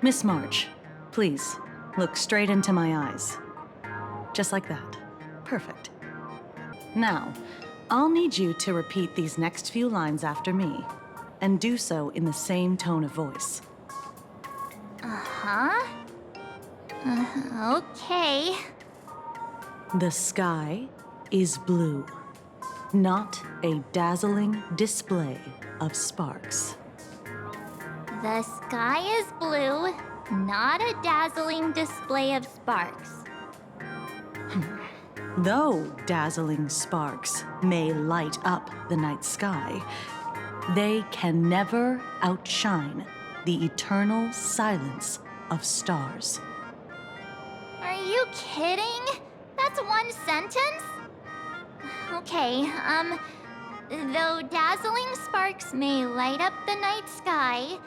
Miss March, please, look straight into my eyes. Just like that. Perfect. Now, I'll need you to repeat these next few lines after me, and do so in the same tone of voice. Uh-huh. Okay. The sky is blue, not a dazzling display of sparks. The sky is blue, not a dazzling display of sparks. Though dazzling sparks may light up the night sky, they can never outshine the eternal silence of stars. Are you kidding? That's one sentence? Okay, though dazzling sparks may light up the night sky,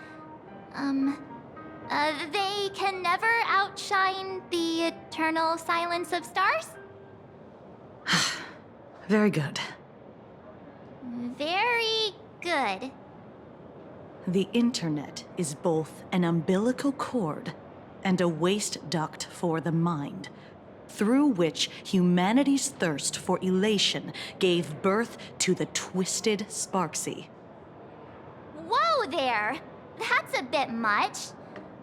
they can never outshine the eternal silence of stars? Very good. Very good. The internet is both an umbilical cord and a waste duct for the mind, through which humanity's thirst for elation gave birth to the twisted Sparksy. Whoa there! That's a bit much.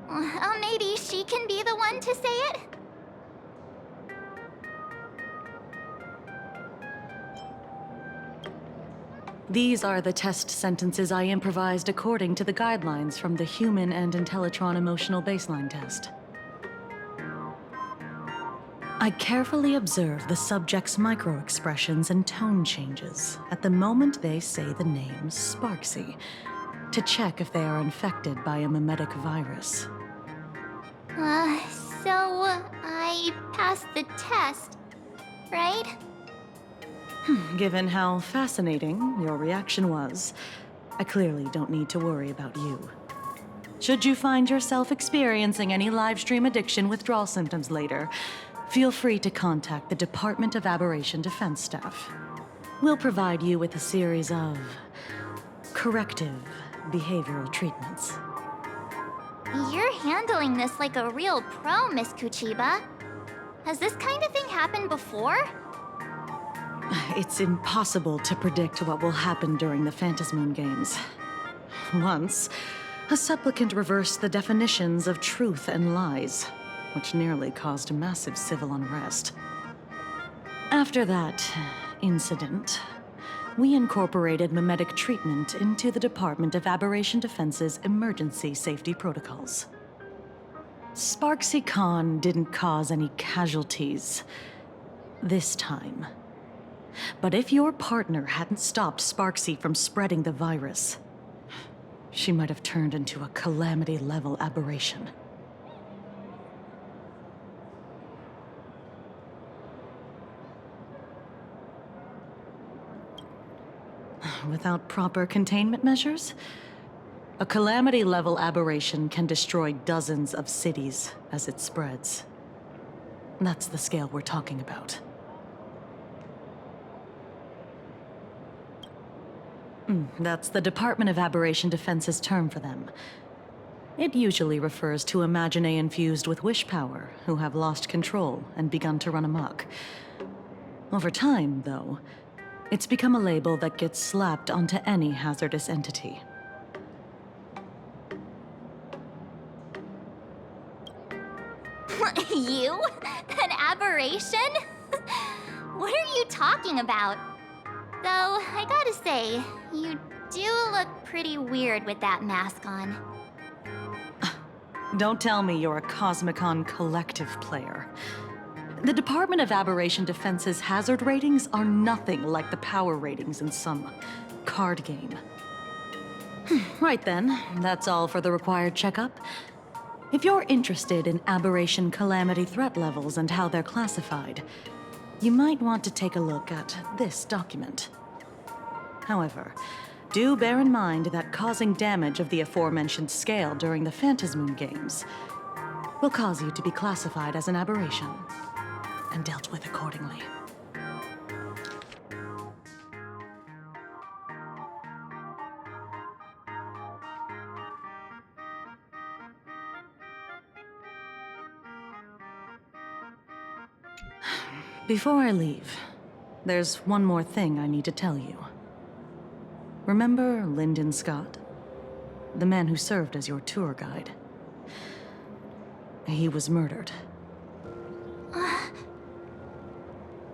Maybe she can be the one to say it? These are the test sentences I improvised according to the guidelines from the Human and Intellitron Emotional Baseline Test. I carefully observe the subject's micro-expressions and tone changes at the moment they say the name Sparksy, to check if they are infected by a mimetic virus. So I passed the test, right? Given how fascinating your reaction was, I clearly don't need to worry about you. Should you find yourself experiencing any livestream addiction withdrawal symptoms later, feel free to contact the Department of Aberration Defense staff. We'll provide you with a series of corrective behavioral treatments. You're handling this like a real pro, Miss Kuchiba. Has this kind of thing happened before? It's impossible to predict what will happen during the Phantasmoon Games. Once, a supplicant reversed the definitions of truth and lies, which nearly caused massive civil unrest. After that incident, we incorporated mimetic treatment into the Department of Aberration Defense's emergency safety protocols. Sparksy Khan didn't cause any casualties this time. But if your partner hadn't stopped Sparksy from spreading the virus, she might have turned into a calamity-level aberration. Without proper containment measures, a calamity-level aberration can destroy dozens of cities as it spreads. That's the scale we're talking about. That's the Department of Aberration Defense's term for them. It usually refers to Imaginae infused with wish power who have lost control and begun to run amok. Over time, though, it's become a label that gets slapped onto any hazardous entity. You? An aberration? What are you talking about? Though, I gotta say, you do look pretty weird with that mask on. Don't tell me you're a Cosmicon Collective player. The Department of Aberration Defense's hazard ratings are nothing like the power ratings in some card game. Right then, that's all for the required checkup. If you're interested in aberration calamity threat levels and how they're classified, you might want to take a look at this document. However, do bear in mind that causing damage of the aforementioned scale during the Phantasmoon Games will cause you to be classified as an aberration and dealt with accordingly. Before I leave, there's one more thing I need to tell you. Remember Lyndon Scott? The man who served as your tour guide. He was murdered.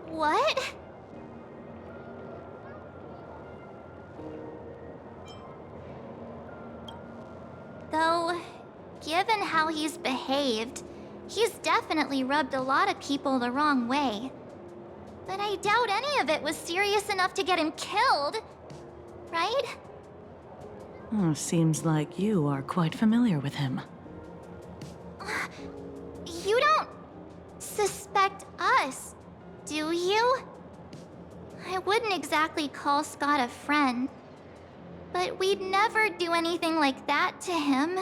What? Though, given how he's behaved, he's definitely rubbed a lot of people the wrong way. But I doubt any of it was serious enough to get him killed. Right? Oh, seems like you are quite familiar with him. You don't suspect us, do you? I wouldn't exactly call Scott a friend, but we'd never do anything like that to him.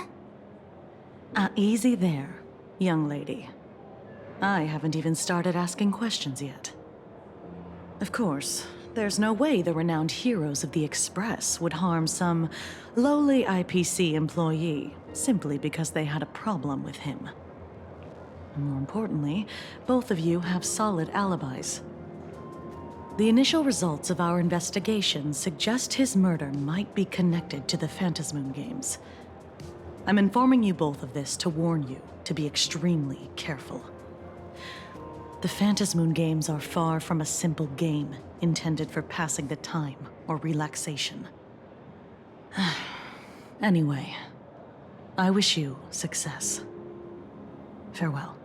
Easy there, young lady. I haven't even started asking questions yet. Of course, there's no way the renowned heroes of the Express would harm some lowly IPC employee simply because they had a problem with him. And more importantly, both of you have solid alibis. The initial results of our investigation suggest his murder might be connected to the Phantasmoon Games. I'm informing you both of this to warn you to be extremely careful. The Phantasmoon Games are far from a simple game intended for passing the time or relaxation. Anyway, I wish you success. Farewell.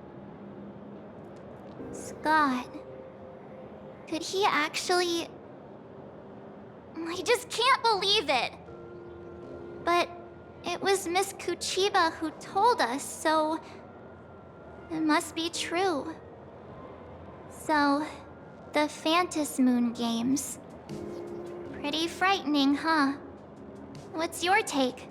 Scott. Could he actually... I just can't believe it! But it was Miss Kuchiba who told us, so... it must be true. So, the Phantasmoon Games. Pretty frightening, huh? What's your take?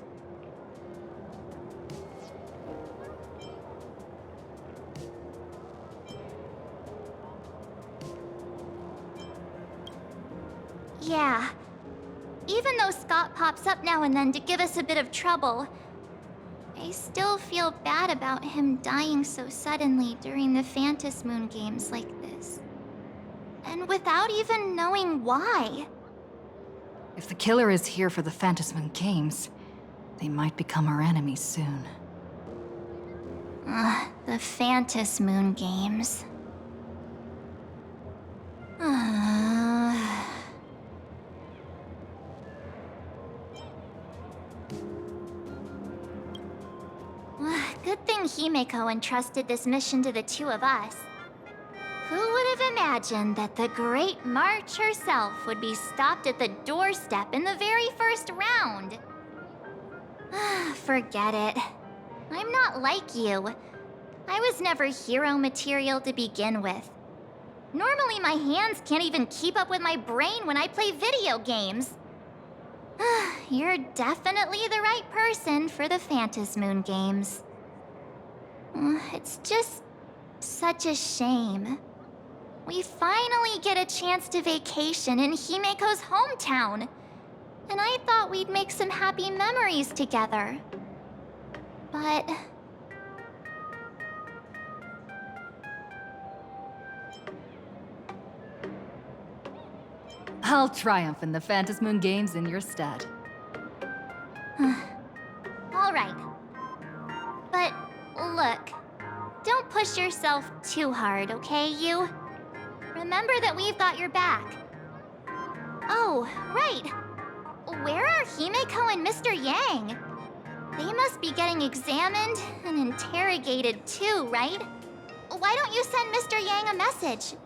Yeah. Even though Scott pops up now and then to give us a bit of trouble, I still feel bad about him dying so suddenly during the Phantasmoon Games like this. And without even knowing why. If the killer is here for the Phantasmoon Games, they might become our enemies soon. The Phantasmoon Games. Good thing Himeko entrusted this mission to the two of us. Who would have imagined that the Great March herself would be stopped at the doorstep in the very first round? Forget it. I'm not like you. I was never hero material to begin with. Normally my hands can't even keep up with my brain when I play video games. You're definitely the right person for the Phantasmoon Games. It's just such a shame. We finally get a chance to vacation in Himeko's hometown. And I thought we'd make some happy memories together. But... I'll triumph in the Phantasmoon Games in your stead. all right. But look, don't push yourself too hard, okay, you? Remember that we've got your back. Oh, right. Where are Himeko and Mr. Yang? They must be getting examined and interrogated too, right? Why don't you send Mr. Yang a message?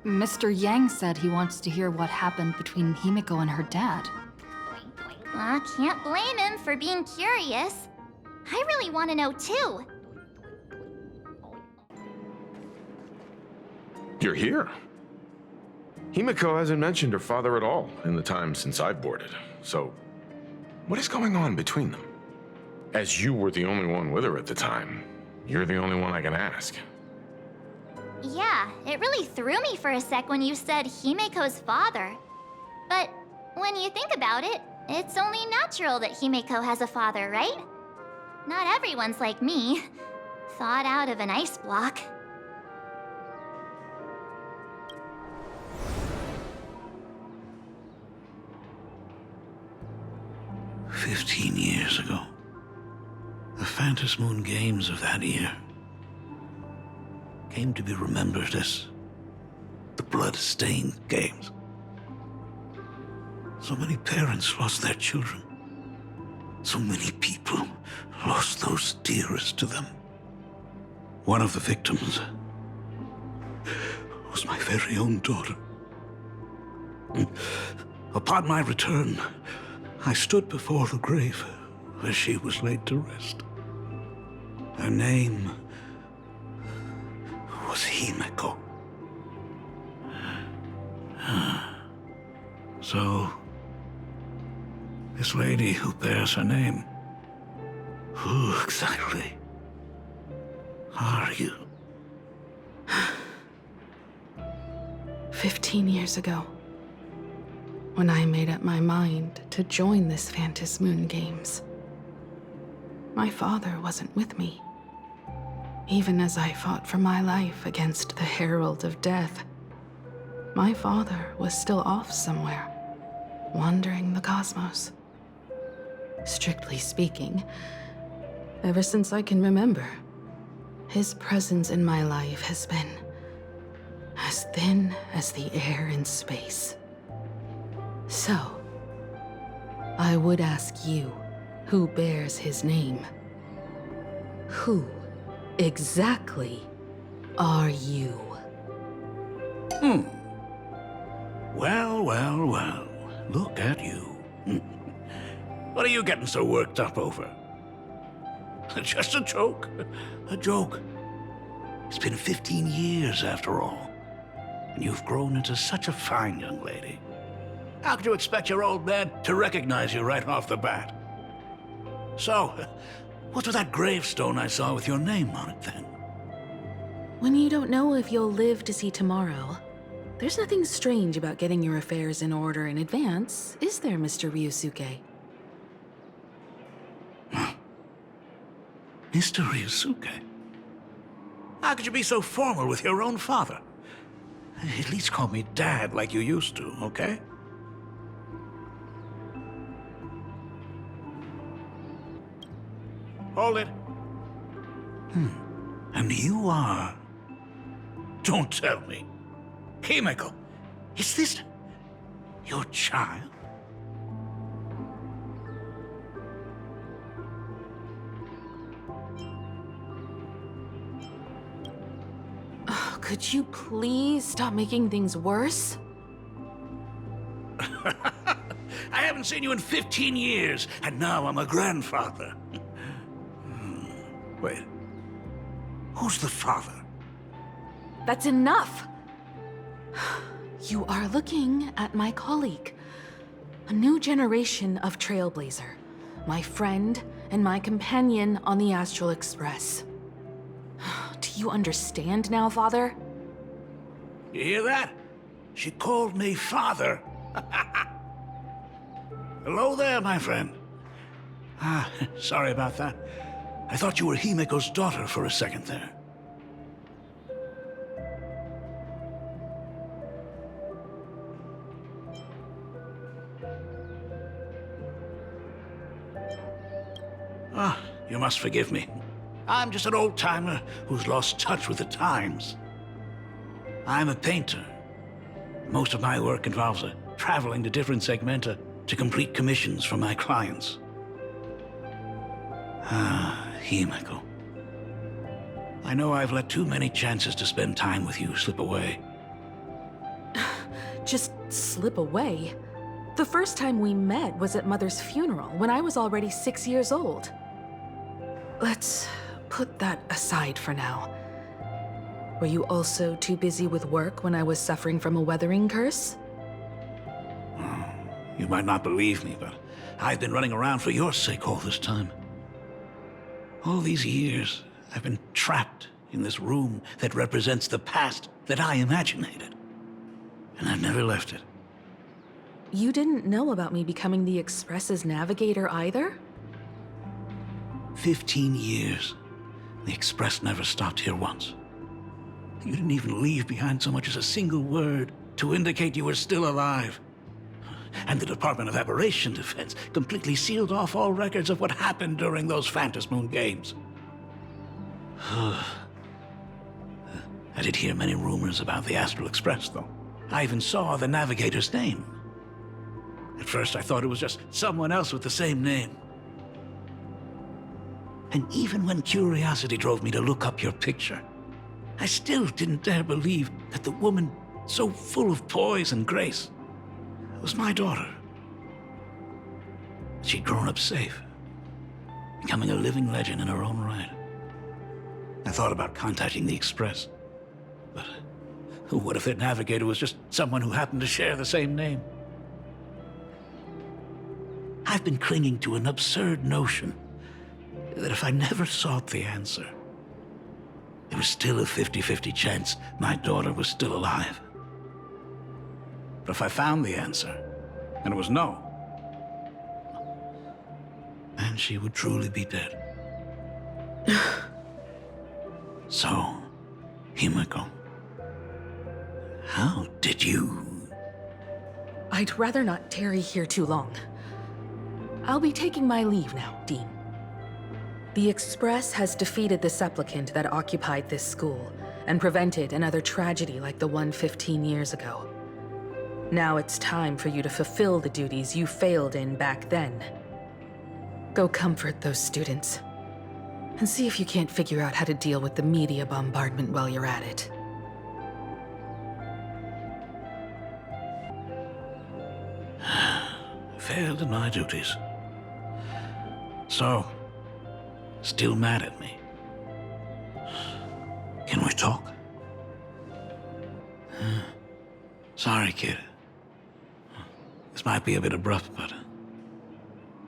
Mr. Yang said he wants to hear what happened between Himiko and her dad. Can't blame him for being curious. I really want to know too. You're here. Himiko hasn't mentioned her father at all in the time since I've boarded. So, what is going on between them? As you were the only one with her at the time, you're the only one I can ask. Yeah, it really threw me for a sec when you said Himiko's father. But when you think about it, it's only natural that Himiko has a father, right? Not everyone's like me, thawed out of an ice block. "15 years ago. The Phantasmoon Games of that year came to be remembered as the Blood-Stained Games. So many parents lost their children. So many people lost those dearest to them. One of the victims was my very own daughter. Upon my return, I stood before the grave where she was laid to rest. Her name was Himiko. So, this lady who bears her name, who exactly are you? 15 years ago, when I made up my mind to join this Phantasmoon Games, my father wasn't with me. Even as I fought for my life against the Herald of Death, my father was still off somewhere, wandering the cosmos. Strictly speaking, ever since I can remember, his presence in my life has been as thin as the air in space. So, I would ask you, who bears his name, who exactly are you? Well, look at you. What are you getting so worked up over? Just a joke. A joke. It's been 15 years after all, and you've grown into such a fine young lady. How could you expect your old man to recognize you right off the bat? So, what's with that gravestone I saw with your name on it then? When you don't know if you'll live to see tomorrow, there's nothing strange about getting your affairs in order in advance, is there, Mr. Ryusuke? Mr. Ryusuke? How could you be so formal with your own father? At least call me Dad like you used to, okay? Hold it. And you are... Don't tell me. Himiko, is this your child? Oh, could you please stop making things worse? I haven't seen you in 15 years, and now I'm a grandfather. Wait. Who's the father? That's enough! You are looking at my colleague, a new generation of Trailblazer, my friend and my companion on the Astral Express. Do you understand now, Father? You hear that? She called me father. Hello there, my friend. Sorry about that. I thought you were Himiko's daughter for a second there. You must forgive me. I'm just an old-timer who's lost touch with the times. I'm a painter. Most of my work involves traveling to different segmenta to complete commissions for my clients. Himiko. I know I've let too many chances to spend time with you slip away. just slip away. The first time we met was at Mother's funeral, when I was already 6 years old. Let's put that aside for now. Were you also too busy with work when I was suffering from a weathering curse? You might not believe me, but I've been running around for your sake all this time. All these years, I've been trapped in this room that represents the past that I imaginated. And I've never left it. You didn't know about me becoming the Express's navigator either? 15 years. The Express never stopped here once. You didn't even leave behind so much as a single word to indicate you were still alive. And the Department of Aberration Defense completely sealed off all records of what happened during those Phantasmoon games. I did hear many rumors about the Astral Express, though. I even saw the navigator's name. At first, I thought it was just someone else with the same name. And even when curiosity drove me to look up your picture, I still didn't dare believe that the woman so full of poise and grace was my daughter. She'd grown up safe, becoming a living legend in her own right. I thought about contacting the Express, but what if their navigator was just someone who happened to share the same name? I've been clinging to an absurd notion that if I never sought the answer, there was still a 50-50 chance my daughter was still alive. But if I found the answer, and it was no, then she would truly be dead. So, Himiko, how did you... I'd rather not tarry here too long. I'll be taking my leave now, Dean. The Express has defeated the supplicant that occupied this school and prevented another tragedy like the one 15 years ago. Now it's time for you to fulfill the duties you failed in back then. Go comfort those students, and see if you can't figure out how to deal with the media bombardment while you're at it. Failed in my duties. So, still mad at me? Can we talk? Sorry, kid. This might be a bit abrupt, but...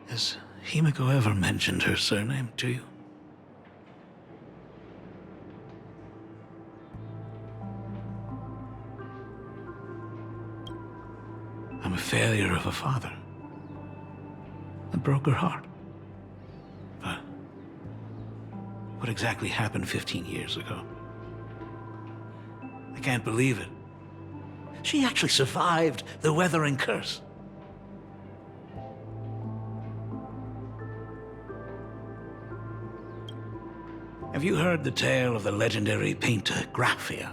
has Himiko ever mentioned her surname to you? I'm a failure of a father. I broke her heart. But what exactly happened 15 years ago? I can't believe it. She actually survived the weathering curse. Have you heard the tale of the legendary painter Graphia,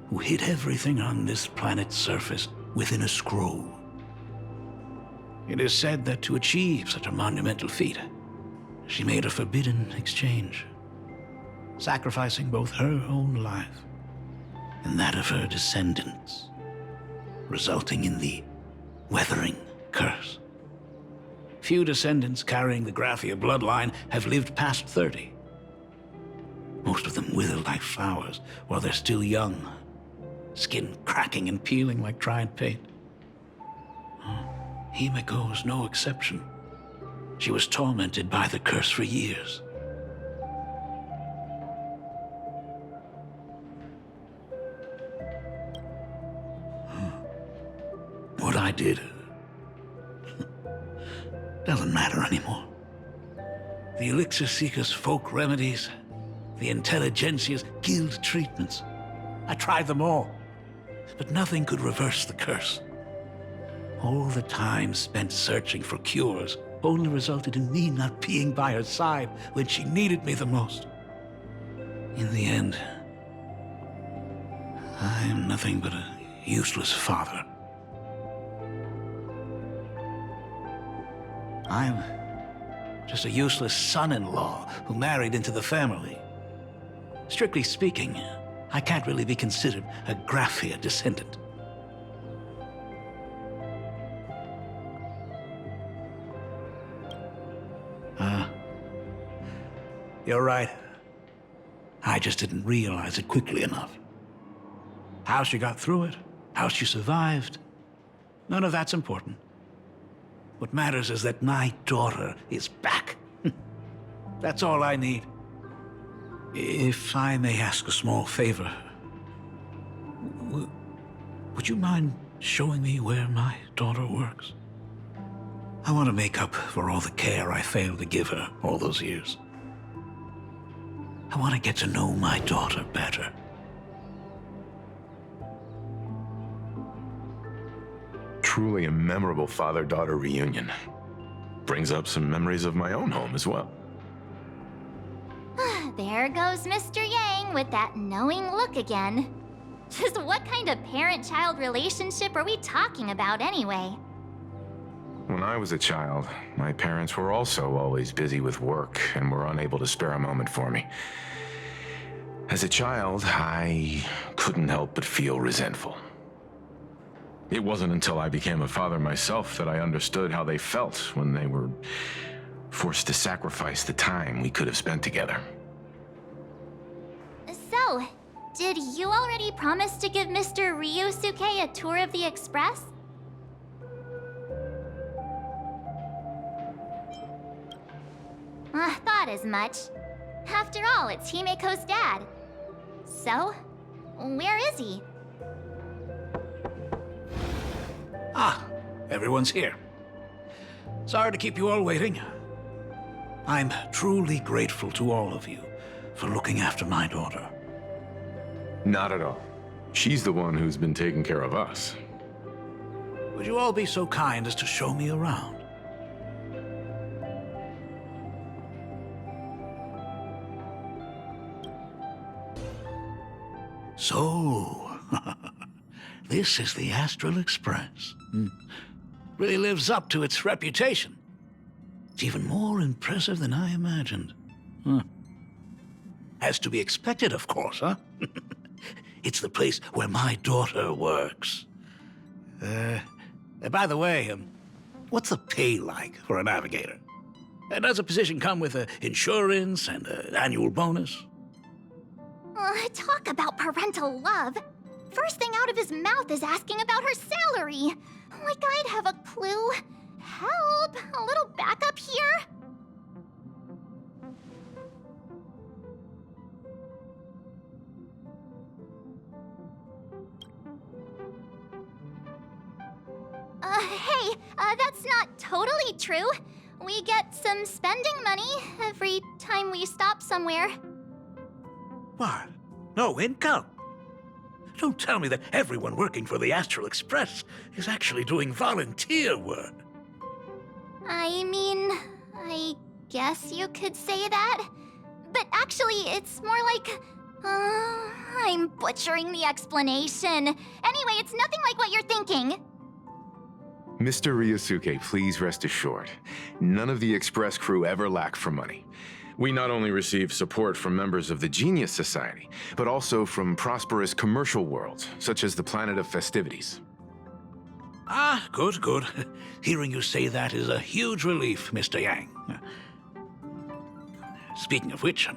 who hid everything on this planet's surface within a scroll? It is said that to achieve such a monumental feat, she made a forbidden exchange, sacrificing both her own life and that of her descendants, resulting in the weathering curse. Few descendants carrying the Graphia bloodline have lived past 30. Most of them wither like flowers while they're still young, skin cracking and peeling like dried paint. Himiko was no exception. She was tormented by the curse for years. What I did doesn't matter anymore. The Elixir Seekers' folk remedies, the Intelligentsia's guild treatments. I tried them all, but nothing could reverse the curse. All the time spent searching for cures only resulted in me not being by her side when she needed me the most. In the end, I am nothing but a useless father. I'm just a useless son-in-law who married into the family. Strictly speaking, I can't really be considered a Graphia descendant. You're right. I just didn't realize it quickly enough. How she got through it, how she survived, none of that's important. What matters is that my daughter is back. That's all I need. If I may ask a small favor, would you mind showing me where my daughter works? I want to make up for all the care I failed to give her all those years. I want to get to know my daughter better. Truly a memorable father-daughter reunion. Brings up some memories of my own home as well. There goes Mr. Yang with that knowing look again. Just what kind of parent-child relationship are we talking about anyway? When I was a child, my parents were also always busy with work and were unable to spare a moment for me. As a child, I couldn't help but feel resentful. It wasn't until I became a father myself that I understood how they felt when they were forced to sacrifice the time we could have spent together. So, did you already promise to give Mr. Ryusuke a tour of the Express? Thought as much. After all, it's Himeko's dad. So, where is he? Ah, everyone's here. Sorry to keep you all waiting. I'm truly grateful to all of you for looking after my daughter. Not at all. She's the one who's been taking care of us. Would you all be so kind as to show me around? So, this is the Astral Express. Really lives up to its reputation. It's even more impressive than I imagined. As to be expected, of course, huh? It's the place where my daughter works. By the way, what's the pay like for a navigator? Does a position come with insurance and an annual bonus? Talk about parental love. First thing out of his mouth is asking about her salary. Like I'd have a clue. Help! A little backup here? Hey, that's not totally true. We get some spending money every time we stop somewhere. What? No income? Don't tell me that everyone working for the Astral Express is actually doing volunteer work. I mean, I guess you could say that. But actually, it's more like... I'm butchering the explanation. Anyway, it's nothing like what you're thinking. Mr. Ryusuke, please rest assured, none of the Express crew ever lack for money. We not only receive support from members of the Genius Society, but also from prosperous commercial worlds, such as the Planet of Festivities. Ah, good, good. Hearing you say that is a huge relief, Mr. Yang. Speaking of which,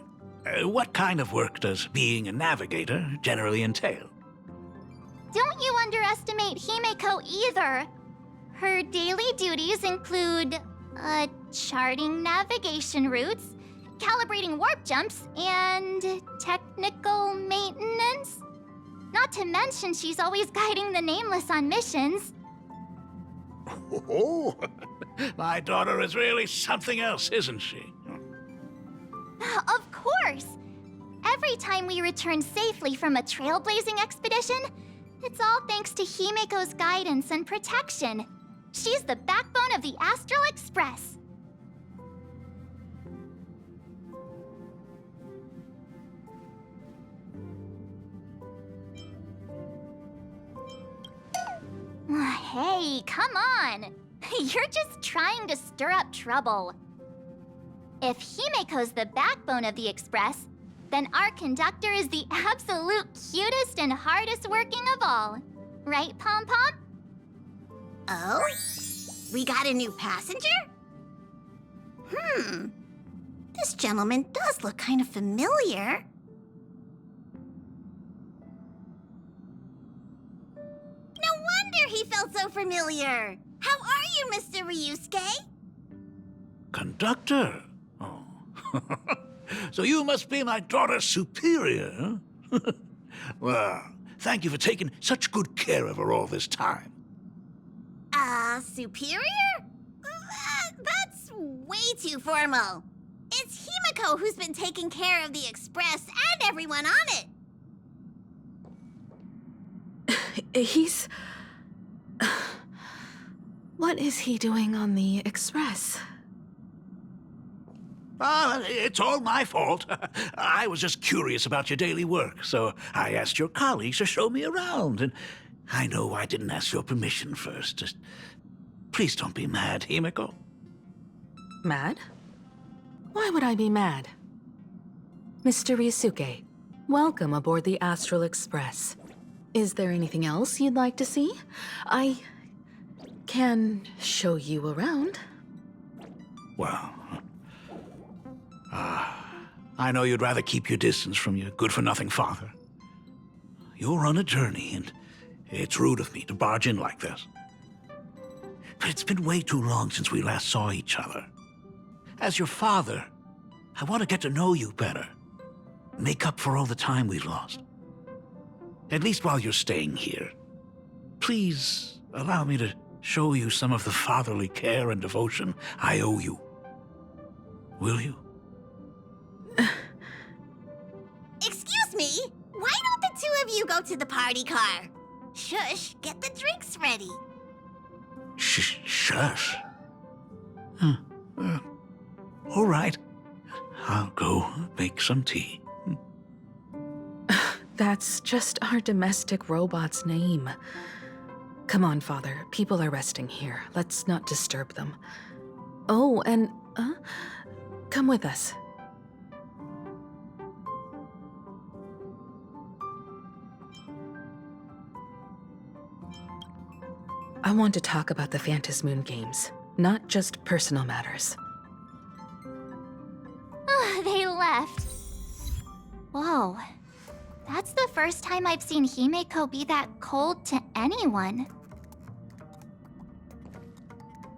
what kind of work does being a navigator generally entail? Don't you underestimate Himeko either. Her daily duties include, charting navigation routes, calibrating warp jumps, and technical maintenance. Not to mention she's always guiding the Nameless on missions. Oh, my daughter is really something else, isn't she? Of course! Every time we return safely from a trailblazing expedition, it's all thanks to Himeko's guidance and protection. She's the backbone of the Astral Express. Hey, come on! You're just trying to stir up trouble. If Himeko's the backbone of the Express, then our conductor is the absolute cutest and hardest working of all. Right, Pom-Pom? Oh? We got a new passenger? This gentleman does look kind of familiar. No wonder he felt so familiar. How are you, Mr. Ryusuke? Conductor? Oh. So you must be my daughter's superior, huh? Well, thank you for taking such good care of her all this time. Superior? That's way too formal. It's Himiko who's been taking care of the Express and everyone on it. He's... What is he doing on the Express? It's all my fault. I was just curious about your daily work, so I asked your colleagues to show me around. And I know I didn't ask your permission first. Just please don't be mad, Himiko. Mad? Why would I be mad? Mr. Ryusuke, welcome aboard the Astral Express. Is there anything else you'd like to see? I can show you around. Well, I know you'd rather keep your distance from your good-for-nothing father. You're on a journey, and it's rude of me to barge in like this. But it's been way too long since we last saw each other. As your father, I want to get to know you better. Make up for all the time we've lost. At least while you're staying here. Please allow me to show you some of the fatherly care and devotion I owe you. Will you? Excuse me? Why don't the two of you go to the party car? Shush, get the drinks ready. Shush. All right. I'll go make some tea. That's just our domestic robot's name. Come on, Father. People are resting here. Let's not disturb them. Oh, and, come with us. I want to talk about the Phantasmoon games, not just personal matters. They left. Whoa. That's the first time I've seen Himeko be that cold to anyone.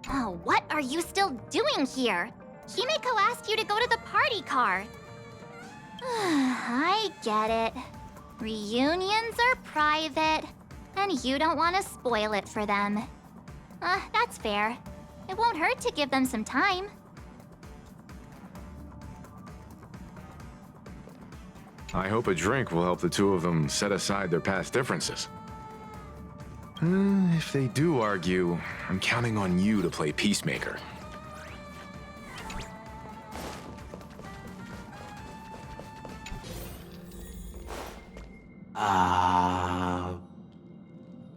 Oh, what are you still doing here? Himeko asked you to go to the party car. I get it. Reunions are private, and you don't want to spoil it for them. That's fair. It won't hurt to give them some time. I hope a drink will help the two of them set aside their past differences. If they do argue, I'm counting on you to play peacemaker.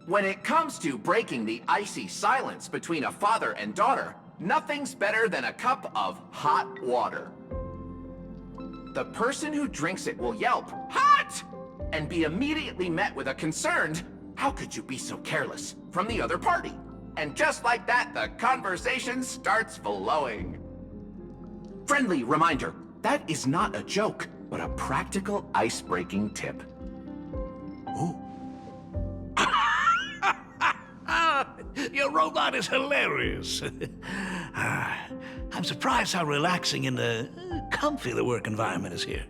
When it comes to breaking the icy silence between a father and daughter, nothing's better than a cup of hot water. The person who drinks it will yelp, "Hot!" and be immediately met with a concerned, "How could you be so careless?" from the other party. And just like that, the conversation starts flowing. Friendly reminder, that is not a joke, but a practical ice-breaking tip. Ooh. Your robot is hilarious. I'm surprised how relaxing and comfy the work environment is here.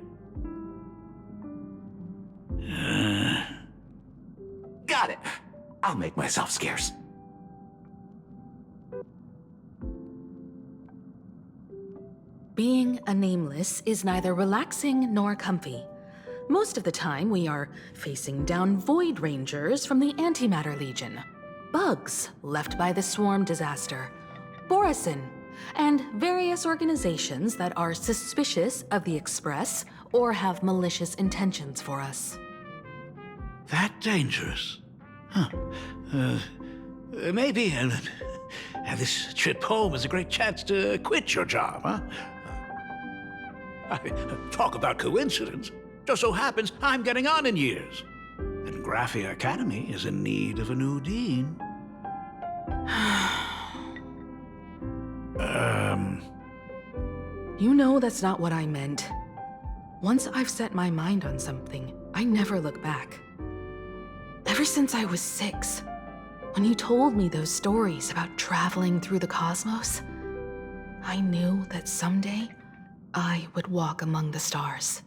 Got it. I'll make myself scarce. Being a nameless is neither relaxing nor comfy. Most of the time, we are facing down Void Rangers from the Antimatter Legion, bugs left by the Swarm disaster, Borisin, and various organizations that are suspicious of the Express or have malicious intentions for us. That dangerous? Huh. Maybe this trip home is a great chance to quit your job, huh? Talk about coincidence. Just so happens I'm getting on in years. And Graphia Academy is in need of a new dean. You know that's not what I meant. Once I've set my mind on something, I never look back. Ever since I was 6, when you told me those stories about traveling through the cosmos, I knew that someday I would walk among the stars.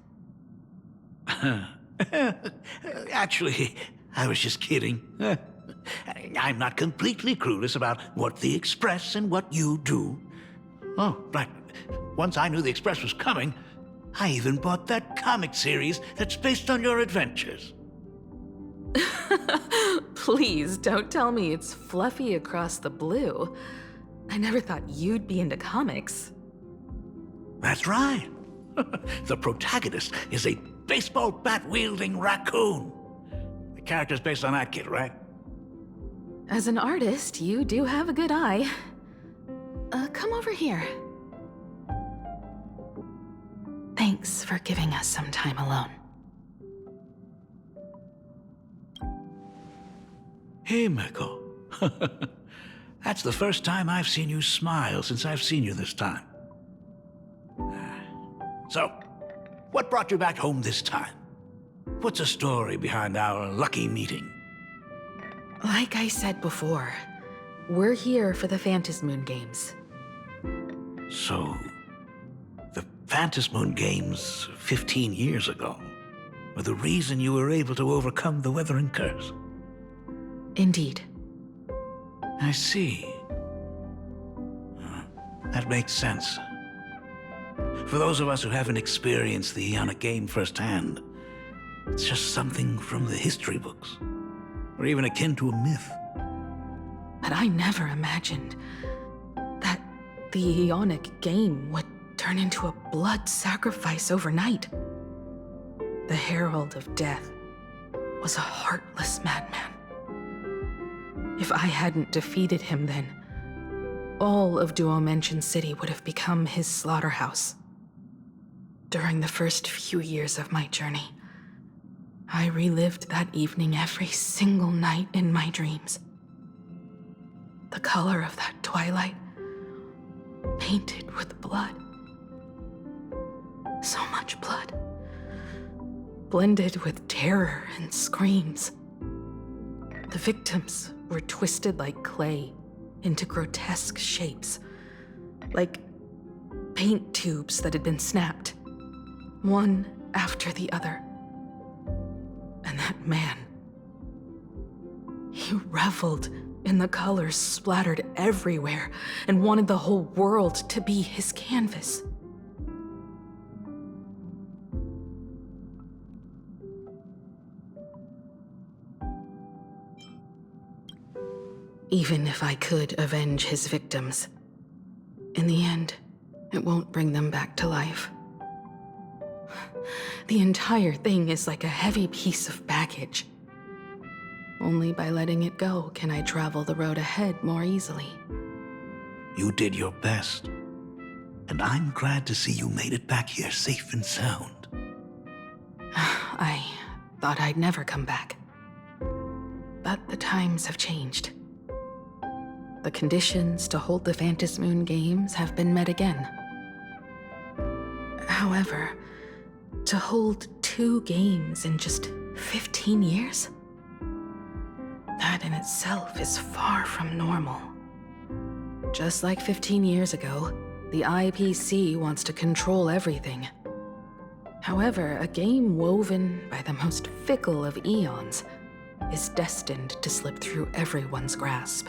Actually, I was just kidding. I'm not completely clueless about what the Express and what you do. Oh, right. Once I knew the Express was coming, I even bought that comic series that's based on your adventures. Please don't tell me it's fluffy across the blue. I never thought you'd be into comics. That's right. The protagonist is a baseball bat-wielding raccoon. The character's based on that kid, right? As an artist, you do have a good eye. Come over here. Thanks for giving us some time alone. Hey, Miko. That's the first time I've seen you smile since I've seen you this time. So, what brought you back home this time? What's the story behind our lucky meeting? Like I said before, we're here for the Phantasmoon Games. So, the Phantasmoon Games 15 years ago were the reason you were able to overcome the Weathering Curse? Indeed. I see. That makes sense. For those of us who haven't experienced the Ionic game firsthand, it's just something from the history books, or even akin to a myth. But I never imagined that the Ionic game would turn into a blood sacrifice overnight. The Herald of Death was a heartless madman. If I hadn't defeated him then, all of Duomension City would have become his slaughterhouse. During the first few years of my journey, I relived that evening every single night in my dreams. The color of that twilight, painted with blood. So much blood, blended with terror and screams. The victims were twisted like clay into grotesque shapes, like paint tubes that had been snapped, one after the other. And that man, he reveled in the colors splattered everywhere and wanted the whole world to be his canvas. Even if I could avenge his victims, in the end, it won't bring them back to life. The entire thing is like a heavy piece of baggage. Only by letting it go can I travel the road ahead more easily. You did your best, and I'm glad to see you made it back here safe and sound. I thought I'd never come back. But the times have changed. The conditions to hold the Phantasmoon Games have been met again. However, to hold 2 games in just 15 years? That in itself is far from normal. Just like 15 years ago, the IPC wants to control everything. However, a game woven by the most fickle of eons is destined to slip through everyone's grasp.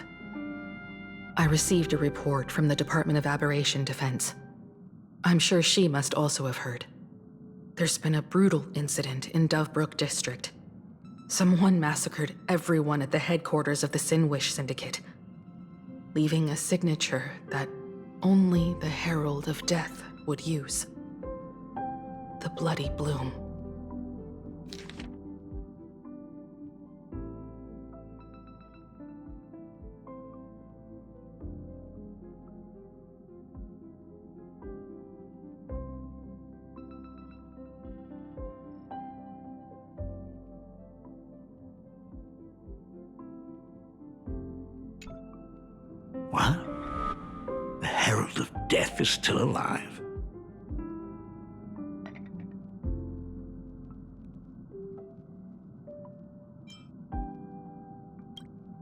I received a report from the Department of Aberration Defense. I'm sure she must also have heard. There's been a brutal incident in Dovebrook District. Someone massacred everyone at the headquarters of the Sinwish Syndicate, leaving a signature that only the Herald of Death would use. The Bloody Bloom. What? The Herald of Death is still alive?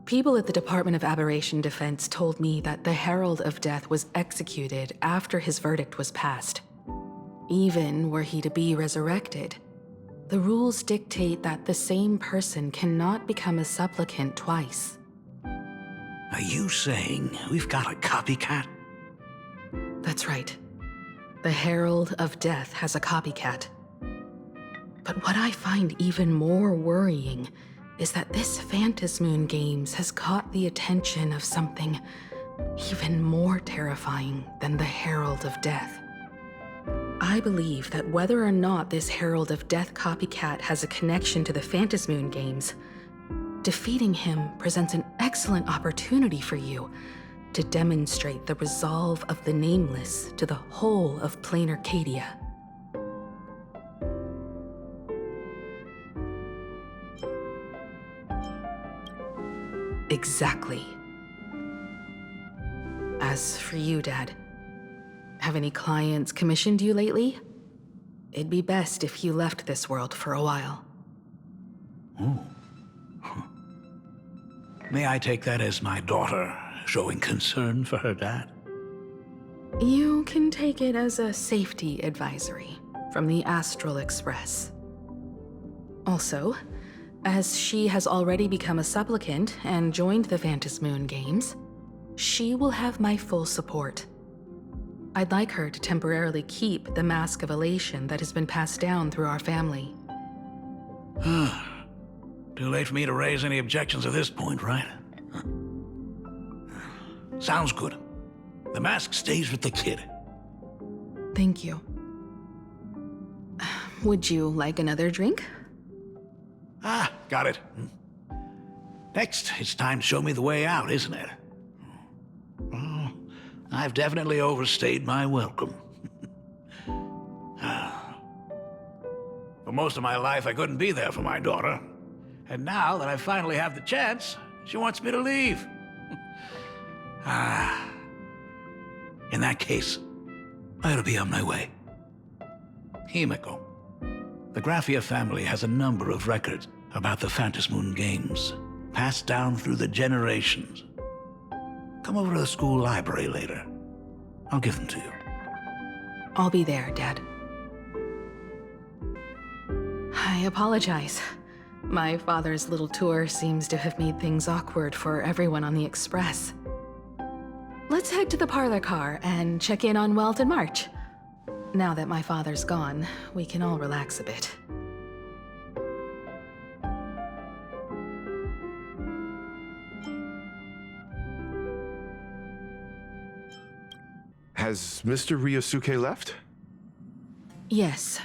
People at the Department of Aberration Defense told me that the Herald of Death was executed after his verdict was passed. Even were he to be resurrected, the rules dictate that the same person cannot become a supplicant twice. Are you saying we've got a copycat? That's right. The Herald of Death has a copycat. But what I find even more worrying is that this Phantasmoon Games has caught the attention of something even more terrifying than the Herald of Death. I believe that whether or not this Herald of Death copycat has a connection to the Phantasmoon Games, defeating him presents an excellent opportunity for you to demonstrate the resolve of the Nameless to the whole of plain Arcadia. Exactly. As for you, Dad, have any clients commissioned you lately? It'd be best if you left this world for a while. Oh. May I take that as my daughter showing concern for her dad? You can take it as a safety advisory from the Astral Express. Also, as she has already become a supplicant and joined the Phantasmoon Games, she will have my full support. I'd like her to temporarily keep the Mask of Elation that has been passed down through our family. Too late for me to raise any objections at this point, right? Sounds good. The mask stays with the kid. Thank you. Would you like another drink? Got it. Next, it's time to show me the way out, isn't it? Well, I've definitely overstayed my welcome. For most of my life, I couldn't be there for my daughter. And now that I finally have the chance, she wants me to leave. In that case, I ought to be on my way. Himeko, the Graphia family has a number of records about the Phantasmoon Games, passed down through the generations. Come over to the school library later. I'll give them to you. I'll be there, Dad. I apologize. My father's little tour seems to have made things awkward for everyone on the Express. Let's head to the parlor car and check in on Welt and March. Now that my father's gone, we can all relax a bit. Has Mr. Ryosuke left? Yes.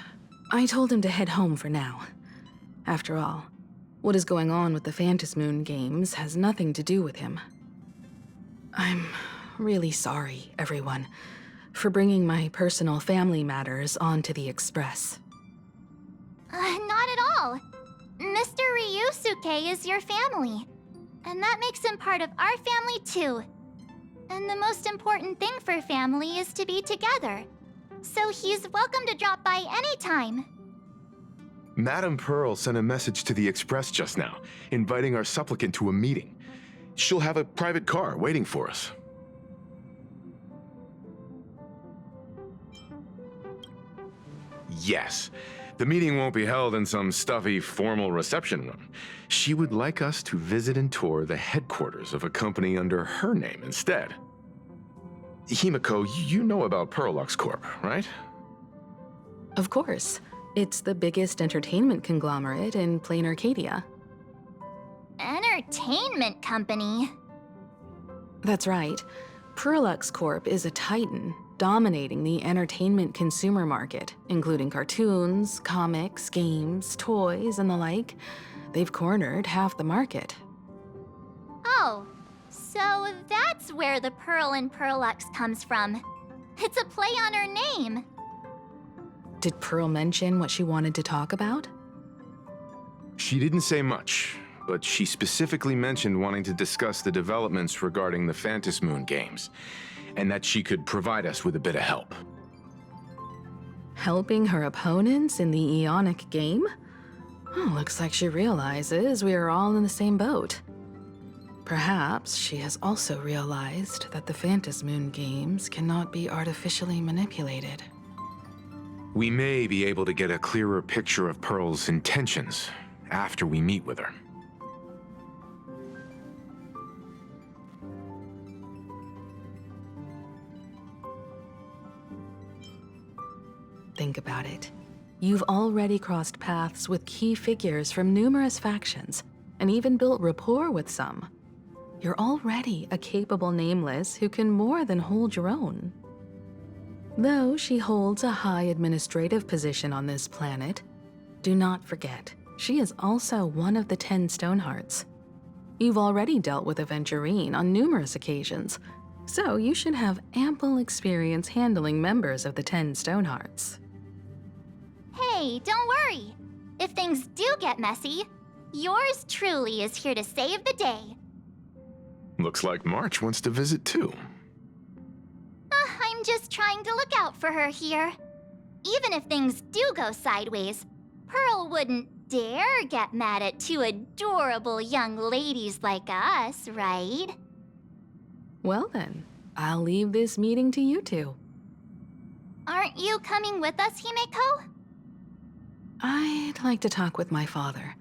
I told him to head home for now. After all, what is going on with the Phantasmoon Games has nothing to do with him. I'm really sorry, everyone, for bringing my personal family matters onto the Express. Not at all. Mr. Ryusuke is your family. And that makes him part of our family too. And the most important thing for family is to be together. So he's welcome to drop by anytime. Madame Pearl sent a message to the Express just now, inviting our supplicant to a meeting. She'll have a private car waiting for us. Yes. The meeting won't be held in some stuffy, formal reception room. She would like us to visit and tour the headquarters of a company under her name instead. Himeko, you know about Perlux Corp, right? Of course. It's the biggest entertainment conglomerate in plain Arcadia. Entertainment company? That's right. Perlux Corp is a titan, dominating the entertainment consumer market, including cartoons, comics, games, toys, and the like. They've cornered half the market. Oh, so that's where the Pearl in Perlux comes from. It's a play on her name. Did Pearl mention what she wanted to talk about? She didn't say much, but she specifically mentioned wanting to discuss the developments regarding the Phantasmoon Games, and that she could provide us with a bit of help. Helping her opponents in the Eonic game? Oh, looks like she realizes we are all in the same boat. Perhaps she has also realized that the Phantasmoon games cannot be artificially manipulated. We may be able to get a clearer picture of Pearl's intentions after we meet with her. Think about it. You've already crossed paths with key figures from numerous factions, and even built rapport with some. You're already a capable Nameless who can more than hold your own. Though she holds a high administrative position on this planet, do not forget, she is also one of the 10 Stonehearts. You've already dealt with Aventurine on numerous occasions, so you should have ample experience handling members of the 10 Stonehearts. Hey, don't worry. If things do get messy, yours truly is here to save the day. Looks like March wants to visit too. I'm just trying to look out for her here. Even if things do go sideways, Pearl wouldn't dare get mad at two adorable young ladies like us, right? Well then, I'll leave this meeting to you two. Aren't you coming with us, Himeko? I'd like to talk with my father.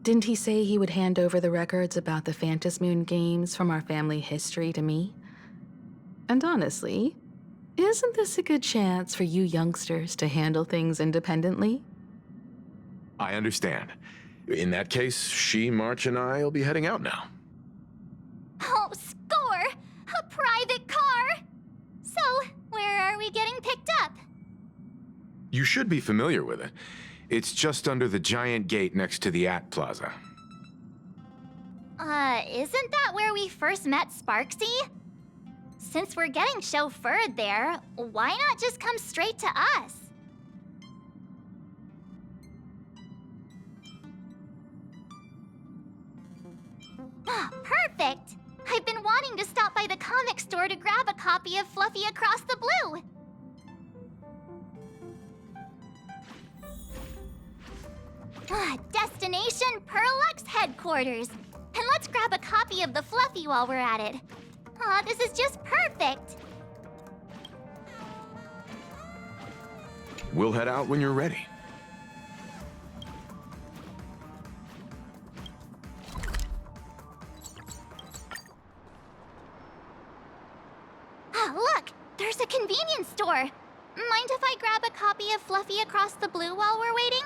Didn't he say he would hand over the records about the Phantasmoon games from our family history to me? And honestly, isn't this a good chance for you youngsters to handle things independently? I understand. In that case, she, March, and I will be heading out now. Oh, score! A private car! So, where are we getting picked up? You should be familiar with it. It's just under the giant gate next to the At Plaza. Isn't that where we first met Sparksy? Since we're getting chauffeured there, why not just come straight to us? Ah, perfect! I've been wanting to stop by the comic store to grab a copy of Fluffy Across the Blue. Destination Pearlux headquarters. And let's grab a copy of the Fluffy while we're at it. Aw, this is just perfect. We'll head out when you're ready. Look, there's a convenience store. Mind if I grab a copy of Fluffy Across the Blue while we're waiting?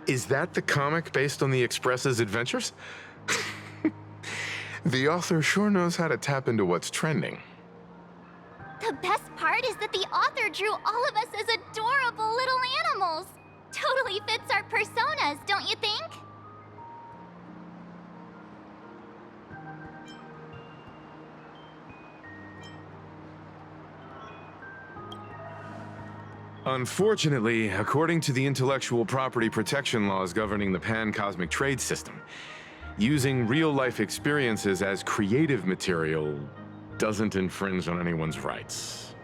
Is that the comic based on the Express's adventures? The author sure knows how to tap into what's trending. The best part is that the author drew all of us as adorable little animals. Totally fits our personas, don't you think? Unfortunately, according to the intellectual property protection laws governing the pan-cosmic trade system, using real-life experiences as creative material doesn't infringe on anyone's rights.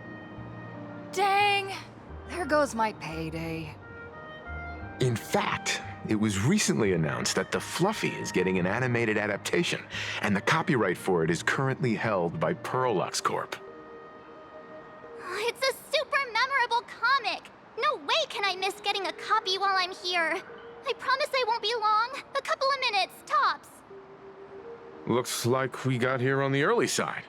Dang! There goes my payday. In fact, it was recently announced that the Fluffy is getting an animated adaptation, and the copyright for it is currently held by Pearlux Corp. It's a super memorable comic. No way can I miss getting a copy while I'm here. I promise I won't be long. A couple of minutes, tops. Looks like we got here on the early side.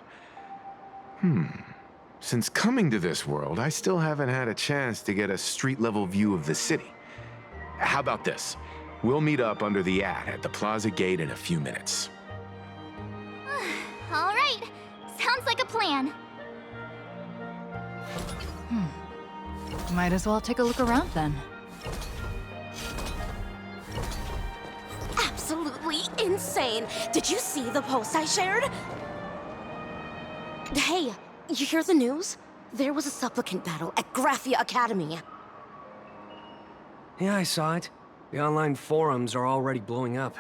Since coming to this world, I still haven't had a chance to get a street-level view of the city. How about this? We'll meet up under the at the plaza gate in a few minutes. All right. Sounds like a plan. Might as well take a look around then. Absolutely insane. Did you see the post I shared? Hey, you hear the news? There was a supplicant battle at Graphia Academy. Yeah, I saw it. The online forums are already blowing up.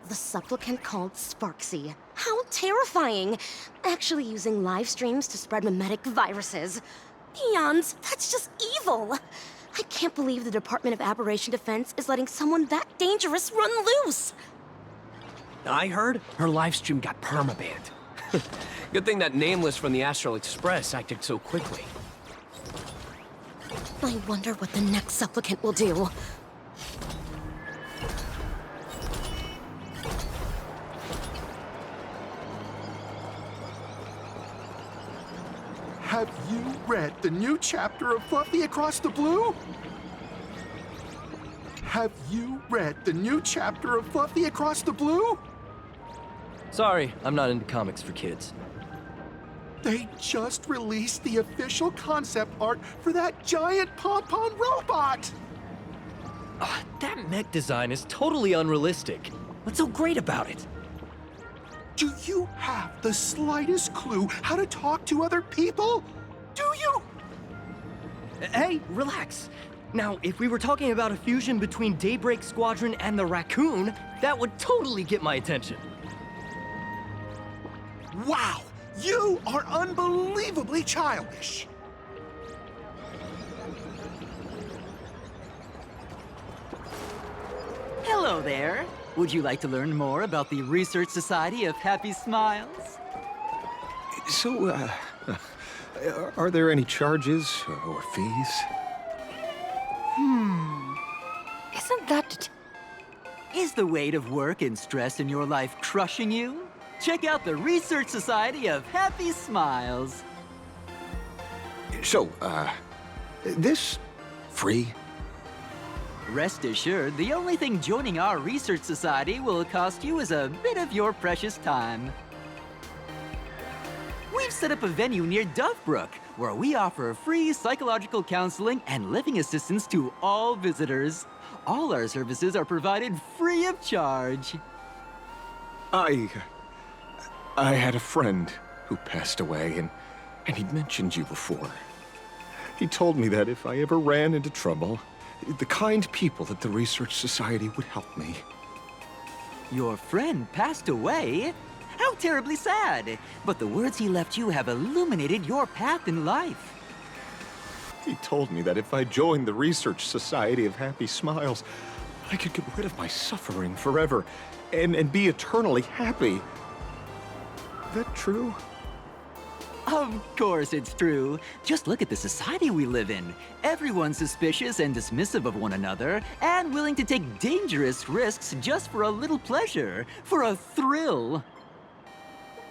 The supplicant called Sparksy. How terrifying! Actually using live streams to spread mimetic viruses. Eons, that's just evil! I can't believe the Department of Aberration Defense is letting someone that dangerous run loose! I heard her livestream got permabanned. Good thing that Nameless from the Astral Express acted so quickly. I wonder what the next supplicant will do. Have you read the new chapter of Fluffy Across the Blue? Have you read the new chapter of Fluffy Across the Blue? Sorry, I'm not into comics for kids. They just released the official concept art for that giant Pom-Pom robot! That mech design is totally unrealistic. What's so great about it? Do you have the slightest clue how to talk to other people? Do you? Hey, relax. Now, if we were talking about a fusion between Daybreak Squadron and the Raccoon, that would totally get my attention. Wow! You are unbelievably childish! Hello there. Would you like to learn more about the Research Society of Happy Smiles? So, are there any charges or fees? Isn't that... Is the weight of work and stress in your life crushing you? Check out the Research Society of Happy Smiles. So, this free? Rest assured, the only thing joining our Research Society will cost you is a bit of your precious time. We've set up a venue near Dovebrook, where we offer free psychological counseling and living assistance to all visitors. All our services are provided free of charge. I had a friend who passed away, and he'd mentioned you before. He told me that if I ever ran into trouble, the kind people at the Research Society would help me. Your friend passed away? How terribly sad! But the words he left you have illuminated your path in life. He told me that if I joined the Research Society of Happy Smiles, I could get rid of my suffering forever and be eternally happy. That true? Of course it's true. Just look at the society we live in. Everyone's suspicious and dismissive of one another, and willing to take dangerous risks just for a little pleasure, for a thrill.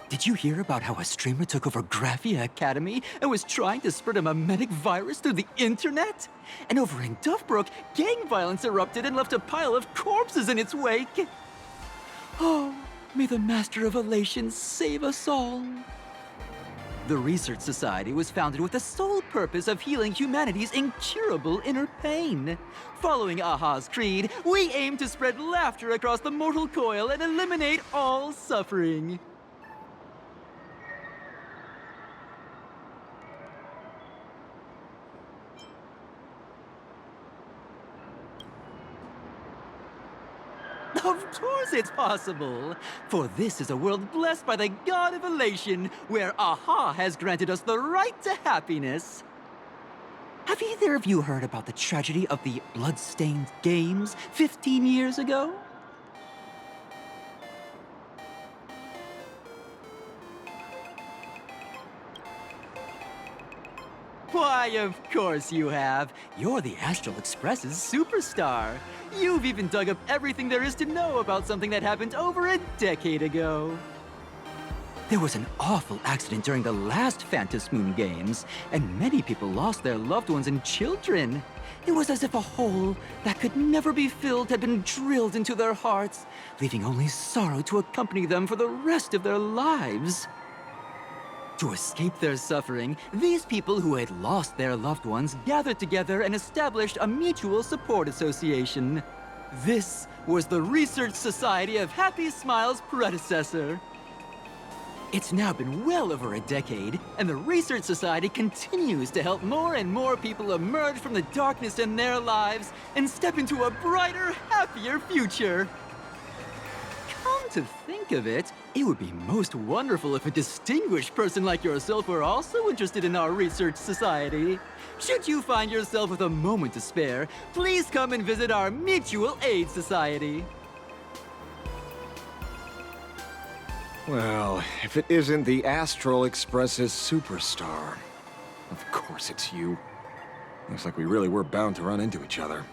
Did you hear about how a streamer took over Graphia Academy and was trying to spread a memetic virus through the internet? And over in Dovebrook, gang violence erupted and left a pile of corpses in its wake. Oh, may the Master of Elation save us all. The Research Society was founded with the sole purpose of healing humanity's incurable inner pain. Following Aha's creed, we aim to spread laughter across the mortal coil and eliminate all suffering. Of course it's possible! For this is a world blessed by the god of elation, where Aha has granted us the right to happiness. Have either of you heard about the tragedy of the Bloodstained Games 15 years ago? Why, of course you have. You're the Astral Express's superstar. You've even dug up everything there is to know about something that happened over a decade ago. There was an awful accident during the last Phantom Moon Games, and many people lost their loved ones and children. It was as if a hole that could never be filled had been drilled into their hearts, leaving only sorrow to accompany them for the rest of their lives. To escape their suffering, these people who had lost their loved ones gathered together and established a mutual support association. This was the Research Society of Happy Smiles' predecessor. It's now been well over a decade, and the Research Society continues to help more and more people emerge from the darkness in their lives and step into a brighter, happier future. Come to think of it, it would be most wonderful if a distinguished person like yourself were also interested in our Research Society. Should you find yourself with a moment to spare, please come and visit our Mutual Aid Society. Well, if it isn't the Astral Express's superstar. Of course it's you. Looks like we really were bound to run into each other.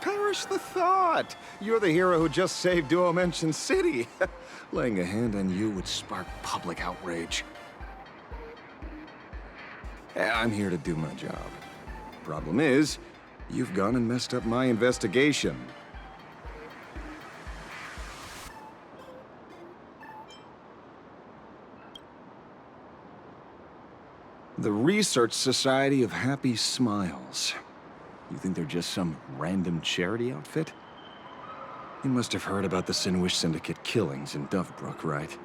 Perish the thought! You're the hero who just saved Duo Mention City. Laying a hand on you would spark public outrage. I'm here to do my job. Problem is, you've gone and messed up my investigation. The Research Society of Happy Smiles. You think they're just some random charity outfit? You must have heard about the Sinwish Syndicate killings in Dovebrook, right?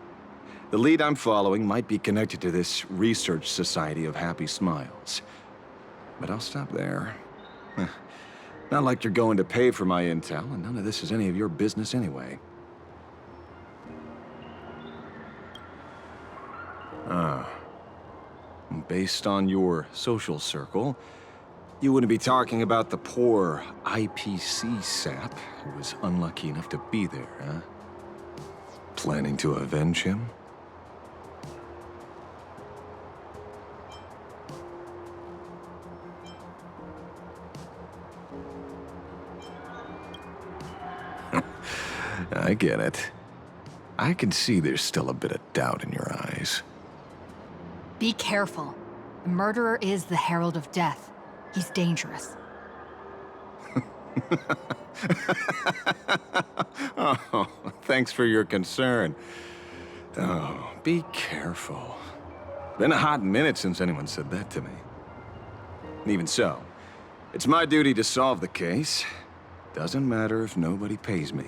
The lead I'm following might be connected to this Research Society of Happy Smiles. But I'll stop there. Not like you're going to pay for my intel, and none of this is any of your business anyway. Based on your social circle, you wouldn't be talking about the poor IPC sap who was unlucky enough to be there, huh? Planning to avenge him? I get it. I can see there's still a bit of doubt in your eyes. Be careful. The murderer is the Herald of Death. He's dangerous. Oh, thanks for your concern. Oh, be careful. Been a hot minute since anyone said that to me. Even so, it's my duty to solve the case. Doesn't matter if nobody pays me.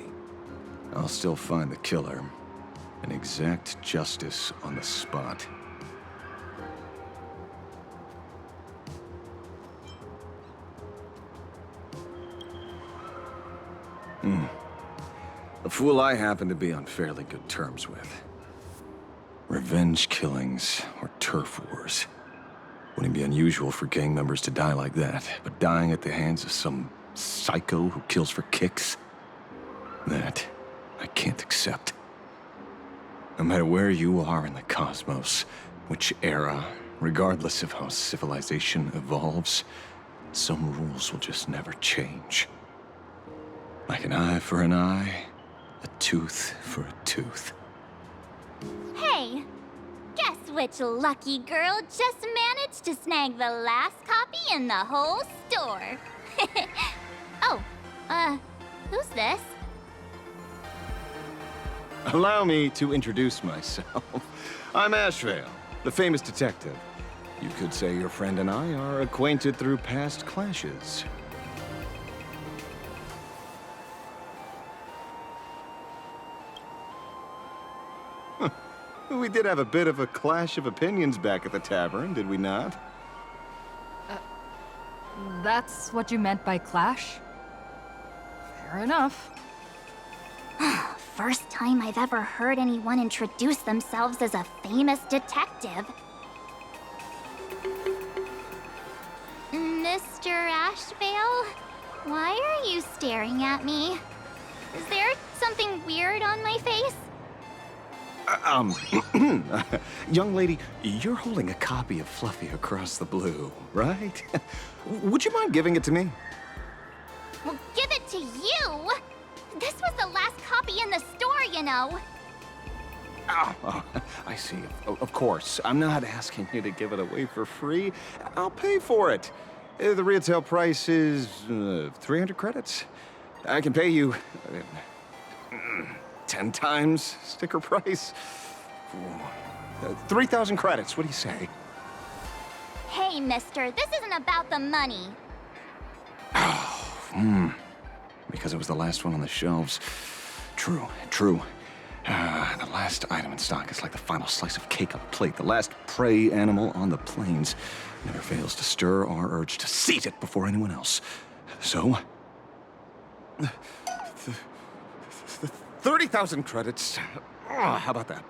I'll still find the killer and exact justice on the spot. A fool I happen to be on fairly good terms with. Revenge killings or turf wars. Wouldn't be unusual for gang members to die like that, but dying at the hands of some psycho who kills for kicks? That I can't accept. No matter where you are in the cosmos, which era, regardless of how civilization evolves, some rules will just never change. Like an eye for an eye, a tooth for a tooth. Hey, guess which lucky girl just managed to snag the last copy in the whole store? Oh, who's this? Allow me to introduce myself. I'm Ashvale, the famous detective. You could say your friend and I are acquainted through past clashes. We did have a bit of a clash of opinions back at the tavern, did we not? That's what you meant by clash? Fair enough. First time I've ever heard anyone introduce themselves as a famous detective. Mr. Ashvale, why are you staring at me? Is there something weird on my face? Young lady, you're holding a copy of Fluffy Across the Blue, right? Would you mind giving it to me? Well, give it to you! This was the last copy in the store, you know. Oh, I see. Of course. I'm not asking you to give it away for free. I'll pay for it. The retail price is 300 credits. I can pay you 10 times sticker price. 3,000 credits. What do you say? Hey, mister, this isn't about the money. Because it was the last one on the shelves. True. The last item in stock is like the final slice of cake on a plate. The last prey animal on the plains never fails to stir our urge to seize it before anyone else. So, 30,000 credits. How about that?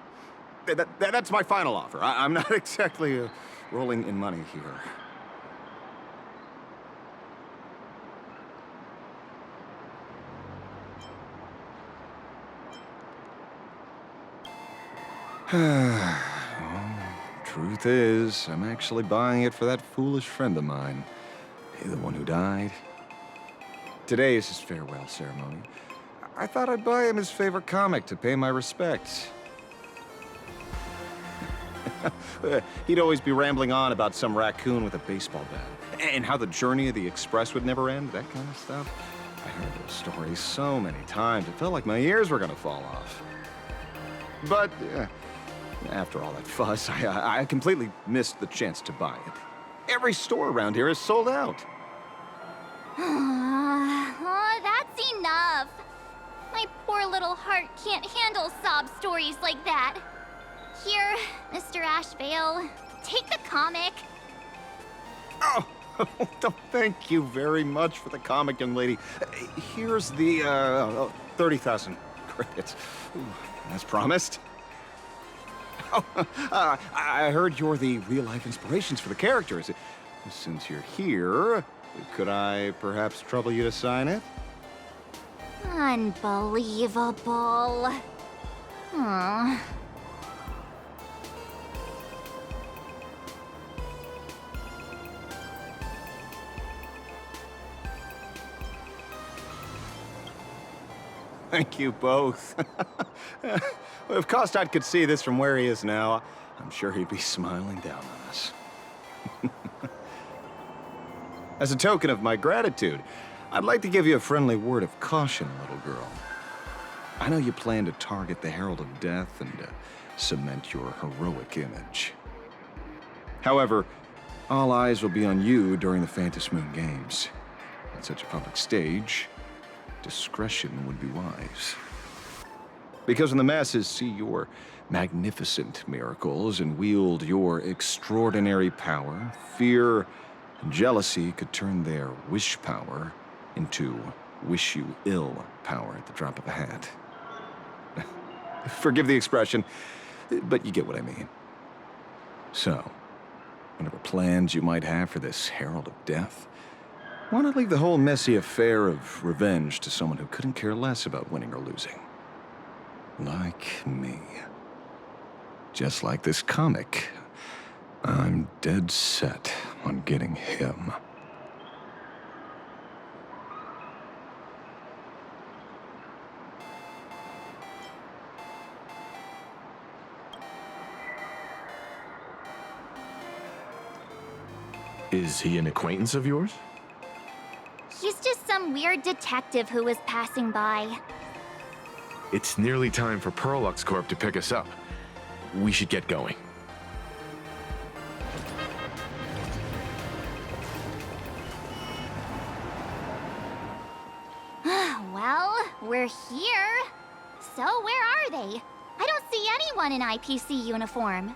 That's my final offer. I'm not exactly rolling in money here. Well, truth is, I'm actually buying it for that foolish friend of mine. The one who died. Today is his farewell ceremony. I thought I'd buy him his favorite comic to pay my respects. He'd always be rambling on about some raccoon with a baseball bat, and how the journey of the Express would never end, that kind of stuff. I heard those stories so many times, it felt like my ears were gonna fall off. But after all that fuss, I completely missed the chance to buy it. Every store around here is sold out. Oh, that's enough. My poor little heart can't handle sob stories like that. Here, Mr. Ashvale, take the comic. Oh, thank you very much for the comic, young lady. Here's the 30,000 credits. Ooh, as promised. Oh, I heard you're the real-life inspirations for the characters. Since you're here, could I perhaps trouble you to sign it? Unbelievable. Huh. Thank you both. If Kostat could see this from where he is now, I'm sure he'd be smiling down on us. As a token of my gratitude, I'd like to give you a friendly word of caution, little girl. I know you plan to target the Herald of Death and cement your heroic image. However, all eyes will be on you during the Phantasmoon Games. At such a public stage, discretion would be wise. Because when the masses see your magnificent miracles and wield your extraordinary power, fear and jealousy could turn their wish power into wish you ill power at the drop of a hat. Forgive the expression, but you get what I mean. So, whatever plans you might have for this Herald of Death, why not leave the whole messy affair of revenge to someone who couldn't care less about winning or losing? Like me. Just like this comic, I'm dead set on getting him. Is he an acquaintance of yours? He's just some weird detective who was passing by. It's nearly time for Perlux Corp to pick us up. We should get going. Well, we're here. So where are they? I don't see anyone in IPC uniform.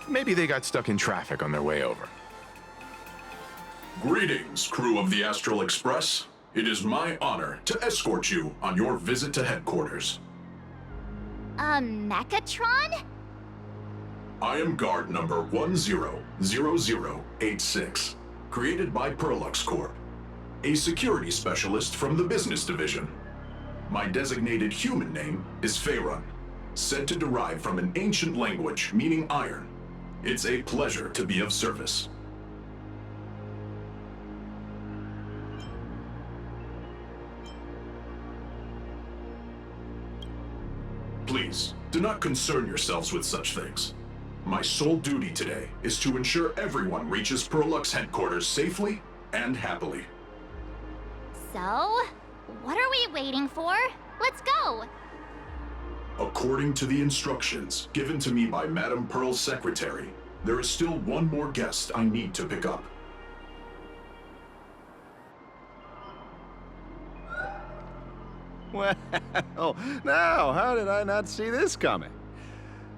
Maybe they got stuck in traffic on their way over. Greetings, crew of the Astral Express. It is my honor to escort you on your visit to headquarters. Mechatron? I am guard number 100086, created by Perlux Corp, a security specialist from the business division. My designated human name is Faerun, said to derive from an ancient language meaning iron. It's a pleasure to be of service. Please, do not concern yourselves with such things. My sole duty today is to ensure everyone reaches Perlux headquarters safely and happily. So, what are we waiting for? Let's go! According to the instructions given to me by Madame Pearl's secretary, there is still one more guest I need to pick up. Well, now, how did I not see this coming?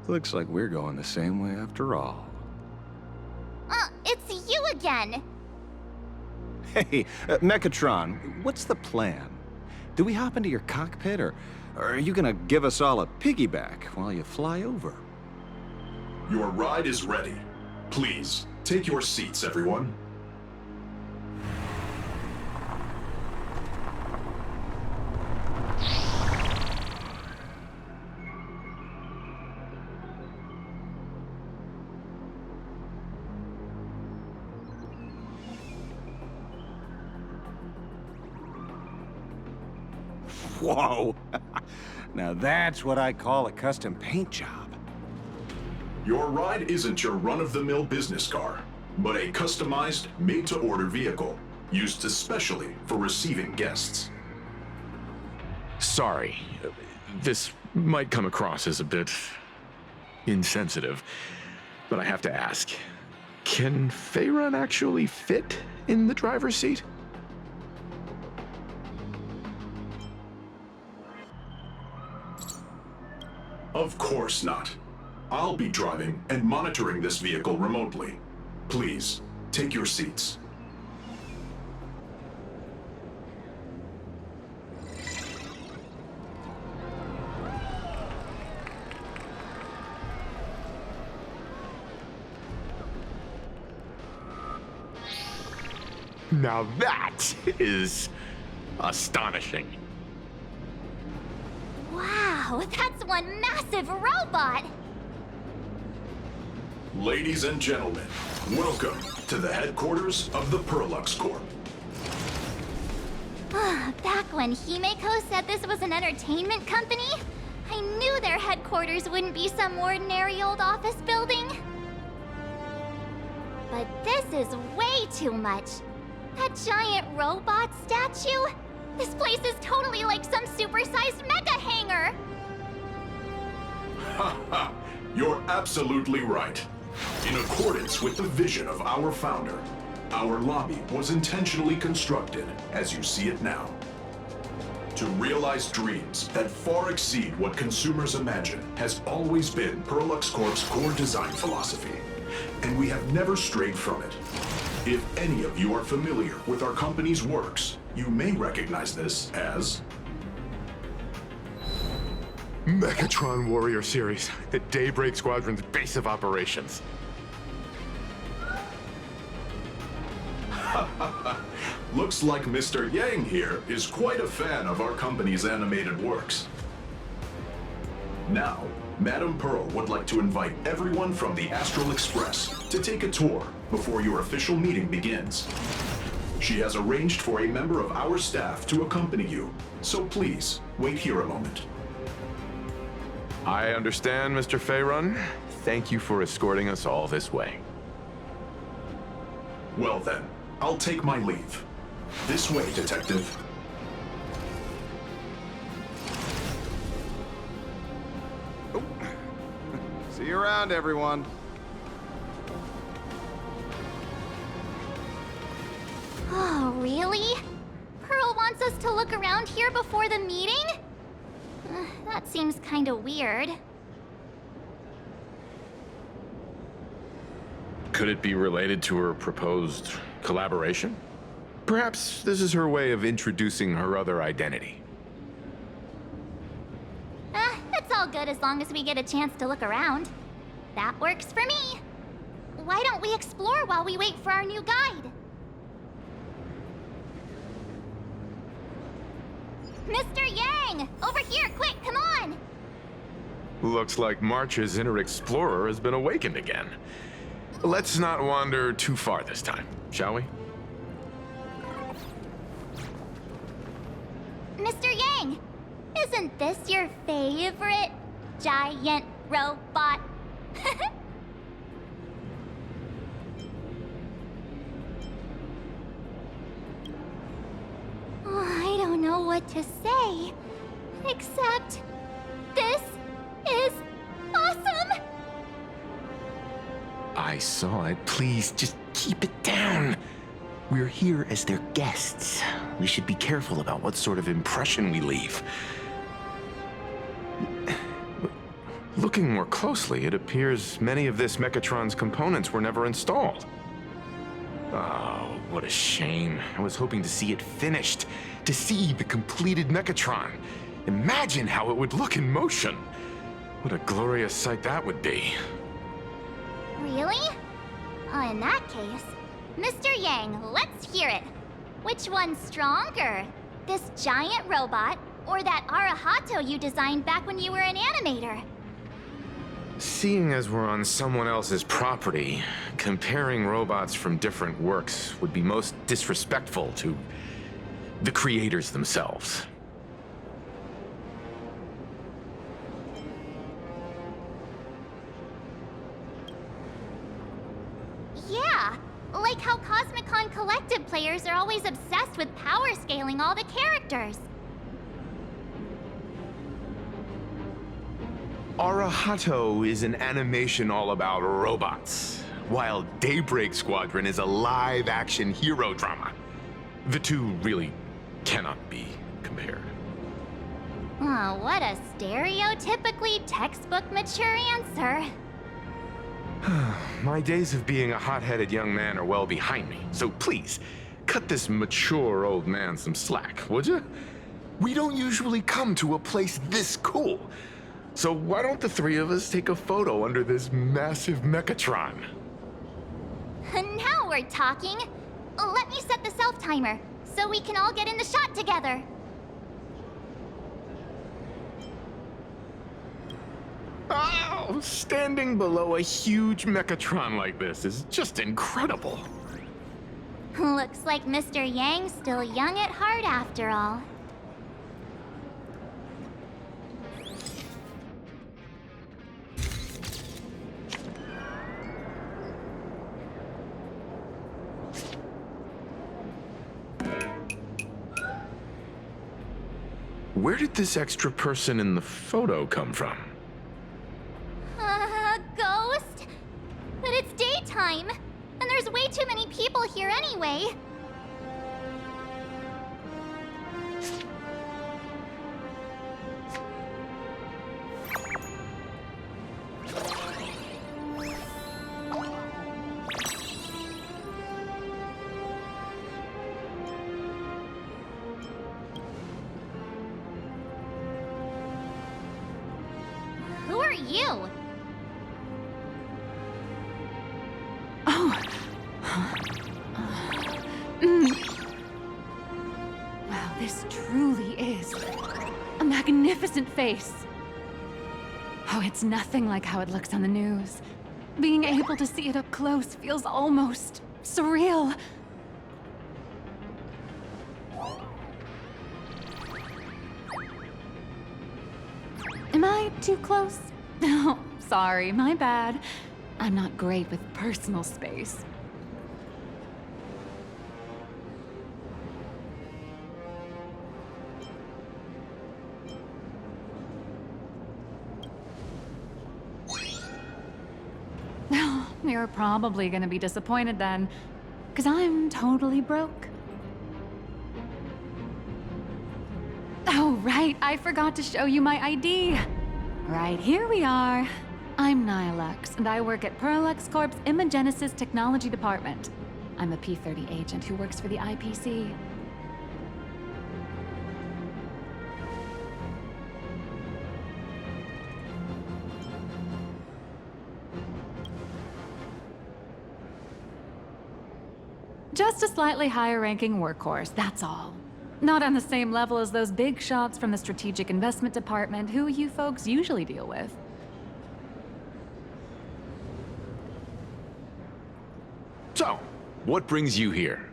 Looks like we're going the same way after all. It's you again! Hey, Mechatron, what's the plan? Do we hop into your cockpit, or are you gonna give us all a piggyback while you fly over? Your ride is ready. Please, Take your seats, everyone. Whoa! Now that's what I call a custom paint job. Your ride isn't your run-of-the-mill business car, but a customized, made-to-order vehicle, used especially for receiving guests. Sorry, this might come across as a bit insensitive, but I have to ask, can Faerun actually fit in the driver's seat? Of course not. I'll be driving and monitoring this vehicle remotely. Please, take your seats. Now that is astonishing. Wow, that's one massive robot! Ladies and gentlemen, welcome to the headquarters of the Perlux Corp. Back when Himeko said this was an entertainment company, I knew their headquarters wouldn't be some ordinary old office building. But this is way too much. That giant robot statue? This place is totally like some supersized mecha hangar! Ha ha! You're absolutely right. In accordance with the vision of our founder, our lobby was intentionally constructed as you see it now. To realize dreams that far exceed what consumers imagine has always been Perlux Corp's core design philosophy, and we have never strayed from it. If any of you are familiar with our company's works, you may recognize this as Mechatron Warrior Series, the Daybreak Squadron's base of operations. Looks like Mr. Yang here is quite a fan of our company's animated works. Now, Madame Pearl would like to invite everyone from the Astral Express to take a tour before your official meeting begins. She has arranged for a member of our staff to accompany you, so please, wait here a moment. I understand, Mr. Faerun. Thank you for escorting us all this way. Well then, I'll take my leave. This way, Detective. Oh. See you around, everyone. Oh, really? Pearl wants us to look around here before the meeting? That seems kinda weird. Could it be related to her proposed collaboration? Perhaps this is her way of introducing her other identity. It's all good as long as we get a chance to look around. That works for me. Why don't we explore while we wait for our new guide? Mr. Yang! Over here, quick, come on! Looks like March's inner explorer has been awakened again. Let's not wander too far this time, shall we? Mr. Yang! Isn't this your favorite giant robot? I don't know what to say, except this is awesome! I saw it. Please, just keep it down. We're here as their guests. We should be careful about what sort of impression we leave. Looking more closely, it appears many of this Mechatron's components were never installed. Oh, what a shame. I was hoping to see it finished, to see the completed Mechatron. Imagine how it would look in motion. What a glorious sight that would be. Really? In that case, Mr. Yang, let's hear it. Which one's stronger? This giant robot, or that Arahato you designed back when you were an animator? Seeing as we're on someone else's property, comparing robots from different works would be most disrespectful to the creators themselves. Yeah, like how Cosmicon Collective players are always obsessed with power scaling all the characters. Arahato is an animation all about robots, while Daybreak Squadron is a live-action hero drama. The two really cannot be compared. Oh, what a stereotypically textbook mature answer. My days of being a hot-headed young man are well behind me, so please, cut this mature old man some slack, would you? We don't usually come to a place this cool. So why don't the three of us take a photo under this massive Mechatron? Now we're talking. Let me set the self-timer, so we can all get in the shot together. Oh, standing below a huge Mechatron like this is just incredible. Looks like Mr. Yang's still young at heart after all. Where did this extra person in the photo come from? Ghost? But it's daytime, and there's way too many people here anyway. Who are you? Wow, this truly is a magnificent face. Oh, it's nothing like how it looks on the news. Being able to see it up close feels almost surreal. Am I too close? Oh, sorry, my bad. I'm not great with personal space. You're probably gonna be disappointed then, because I'm totally broke. Oh, right, I forgot to show you my ID. Right, here we are. I'm Nihilux, and I work at Parallax Corp's Imagenesis Technology Department. I'm a P-30 agent who works for the IPC. Just a slightly higher-ranking workhorse, that's all. Not on the same level as those big shots from the Strategic Investment Department who you folks usually deal with. So, what brings you here?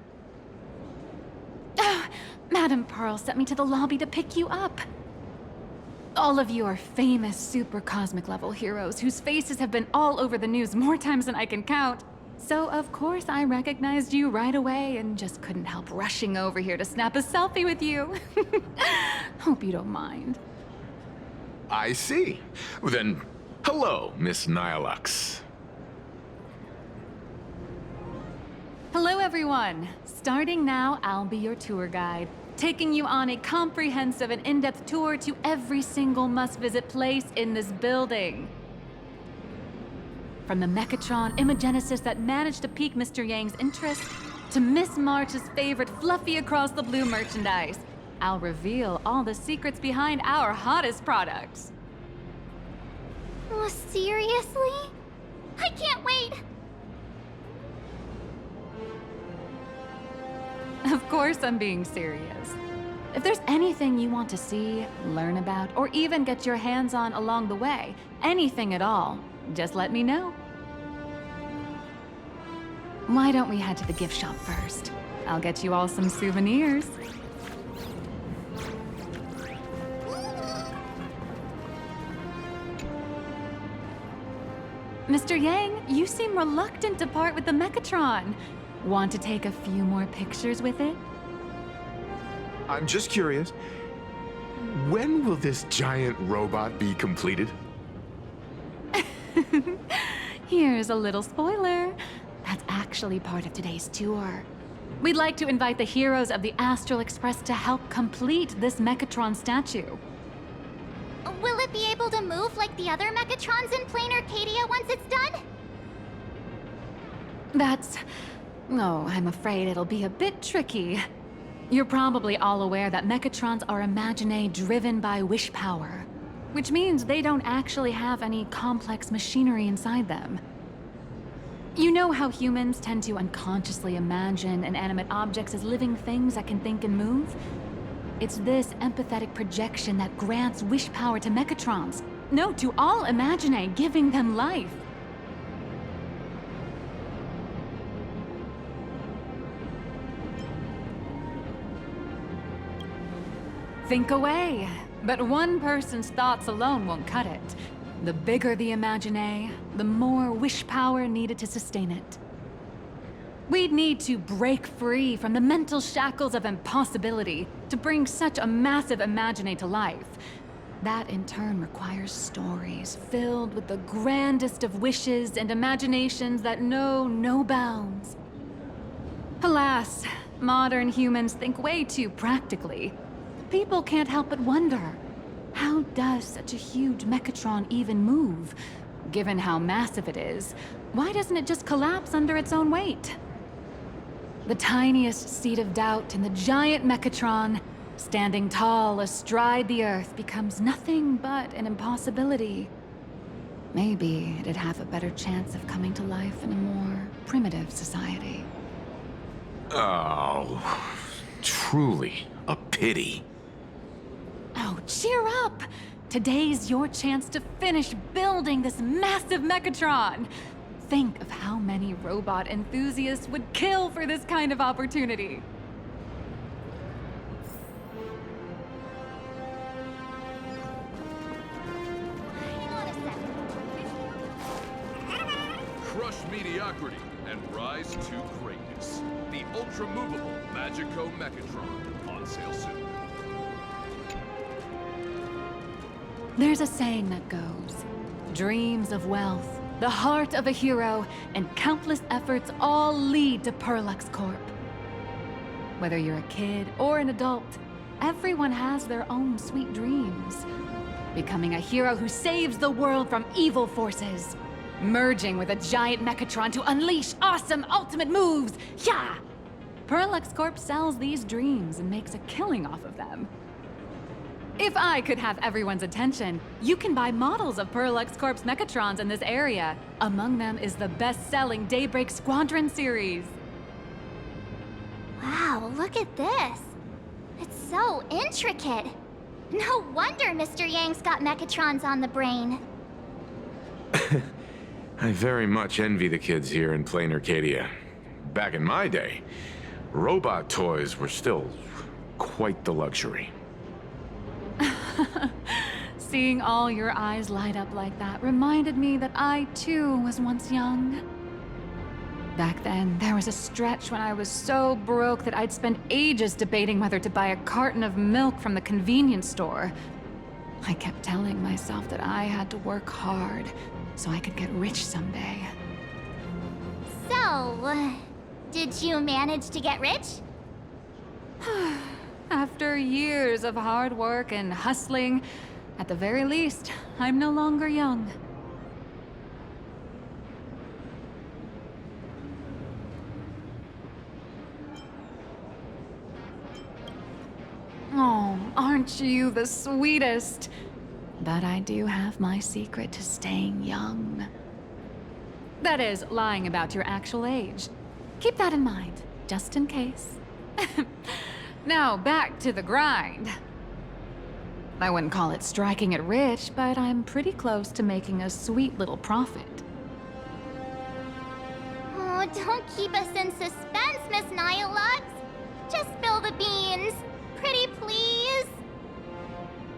Madam Pearl sent me to the lobby to pick you up. All of you are famous super cosmic level heroes whose faces have been all over the news more times than I can count. So of course I recognized you right away and just couldn't help rushing over here to snap a selfie with you. Hope you don't mind. I see. Then, hello, Miss Nihilux. Hello everyone. Starting now, I'll be your tour guide, taking you on a comprehensive and in-depth tour to every single must-visit place in this building. From the Mechatron Imagenesis that managed to pique Mr. Yang's interest, to Miss March's favorite fluffy across the blue merchandise, I'll reveal all the secrets behind our hottest products. Oh, seriously? I can't wait! Of course I'm being serious. If there's anything you want to see, learn about, or even get your hands on along the way, anything at all, just let me know. Why don't we head to the gift shop first? I'll get you all some souvenirs. Mr. Yang, you seem reluctant to part with the Mechatron. Want to take a few more pictures with it? I'm just curious. When will this giant robot be completed? Here's a little spoiler. That's actually part of today's tour. We'd like to invite the heroes of the Astral Express to help complete this Mechatron statue. Will it be able to move like the other Mechatrons in Plain Arcadia once it's done? Oh, I'm afraid it'll be a bit tricky. You're probably all aware that Mechatrons are Imaginae driven by wish power, which means they don't actually have any complex machinery inside them. You know how humans tend to unconsciously imagine inanimate objects as living things that can think and move? It's this empathetic projection that grants wish power to Mechatrons. No, to all Imaginae, giving them life. Think away, but one person's thoughts alone won't cut it. The bigger the Imaginae, the more wish power needed to sustain it. We'd need to break free from the mental shackles of impossibility to bring such a massive Imaginae to life. That in turn requires stories filled with the grandest of wishes and imaginations that know no bounds. Alas, modern humans think way too practically. People can't help but wonder, how does such a huge Mechatron even move? Given how massive it is, why doesn't it just collapse under its own weight? The tiniest seed of doubt in the giant Mechatron, standing tall astride the Earth, becomes nothing but an impossibility. Maybe it'd have a better chance of coming to life in a more primitive society. Oh, truly a pity. Oh, cheer up! Today's your chance to finish building this massive Mechatron! Think of how many robot enthusiasts would kill for this kind of opportunity. Crush mediocrity and rise to greatness. The ultra-movable Magico Mechatron, on sale soon. There's a saying that goes, dreams of wealth, the heart of a hero, and countless efforts all lead to Perlux Corp. Whether you're a kid or an adult, everyone has their own sweet dreams. Becoming a hero who saves the world from evil forces. Merging with a giant Mechatron to unleash awesome ultimate moves! Yeah! Perlux Corp sells these dreams and makes a killing off of them. If I could have everyone's attention, you can buy models of Perlux Corp's Mechatrons in this area. Among them is the best-selling Daybreak Squadron series. Wow, look at this. It's so intricate. No wonder Mr. Yang's got Mechatrons on the brain. I very much envy the kids here in Plain Arcadia. Back in my day, robot toys were still quite the luxury. Seeing all your eyes light up like that reminded me that I, too, was once young. Back then, there was a stretch when I was so broke that I'd spend ages debating whether to buy a carton of milk from the convenience store. I kept telling myself that I had to work hard so I could get rich someday. So, did you manage to get rich? After years of hard work and hustling, at the very least, I'm no longer young. Oh, aren't you the sweetest? But I do have my secret to staying young. That is, lying about your actual age. Keep that in mind, just in case. Now, back to the grind. I wouldn't call it striking it rich, but I'm pretty close to making a sweet little profit. Oh, don't keep us in suspense, Miss Nihilux. Just spill the beans. Pretty please.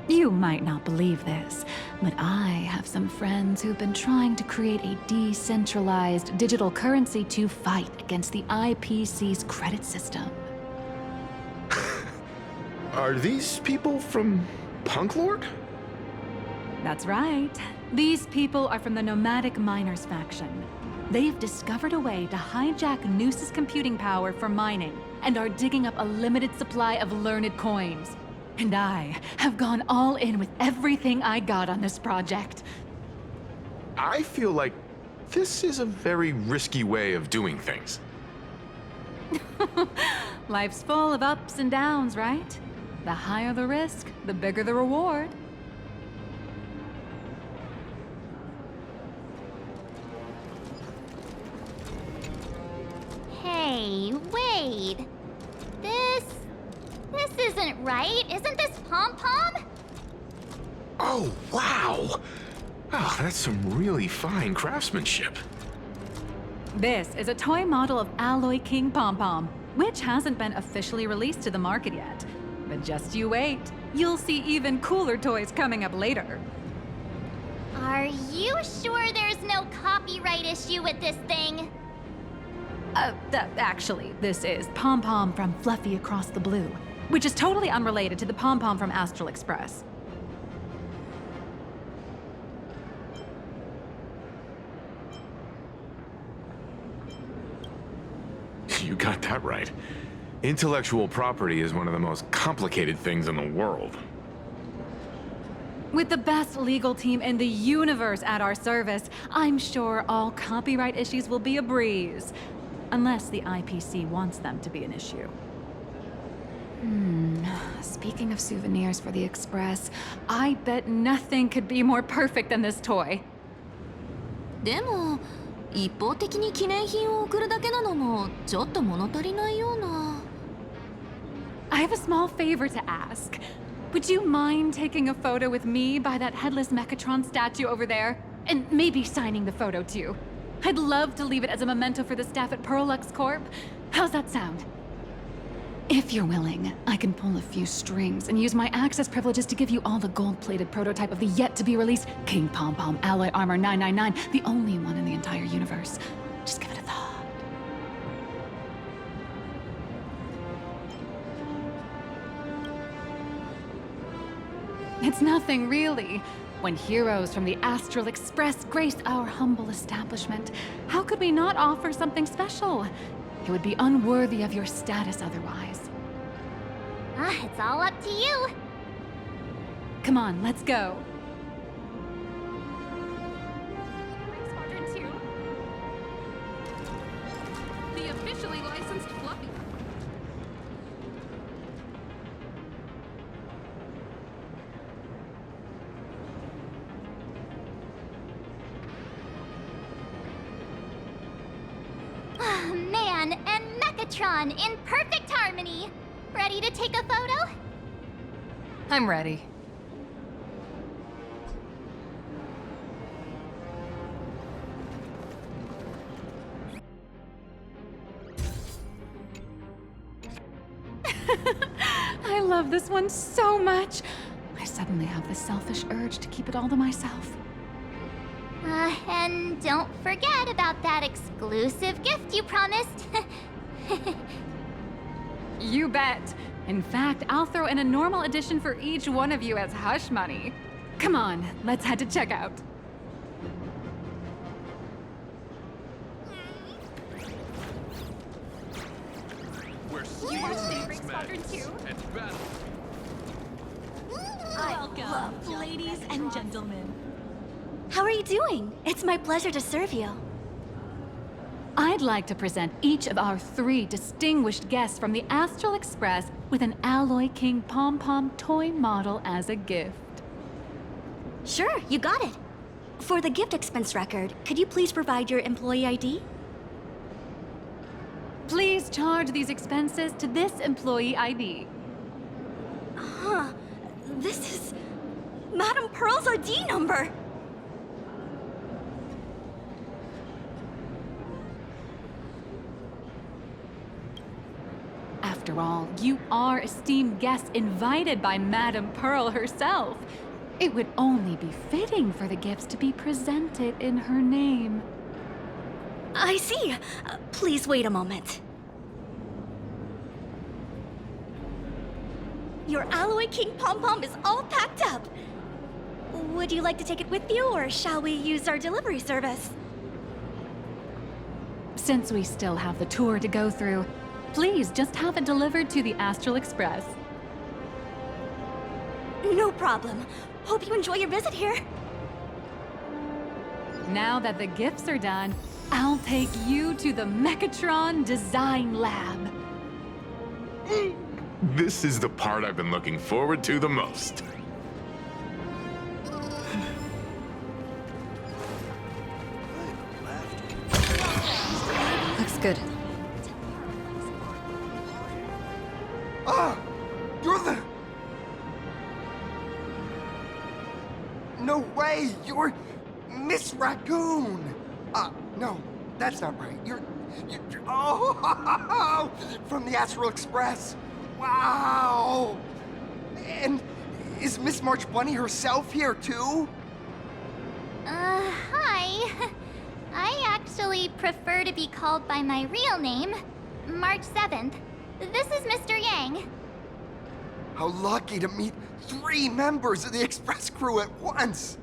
You might not believe this, but I have some friends who've been trying to create a decentralized digital currency to fight against the IPC's credit system. Are these people from Punk Lord? That's right. These people are from the Nomadic Miners faction. They've discovered a way to hijack Noose's computing power for mining and are digging up a limited supply of learned coins. And I have gone all in with everything I got on this project. I feel like this is a very risky way of doing things. Life's full of ups and downs, right? The higher the risk, the bigger the reward. Hey, wait. This isn't right. Isn't this Pom-Pom? Oh, wow! Oh, that's some really fine craftsmanship. This is a toy model of Alloy King Pom-Pom, which hasn't been officially released to the market yet. But just you wait. You'll see even cooler toys coming up later. Are you sure there's no copyright issue with this thing? Actually, this is Pom-Pom from Fluffy Across the Blue, which is totally unrelated to the Pom-Pom from Astral Express. You got that right. Intellectual property is one of the most complicated things in the world. With the best legal team in the universe at our service, I'm sure all copyright issues will be a breeze. Unless the IPC wants them to be an issue. Speaking of souvenirs for the Express, I bet nothing could be more perfect than this toy. でも、一方的に記念品を送るだけなのもちょっと物足りないような。I have a small favor to ask. Would you mind taking a photo with me by that headless Mechatron statue over there? And maybe signing the photo too. I'd love to leave it as a memento for the staff at Perlux Corp. How's that sound? If you're willing, I can pull a few strings and use my access privileges to give you all the gold-plated prototype of the yet-to-be-released King Pom-Pom Alloy Armor 999, the only one in the entire universe. Just give it a thought. It's nothing, really. When heroes from the Astral Express grace our humble establishment, how could we not offer something special? It would be unworthy of your status otherwise. It's all up to you. Come on, let's go. Squadron 2. The officially licensed Fluffy. Man and Mechatron in perfect harmony. Ready to take a photo? I'm ready. I love this one so much. I suddenly have the selfish urge to keep it all to myself. And don't forget about that exclusive gift you promised. You bet. In fact, I'll throw in a normal edition for each one of you as hush money. Come on, let's head to checkout. Where steel meets Squadron 2. and battle. Welcome, ladies and gentlemen. How are you doing? It's my pleasure to serve you. I'd like to present each of our 3 distinguished guests from the Astral Express with an Alloy King Pom-Pom toy model as a gift. Sure, you got it. For the gift expense record, could you please provide your employee ID? Please please charge these expenses to this employee ID. Huh. This is Madame Pearl's ID number. After all, you are esteemed guests invited by Madame Pearl herself. It would only be fitting for the gifts to be presented in her name. I see. Please wait a moment. Your Alloy King Pom-Pom is all packed up. Would you like to take it with you, or shall we use our delivery service? Since we still have the tour to go through, please just have it delivered to the Astral Express. No problem. Hope you enjoy your visit here. Now that the gifts are done, I'll take you to the Mechatron Design Lab. This is the part I've been looking forward to the most. Looks good. Ah! You're the... No way! You're Miss Raccoon! No, that's not right. You're oh! From the Astral Express! Wow! And is Miss March Bunny herself here, too? Hi. I actually prefer to be called by my real name, March 7th. This is Mr. Yang. How lucky to meet 3 members of the Express crew at once!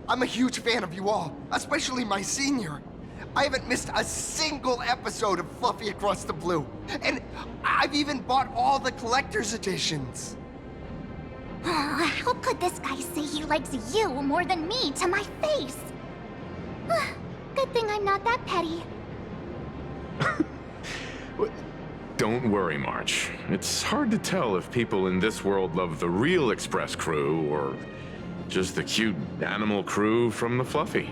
I'm a huge fan of you all, especially my senior. I haven't missed a single episode of Fluffy Across the Blue, and I've even bought all the collector's editions. How could this guy say he likes you more than me to my face? Good thing I'm not that petty. Don't worry, March. It's hard to tell if people in this world love the real Express crew or just the cute animal crew from the Fluffy.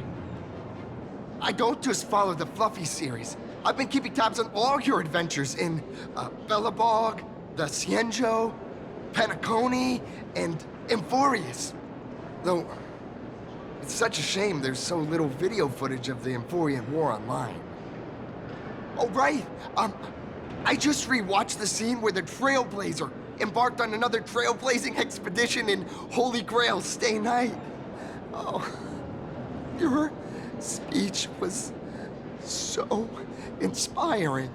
I don't just follow the Fluffy series. I've been keeping tabs on all your adventures in Bellabog, the Cienjo, Penacony, and Emphorius. Though, it's such a shame there's so little video footage of the Emphorian War online. Oh, right! I just rewatched the scene where the Trailblazer embarked on another trailblazing expedition in Holy Grail Stay Night. Oh, your speech was so inspiring.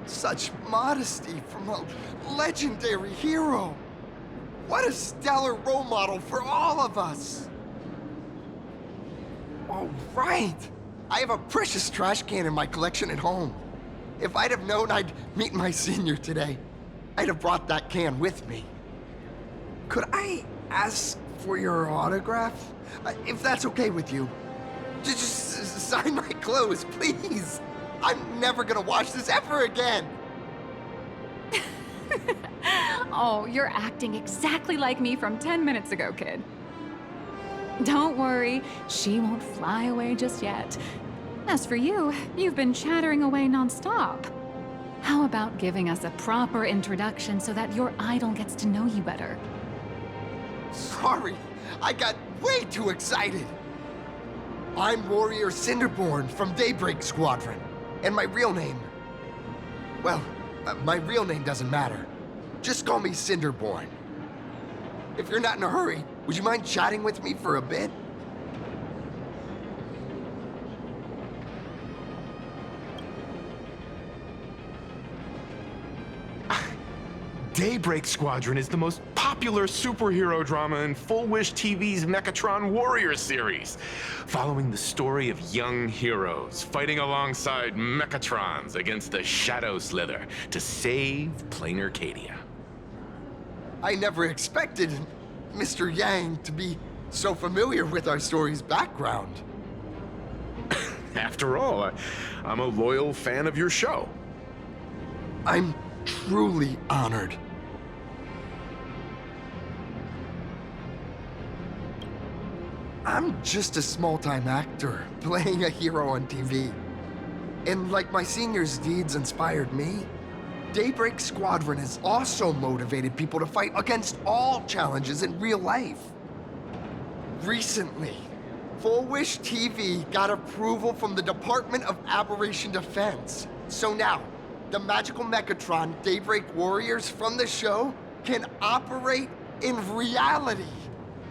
Such modesty from a legendary hero. What a stellar role model for all of us. Oh, right. I have a precious trash can in my collection at home. If I'd have known I'd meet my senior today, I'd have brought that can with me. Could I ask for your autograph? If that's okay with you. Just sign my clothes, please. I'm never gonna watch this ever again. Oh, you're acting exactly like me from 10 minutes ago, kid. Don't worry, she won't fly away just yet. As for you, you've been chattering away nonstop. How about giving us a proper introduction so that your idol gets to know you better? Sorry, I got way too excited. I'm Warrior Cinderborn from Daybreak Squadron, and my real name... Well, my real name doesn't matter. Just call me Cinderborn. If you're not in a hurry, would you mind chatting with me for a bit? Daybreak Squadron is the most popular superhero drama in Full Wish TV's Mechatron Warrior series, following the story of young heroes fighting alongside Mechatrons against the Shadow Slither to save Plain Arcadia. I never expected Mr. Yang to be so familiar with our story's background. After all, I'm a loyal fan of your show. I'm truly honored. I'm just a small-time actor playing a hero on TV. And like my senior's deeds inspired me, Daybreak Squadron has also motivated people to fight against all challenges in real life. Recently, Full Wish TV got approval from the Department of Aberration Defense. So now, the magical Mechatron Daybreak Warriors from the show can operate in reality.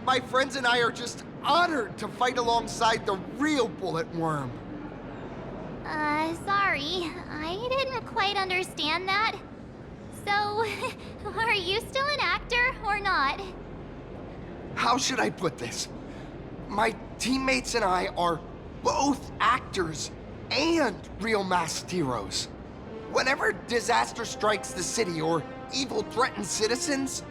My friends and I are just honored to fight alongside the real Bullet Worm. Sorry. I didn't quite understand that. So, are you still an actor or not? How should I put this? My teammates and I are both actors and real masked heroes. Whenever disaster strikes the city or evil threatens citizens,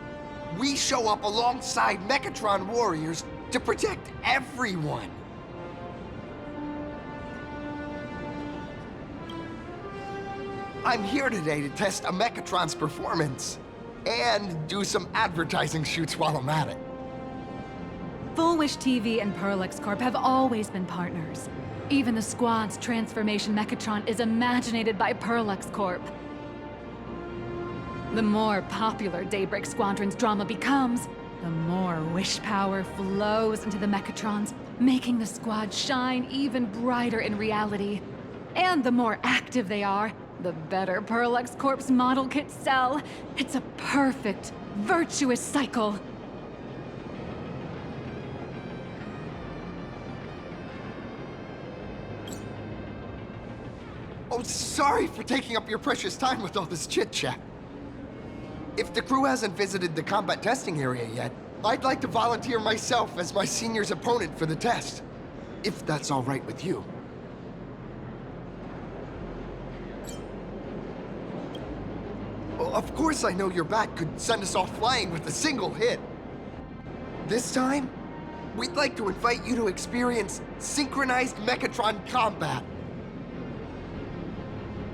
we show up alongside Mechatron warriors to protect everyone. I'm here today to test a Mechatron's performance and do some advertising shoots while I'm at it. Full Wish TV and Perlex Corp have always been partners. Even the squad's transformation Mechatron is imaginated by Perlex Corp. The more popular Daybreak Squadron's drama becomes, the more wish power flows into the Mechatrons, making the squad shine even brighter in reality. And the more active they are, the better Perlex Corp's model kits sell. It's a perfect, virtuous cycle. Oh, sorry for taking up your precious time with all this chit-chat. If the crew hasn't visited the combat testing area yet, I'd like to volunteer myself as my senior's opponent for the test. If that's all right with you. Well, of course I know your bat could send us all flying with a single hit. This time, we'd like to invite you to experience synchronized Mechatron combat.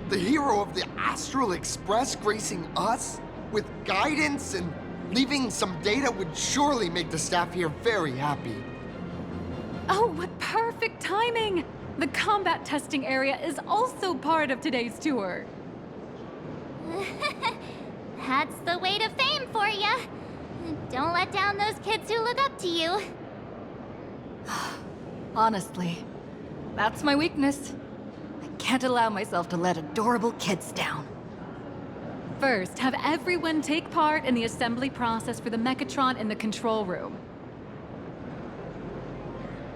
The hero of the Astral Express gracing us with guidance and leaving some data would surely make the staff here very happy. Oh, what perfect timing! The combat testing area is also part of today's tour. That's the way to fame for ya. Don't let down those kids who look up to you. Honestly, that's my weakness. I can't allow myself to let adorable kids down. First, have everyone take part in the assembly process for the Mechatron in the control room.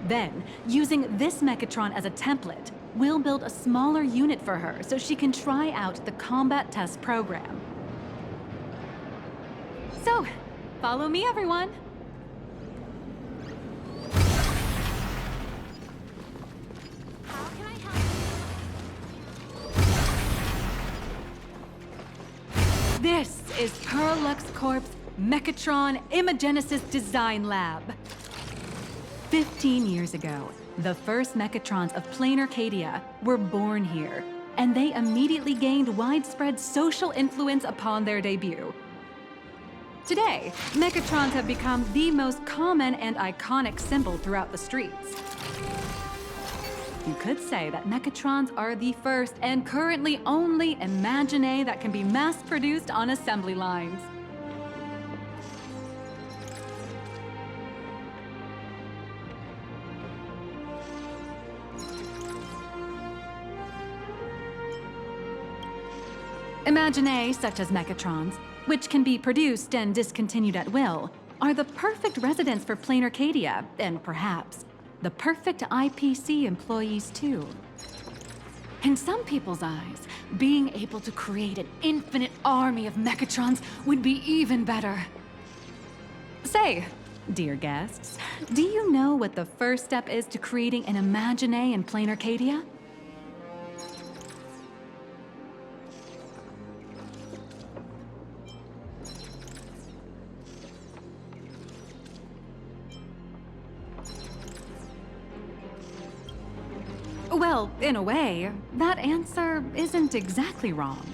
Then, using this Mechatron as a template, we'll build a smaller unit for her so she can try out the combat test program. So, follow me, everyone. This is Perlex Corp's Mechatron Imagenesis Design Lab. 15 years ago, the first Mechatrons of plain Arcadia were born here, and they immediately gained widespread social influence upon their debut. Today, Mechatrons have become the most common and iconic symbol throughout the streets. You could say that Mechatrons are the first and currently only Imagine that can be mass-produced on assembly lines. Imagine such as Mechatrons, which can be produced and discontinued at will, are the perfect residents for plain Arcadia, and perhaps the perfect IPC employees too. In some people's eyes, being able to create an infinite army of Mechatrons would be even better. Say, dear guests, do you know what the first step is to creating an Imagine in plain Arcadia? Well, in a way, that answer isn't exactly wrong.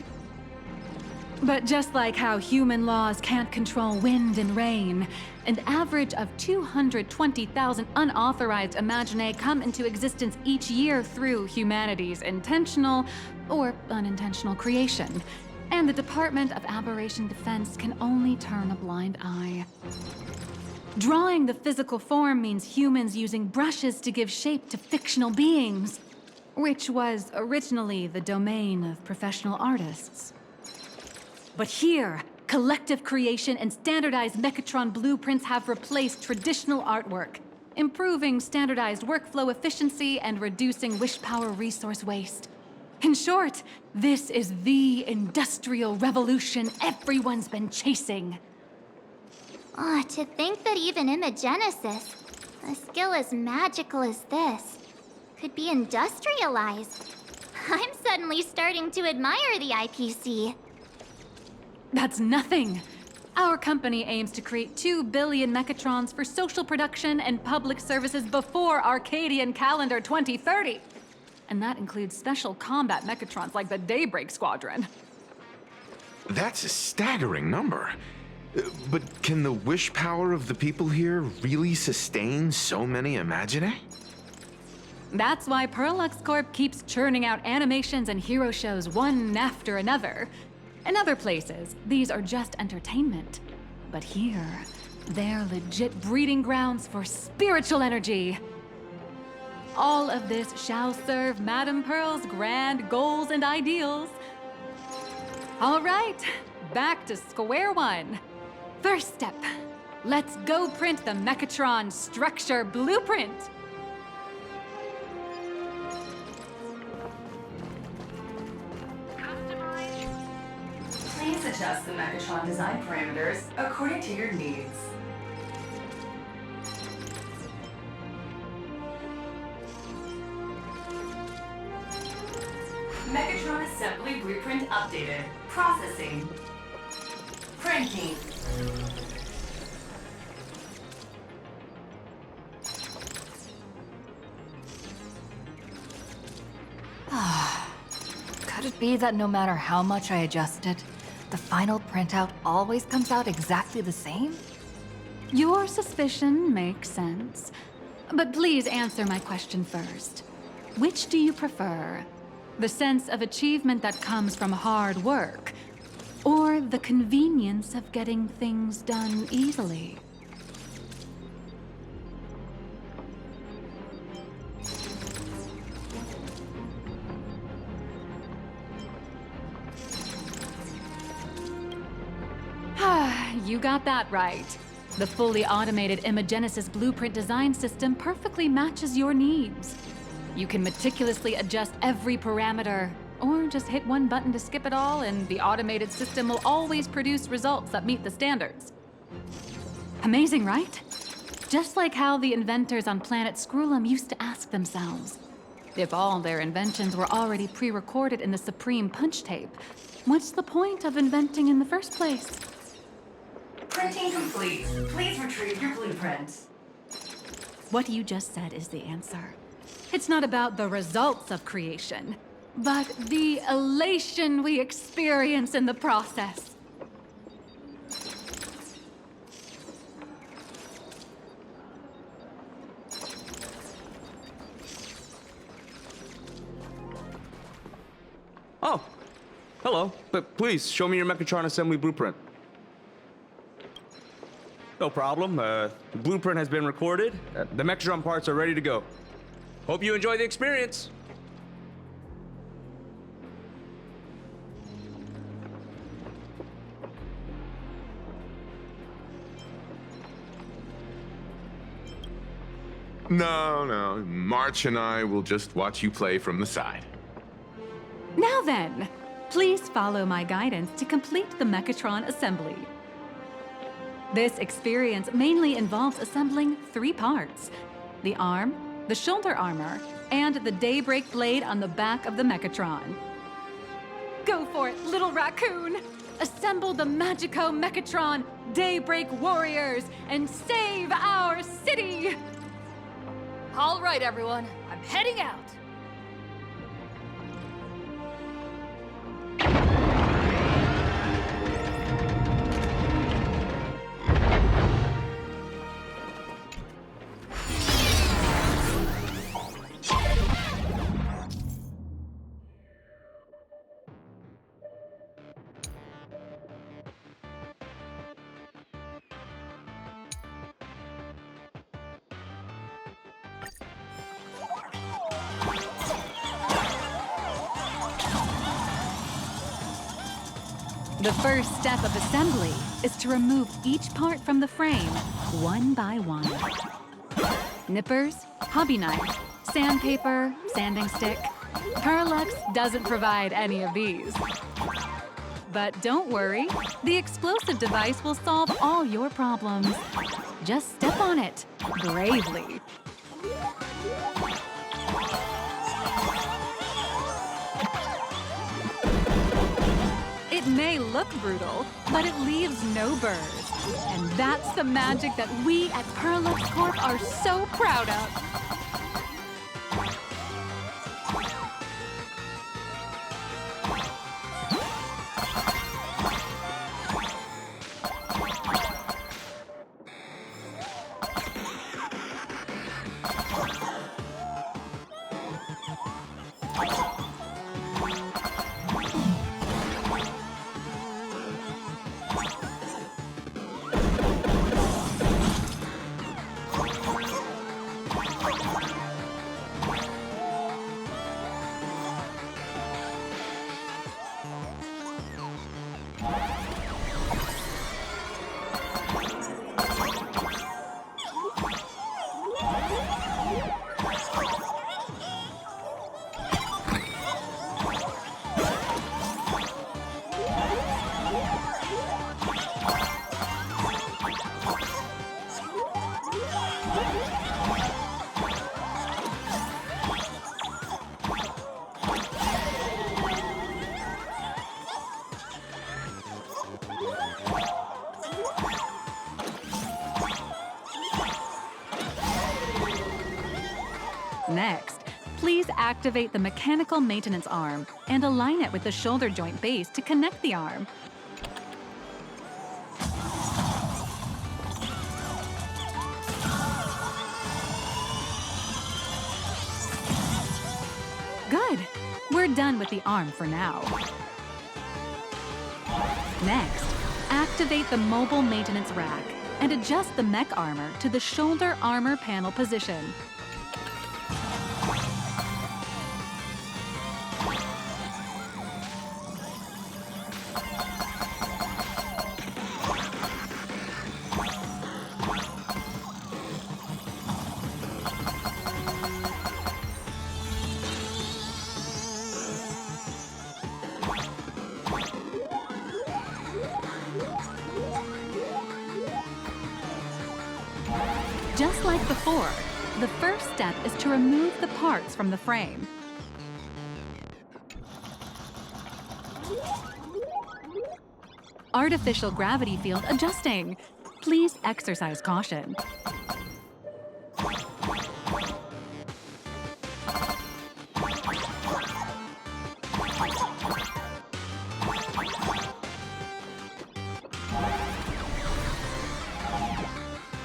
But just like how human laws can't control wind and rain, an average of 220,000 unauthorized Imaginae come into existence each year through humanity's intentional or unintentional creation. And the Department of Aberration Defense can only turn a blind eye. Drawing the physical form means humans using brushes to give shape to fictional beings, which was originally the domain of professional artists. But here, collective creation and standardized Mechatron blueprints have replaced traditional artwork, improving standardized workflow efficiency and reducing wish power resource waste. In short, this is the industrial revolution everyone's been chasing. Oh, to think that even imagenesis, a skill as magical as this, could be industrialized. I'm suddenly starting to admire the IPC. That's nothing. Our company aims to create 2 billion Mechatrons for social production and public services before Arcadian calendar 2030. And that includes special combat Mechatrons like the Daybreak Squadron. That's a staggering number. But can the wish power of the people here really sustain so many Imaginae? That's why Perlux Corp keeps churning out animations and hero shows one after another. In other places, these are just entertainment. But here, they're legit breeding grounds for spiritual energy. All of this shall serve Madame Pearl's grand goals and ideals. All right, back to square one. First step, let's go print the Mechatron structure blueprint. Please adjust the Mechatron design parameters according to your needs. Mechatron assembly blueprint updated. Processing. Printing. Could it be that no matter how much I adjust it, the final printout always comes out exactly the same? Your suspicion makes sense. But please answer my question first. Which do you prefer? The sense of achievement that comes from hard work, or the convenience of getting things done easily? You got that right. The fully automated Imagenesis blueprint design system perfectly matches your needs. You can meticulously adjust every parameter, or just hit one button to skip it all, and the automated system will always produce results that meet the standards. Amazing, right? Just like how the inventors on planet Scrulum used to ask themselves, if all their inventions were already pre-recorded in the Supreme Punch Tape, what's the point of inventing in the first place? Printing complete. Please retrieve your blueprint. What you just said is the answer. It's not about the results of creation, but the elation we experience in the process. Oh, hello. But please, show me your Mechatron assembly blueprint. No problem. The blueprint has been recorded. The Mechatron parts are ready to go. Hope you enjoy the experience. No. March and I will just watch you play from the side. Now then, please follow my guidance to complete the Mechatron assembly. This experience mainly involves assembling 3 parts: the arm, the shoulder armor, and the Daybreak blade on the back of the Mechatron. Go for it, little raccoon! Assemble the Magico Mechatron Daybreak warriors and save our city! All right, everyone, I'm heading out. The first step of assembly is to remove each part from the frame, one by one. Nippers, hobby knife, sandpaper, sanding stick. Parallax doesn't provide any of these. But don't worry, the explosive device will solve all your problems. Just step on it, bravely. It may look brutal, but it leaves no burrs. And that's the magic that we at Parallax Corp are so proud of. Next, please activate the mechanical maintenance arm and align it with the shoulder joint base to connect the arm. Good. We're done with the arm for now. Next, activate the mobile maintenance rack and adjust the mech armor to the shoulder armor panel position. Just like before, the first step is to remove the parts from the frame. Artificial gravity field adjusting. Please exercise caution.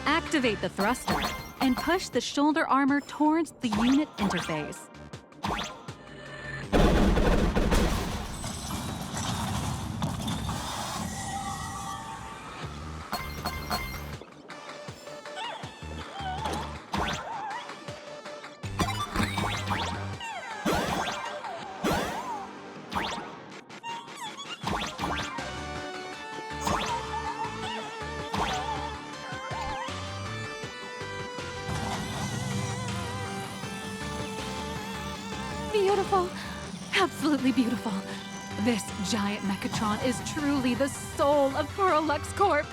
Activate the thruster and push the shoulder armor towards the unit interface. Beautiful. Absolutely beautiful. This giant Mechatron is truly the soul of Parallax Corp.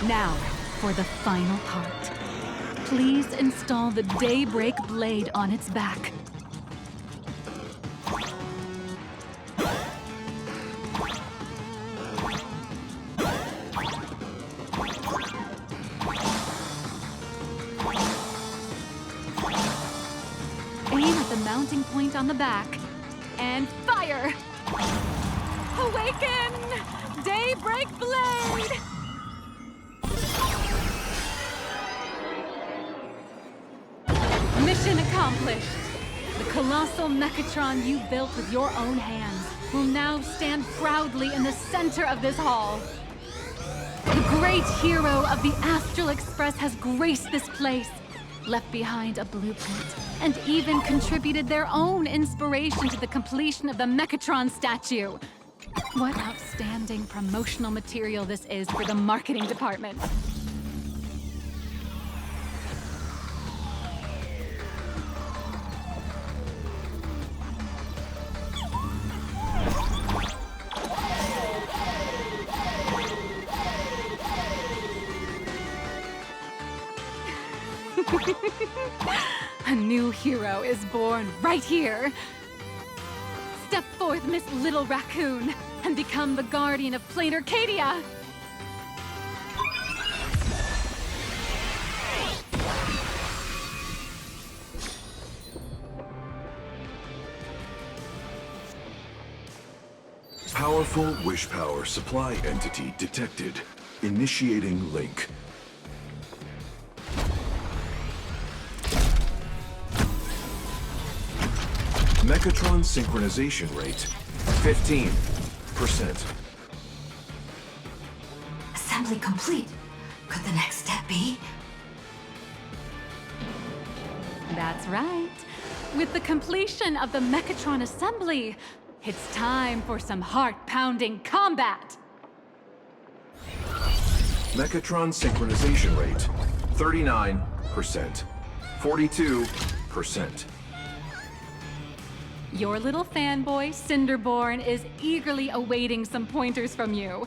Now, for the final part. Please install the Daybreak blade on its back. Aim at the mounting point on the back, and fire! Awaken! Daybreak blade! Mission accomplished! The colossal Mechatron you built with your own hands will now stand proudly in the center of this hall. The great hero of the Astral Express has graced this place, left behind a blueprint, and even contributed their own inspiration to the completion of the Mechatron statue. What outstanding promotional material this is for the marketing department. A new hero is born right here. Step forth, Miss Little Raccoon, and become the guardian of Plain Arcadia. Powerful wish power supply entity detected. Initiating link. Mechatron synchronization rate, 15%. Assembly complete. Could the next step be? That's right. With the completion of the Mechatron assembly, it's time for some heart-pounding combat. Mechatron synchronization rate, 39%. 42%. Your little fanboy, Cinderborn, is eagerly awaiting some pointers from you.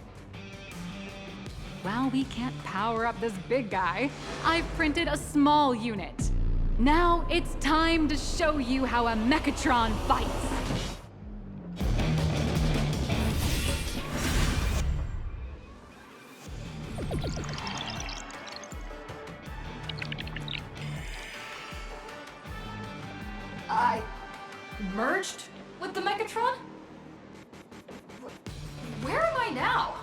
While we can't power up this big guy, I've printed a small unit. Now it's time to show you how a Mechatron fights. I merged with the Mechatron? Where am I now?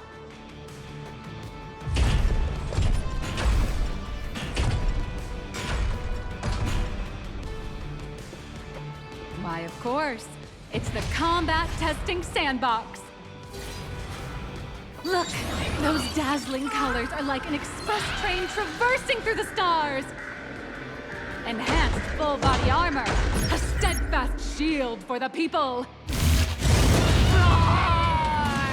Why, of course. It's the combat testing sandbox. Look, those dazzling colors are like an express train traversing through the stars. Enhanced full body armor, a steadfast shield for the people. Roar!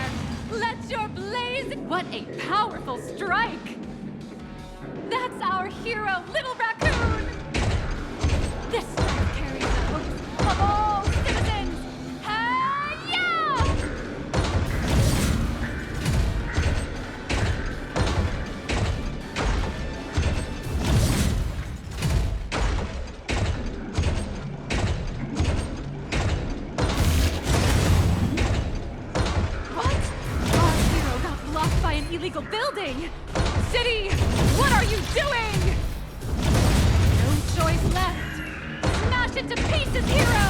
Let your blaze... What a powerful strike! That's our hero, Little Raccoon! This strike carries the hopes of all citizens! Hi-ya! By an illegal building! City, what are you doing? No choice left. Smash it to pieces, hero!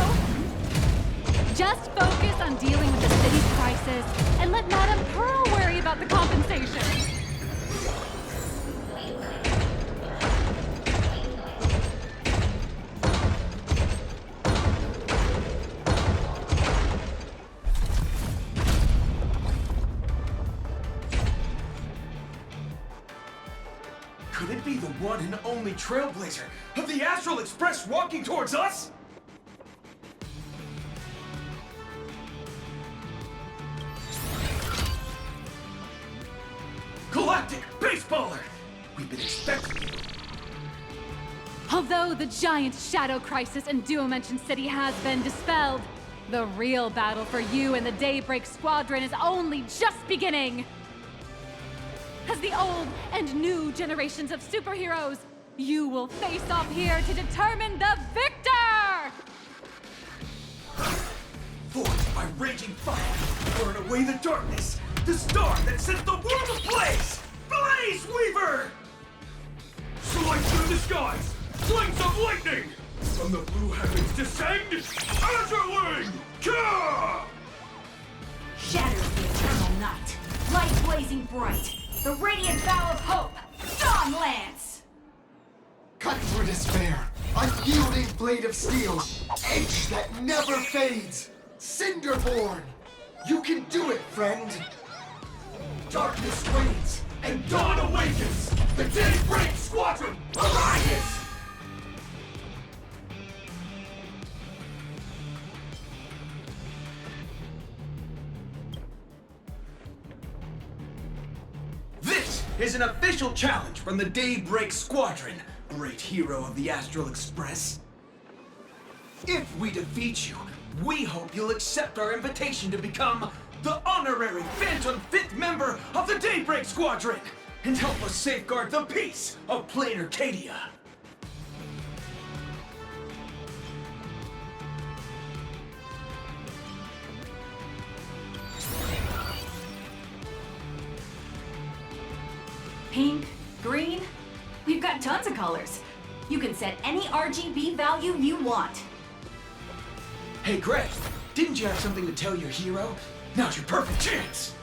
Just focus on dealing with the city's crisis and let Madame Pearl worry about the compensation. Could it be the one and only trailblazer of the Astral Express walking towards us? Galactic Baseballer! We've been expecting you. Although the giant shadow crisis in Duomension City has been dispelled, the real battle for you and the Daybreak Squadron is only just beginning! As the old and new generations of superheroes, you will face off here to determine the victor! Forged by raging fire, burn away the darkness, the star that sets the world ablaze! Blaze Weaver! Slice through the skies, flames of lightning! From the blue heavens descend, Azurling! Ka! Shatter of the eternal night, light blazing bright, the radiant bow of hope, Dawn Lance! Cut through despair, unyielding blade of steel, edge that never fades, Cinderborn! You can do it, friend! Darkness reigns, and dawn awakens! The Daybreak Squadron arises! is an official challenge from the Daybreak Squadron, great hero of the Astral Express. If we defeat you, we hope you'll accept our invitation to become the honorary Phantom 5th member of the Daybreak Squadron and help us safeguard the peace of Plain Arcadia. Pink, green, we've got tons of colors. You can set any RGB value you want. Hey Greg, didn't you have something to tell your hero? Now's your perfect chance!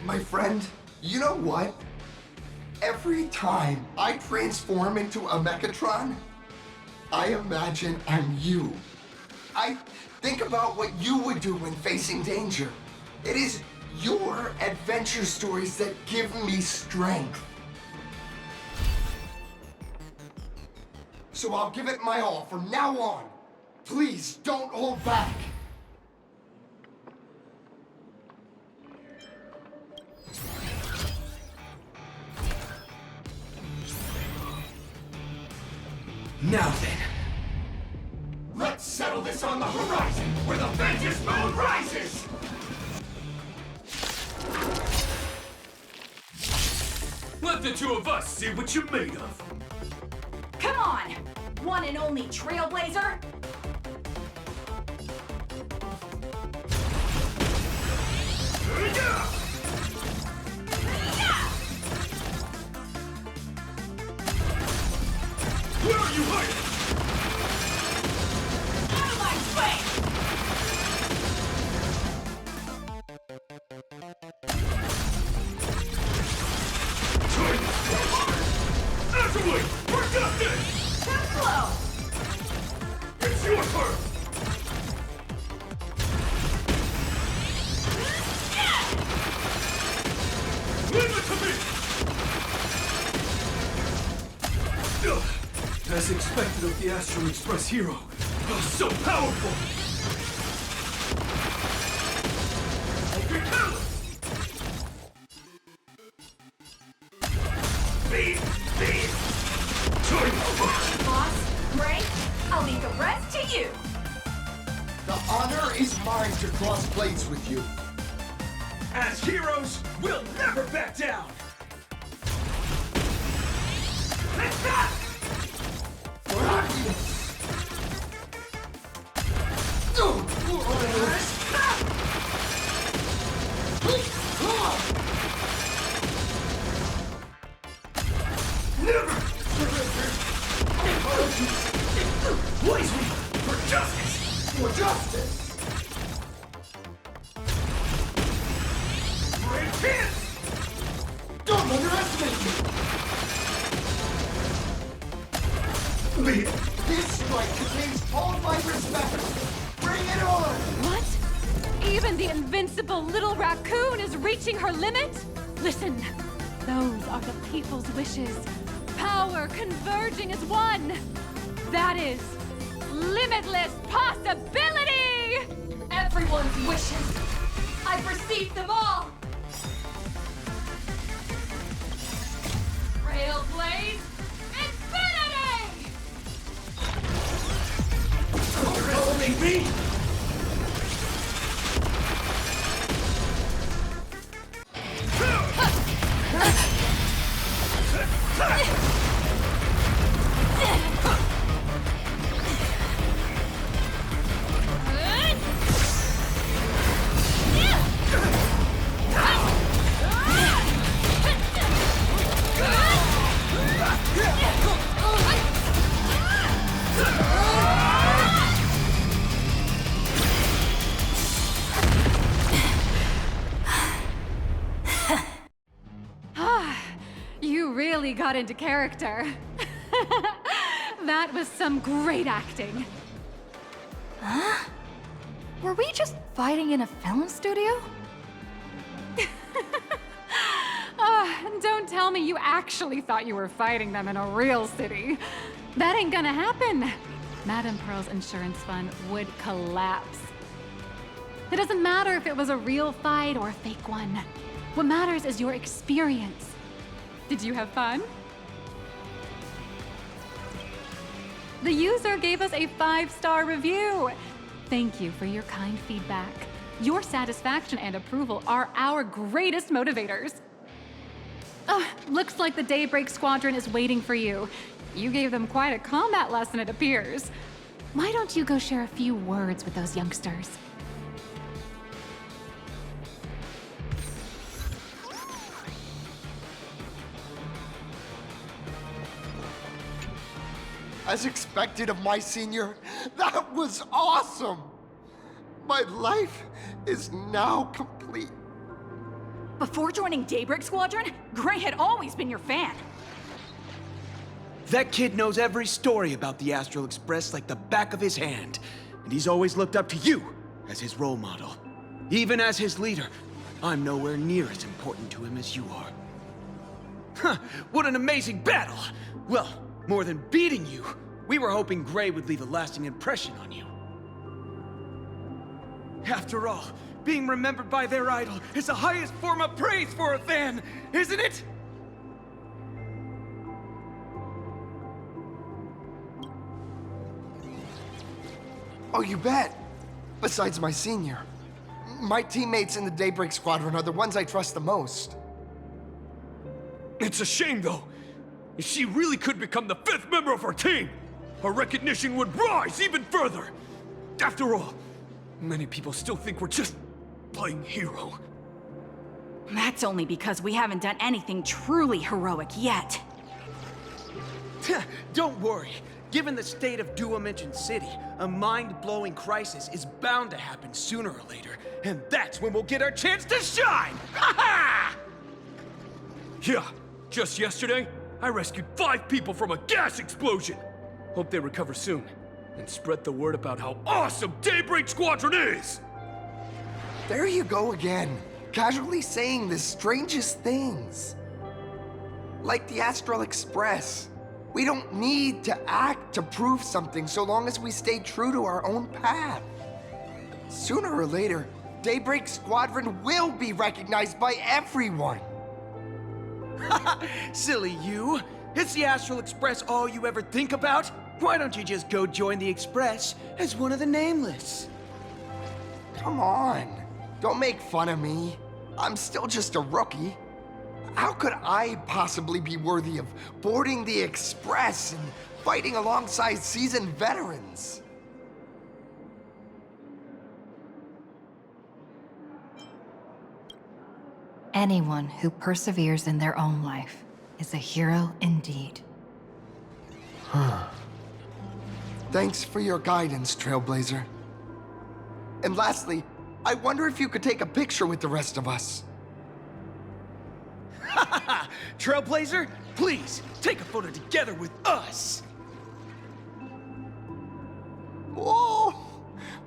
My friend, you know what? Every time I transform into a Mechatron, I imagine I'm you. I think about what you would do when facing danger. It is your adventure stories that give me strength. So I'll give it my all from now on. Please don't hold back. Now then, let's settle this on the horizon where the faintest moon rises! Let the two of us see what you're made of. Come on! One and only Trailblazer! Where are you hiding? Out of my way! Absolutely! We're got this! Too slow! It's your turn! Leave it to me! As expected of the Astral Express hero. Oh, so powerful! Okay, careless! Beat! Boss, Gray, I'll leave the rest to you! The honor is mine to cross blades with you. As heroes, we'll never back down! Let's go! Never surrender! Blaze me for justice! For justice! Great chance! Don't underestimate me! This strike contains all my respect! Bring it on! What? Even the invincible little raccoon is reaching her limit? Listen, those are the people's wishes. Power converging as one. That is limitless possibility! Everyone's wishes! I've received them all! Trailblaze Infinity! Overwhelming me! You really got into character. That was some great acting. Huh? Were we just fighting in a film studio? Don't tell me you actually thought you were fighting them in a real city. That ain't gonna happen. Madame Pearl's insurance fund would collapse. It doesn't matter if it was a real fight or a fake one. What matters is your experience. Did you have fun? The user gave us a 5-star review. Thank you for your kind feedback. Your satisfaction and approval are our greatest motivators. Oh, looks like the Daybreak Squadron is waiting for you. You gave them quite a combat lesson, it appears. Why don't you go share a few words with those youngsters? As expected of my senior, that was awesome! My life is now complete. Before joining Daybreak Squadron, Gray had always been your fan. That kid knows every story about the Astral Express like the back of his hand. And he's always looked up to you as his role model. Even as his leader, I'm nowhere near as important to him as you are. Huh, what an amazing battle! Well, more than beating you, we were hoping Gray would leave a lasting impression on you. After all, being remembered by their idol is the highest form of praise for a fan, isn't it? Oh, you bet. Besides my senior. My teammates in the Daybreak Squadron are the ones I trust the most. It's a shame, though. If she really could become the 5th member of our team, our recognition would rise even further. After all, many people still think we're just playing hero. That's only because we haven't done anything truly heroic yet. Don't worry. Given the state of Duomension City, a mind-blowing crisis is bound to happen sooner or later, and that's when we'll get our chance to shine! Ha ha! Yeah, just yesterday, I rescued 5 people from a gas explosion. Hope they recover soon, and spread the word about how awesome Daybreak Squadron is! There you go again, casually saying the strangest things. Like the Astral Express. We don't need to act to prove something so long as we stay true to our own path. Sooner or later, Daybreak Squadron will be recognized by everyone. Silly you. Is the Astral Express all you ever think about? Why don't you just go join the Express as one of the Nameless? Come on. Don't make fun of me. I'm still just a rookie. How could I possibly be worthy of boarding the Express and fighting alongside seasoned veterans? Anyone who perseveres in their own life is a hero indeed. Thanks for your guidance, Trailblazer. And lastly, I wonder if you could take a picture with the rest of us. Trailblazer, please, take a photo together with us! Whoa!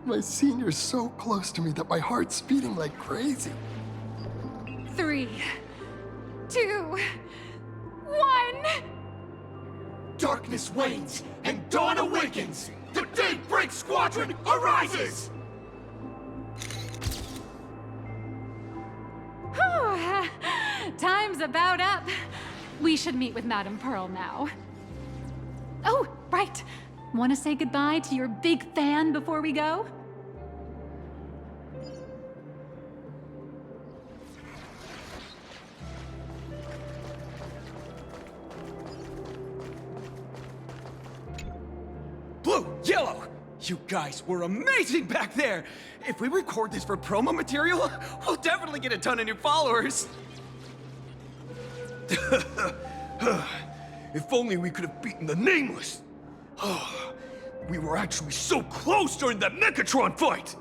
My senior's so close to me that my heart's beating like crazy. 3, 2, 1... Darkness wanes and dawn awakens! The Daybreak Squadron arises! Whew. Time's about up. We should meet with Madame Pearl now. Oh, right. Want to say goodbye to your big fan before we go? Blue, yellow! You guys were amazing back there! If we record this for promo material, we'll definitely get a ton of new followers! If only we could have beaten the Nameless! We were actually so close during that Megatron fight!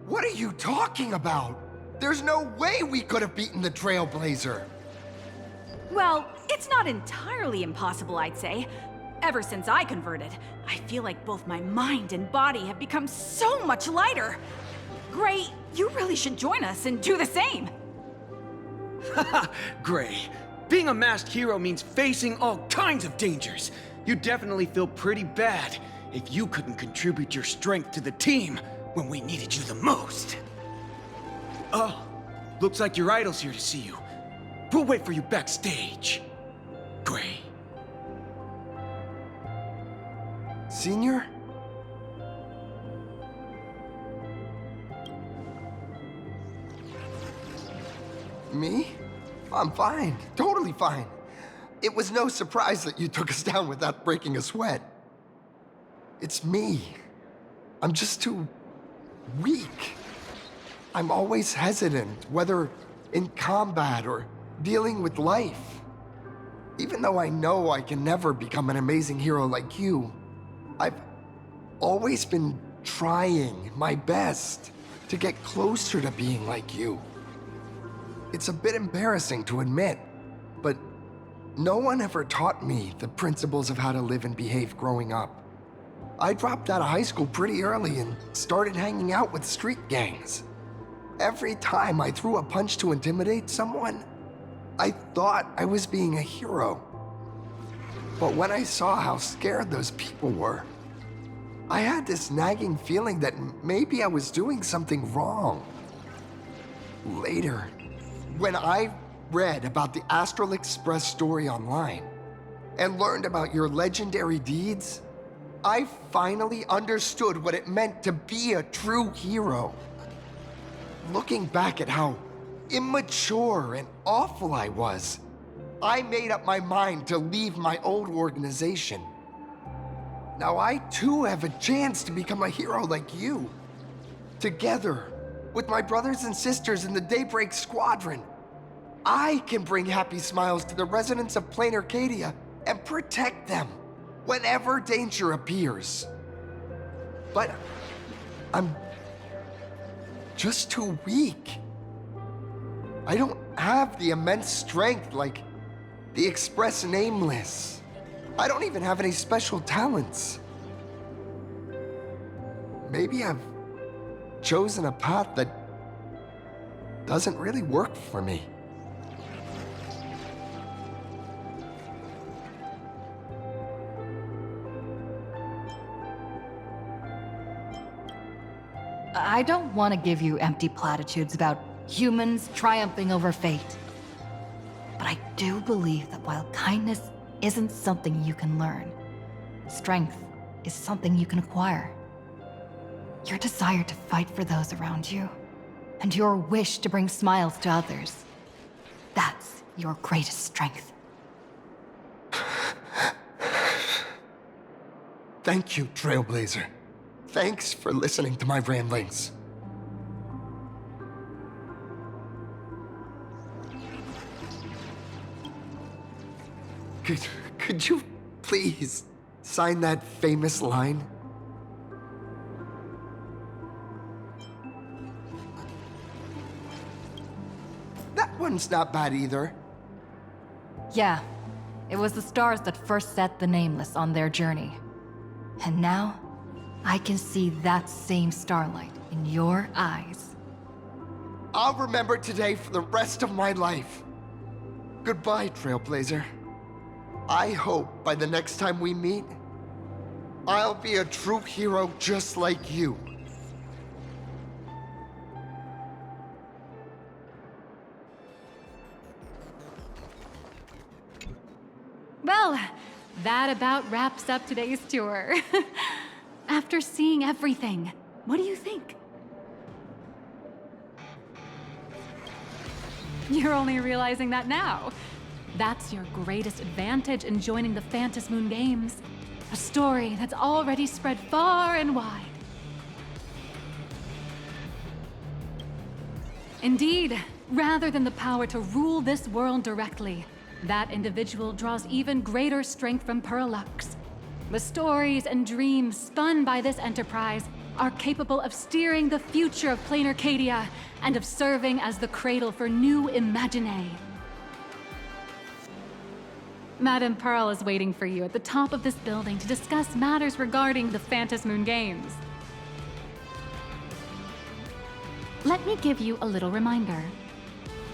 What are you talking about? There's no way we could have beaten the Trailblazer. Well, it's not entirely impossible, I'd say. Ever since I converted, I feel like both my mind and body have become so much lighter. Gray, you really should join us and do the same. Haha, Gray. Being a masked hero means facing all kinds of dangers. You definitely feel pretty bad. if you couldn't contribute your strength to the team when we needed you the most. Oh, looks like your idol's here to see you. We'll wait for you backstage. Gray. Senior? Me? I'm fine. Totally fine. It was no surprise that you took us down without breaking a sweat. It's me. I'm just too weak. I'm always hesitant, whether in combat or dealing with life. Even though I know I can never become an amazing hero like you, I've always been trying my best to get closer to being like you. It's a bit embarrassing to admit, but no one ever taught me the principles of how to live and behave growing up. I dropped out of high school pretty early and started hanging out with street gangs. Every time I threw a punch to intimidate someone, I thought I was being a hero. But when I saw how scared those people were, I had this nagging feeling that maybe I was doing something wrong. Later, when I read about the Astral Express story online and learned about your legendary deeds, I finally understood what it meant to be a true hero. Looking back at how immature and awful I was, I made up my mind to leave my old organization. Now I too have a chance to become a hero like you. Together, with my brothers and sisters in the Daybreak Squadron, I can bring happy smiles to the residents of Plain Arcadia and protect them whenever danger appears. But I'm just too weak. I don't have the immense strength like the Express Nameless. I don't even have any special talents. Maybe I've chosen a path that doesn't really work for me. I don't want to give you empty platitudes about humans triumphing over fate. But I do believe that while kindness isn't something you can learn, strength is something you can acquire. Your desire to fight for those around you, and your wish to bring smiles to others, that's your greatest strength. Thank you, Trailblazer. Thanks for listening to my ramblings. Could you please sign that famous line? That one's not bad either. Yeah, it was the stars that first set the Nameless on their journey. And now, I can see that same starlight in your eyes. I'll remember today for the rest of my life. Goodbye, Trailblazer. I hope by the next time we meet, I'll be a true hero just like you. Well, that about wraps up today's tour. After seeing everything, what do you think? You're only realizing that now. That's your greatest advantage in joining the Phantasmoon Games. A story that's already spread far and wide. Indeed, rather than the power to rule this world directly, that individual draws even greater strength from Parallax. The stories and dreams spun by this enterprise are capable of steering the future of Plain Arcadia and of serving as the cradle for new Imaginae. Madame Pearl is waiting for you at the top of this building to discuss matters regarding the Phantasmoon Games. Let me give you a little reminder.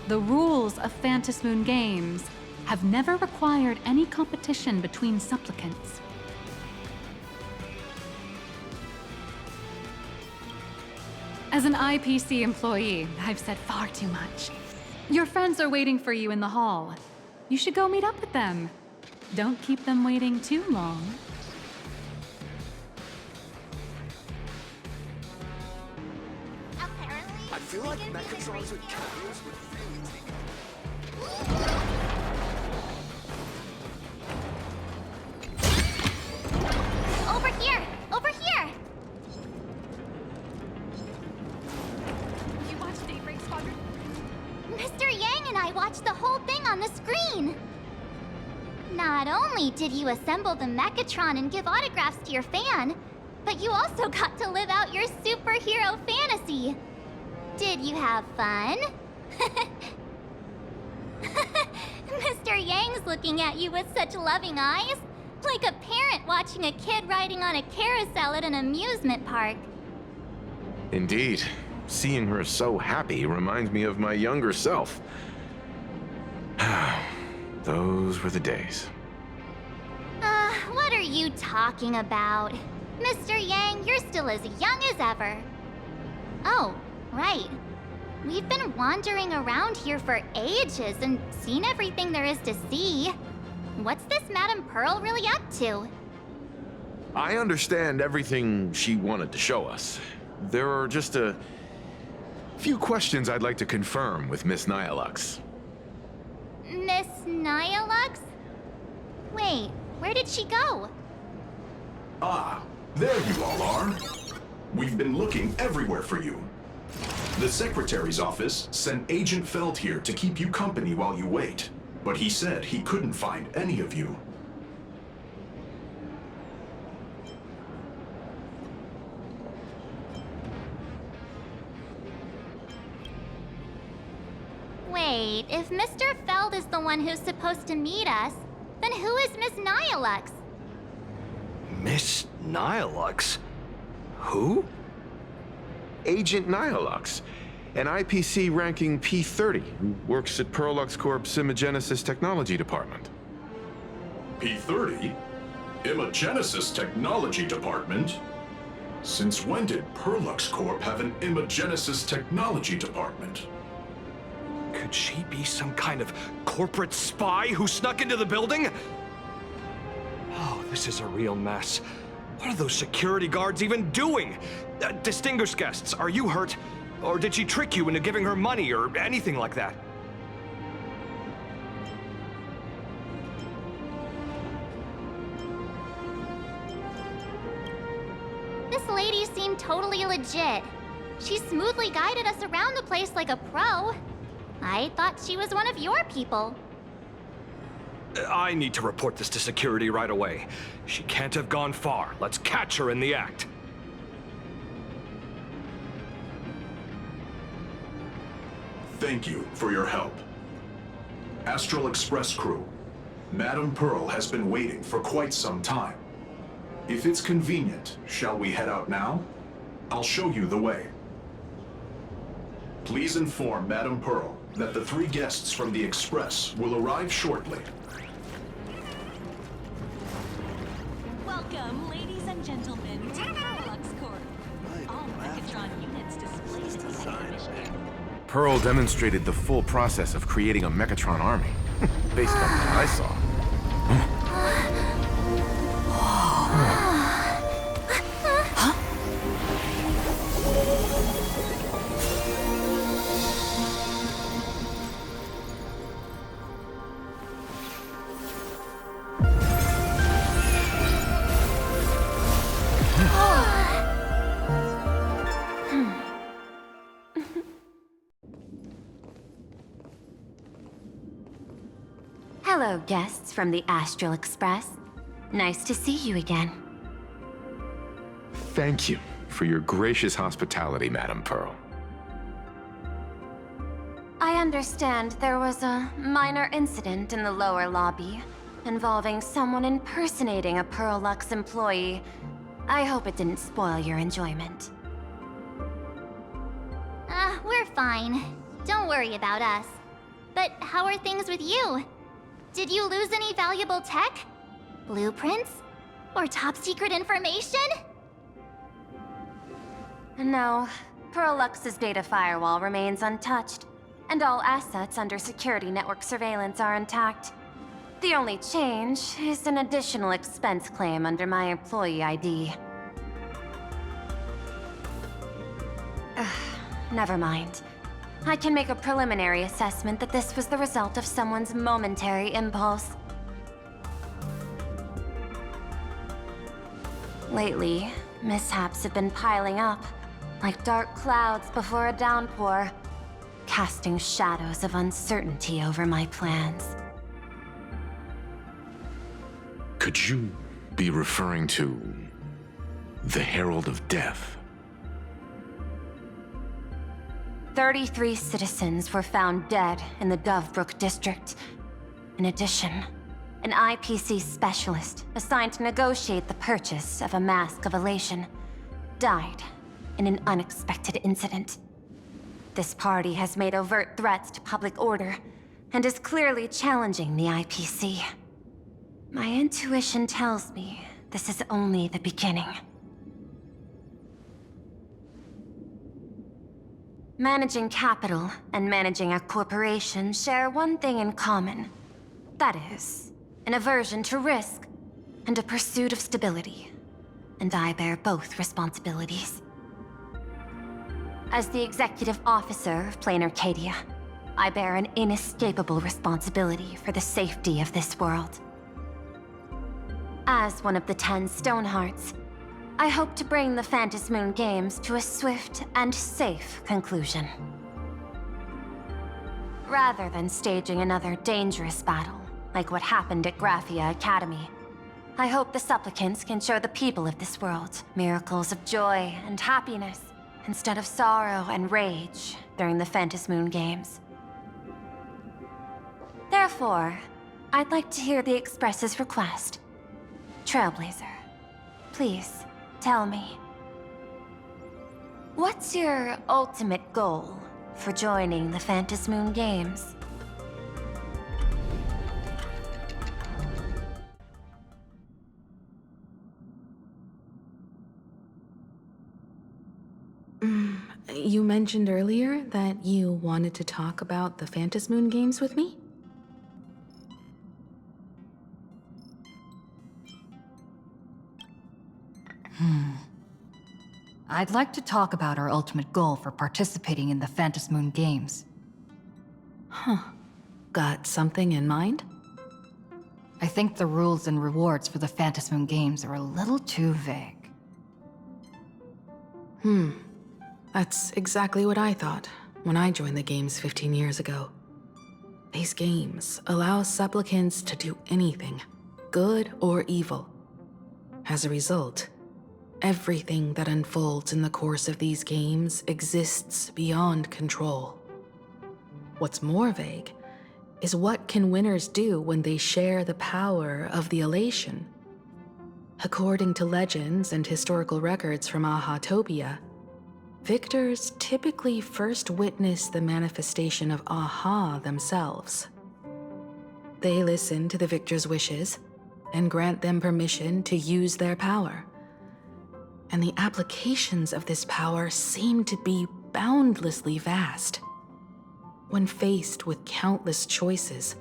The rules of Phantasmoon Games have never required any competition between supplicants. As an IPC employee, I've said far too much. Your friends are waiting for you in the hall. You should go meet up with them. Don't keep them waiting too long. Apparently, I feel like Mechatrons are cameos with feelings. Over here! Over here! You watched Daybreak Squadron? Mr. Yang and I watched the whole thing on the screen! Not only did you assemble the Mechatron and give autographs to your fan, but you also got to live out your superhero fantasy. Did you have fun? Mr. Yang's looking at you with such loving eyes, like a parent watching a kid riding on a carousel at an amusement park. Indeed. Seeing her so happy reminds me of my younger self. Those were the days. What are you talking about? Mr. Yang, you're still as young as ever. Oh, right. We've been wandering around here for ages and seen everything there is to see. What's this Madame Pearl really up to? I understand everything she wanted to show us. There are just a few questions I'd like to confirm with Miss Nihilux. Miss Nihilux? Wait, where did she go? Ah, there you all are. We've been looking everywhere for you. The Secretary's office sent Agent Feld here to keep you company while you wait, but he said he couldn't find any of you. Wait, if Mr. Feld is the one who's supposed to meet us, then who is Miss Nihilux? Miss Nihilux? Who? Agent Nihilux, an IPC ranking P30 who works at Perlux Corp's Imagenesis Technology Department. P30? Imagenesis Technology Department? Since when did Perlux Corp have an Imagenesis Technology Department? Could she be some kind of corporate spy who snuck into the building? Oh, this is a real mess. What are those security guards even doing? Distinguished guests, are you hurt? Or did she trick you into giving her money or anything like that? This lady seemed totally legit. She smoothly guided us around the place like a pro. I thought she was one of your people. I need to report this to security right away. She can't have gone far. Let's catch her in the act. Thank you for your help. Astral Express crew, Madame Pearl has been waiting for quite some time. If it's convenient, shall we head out now? I'll show you the way. Please inform Madame Pearl that the 3 guests from the Express will arrive shortly. Welcome, ladies and gentlemen, to Perlux Corp. All Mechatron units displayed. Pearl demonstrated the full process of creating a Mechatron army, based on what I saw. Hello, guests from the Astral Express. Nice to see you again. Thank you for your gracious hospitality, Madame Pearl. I understand there was a minor incident in the lower lobby involving someone impersonating a Perlux employee. I hope it didn't spoil your enjoyment. We're fine. Don't worry about us. But how are things with you? Did you lose any valuable tech? Blueprints? Or top secret information? No, Perlux's data firewall remains untouched, and all assets under security network surveillance are intact. The only change is an additional expense claim under my employee ID. Never mind. I can make a preliminary assessment that this was the result of someone's momentary impulse. Lately, mishaps have been piling up, like dark clouds before a downpour, casting shadows of uncertainty over my plans. Could you be referring to the Herald of Death? 33 citizens were found dead in the Dovebrook district. In addition, an IPC specialist assigned to negotiate the purchase of a Mask of Elation died in an unexpected incident. This party has made overt threats to public order and is clearly challenging the IPC. My intuition tells me this is only the beginning. Managing capital and managing a corporation share one thing in common. That is, an aversion to risk and a pursuit of stability. And I bear both responsibilities. As the executive officer of Plain Arcadia, I bear an inescapable responsibility for the safety of this world. As one of the 10 Stonehearts, I hope to bring the Phantasmoon Games to a swift and safe conclusion. Rather than staging another dangerous battle, like what happened at Graphia Academy, I hope the supplicants can show the people of this world miracles of joy and happiness, instead of sorrow and rage during the Phantasmoon Games. Therefore, I'd like to hear the Express's request. Trailblazer, please. Tell me, what's your ultimate goal for joining the Phantasmoon Games? You mentioned earlier that you wanted to talk about the Phantasmoon Games with me? I'd like to talk about our ultimate goal for participating in the Phantasmoon Games. Huh. Got something in mind? I think the rules and rewards for the Phantasmoon Games are a little too vague. That's exactly what I thought when I joined the games 15 years ago. These games allow supplicants to do anything, good or evil. As a result, everything that unfolds in the course of these games exists beyond control. What's more vague is what can winners do when they share the power of the elation. According to legends and historical records from Ahatopia, victors typically first witness the manifestation of Aha themselves. They listen to the victor's wishes and grant them permission to use their power. And the applications of this power seem to be boundlessly vast. When faced with countless choices,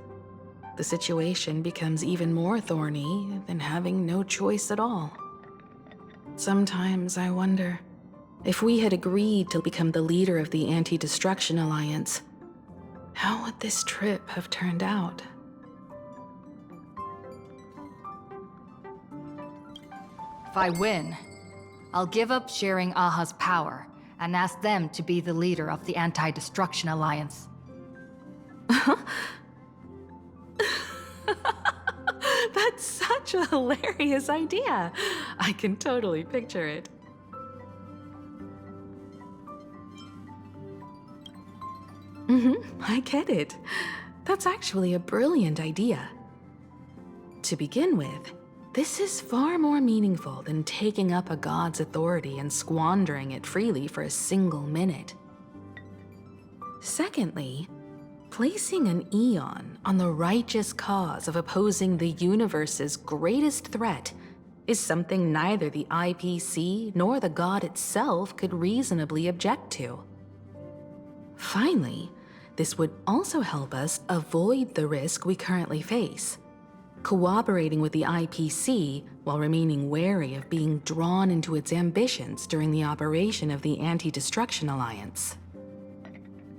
the situation becomes even more thorny than having no choice at all. Sometimes I wonder, if we had agreed to become the leader of the Anti-Destruction Alliance, how would this trip have turned out? If I win, I'll give up sharing Aha's power and ask them to be the leader of the Anti-Destruction Alliance. That's such a hilarious idea. I can totally picture it. I get it. That's actually a brilliant idea. To begin with, this is far more meaningful than taking up a god's authority and squandering it freely for a single minute. Secondly, placing an Eon on the righteous cause of opposing the universe's greatest threat is something neither the IPC nor the god itself could reasonably object to. Finally, this would also help us avoid the risk we currently face, cooperating with the IPC while remaining wary of being drawn into its ambitions during the operation of the Anti-Destruction Alliance.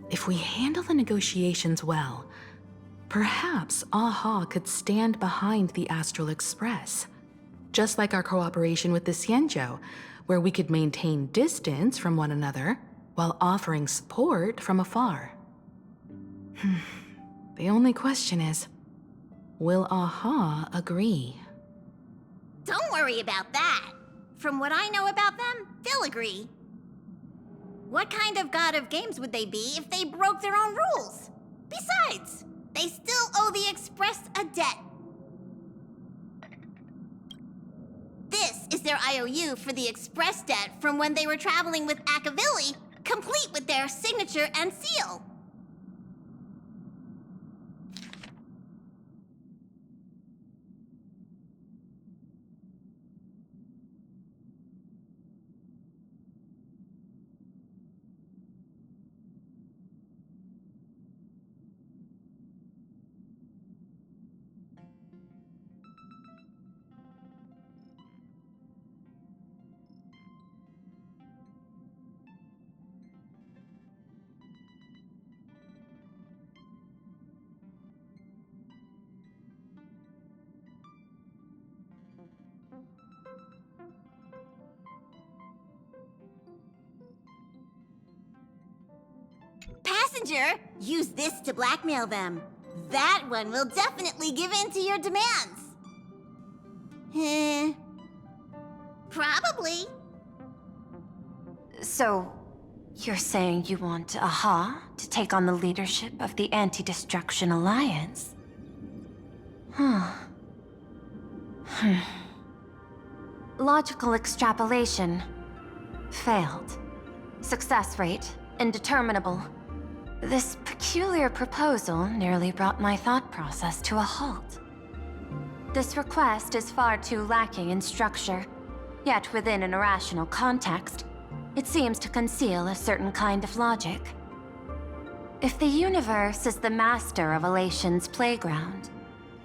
If we handle the negotiations well, perhaps AHA could stand behind the Astral Express, just like our cooperation with the Xianzhou, where we could maintain distance from one another while offering support from afar. The only question is, will AHA agree? Don't worry about that. From what I know about them, they'll agree. What kind of god of games would they be if they broke their own rules? Besides, they still owe the Express a debt. This is their IOU for the Express debt from when they were traveling with Akavili, complete with their signature and seal. Passenger, use this to blackmail them. That one will definitely give in to your demands. Probably. So, you're saying you want AHA to take on the leadership of the Anti-Destruction Alliance? Logical extrapolation. Failed. Success rate indeterminable. This peculiar proposal nearly brought my thought process to a halt. This request is far too lacking in structure, yet within an irrational context, it seems to conceal a certain kind of logic. If the universe is the master of Elation's playground,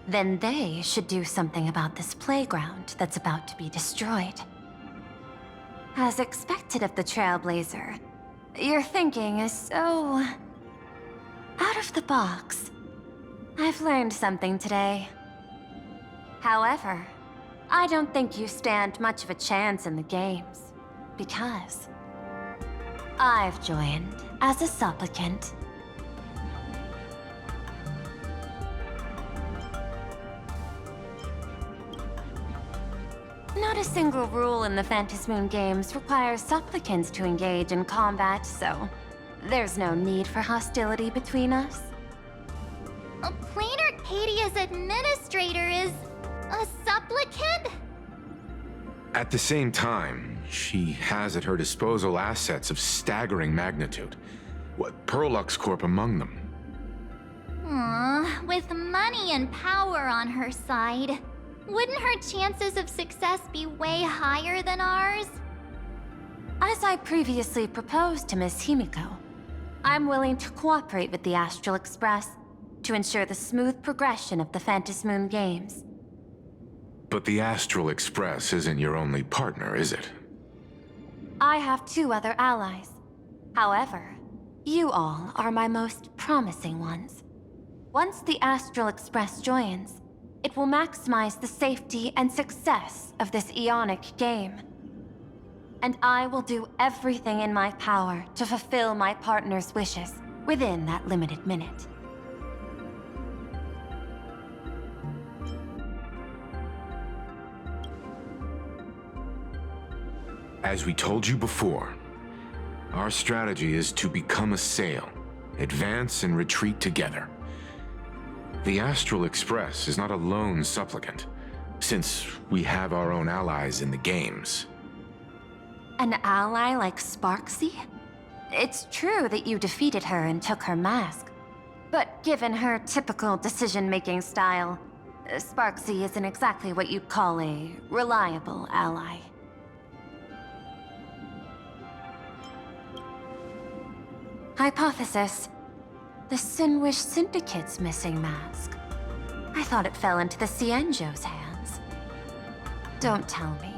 then they should do something about this playground that's about to be destroyed. As expected of the Trailblazer, your thinking is so out of the box. I've learned something today. However, I don't think you stand much of a chance in the games, because I've joined as a supplicant. Not a single rule in the Phantasmoon games requires supplicants to engage in combat, so there's no need for hostility between us. Plain Arcadia's administrator is a supplicant? At the same time, she has at her disposal assets of staggering magnitude. What, Perlux Corp among them. With money and power on her side, wouldn't her chances of success be way higher than ours? As I previously proposed to Miss Himiko, I'm willing to cooperate with the Astral Express to ensure the smooth progression of the Phantasmoon games. But the Astral Express isn't your only partner, is it? I have 2 other allies. However, you all are my most promising ones. Once the Astral Express joins, it will maximize the safety and success of this Ionic game. And I will do everything in my power to fulfill my partner's wishes within that limited minute. As we told you before, our strategy is to become a sail, advance and retreat together. The Astral Express is not a lone supplicant, since we have our own allies in the games. An ally like Sparksy? It's true that you defeated her and took her mask, but given her typical decision-making style, Sparksy isn't exactly what you'd call a reliable ally. Hypothesis. The Sinwish Syndicate's missing mask. I thought it fell into the Xianzhou's hands. Don't tell me.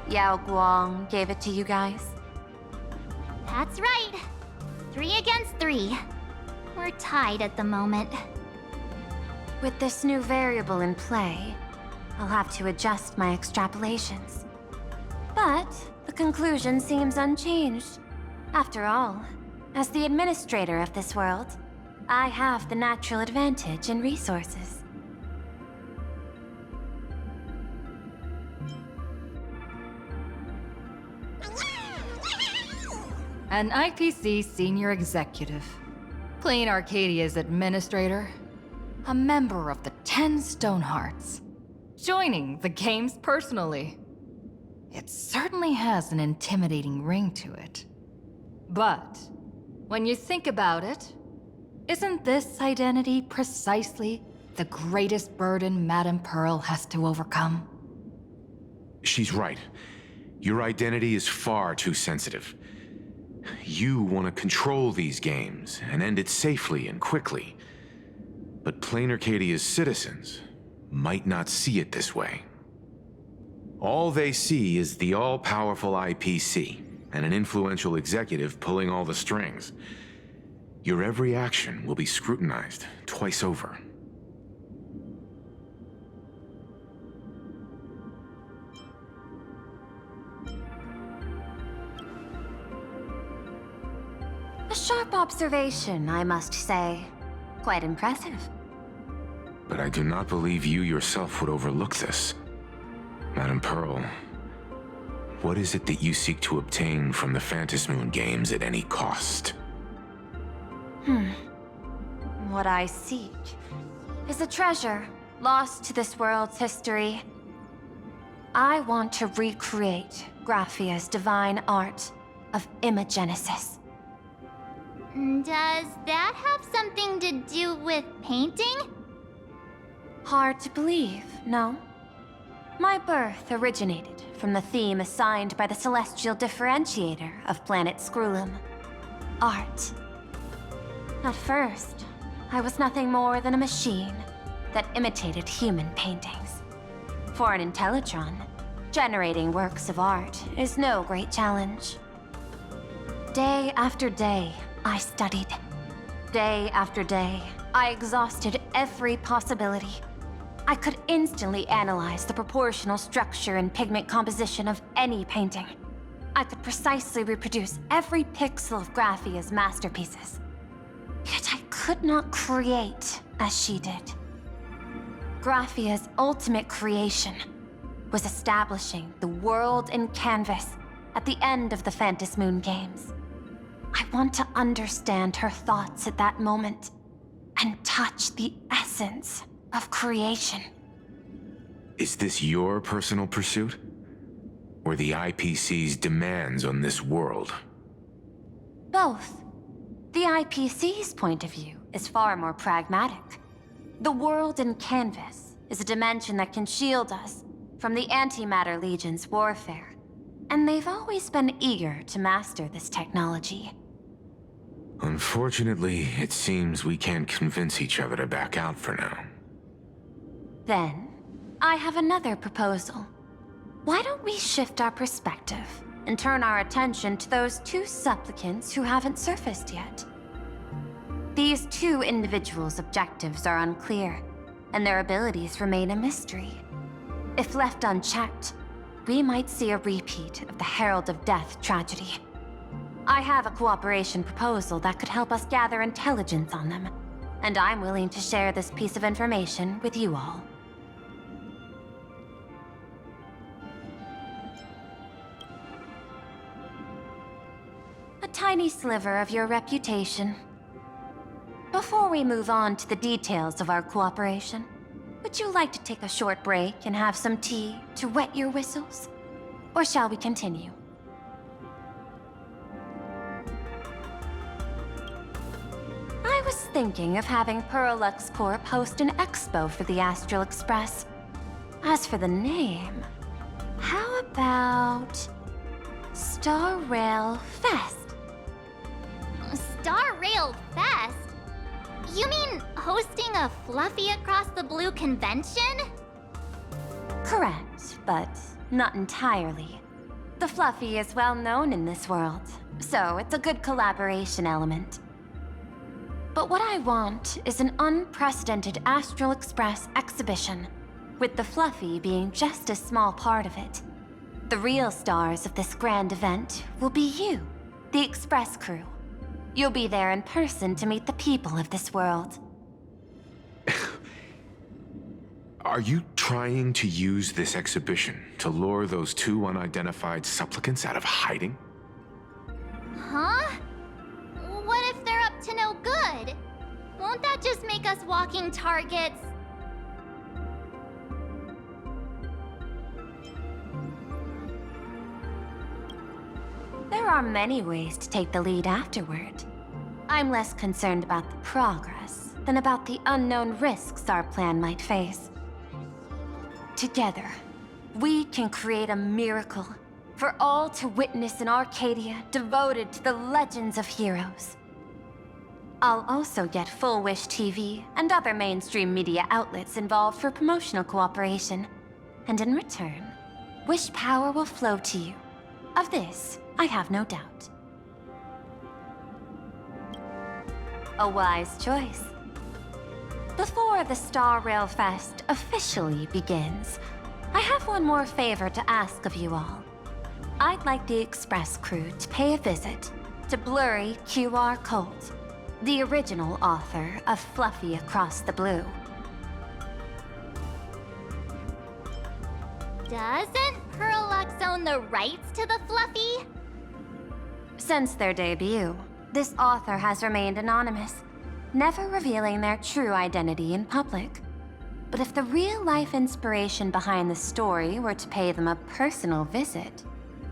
Yao Guang gave it to you guys? That's right. 3 against 3. We're tied at the moment. With this new variable in play, I'll have to adjust my extrapolations. But the conclusion seems unchanged. After all, as the administrator of this world, I have the natural advantage in resources. An IPC senior executive, Plain Arcadia's administrator, a member of the 10 Stonehearts, joining the games personally. It certainly has an intimidating ring to it. But when you think about it, isn't this identity precisely the greatest burden Madame Pearl has to overcome? She's right. Your identity is far too sensitive. You want to control these games and end it safely and quickly. But Plain Arcadia's citizens might not see it this way. All they see is the all-powerful IPC and an influential executive pulling all the strings. Your every action will be scrutinized twice over. A sharp observation, I must say. Quite impressive. But I do not believe you yourself would overlook this. Madame Pearl, what is it that you seek to obtain from the Phantasmoon games at any cost? What I seek is a treasure lost to this world's history. I want to recreate Graphia's divine art of imagenesis. Does that have something to do with painting? Hard to believe, no? My birth originated from the theme assigned by the celestial differentiator of planet Scrulum: art. At first, I was nothing more than a machine that imitated human paintings. For an Intellitron, generating works of art is no great challenge. Day after day, I studied. Day after day, I exhausted every possibility. I could instantly analyze the proportional structure and pigment composition of any painting. I could precisely reproduce every pixel of Graphia's masterpieces. Yet I could not create as she did. Graphia's ultimate creation was establishing the world in canvas at the end of the Phantasmoon games. I want to understand her thoughts at that moment and touch the essence of creation. Is this your personal pursuit? Or the IPC's demands on this world? Both. The IPC's point of view is far more pragmatic. The world in canvas is a dimension that can shield us from the Antimatter Legion's warfare, and they've always been eager to master this technology. Unfortunately, it seems we can't convince each other to back out for now. Then, I have another proposal. Why don't we shift our perspective and turn our attention to those 2 supplicants who haven't surfaced yet? These 2 individuals' objectives are unclear, and their abilities remain a mystery. If left unchecked, we might see a repeat of the Herald of Death tragedy. I have a cooperation proposal that could help us gather intelligence on them, and I'm willing to share this piece of information with you all. A tiny sliver of your reputation. Before we move on to the details of our cooperation, would you like to take a short break and have some tea to wet your whistles? Or shall we continue? I was thinking of having Perlux Corp host an expo for the Astral Express. As for the name, how about Star Rail Fest? Star Rail Fest? You mean hosting a Fluffy Across the Blue convention? Correct, but not entirely. The Fluffy is well known in this world, so it's a good collaboration element. But what I want is an unprecedented Astral Express exhibition, with the Fluffy being just a small part of it. The real stars of this grand event will be you, the Express crew. You'll be there in person to meet the people of this world. Are you trying to use this exhibition to lure those two unidentified supplicants out of hiding? Huh? What if they're up to no good? Won't that just make us walking targets? There are many ways to take the lead afterward. I'm less concerned about the progress than about the unknown risks our plan might face. Together, we can create a miracle for all to witness in Arcadia devoted to the legends of heroes. I'll also get Full Wish TV and other mainstream media outlets involved for promotional cooperation. And in return, Wish power will flow to you. Of this, I have no doubt. A wise choice. Before the Star Rail Fest officially begins, I have one more favor to ask of you all. I'd like the Express crew to pay a visit to Blurry QR Colt, the original author of Fluffy Across the Blue. Doesn't Perlux own the rights to the Fluffy? Since their debut, this author has remained anonymous, never revealing their true identity in public. But if the real-life inspiration behind the story were to pay them a personal visit,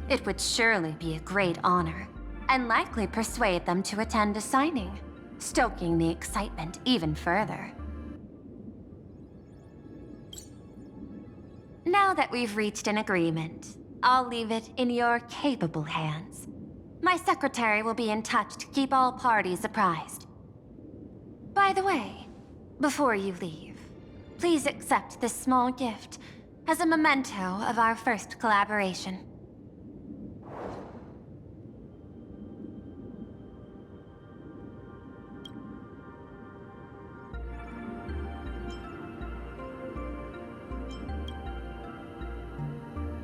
it would surely be a great honor, and likely persuade them to attend a signing, stoking the excitement even further. Now that we've reached an agreement, I'll leave it in your capable hands. My secretary will be in touch to keep all parties apprised. By the way, before you leave, please accept this small gift as a memento of our first collaboration.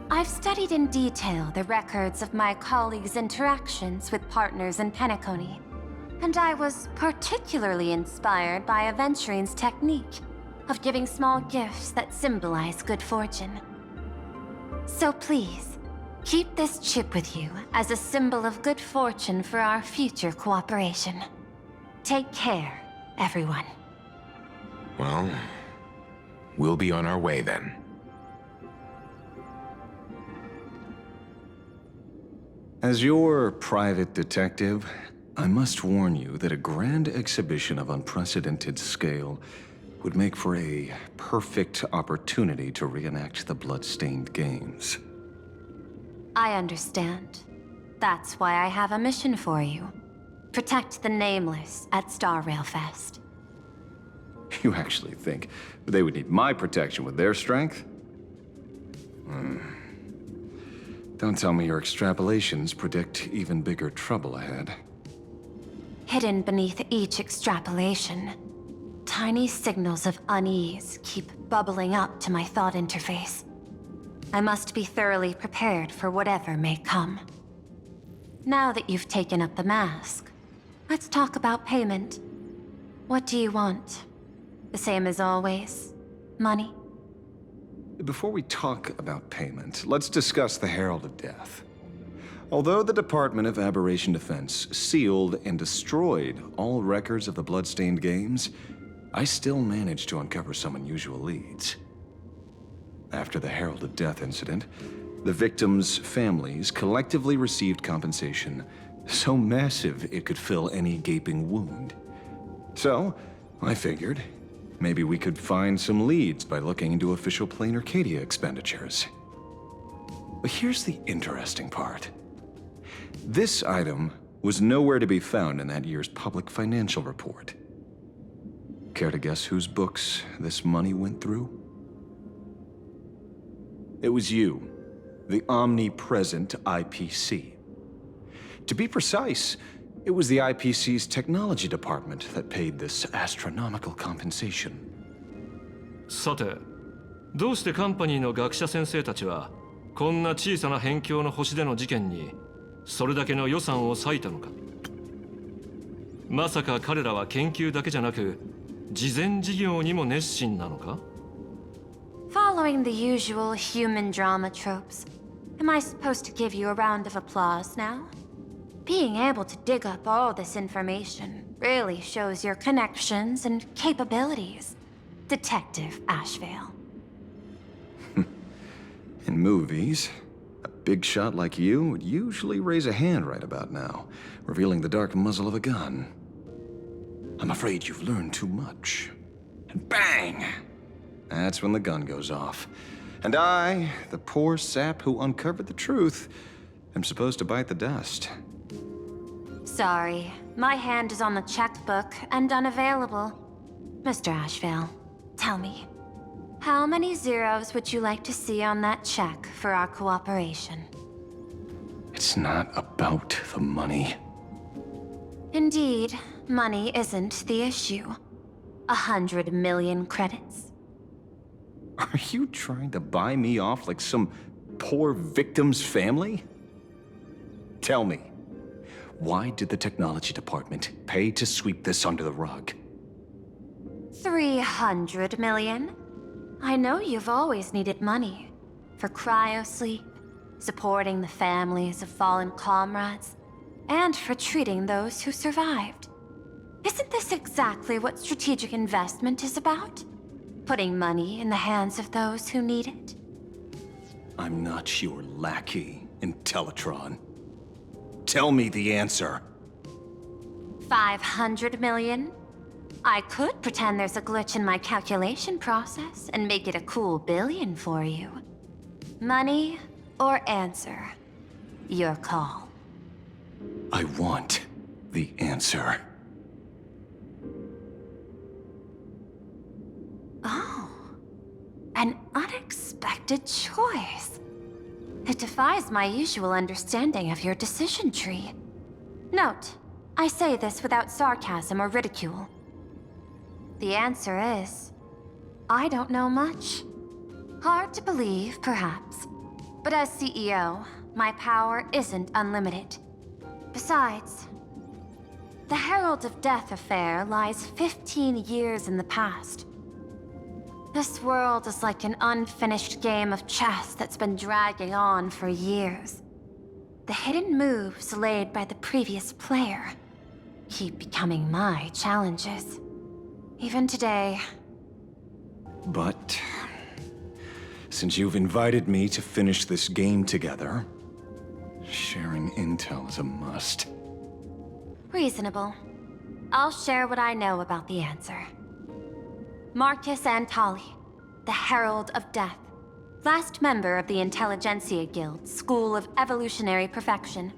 I've studied in detail the records of my colleagues' interactions with partners in Penacony, and I was particularly inspired by Aventurine's technique of giving small gifts that symbolize good fortune. So please, keep this chip with you as a symbol of good fortune for our future cooperation. Take care, everyone. Well, we'll be on our way then. As your private detective, I must warn you that a grand exhibition of unprecedented scale would make for a perfect opportunity to reenact the blood-stained games. I understand. That's why I have a mission for you. Protect the Nameless at Star Rail Fest. You actually think they would need my protection with their strength? Don't tell me your extrapolations predict even bigger trouble ahead. Hidden beneath each extrapolation, tiny signals of unease keep bubbling up to my thought interface. I must be thoroughly prepared for whatever may come. Now that you've taken up the mask, let's talk about payment. What do you want? The same as always? Money? Before we talk about payment, let's discuss the Herald of Death. Although the Department of Aberration Defense sealed and destroyed all records of the blood-stained games, I still managed to uncover some unusual leads. After the Herald of Death incident, the victims' families collectively received compensation so massive it could fill any gaping wound. So, I figured maybe we could find some leads by looking into official Plain Arcadia expenditures. But here's the interesting part. This item was nowhere to be found in that year's public financial report. Care to guess whose books this money went through? It was you, the omnipresent IPC. To be precise, it was the IPC's technology department that paid this astronomical compensation. さて、どうしてカンパニーの学者先生たちはこんな小さな辺境の星での事件にそれだけの予算を割いたのか。まさか彼らは研究だけじゃなく慈善事業にも熱心なのか？ Following the usual human drama tropes, am I supposed to give you a round of applause now? Being able to dig up all this information really shows your connections and capabilities, Detective Ashvale. In movies, a big shot like you would usually raise a hand right about now, revealing the dark muzzle of a gun. I'm afraid you've learned too much. And bang! That's when the gun goes off. And I, the poor sap who uncovered the truth, am supposed to bite the dust. Sorry, my hand is on the checkbook and unavailable. Mr. Ashvale, tell me, how many zeros would you like to see on that check for our cooperation? It's not about the money. Indeed, money isn't the issue. 100 million credits. Are you trying to buy me off like some poor victim's family? Tell me, why did the technology department pay to sweep this under the rug? 300 million? I know you've always needed money. For cryosleep, supporting the families of fallen comrades, and for treating those who survived. Isn't this exactly what strategic investment is about? Putting money in the hands of those who need it? I'm not your lackey, Intellitron. Tell me the answer. 500 million? I could pretend there's a glitch in my calculation process and make it a cool billion for you. Money or answer? Your call. I want the answer. Oh, an unexpected choice. It defies my usual understanding of your decision tree. Note, I say this without sarcasm or ridicule. The answer is, I don't know much. Hard to believe, perhaps. But as CEO, my power isn't unlimited. Besides, the Herald of Death affair lies 15 years in the past. This world is like an unfinished game of chess that's been dragging on for years. The hidden moves laid by the previous player keep becoming my challenges. Even today. But since you've invited me to finish this game together, sharing intel is a must. Reasonable. I'll share what I know about the answer. Marcus Antali, the Herald of Death, last member of the Intelligentsia Guild School of Evolutionary Perfection.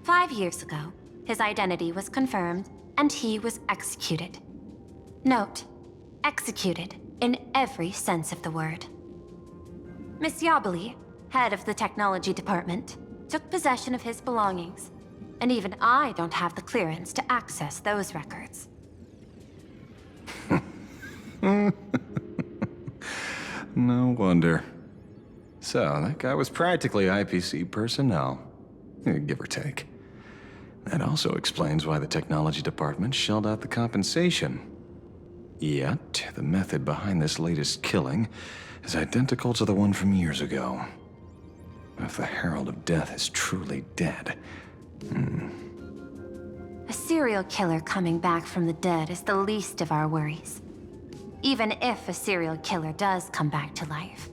5 years ago, his identity was confirmed, and he was executed. Note, executed in every sense of the word. Miss Yabali, head of the technology department, took possession of his belongings, and even I don't have the clearance to access those records. No wonder. So, that guy was practically IPC personnel, give or take. That also explains why the technology department shelled out the compensation. Yet, the method behind this latest killing is identical to the one from years ago. If the Herald of Death is truly dead... A serial killer coming back from the dead is the least of our worries. Even if a serial killer does come back to life,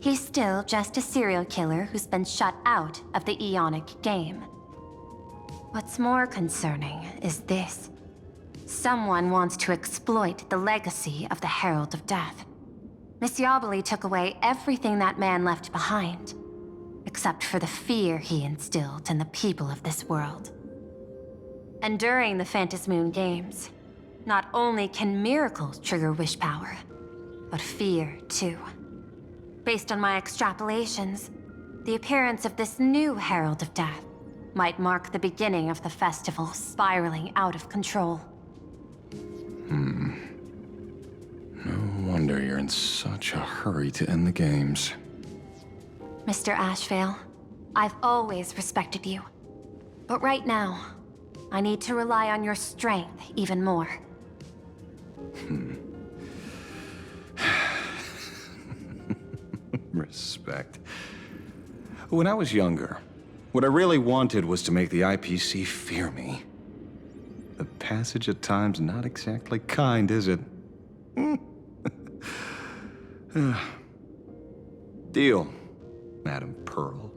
he's still just a serial killer who's been shut out of the Ionic game. What's more concerning is this. Someone wants to exploit the legacy of the Herald of Death. Misyabali took away everything that man left behind, except for the fear he instilled in the people of this world. And during the Phantasmoon Games, not only can miracles trigger wish power, but fear too. Based on my extrapolations, the appearance of this new Herald of Death might mark the beginning of the festival spiraling out of control. No wonder you're in such a hurry to end the games. Mr. Ashvale, I've always respected you. But right now, I need to rely on your strength even more. Respect. When I was younger, what I really wanted was to make the IPC fear me. The passage of time's not exactly kind, is it? Deal, Madam Pearl.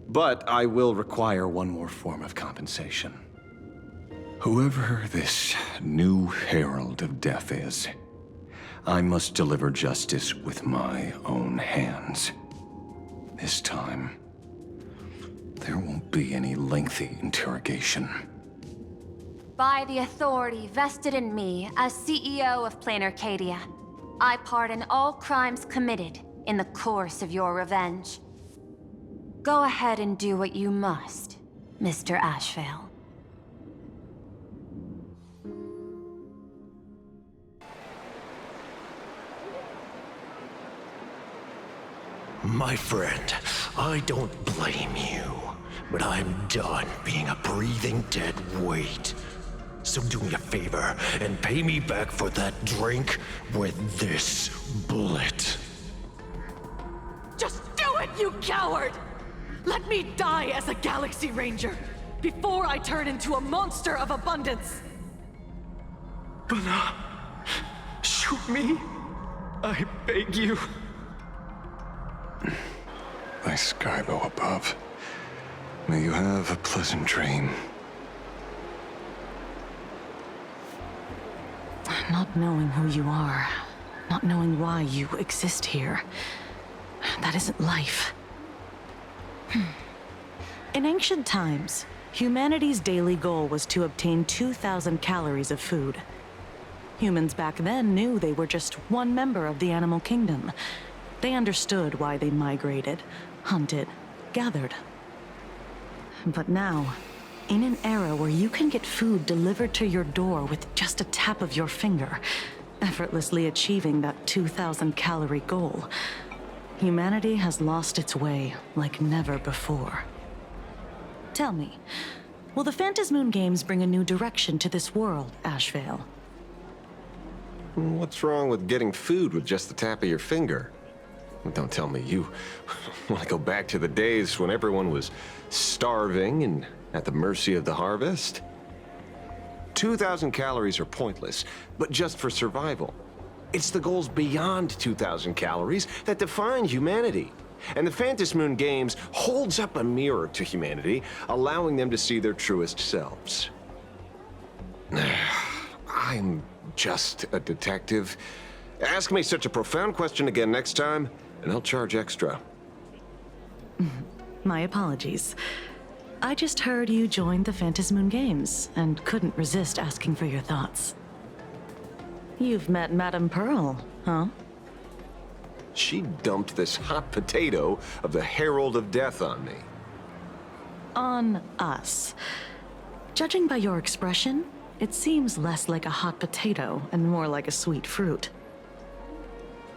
But I will require one more form of compensation. Whoever this new Herald of Death is, I must deliver justice with my own hands. This time, there won't be any lengthy interrogation. By the authority vested in me as CEO of Plain Arcadia, I pardon all crimes committed in the course of your revenge. Go ahead and do what you must, Mr. Ashvale. My friend, I don't blame you, but I'm done being a breathing dead weight. So do me a favor and pay me back for that drink with this bullet. Just do it, you coward! Let me die as a Galaxy Ranger before I turn into a monster of abundance! Bana, shoot me. I beg you. My Skybo above. May you have a pleasant dream. Not knowing who you are, not knowing why you exist here, that isn't life. In ancient times, humanity's daily goal was to obtain 2,000 calories of food. Humans back then knew they were just one member of the animal kingdom. They understood why they migrated, hunted, gathered. But now, in an era where you can get food delivered to your door with just a tap of your finger, effortlessly achieving that 2,000 calorie goal, humanity has lost its way like never before. Tell me, will the Phantasmoon Games bring a new direction to this world, Ashvale? What's wrong with getting food with just the tap of your finger? Don't tell me you want to go back to the days when everyone was starving and at the mercy of the harvest? 2,000 calories are pointless, but just for survival. It's the goals beyond 2,000 calories that define humanity. And the Phantasmoon Games holds up a mirror to humanity, allowing them to see their truest selves. I'm just a detective. Ask me such a profound question again next time, and I'll charge extra. My apologies. I just heard you joined the Phantasmoon Games and couldn't resist asking for your thoughts. You've met Madame Pearl, huh? She dumped this hot potato of the Herald of Death on me. On us. Judging by your expression, it seems less like a hot potato and more like a sweet fruit.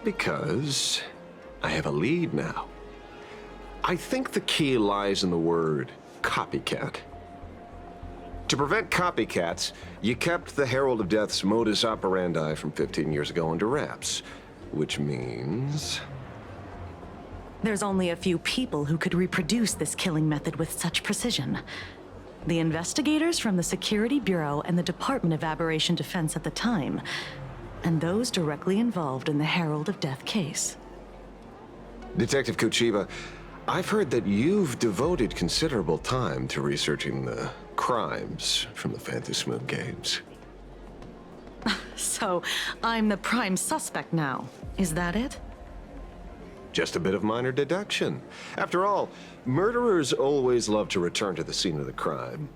Because I have a lead now. I think the key lies in the word copycat. To prevent copycats, you kept the Herald of Death's modus operandi from 15 years ago under wraps, which means... There's only a few people who could reproduce this killing method with such precision. The investigators from the Security Bureau and the Department of Aberration Defense at the time, and those directly involved in the Herald of Death case. Detective Kuchiba, I've heard that you've devoted considerable time to researching the crimes from the Phantasmoon games. So, I'm the prime suspect now. Is that it? Just a bit of minor deduction. After all, murderers always love to return to the scene of the crime.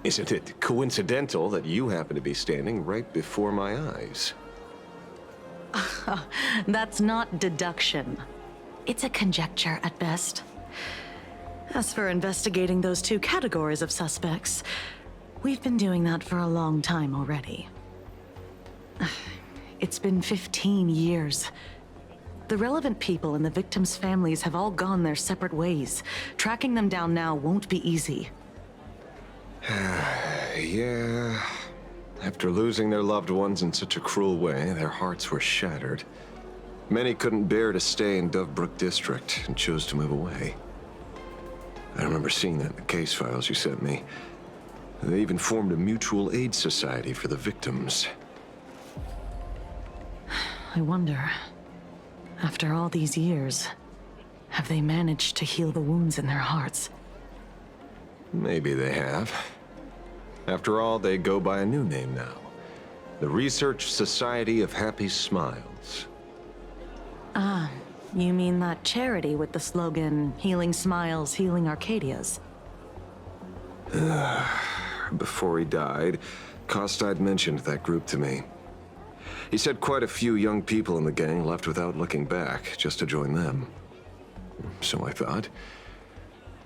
Isn't it coincidental that you happen to be standing right before my eyes? That's not deduction. It's a conjecture at best. As for investigating those two categories of suspects, we've been doing that for a long time already. It's been 15 years. The relevant people and the victims' families have all gone their separate ways. Tracking them down now won't be easy. Yeah. After losing their loved ones in such a cruel way, their hearts were shattered. Many couldn't bear to stay in Daybreak district and chose to move away. I remember seeing that in the case files you sent me. They even formed a mutual aid society for the victims. I wonder, after all these years, have they managed to heal the wounds in their hearts? Maybe they have. After all, they go by a new name now. The Research Society of Happy Smiles. Ah, you mean that charity with the slogan, Healing Smiles, Healing Arcadias? Before he died, Kostad mentioned that group to me. He said quite a few young people in the gang left without looking back, just to join them. So I thought,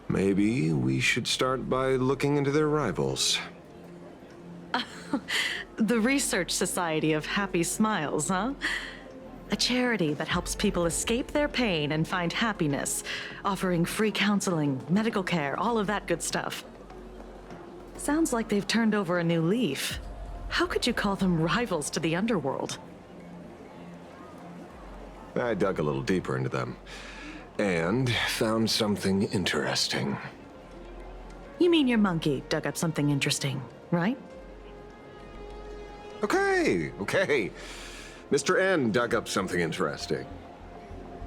maybe we should start by looking into their rivals. The Research Society of Happy Smiles, huh? A charity that helps people escape their pain and find happiness, offering free counseling, medical care, all of that good stuff. Sounds like they've turned over a new leaf. How could you call them rivals to the underworld? I dug a little deeper into them, and found something interesting. You mean your monkey dug up something interesting, right? Okay. Mr. N dug up something interesting.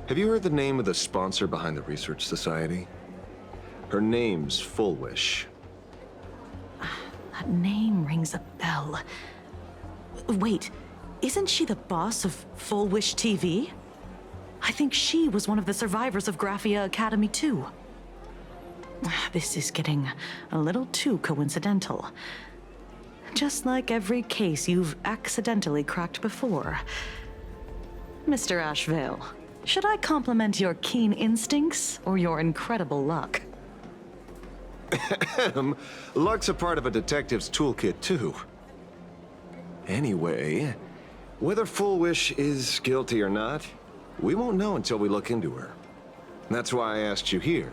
Have you heard the name of the sponsor behind the Research Society? Her name's Fullwish. That name rings a bell. Wait, isn't she the boss of Full Wish TV? I think she was one of the survivors of Graphia Academy too. This is getting a little too coincidental. Just like every case you've accidentally cracked before. Mr. Ashvale, should I compliment your keen instincts or your incredible luck? Luck's a part of a detective's toolkit, too. Anyway, whether Fullwish is guilty or not, we won't know until we look into her. That's why I asked you here.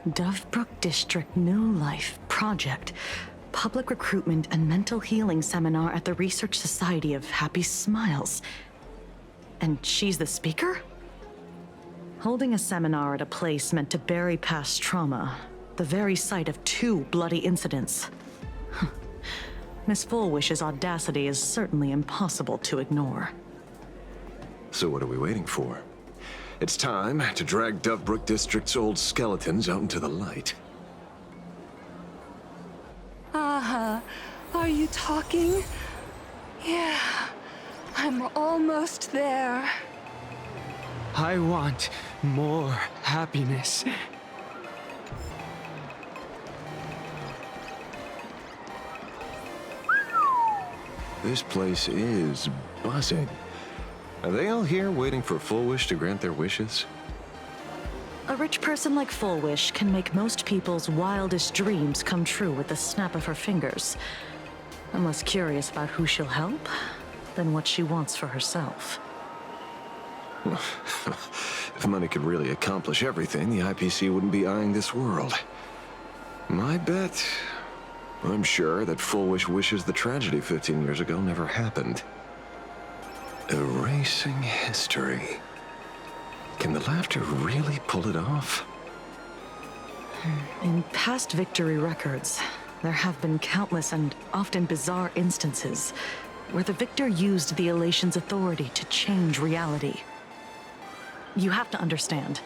Dovebrook District New Life Project. Public Recruitment and Mental Healing Seminar at the Research Society of Happy Smiles. And she's the speaker? Holding a seminar at a place meant to bury past trauma. The very site of 2 bloody incidents. Miss Fullwish's audacity is certainly impossible to ignore. So what are we waiting for? It's time to drag Dovebrook District's old skeletons out into the light. Are you talking? Yeah, I'm almost there. I want more happiness. This place is buzzing. Are they all here waiting for Fullwish to grant their wishes? A rich person like Fullwish can make most people's wildest dreams come true with the snap of her fingers. I'm less curious about who she'll help than what she wants for herself. If money could really accomplish everything, the IPC wouldn't be eyeing this world. My bet, I'm sure that Fullwish wishes the tragedy 15 years ago never happened. Erasing history. the laughter really pull it off? In past victory records, there have been countless and often bizarre instances where the victor used the elation's authority to change reality. You have to understand,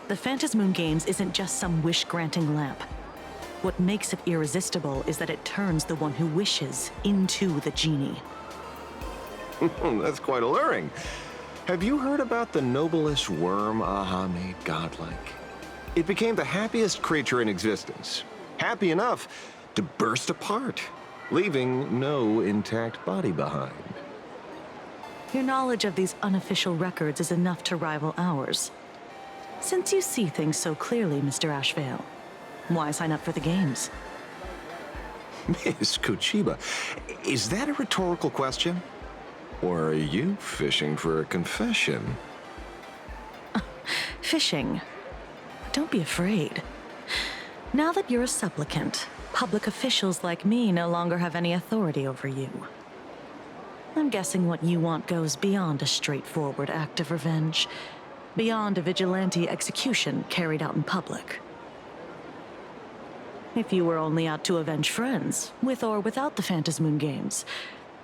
the Phantasmoon Games isn't just some wish-granting lamp. What makes it irresistible is that it turns the one who wishes into the genie. That's quite alluring. Have you heard about the noblest worm Aha made godlike? It became the happiest creature in existence. Happy enough to burst apart, leaving no intact body behind. Your knowledge of these unofficial records is enough to rival ours. Since you see things so clearly, Mr. Ashvale, why sign up for the games? Miss Kuchiba, is that a rhetorical question? Or are you fishing for a confession? Fishing. Don't be afraid. Now that you're a supplicant, public officials like me no longer have any authority over you. I'm guessing what you want goes beyond a straightforward act of revenge, beyond a vigilante execution carried out in public. If you were only out to avenge friends, with or without the Phantasmoon Games,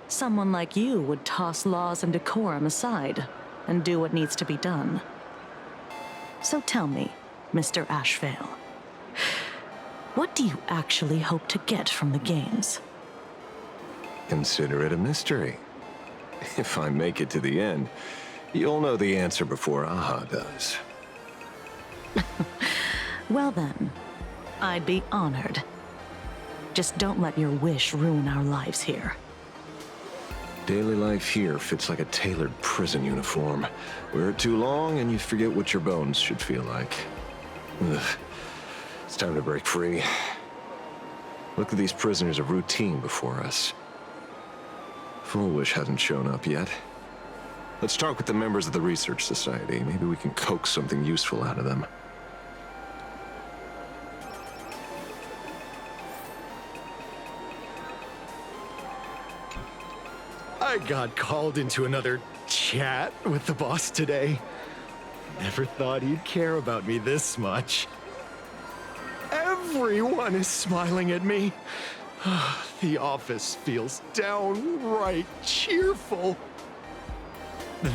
someone like you would toss laws and decorum aside and do what needs to be done. So tell me, Mr. Ashvale, what do you actually hope to get from the games? Consider it a mystery. If I make it to the end, you'll know the answer before Aha does. Well then, I'd be honored. Just don't let your wish ruin our lives here. Daily life here fits like a tailored prison uniform. Wear it too long and you forget what your bones should feel like. Ugh. It's time to break free. Look at these prisoners of routine before us. Full Wish hasn't shown up yet. Let's talk with the members of the Research Society. Maybe we can coax something useful out of them. I got called into another chat with the boss today. Never thought he'd care about me this much. Everyone is smiling at me. The office feels downright cheerful.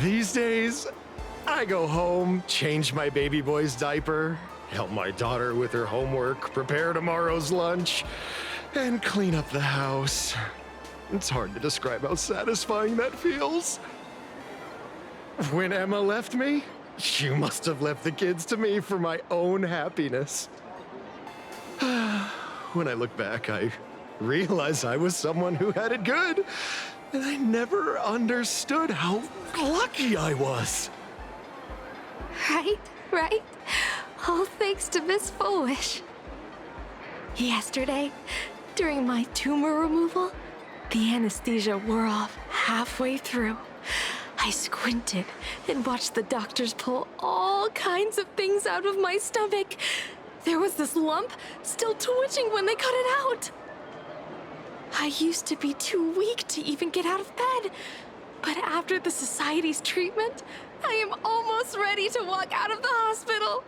These days, I go home, change my baby boy's diaper, help my daughter with her homework, prepare tomorrow's lunch, and clean up the house. It's hard to describe how satisfying that feels. When Emma left me, she must have left the kids to me for my own happiness. When I look back, I realize I was someone who had it good, and I never understood how lucky I was. Right? All thanks to Miss Foolish. Yesterday, during my tumor removal, the anesthesia wore off halfway through. I squinted and watched the doctors pull all kinds of things out of my stomach. There was this lump still twitching when they cut it out. I used to be too weak to even get out of bed, but after the Society's treatment, I am almost ready to walk out of the hospital.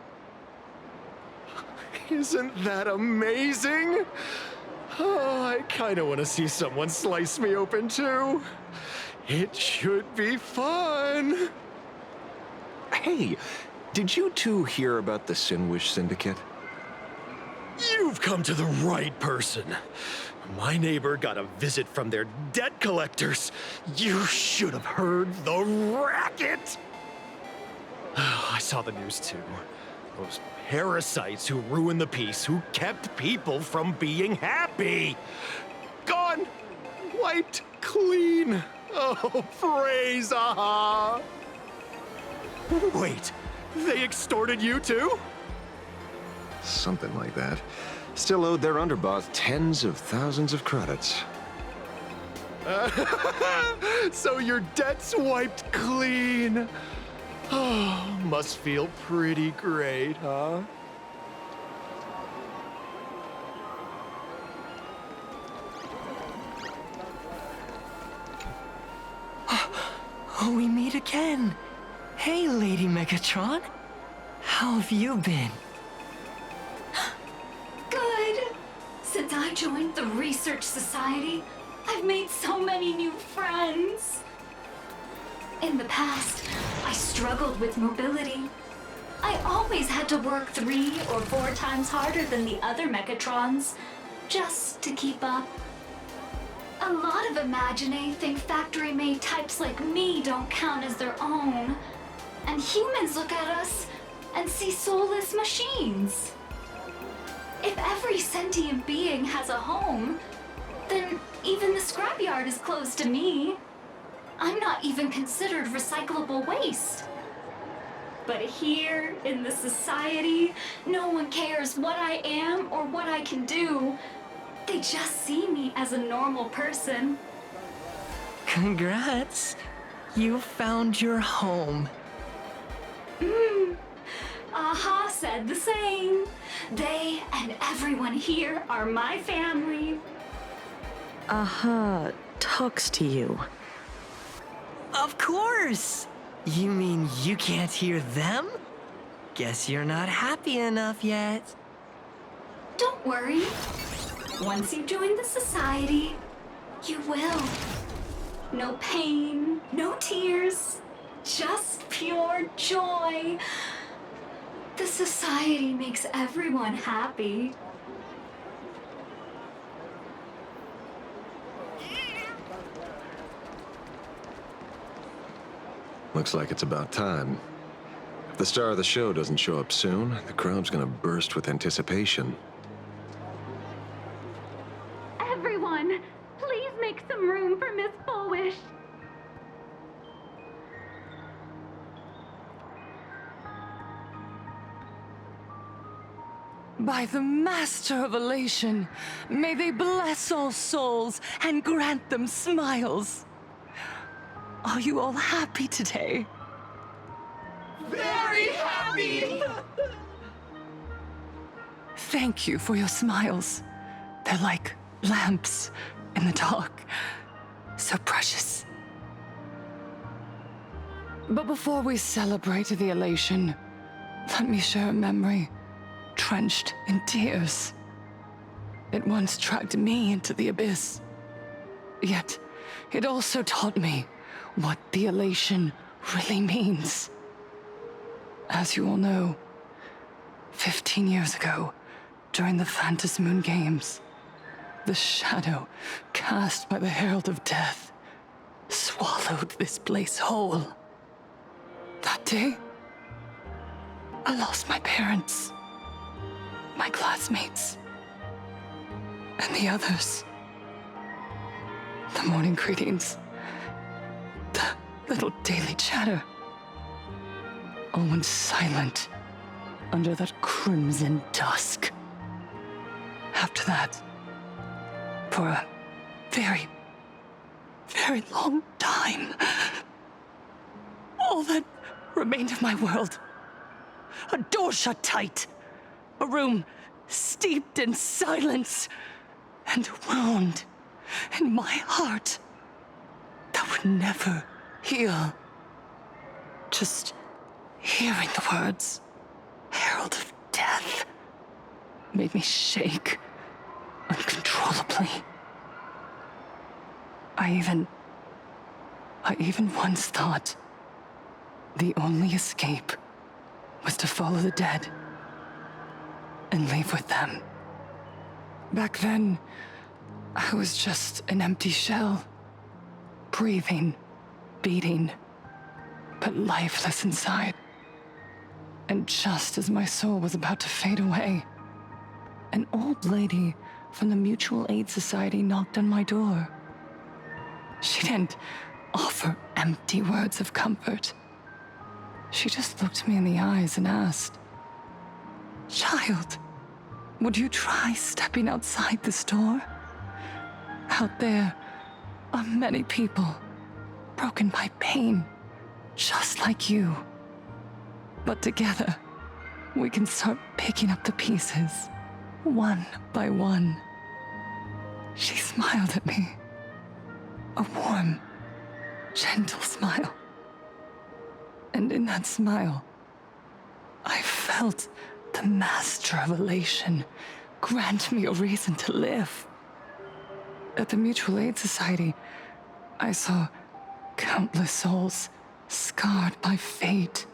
Isn't that amazing? Oh, I kind of want to see someone slice me open too. It should be fun. Hey, did you two hear about the Sinwish Syndicate? You've come to the right person. My neighbor got a visit from their debt collectors. You should have heard the racket. I saw the news too. Those parasites who ruined the peace, who kept people from being happy. Gone, wiped clean. Oh, praise Aha. Wait, they extorted you too? Something like that. Still owed their underboss tens of thousands of credits. So your debt's wiped clean. Oh, must feel pretty great, huh? Oh, we meet again. Hey, Lady Megatron. How have you been? Good. Since I joined the Research Society, I've made so many new friends. In the past, I struggled with mobility. I always had to work 3 or 4 times harder than the other Mechatrons, just to keep up. A lot of Imaginae think factory-made types like me don't count as their own. And humans look at us and see soulless machines. If every sentient being has a home, then even the scrapyard is closed to me. I'm not even considered recyclable waste. But here, in the society, no one cares what I am or what I can do. They just see me as a normal person. Congrats! You found your home. Aha said the same. They and everyone here are my family. Aha talks to you. Of course! You mean you can't hear them? Guess you're not happy enough yet. Don't worry. Once you join the society, you will. No pain, no tears, just pure joy. The society makes everyone happy. Looks like it's about time. If the star of the show doesn't show up soon, the crowd's gonna burst with anticipation. Everyone, please make some room for Miss Fullwish. By the Master of Elation, may they bless all souls and grant them smiles. Are you all happy today? Very happy! Thank you for your smiles. They're like lamps in the dark. So precious. But before we celebrate the elation, let me share a memory drenched in tears. It once dragged me into the abyss. Yet, it also taught me what the elation really means. As you all know, 15 years ago, during the Phantom Moon Games, the shadow cast by the Herald of Death swallowed this place whole. That day, I lost my parents, my classmates, and the others. The morning greetings, the little daily chatter, all went silent under that crimson dusk. After that, for a very, very long time, all that remained of my world, a door shut tight, a room steeped in silence, and a wound in my heart that would never heal. Just hearing the words, Herald of Death, made me shake uncontrollably. I even once thought the only escape was to follow the dead and leave with them. Back then, I was just an empty shell, breathing, beating, but lifeless inside. And just as my soul was about to fade away, an old lady from the Mutual Aid Society knocked on my door. She didn't offer empty words of comfort. She just looked me in the eyes and asked, "Child, would you try stepping outside this door? Out there are many people broken by pain, just like you. But together, we can start picking up the pieces, one by one." She smiled at me. A warm, gentle smile. And in that smile, I felt the master of elation grant me a reason to live. At the Mutual Aid Society, I saw countless souls scarred by fate.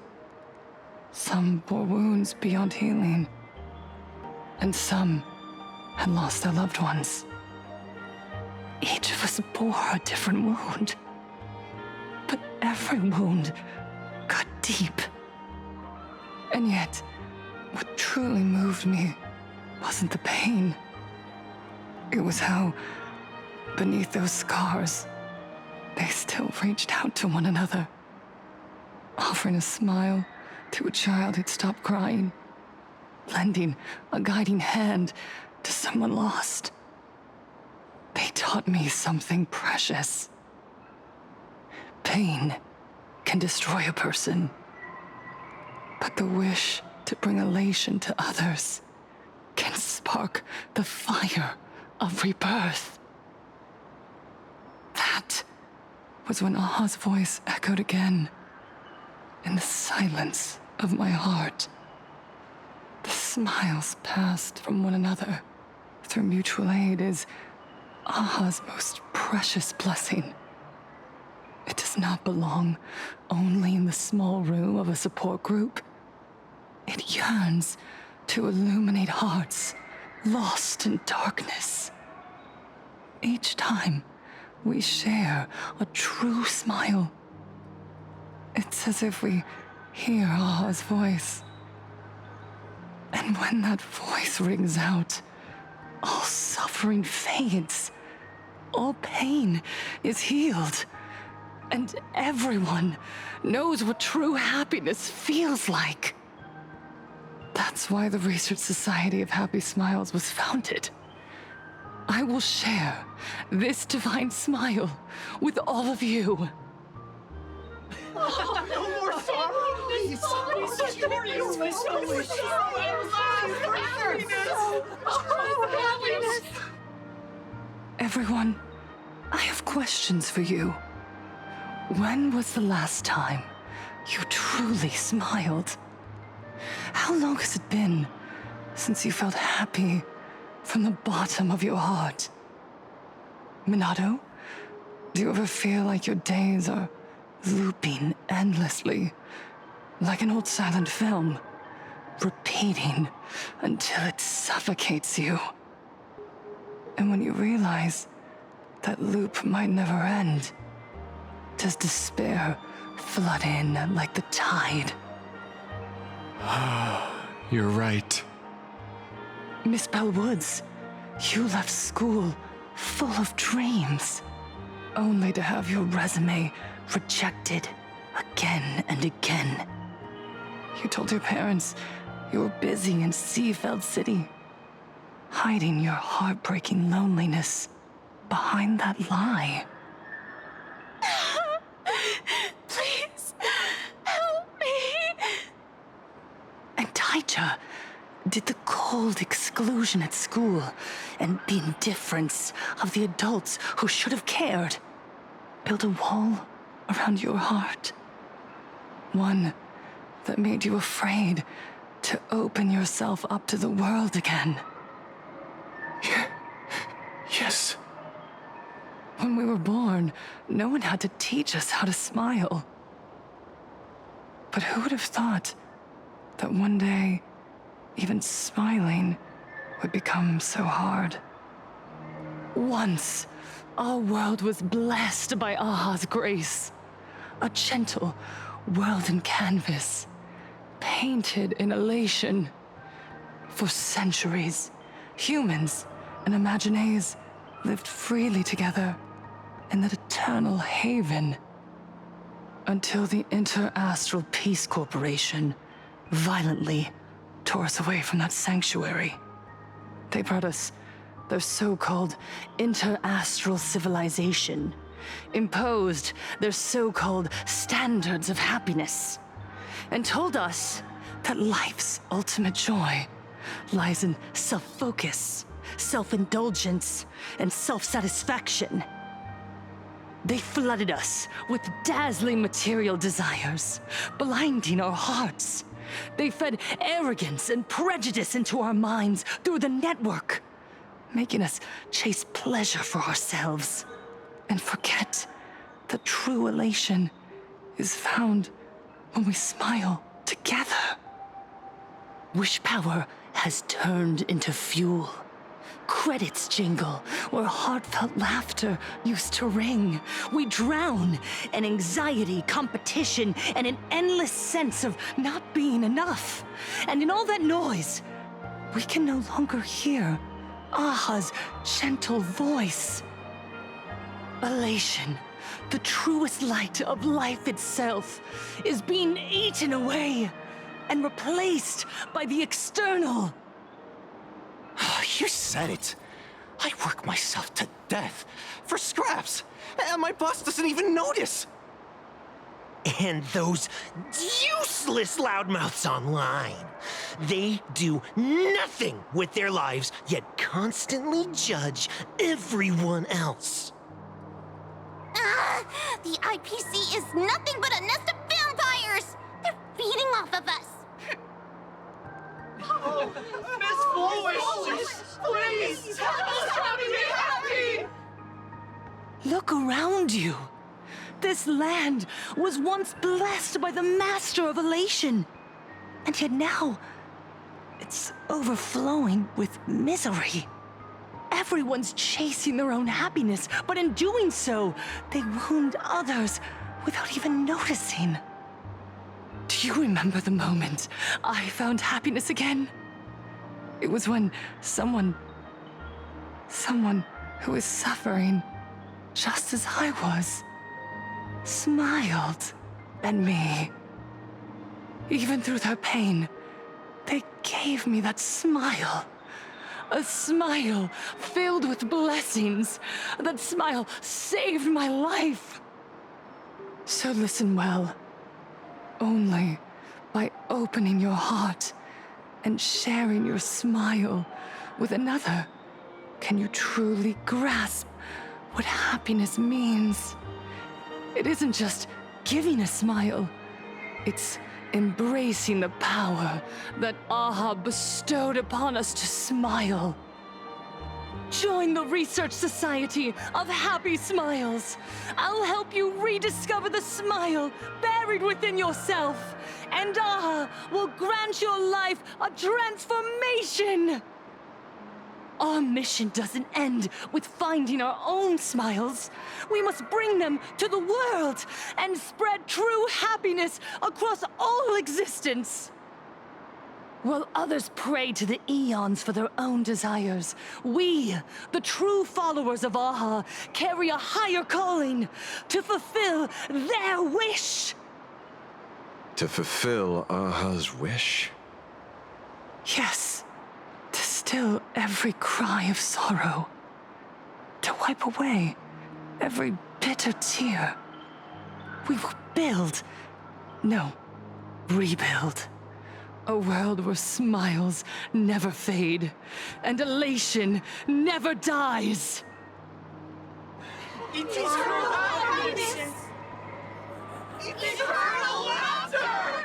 Some bore wounds beyond healing, and some had lost their loved ones. Each of us bore a different wound, but every wound got deep. And yet, what truly moved me wasn't the pain. It was how, beneath those scars, they still reached out to one another, offering a smile to a child who'd stopped crying, lending a guiding hand to someone lost. They taught me something precious. Pain can destroy a person, but the wish to bring elation to others can spark the fire of rebirth. That was when Aha's voice echoed again in the silence of my heart. The smiles passed from one another through mutual aid is Aha's most precious blessing. It does not belong only in the small room of a support group. It yearns to illuminate hearts lost in darkness. Each time we share a true smile, it's as if we hear Aha's voice. And when that voice rings out, all suffering fades, all pain is healed, and everyone knows what true happiness feels like. That's why the Research Society of Happy Smiles was founded. I will share this divine smile with all of you. No more Everyone, I have questions for you. When was the last time you truly smiled? How long has it been since you felt happy from the bottom of your heart? Minato, do you ever feel like your days are looping endlessly, like an old silent film, repeating until it suffocates you? And when you realize that loop might never end, does despair flood in like the tide? You're right. Miss Bell Woods, you left school full of dreams, only to have your resume rejected again and again. You told your parents you were busy in Seafeld City, hiding your heartbreaking loneliness behind that lie. Please, help me. And Taija did the cold exclusion at school and the indifference of the adults who should have cared build a wall around your heart. One that made you afraid to open yourself up to the world again. Yes. When we were born, no one had to teach us how to smile. But who would have thought that one day, even smiling would become so hard? Once, our world was blessed by Aha's grace. A gentle world in canvas, painted in elation. For centuries, humans and Imaginaes lived freely together in that eternal haven. Until the Inter-Astral Peace Corporation violently tore us away from that sanctuary. They brought us their so-called inter-astral civilization, imposed their so-called standards of happiness, and told us that life's ultimate joy lies in self-focus, self-indulgence, and self-satisfaction. They flooded us with dazzling material desires, blinding our hearts, They fed arrogance and prejudice into our minds through the network, making us chase pleasure for ourselves and forget that true elation is found when we smile together. Wish power has turned into fuel. Credits jingle where heartfelt laughter used to ring. We drown in anxiety, competition, and an endless sense of not being enough. And in all that noise, we can no longer hear Aha's gentle voice. Elation, the truest light of life itself, is being eaten away and replaced by the external. You said it. I work myself to death for scraps, and my boss doesn't even notice. And those useless loudmouths online. They do nothing with their lives, yet constantly judge everyone else. The IPC is nothing but a nest of vampires! They're feeding off of us! Miss Foolish, please tell us how to be happy! Look around you. This land was once blessed by the master of elation. And yet now, it's overflowing with misery. Everyone's chasing their own happiness, but in doing so, they wound others without even noticing. Do you remember the moment I found happiness again? It was when someone who was suffering just as I was, smiled at me. Even through their pain, they gave me that smile. A smile filled with blessings. That smile saved my life. So listen well. Only by opening your heart and sharing your smile with another can you truly grasp what happiness means. It isn't just giving a smile. It's embracing the power that Aha bestowed upon us to smile. Join the Research Society of Happy Smiles. I'll help you rediscover the smile buried within yourself, and Aha will grant your life a transformation. Our mission doesn't end with finding our own smiles. We must bring them to the world and spread true happiness across all existence. While others pray to the eons for their own desires, we, the true followers of Aha, carry a higher calling to fulfill their wish. To fulfill Aha's wish? Yes. To still every cry of sorrow. To wipe away every bitter tear. We will build, no, rebuild. A world where smiles never fade, and elation never dies. Eternal happiness! Eternal laughter!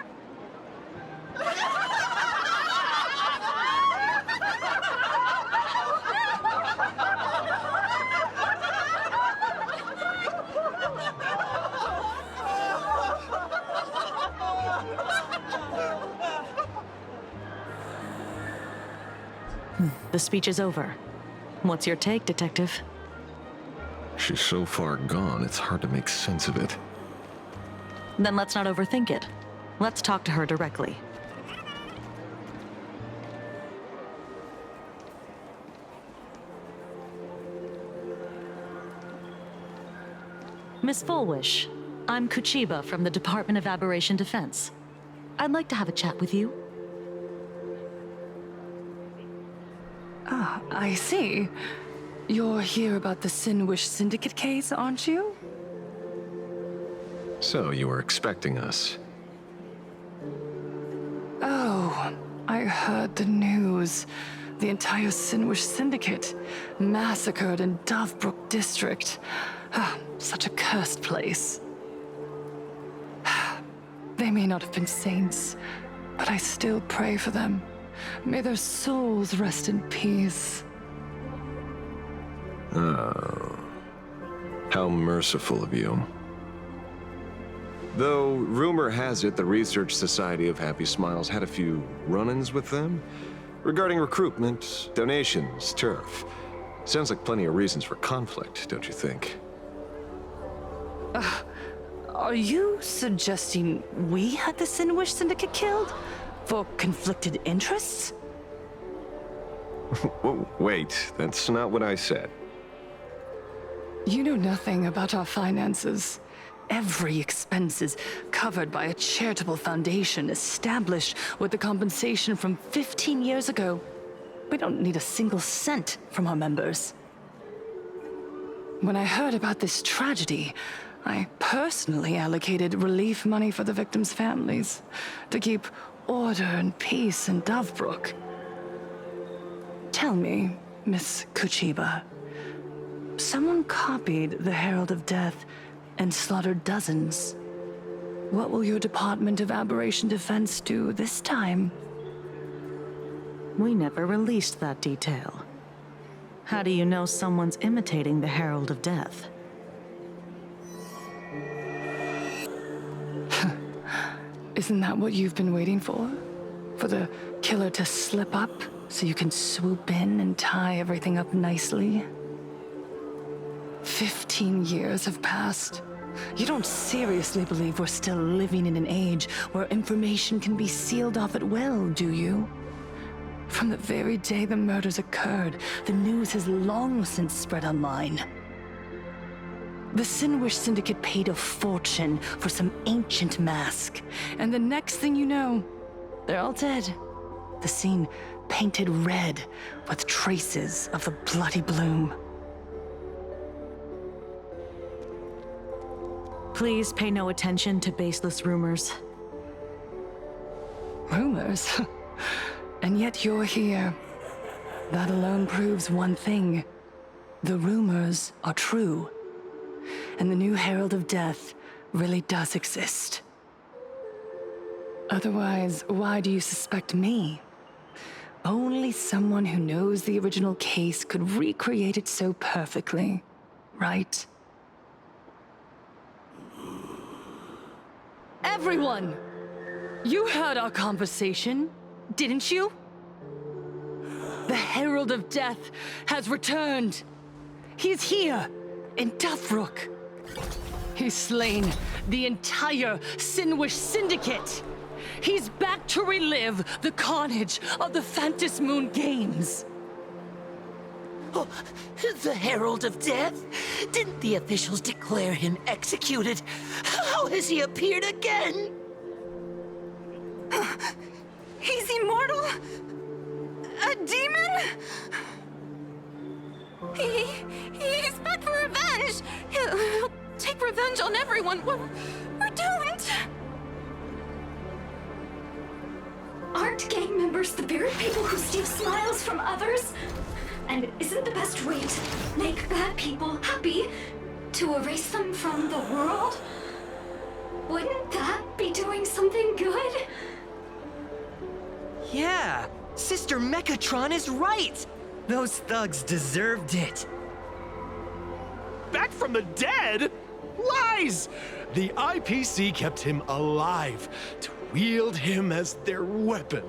The speech is over. What's your take, Detective? She's so far gone, it's hard to make sense of it. Then let's not overthink it. Let's talk to her directly. Miss Fullwish, I'm Kuchiba from the Department of Aberration Defense. I'd like to have a chat with you. Ah, I see. You're here about the Sinwish Syndicate case, aren't you? So, you were expecting us. Oh, I heard the news. The entire Sinwish Syndicate massacred in Dovebrook District. Ah, such a cursed place. They may not have been saints, But I still pray for them. May their souls rest in peace. Oh. How merciful of you. Though, rumor has it the Research Society of Happy Smiles had a few run-ins with them regarding recruitment, donations, turf. Sounds like plenty of reasons for conflict, don't you think? Are you suggesting we had the Sinwish Syndicate killed? For conflicted interests? Wait, that's not what I said. You know nothing about our finances. Every expense is covered by a charitable foundation established with the compensation from 15 years ago. We don't need a single cent from our members. When I heard about this tragedy, I personally allocated relief money for the victims' families to keep order and peace in Dovebrook. Tell me, Miss Kuchiba, someone copied the Herald of Death and slaughtered dozens. What will your Department of Aberration Defense do this time? We never released that detail. How do you know someone's imitating the Herald of Death? Isn't that what you've been waiting for? For the killer to slip up so you can swoop in and tie everything up nicely? 15 years have passed. You don't seriously believe we're still living in an age where information can be sealed off at will, do you? From the very day the murders occurred, the news has long since spread online. The Sinwish Syndicate paid a fortune for some ancient mask, and the next thing you know, they're all dead. The scene painted red with traces of the bloody bloom. Please pay no attention to baseless rumors. Rumors? And yet you're here. That alone proves one thing. The rumors are true. And the new Herald of Death really does exist. Otherwise, why do you suspect me? Only someone who knows the original case could recreate it so perfectly, right? Everyone! You heard our conversation, didn't you? The Herald of Death has returned. He's here, in Dovebrook. He's slain the entire Sinwish Syndicate. He's back to relive the carnage of the Phantus Moon Games. Oh, the Herald of Death? Didn't the officials declare him executed? How has he appeared again? He's immortal? A demon? He's back for revenge! He'll take revenge on everyone. We're doomed! Aren't gang members the very people who steal smiles from others? And isn't the best way to make bad people happy to erase them from the world? Wouldn't that be doing something good? Yeah, Sister Mechatron is right! Those thugs deserved it. Back from the dead? Lies! The IPC kept him alive to wield him as their weapon.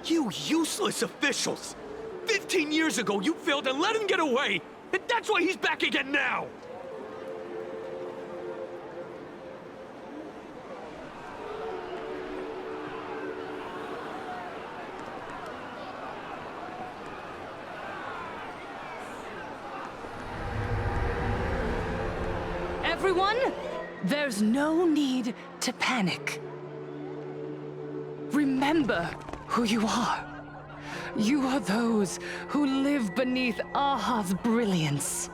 You useless officials! 15 years ago, you failed and let him get away! And that's why he's back again now! Everyone, there's no need to panic. Remember who you are. You are those who live beneath Aha's brilliance,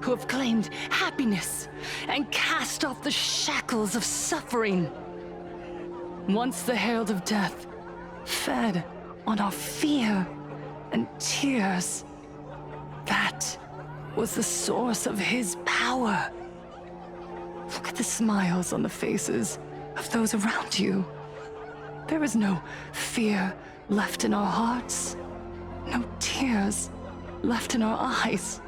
who have claimed happiness and cast off the shackles of suffering. Once the Herald of Death fed on our fear and tears, that was the source of his power. Look at the smiles on the faces of those around you. There is no fear left in our hearts, no tears left in our eyes.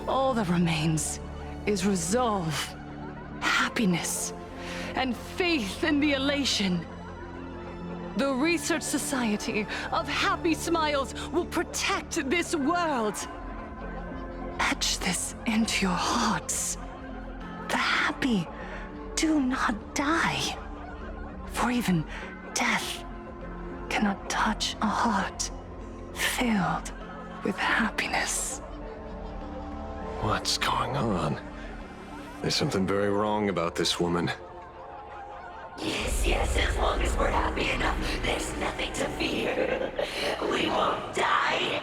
All that remains is resolve, happiness, and faith in the elation. The Research Society of Happy Smiles will protect this world. Etch this into your hearts. The happy do not die, for even death cannot touch a heart filled with happiness. What's going on? There's something very wrong about this woman. Yes, as long as we're happy enough, there's nothing to fear. We won't die.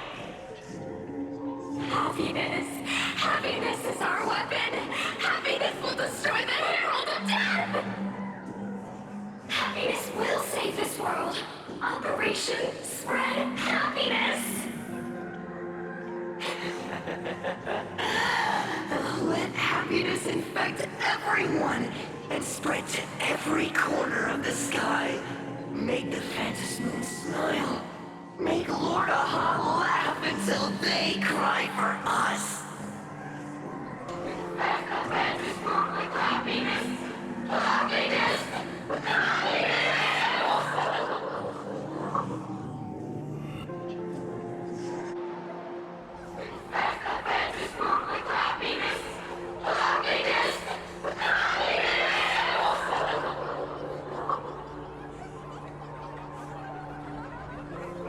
Happiness is our weapon. Happiness will destroy the Herald of Death. Happiness will save this world. Operation Spread Happiness. Let happiness infect everyone and spread to every corner of the sky. Make the Phantom Moon smile. Make Lord Aha laugh until they cry for us. Infect the Phantom Moon with happiness. Happiness.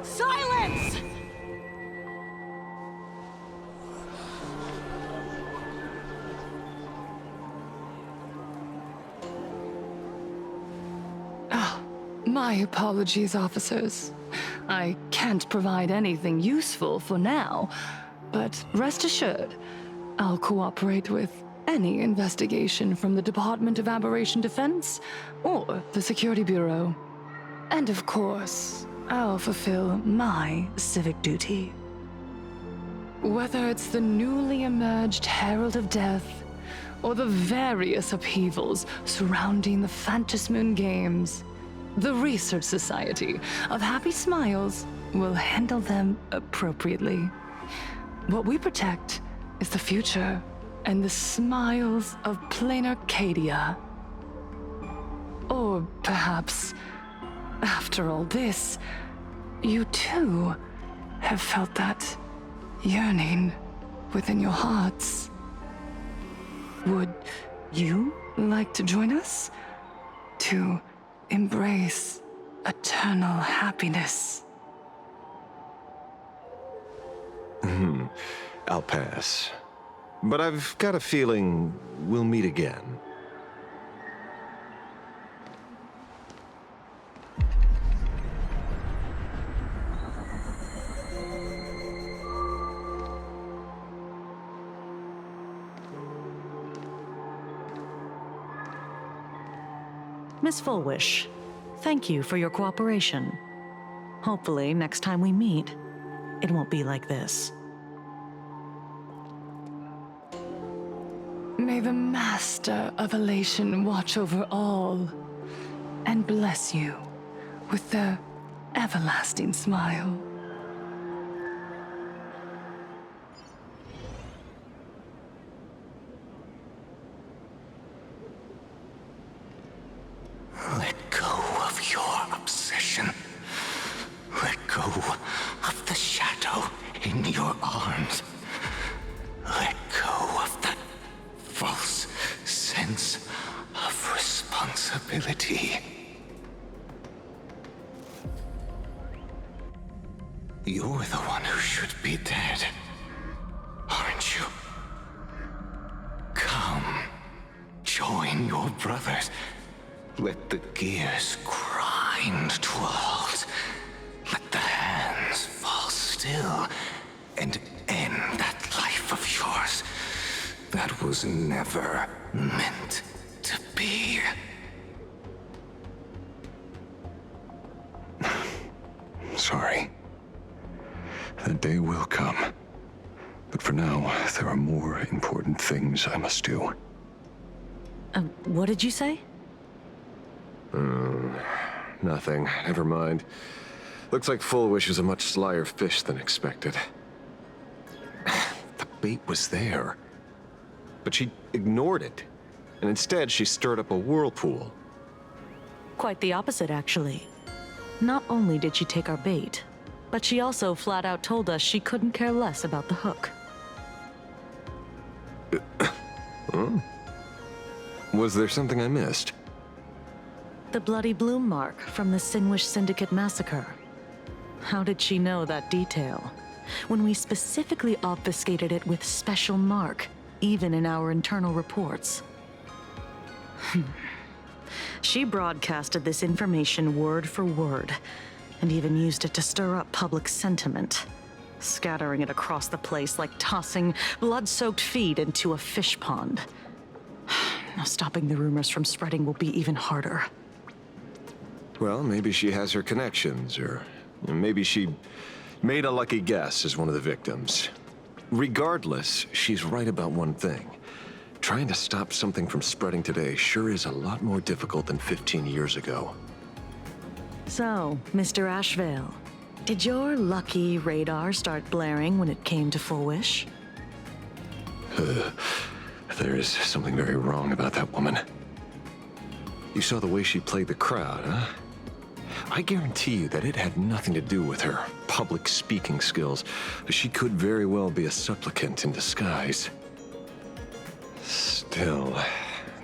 Silence! My apologies, officers. I can't provide anything useful for now, but rest assured, I'll cooperate with any investigation from the Department of Aberration Defense or the Security Bureau. And of course, I'll fulfill my civic duty. Whether it's the newly emerged Herald of Death or the various upheavals surrounding the Phantasmoon Games, the Research Society of Happy Smiles will handle them appropriately. What we protect is the future and the smiles of plain Arcadia. Or perhaps, after all this, you too have felt that yearning within your hearts. Would you like to join us to embrace eternal happiness? I'll pass. But I've got a feeling we'll meet again. Miss Fullwish, thank you for your cooperation. Hopefully, next time we meet, it won't be like this. May the Master of Elation watch over all and bless you with their everlasting smile. Let go of your obsession. Let go of the shadow in your arms. Let go of that false sense of responsibility. You're the one who should be dead, aren't you? Come, join your brothers. Let the gears grind to a halt. Let the hands fall still and end that life of yours that was never meant to be. Sorry. The day will come. But for now, there are more important things I must do. What did you say? nothing. Never mind. Looks like Full Wish is a much slyer fish than expected. The bait was there. But she ignored it. And instead, she stirred up a whirlpool. Quite the opposite, actually. Not only did she take our bait, but she also flat out told us she couldn't care less about the hook. Huh? Was there something I missed? The bloody bloom mark from the Sinwish Syndicate massacre. How did she know that detail? When we specifically obfuscated it with special mark, even in our internal reports. She broadcasted this information word for word, and even used it to stir up public sentiment, scattering it across the place like tossing blood-soaked feed into a fish pond. Now stopping the rumors from spreading will be even harder. Well, maybe she has her connections, or maybe she made a lucky guess as one of the victims. Regardless, she's right about one thing. Trying to stop something from spreading today sure is a lot more difficult than 15 years ago. So, Mr. Ashvale, did your lucky radar start blaring when it came to Full Wish? There is something very wrong about that woman. You saw the way she played the crowd, huh? I guarantee you that it had nothing to do with her public speaking skills. She could very well be a supplicant in disguise. Still,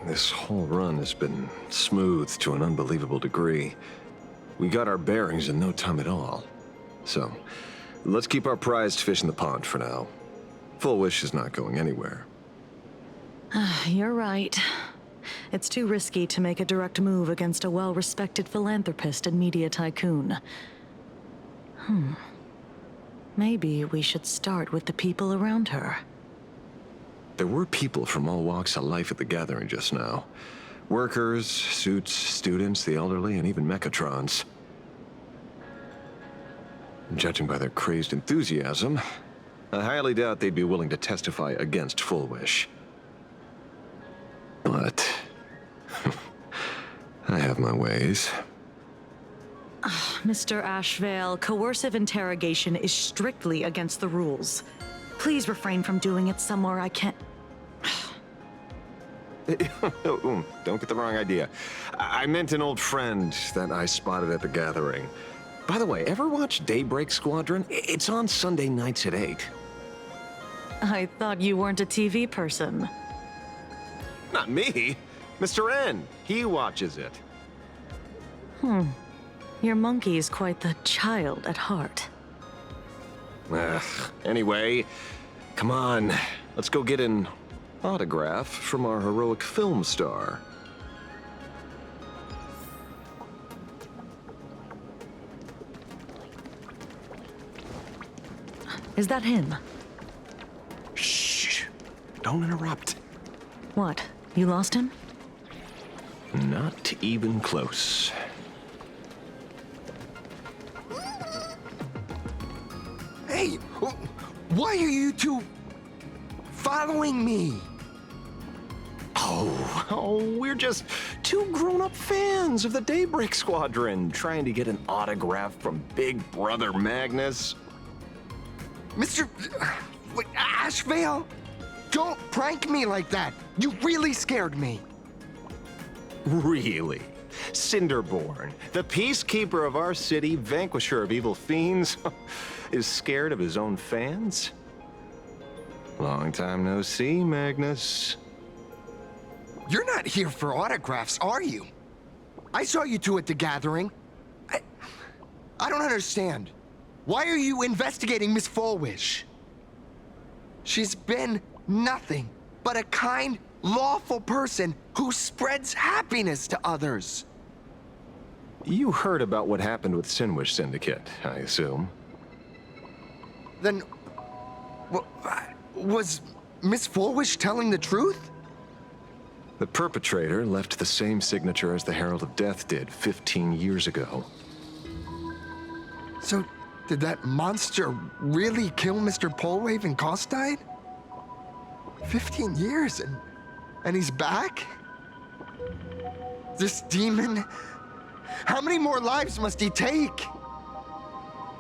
this whole run has been smoothed to an unbelievable degree. We got our bearings in no time at all. So, let's keep our prized fish in the pond for now. Full Wish is not going anywhere. You're right. It's too risky to make a direct move against a well-respected philanthropist and media tycoon. Maybe we should start with the people around her. There were people from all walks of life at the gathering just now. Workers, suits, students, the elderly, and even mechatrons. Judging by their crazed enthusiasm, I highly doubt they'd be willing to testify against Full Wish. But I have my ways. Mr. Ashvale, coercive interrogation is strictly against the rules. Please refrain from doing it somewhere I can't... Don't get the wrong idea. I meant an old friend that I spotted at the gathering. By the way, ever watch Daybreak Squadron? It's on Sunday nights at 8. I thought you weren't a TV person. Not me. Mr. N. He watches it. Your monkey's quite the child at heart. Anyway, come on. Let's go get an autograph from our heroic film star. Is that him? Shh. Don't interrupt. What? You lost him? Not even close. Hey, why are you two following me? Oh, we're just two grown-up fans of the Daybreak Squadron trying to get an autograph from Big Brother Magnus. Mr. Ashvale, don't prank me like that. You really scared me. Really? Cinderborn, the peacekeeper of our city, vanquisher of evil fiends, is scared of his own fans? Long time no see, Magnus. You're not here for autographs, are you? I saw you two at the gathering. I don't understand. Why are you investigating Miss Full Wish? She's been nothing but a kind, lawful person who spreads happiness to others. You heard about what happened with Sinwish Syndicate, I assume. Then, was Miss Full Wish telling the truth? The perpetrator left the same signature as the Herald of Death did 15 years ago. So, did that monster really kill Mr. Polwave and Costide? 15 years and he's back? This demon How many more lives must he take?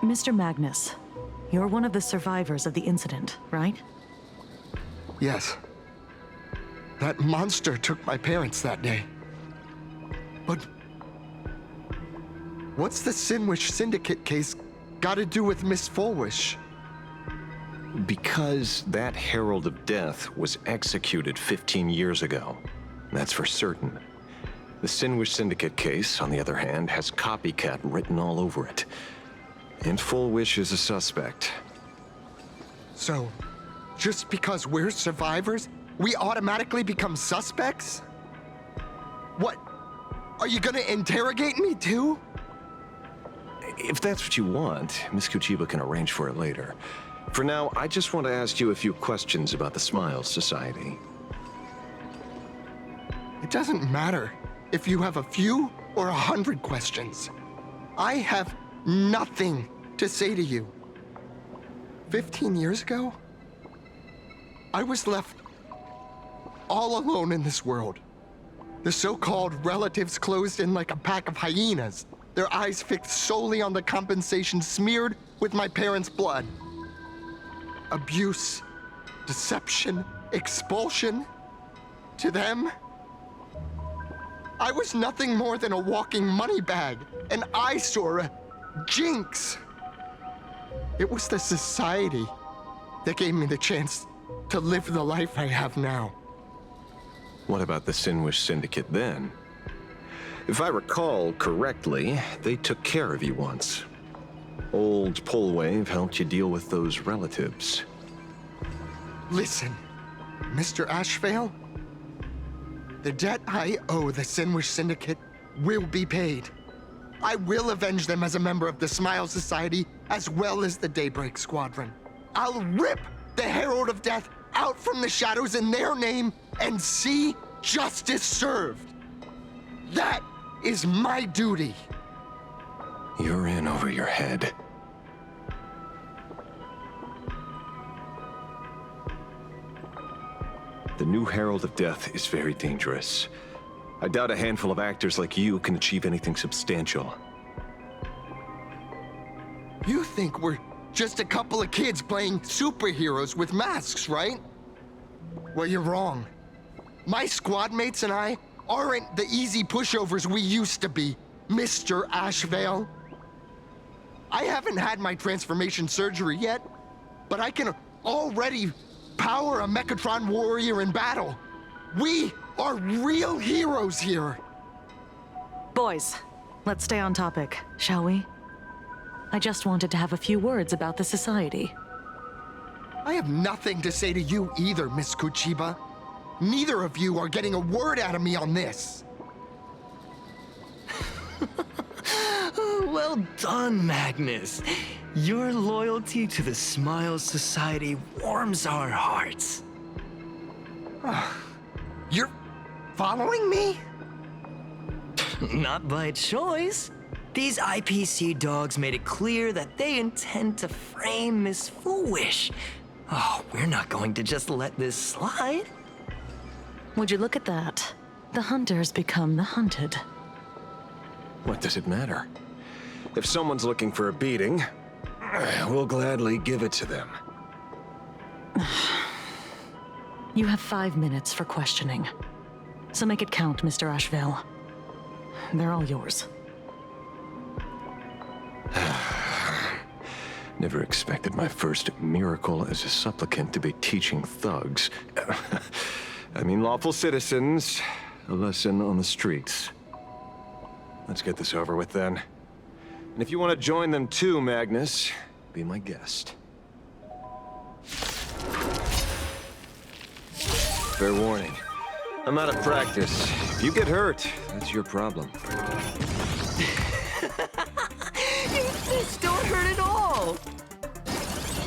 Mr. Magnus, you're one of the survivors of the incident, right? Yes. That monster took my parents that day. But what's the Sinwish Syndicate case got to do with Miss Fulwish? Because that Herald of Death was executed 15 years ago. That's for certain. The Sinwish Syndicate case, on the other hand, has copycat written all over it. And Fulwish is a suspect. So, just because we're survivors, we automatically become suspects? What? Are you gonna interrogate me too? If that's what you want, Miss Kuchiba can arrange for it later. For now, I just want to ask you a few questions about the Smiles Society. It doesn't matter if you have a few or 100 questions. I have nothing to say to you. 15 years ago, I was left all alone in this world. The so-called relatives closed in like a pack of hyenas, their eyes fixed solely on the compensation smeared with my parents' blood. Abuse, deception, expulsion. To them, I was nothing more than a walking money bag, an eyesore, a jinx. It was the society that gave me the chance to live the life I have now. What about the Sinwish Syndicate then? If I recall correctly, they took care of you once. Old Polwave helped you deal with those relatives. Listen, Mr. Ashvale, the debt I owe the Sinwish Syndicate will be paid. I will avenge them as a member of the Smile Society, as well as the Daybreak Squadron. I'll rip the Herald of Death out from the shadows in their name and see justice served. That is my duty. You're in over your head. The new Herald of Death is very dangerous. I doubt a handful of actors like you can achieve anything substantial. You think we're just a couple of kids playing superheroes with masks, right? Well, you're wrong. My squad mates and I aren't the easy pushovers we used to be, Mr. Ashvale. I haven't had my transformation surgery yet, but I can already power a Mechatron warrior in battle. We are real heroes here. Boys, let's stay on topic, shall we? I just wanted to have a few words about the society. I have nothing to say to you either, Miss Kuchiba. Neither of you are getting a word out of me on this. Well done, Magnus. Your loyalty to the Smile Society warms our hearts. You're following me? Not by choice. These IPC dogs made it clear that they intend to frame Miss Foolish. Oh, we're not going to just let this slide. Would you look at that? The hunters become the hunted. What does it matter? If someone's looking for a beating, we'll gladly give it to them. You have 5 minutes for questioning. So make it count, Mr. Ashvale. They're all yours. Never expected my first miracle as a supplicant to be teaching thugs. I mean lawful citizens, a lesson on the streets. Let's get this over with then. And if you want to join them too, Magnus, be my guest. Fair warning. I'm out of practice. If you get hurt, that's your problem. This don't hurt at all.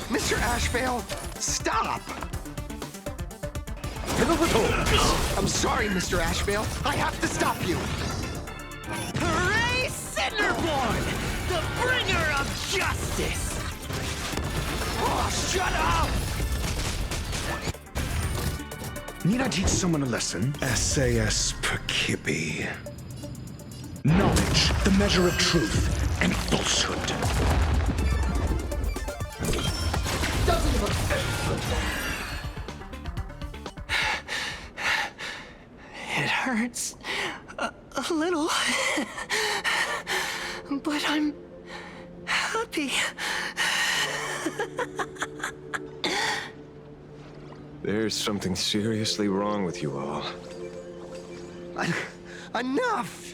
Mr. Ashvale, stop! I'm sorry, Mr. Ashvale. I have to stop you. Hooray, Cinderborn! The bringer of justice! Oh, shut up! Need I teach someone a lesson? SAS per Kippy. Knowledge, the measure of truth and falsehood. It hurts a little, but I'm happy. There's something seriously wrong with you all. Enough!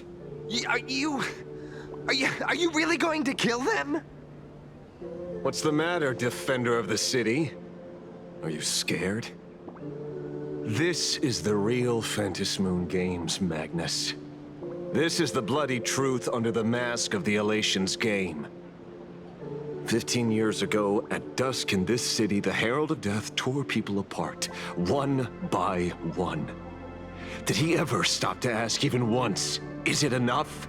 Are you really going to kill them? What's the matter, defender of the city? Are you scared? This is the real Phantasmoon Games, Magnus. This is the bloody truth under the mask of the Elations game. 15 years ago, at dusk in this city, the Herald of Death tore people apart, one by one. Did he ever stop to ask even once, is it enough?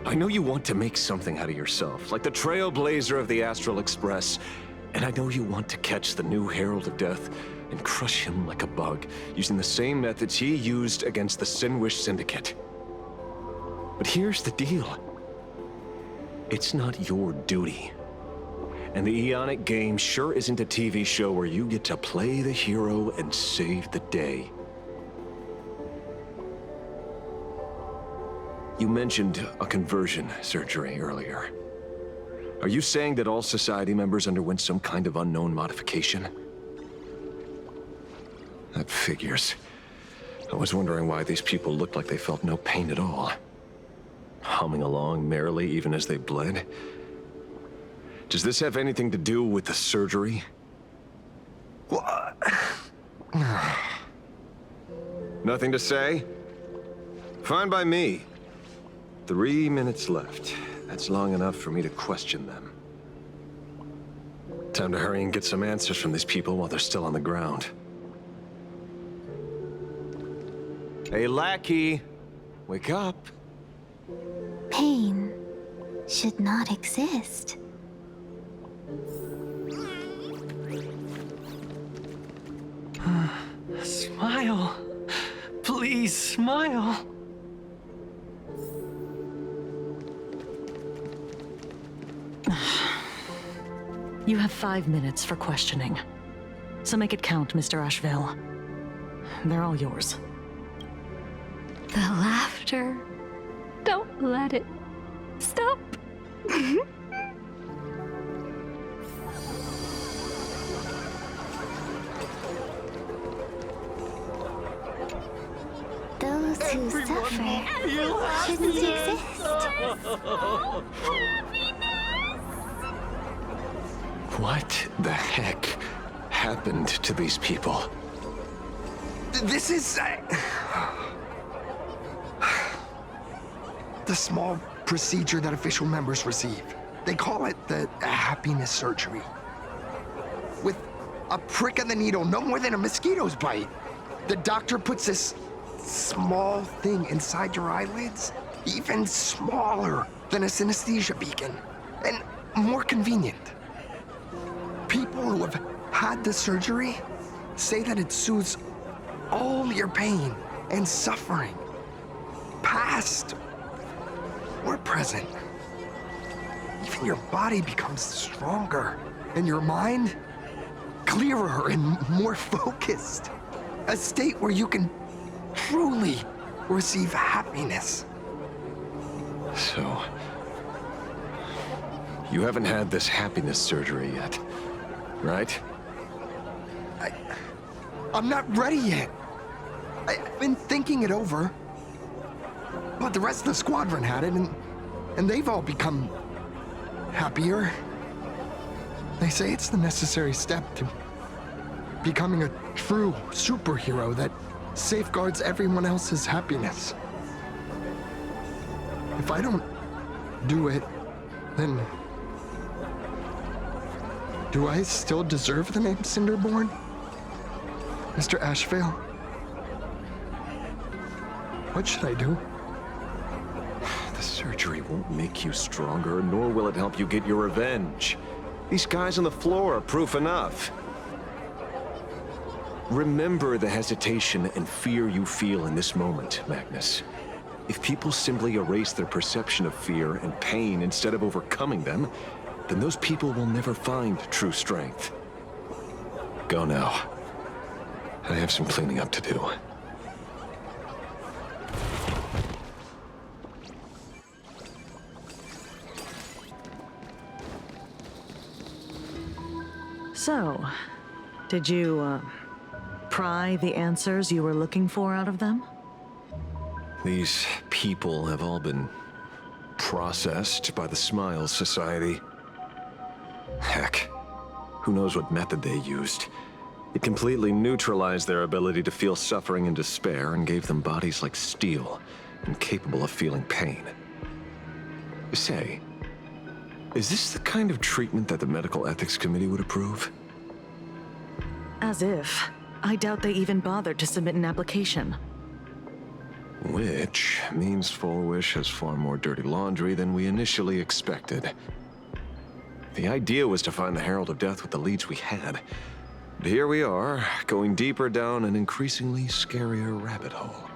I know you want to make something out of yourself, like the trailblazer of the Astral Express, and I know you want to catch the new Herald of Death and crush him like a bug, using the same methods he used against the Sinwish Syndicate. But here's the deal. It's not your duty. And the Eonic game sure isn't a TV show where you get to play the hero and save the day. You mentioned a conversion surgery earlier. Are you saying that all Society members underwent some kind of unknown modification? That figures. I was wondering why these people looked like they felt no pain at all. Humming along merrily even as they bled. Does this have anything to do with the surgery? What? Nothing to say? Fine by me. 3 minutes left. That's long enough for me to question them. Time to hurry and get some answers from these people while they're still on the ground. Hey, lackey! Wake up! Pain should not exist. Smile. Please smile. You have 5 minutes for questioning. So make it count, Mr. Asheville. They're all yours. The laughter. Don't let it stop. Those who suffer shouldn't exist. What the heck happened to these people? This is... the small procedure that official members receive. They call it the happiness surgery. With a prick of the needle, no more than a mosquito's bite, the doctor puts this small thing inside your eyelids, even smaller than a synesthesia beacon, and more convenient. People who have had the surgery say that it soothes all your pain and suffering, past or present. Even your body becomes stronger, and your mind clearer and more focused. A state where you can truly receive happiness. So, you haven't had this happiness surgery yet, right? I'm not ready yet. I've been thinking it over. But the rest of the squadron had it, and they've all become happier. They say it's the necessary step to becoming a true superhero that safeguards everyone else's happiness. If I don't do it, then do I still deserve the name Cinderborn? Mr. Asheville? What should I do? The surgery won't make you stronger, nor will it help you get your revenge. These guys on the floor are proof enough. Remember the hesitation and fear you feel in this moment, Magnus. If people simply erase their perception of fear and pain instead of overcoming them, then those people will never find true strength. Go now. I have some cleaning up to do. So, did you, pry the answers you were looking for out of them? These people have all been processed by the Smiles Society. Heck, who knows what method they used. It completely neutralized their ability to feel suffering and despair and gave them bodies like steel, incapable of feeling pain. Say, is this the kind of treatment that the Medical Ethics Committee would approve? As if. I doubt they even bothered to submit an application. Which means Fullwish has far more dirty laundry than we initially expected. The idea was to find the Herald of Death with the leads we had. But here we are, going deeper down an increasingly scarier rabbit hole.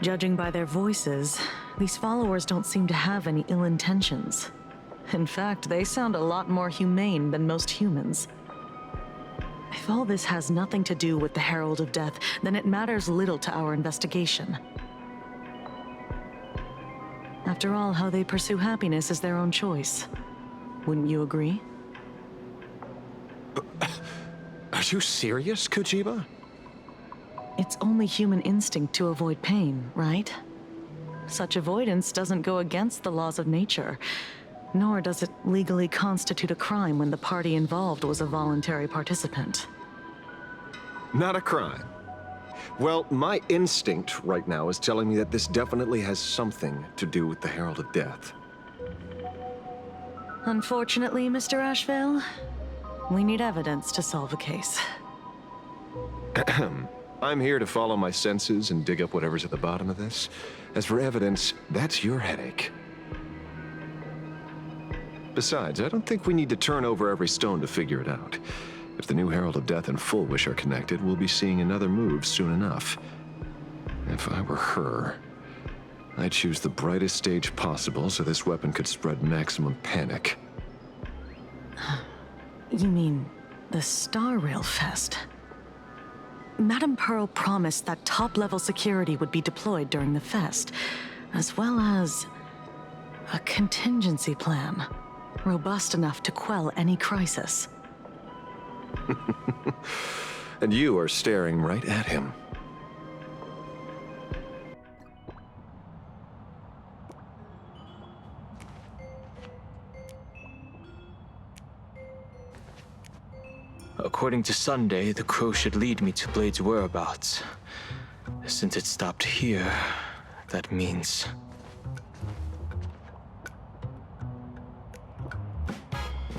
Judging by their voices, these followers don't seem to have any ill intentions. In fact, they sound a lot more humane than most humans. If all this has nothing to do with the Herald of Death, then it matters little to our investigation. After all, how they pursue happiness is their own choice. Wouldn't you agree? Are you serious, Kojiba? It's only human instinct to avoid pain, right? Such avoidance doesn't go against the laws of nature, nor does it legally constitute a crime when the party involved was a voluntary participant. Not a crime. Well, my instinct right now is telling me that this definitely has something to do with the Herald of Death. Unfortunately, Mr. Ashvale, we need evidence to solve a case. I'm here to follow my senses and dig up whatever's at the bottom of this. As for evidence, that's your headache. Besides, I don't think we need to turn over every stone to figure it out. If the new Herald of Death and Fullwish are connected, we'll be seeing another move soon enough. If I were her, I'd choose the brightest stage possible so this weapon could spread maximum panic. You mean the Star Rail Fest? Madame Pearl promised that top-level security would be deployed during the fest, as well as a contingency plan, robust enough to quell any crisis. And you are staring right at him. According to Sunday, the crow should lead me to Blade's whereabouts. Since it stopped here, that means...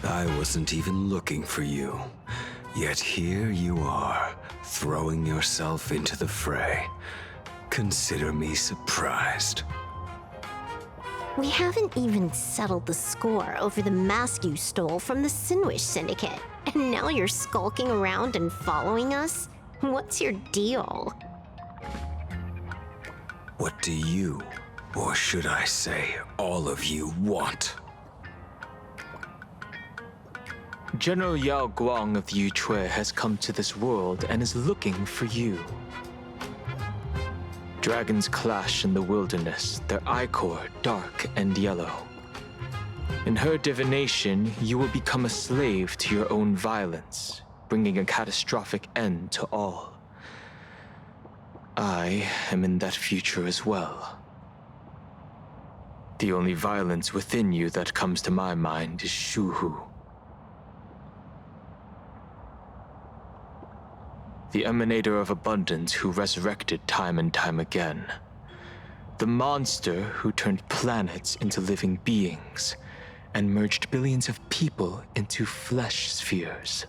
I wasn't even looking for you. Yet here you are, throwing yourself into the fray. Consider me surprised. We haven't even settled the score over the mask you stole from the Sinwish Syndicate. And now you're skulking around and following us? What's your deal? What do you, or should I say, all of you, want? General Yao Guang of Yu Chui has come to this world and is looking for you. Dragons clash in the wilderness, their ichor dark and yellow. In her divination, you will become a slave to your own violence, bringing a catastrophic end to all. I am in that future as well. The only violence within you that comes to my mind is Shuhu. The emanator of abundance who resurrected time and time again. The monster who turned planets into living beings and merged billions of people into flesh spheres.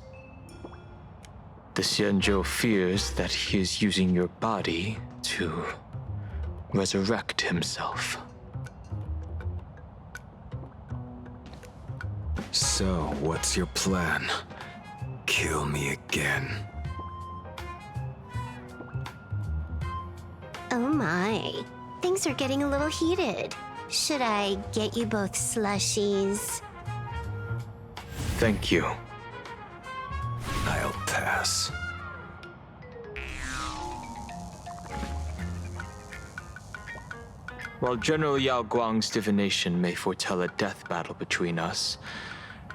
The Xianzhou fears that he is using your body to resurrect himself. So, what's your plan? Kill me again? Oh my. Things are getting a little heated. Should I get you both slushies? Thank you. I'll pass. While General Yao Guang's divination may foretell a death battle between us,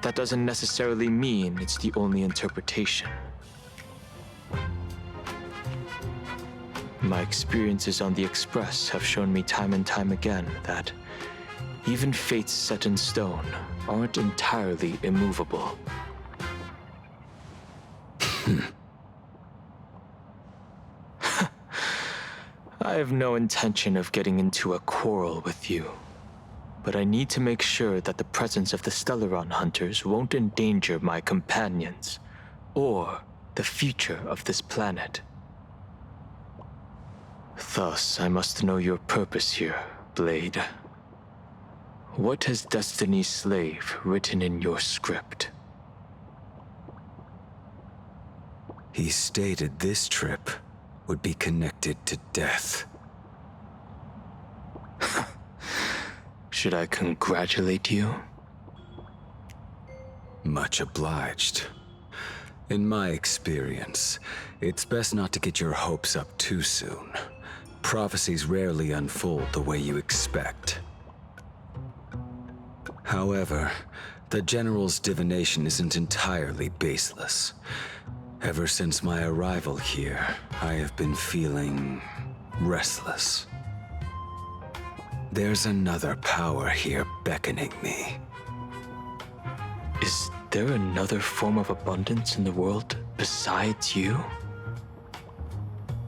that doesn't necessarily mean it's the only interpretation. My experiences on the Express have shown me time and time again that even fates set in stone aren't entirely immovable. I have no intention of getting into a quarrel with you, but I need to make sure that the presence of the Stellaron hunters won't endanger my companions or the future of this planet. Thus, I must know your purpose here, Blade. What has Destiny's Slave written in your script? He stated this trip would be connected to death. Should I congratulate you? Much obliged. In my experience, it's best not to get your hopes up too soon. Prophecies rarely unfold the way you expect. However, the General's divination isn't entirely baseless. Ever since my arrival here, I have been feeling restless. There's another power here beckoning me. Is there another form of abundance in the world besides you?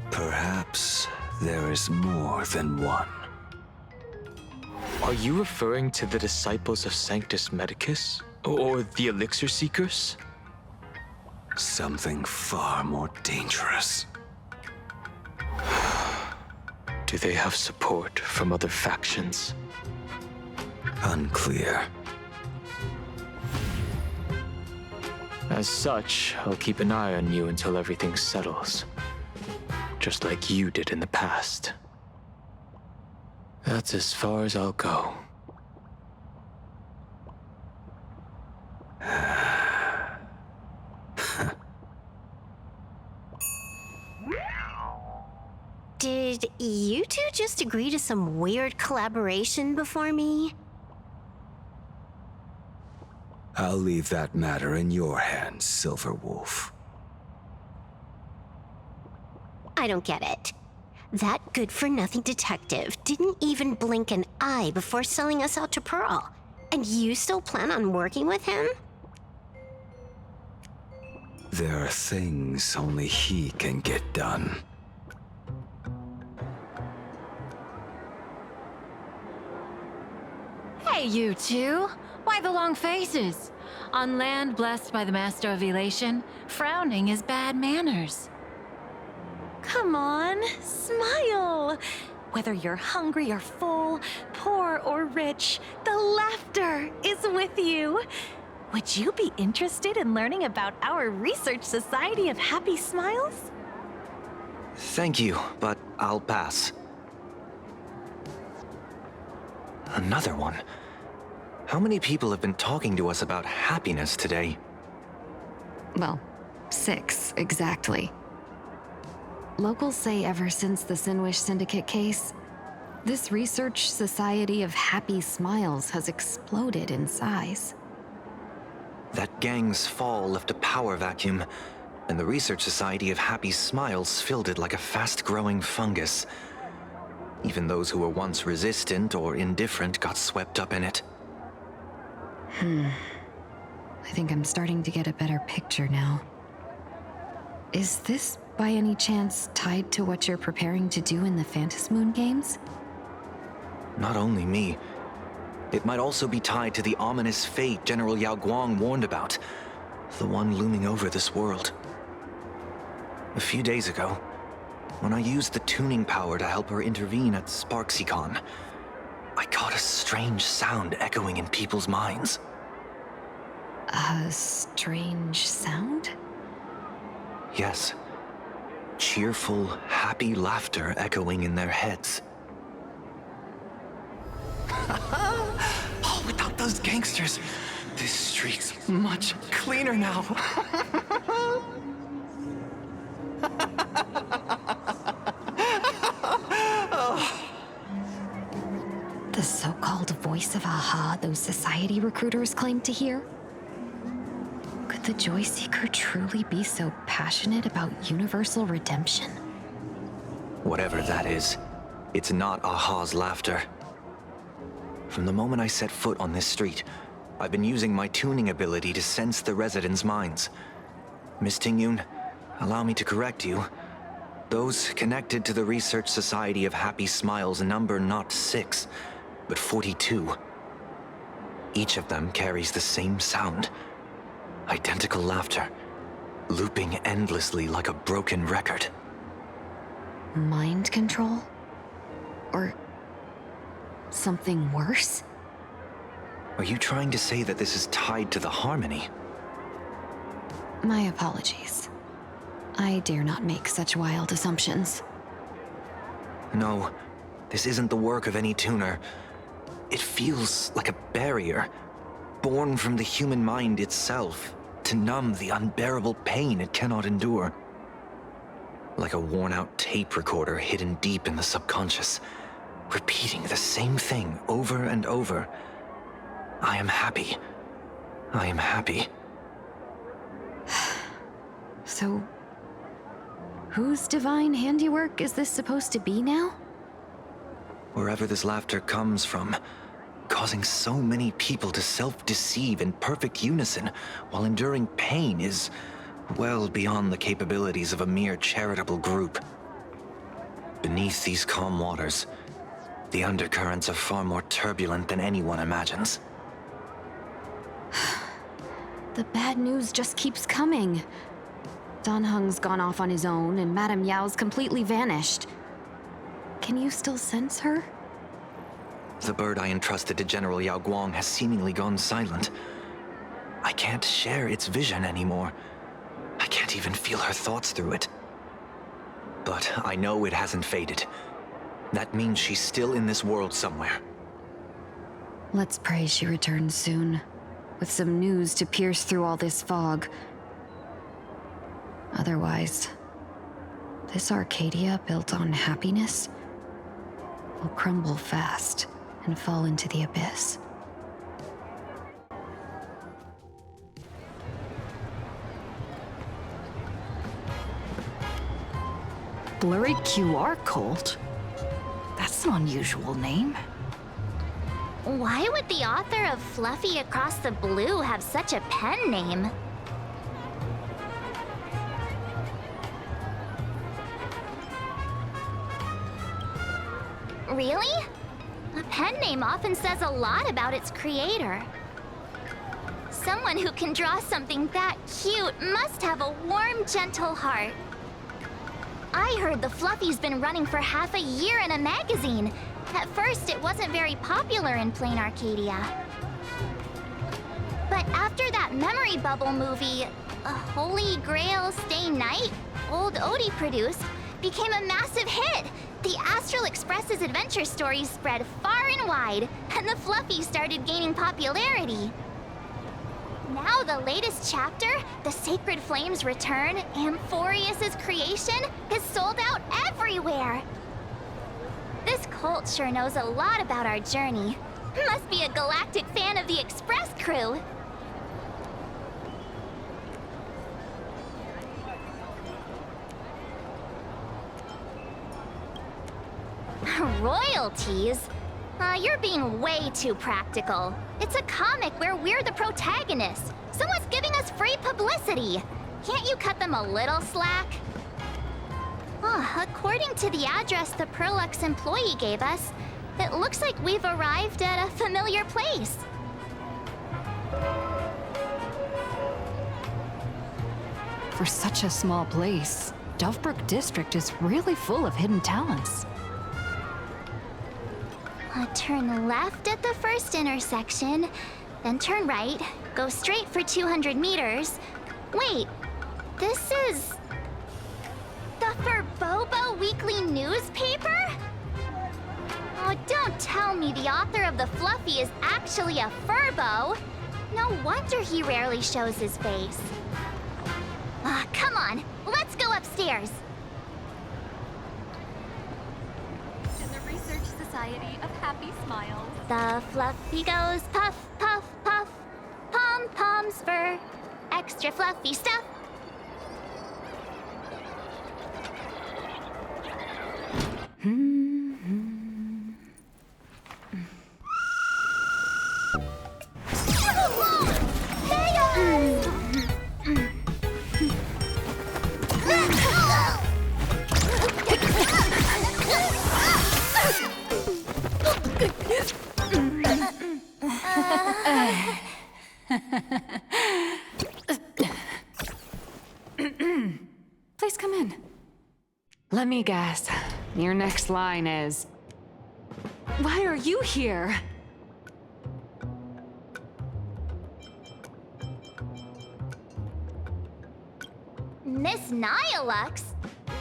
Perhaps there is more than one. Are you referring to the disciples of Sanctus Medicus? Or the Elixir Seekers? Something far more dangerous. Do they have support from other factions? Unclear. As such, I'll keep an eye on you until everything settles. Just like you did in the past. That's as far as I'll go. Did you two just agree to some weird collaboration before me? I'll leave that matter in your hands, Silver Wolf. I don't get it. That good-for-nothing detective didn't even blink an eye before selling us out to Pearl. And you still plan on working with him? There are things only he can get done. Hey, you two! Why the long faces? On land blessed by the Master of Elation, frowning is bad manners. Come on, smile! Whether you're hungry or full, poor or rich, the laughter is with you. Would you be interested in learning about our Research Society of Happy Smiles? Thank you, but I'll pass. Another one. How many people have been talking to us about happiness today? Well, 6, exactly. Locals say ever since the Sinwish Syndicate case, this Research Society of Happy Smiles has exploded in size. That gang's fall left a power vacuum, and the Research Society of Happy Smiles filled it like a fast-growing fungus. Even those who were once resistant or indifferent got swept up in it. I think I'm starting to get a better picture now. Is this, by any chance, tied to what you're preparing to do in the Phantasmoon games? Not only me. It might also be tied to the ominous fate General Yao Guang warned about. The one looming over this world. A few days ago, when I used the tuning power to help her intervene at Sparksicon, I caught a strange sound echoing in people's minds. A strange sound? Yes. cheerful, happy laughter echoing in their heads. Oh, without those gangsters, this street's much cleaner now. The so-called voice of Aha those society recruiters claim to hear? Could the Joy Seeker truly be so passionate about universal redemption? Whatever that is, it's not Aha's laughter. From the moment I set foot on this street, I've been using my tuning ability to sense the residents' minds. Miss Tingyun, allow me to correct you. Those connected to the Research Society of Happy Smiles number not 6, but 42. Each of them carries the same sound. Identical laughter, looping endlessly like a broken record. Mind control? Or something worse? Are you trying to say that this is tied to the harmony? My apologies. I dare not make such wild assumptions. No, this isn't the work of any tuner. It feels like a barrier, born from the human mind itself, to numb the unbearable pain it cannot endure. Like a worn-out tape recorder hidden deep in the subconscious, repeating the same thing over and over. I am happy. I am happy. So, whose divine handiwork is this supposed to be now? Wherever this laughter comes from, causing so many people to self-deceive in perfect unison while enduring pain is well beyond the capabilities of a mere charitable group. Beneath these calm waters, the undercurrents are far more turbulent than anyone imagines. The bad news just keeps coming. Dan Heng's gone off on his own, and Madame Yao's completely vanished. Can you still sense her? The bird I entrusted to General Yao Guang has seemingly gone silent. I can't share its vision anymore. I can't even feel her thoughts through it. But I know it hasn't faded. That means she's still in this world somewhere. Let's pray she returns soon, with some news to pierce through all this fog. Otherwise, this Arcadia built on happiness will crumble fast and fall into the abyss. Blurry QR Cult? That's an unusual name. Why would the author of Fluffy Across the Blue have such a pen name? Really? A pen name often says a lot about its creator. Someone who can draw something that cute must have a warm, gentle heart. I heard the Fluffy's been running for half a year in a magazine. At first, it wasn't very popular in Plain Arcadia. But after that memory bubble movie, a Holy Grail Stay Night, old Odie produced, became a massive hit. The Astral Express's adventure stories spread far and wide, and the Fluffy started gaining popularity. Now the latest chapter, The Sacred Flames Return, Amphorius's creation, is sold out everywhere. This cult sure knows a lot about our journey. Must be a galactic fan of the Express crew. Royalties? You're being way too practical. It's a comic where we're the protagonists. Someone's giving us free publicity. Can't you cut them a little slack? According to the address the Perlux employee gave us, it looks like we've arrived at a familiar place. For such a small place, Dovebrook District is really full of hidden talents. Turn left at the first intersection, then turn right, go straight for 200 meters. Wait, this is... the weekly newspaper? Oh, don't tell me the author of the Fluffy is actually a Furbo. No wonder he rarely shows his face. Come on, let's go upstairs. In the Research Society of Happy Smiles. The Fluffy goes puff, puff, puff. Pom-Pom's fur, extra fluffy stuff. Please come in. Let me guess. Your next line is, "Why are you here?" Miss Nihilux,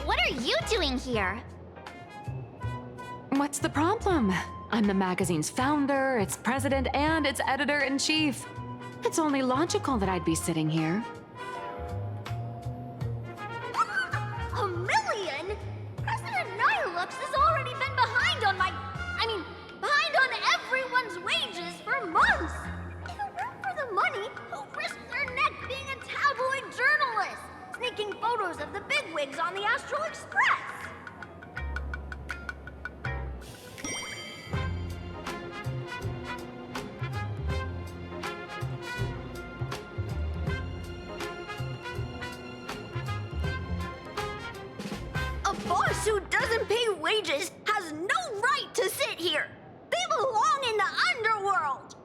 what are you doing here? What's the problem? I'm the magazine's founder, its president, and its editor-in-chief. It's only logical that I'd be sitting here. A million? President Nihilux has already been behind on behind on everyone's wages for months. If it weren't for the money, who'd risk their neck being a tabloid journalist, sneaking photos of the bigwigs on the Astral Express? A boss who doesn't pay wages has no right to sit here. They belong in the underworld.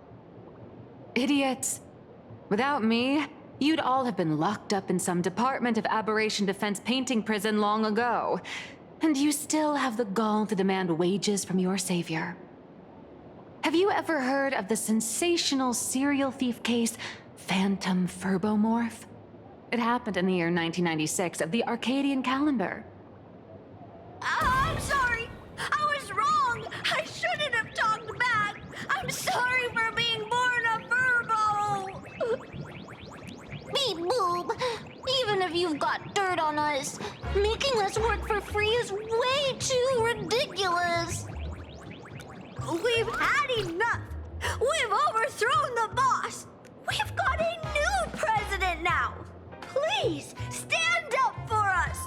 Idiots. Without me, you'd all have been locked up in some Department of Aberration Defense painting prison long ago. And you still have the gall to demand wages from your savior. Have you ever heard of the sensational serial thief case, Phantom Furbomorph? It happened in the year 1996 of the Arcadian calendar. I'm sorry. I was wrong. I shouldn't have talked back. I'm sorry for being born a Furbo. Beep boop. Even if you've got dirt on us, making us work for free is way too ridiculous. We've had enough. We've overthrown the boss. We've got a new president now. Please stand up for us.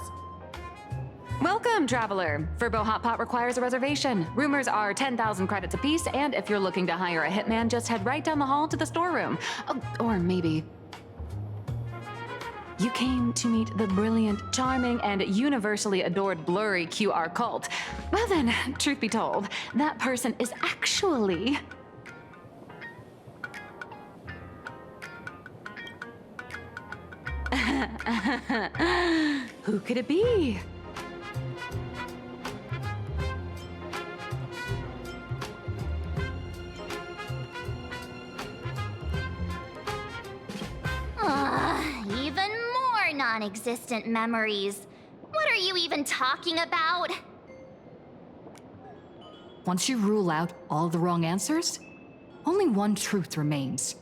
Welcome, traveler. Furbo Hot Pot requires a reservation. Rumors are 10,000 credits apiece, and if you're looking to hire a hitman, just head right down the hall to the storeroom. Oh, or maybe... You came to meet the brilliant, charming, and universally adored blurry QR cult. Well then, truth be told, that person is actually... Who could it be? Even more non-existent memories. What are you even talking about? Once you rule out all the wrong answers, only one truth remains.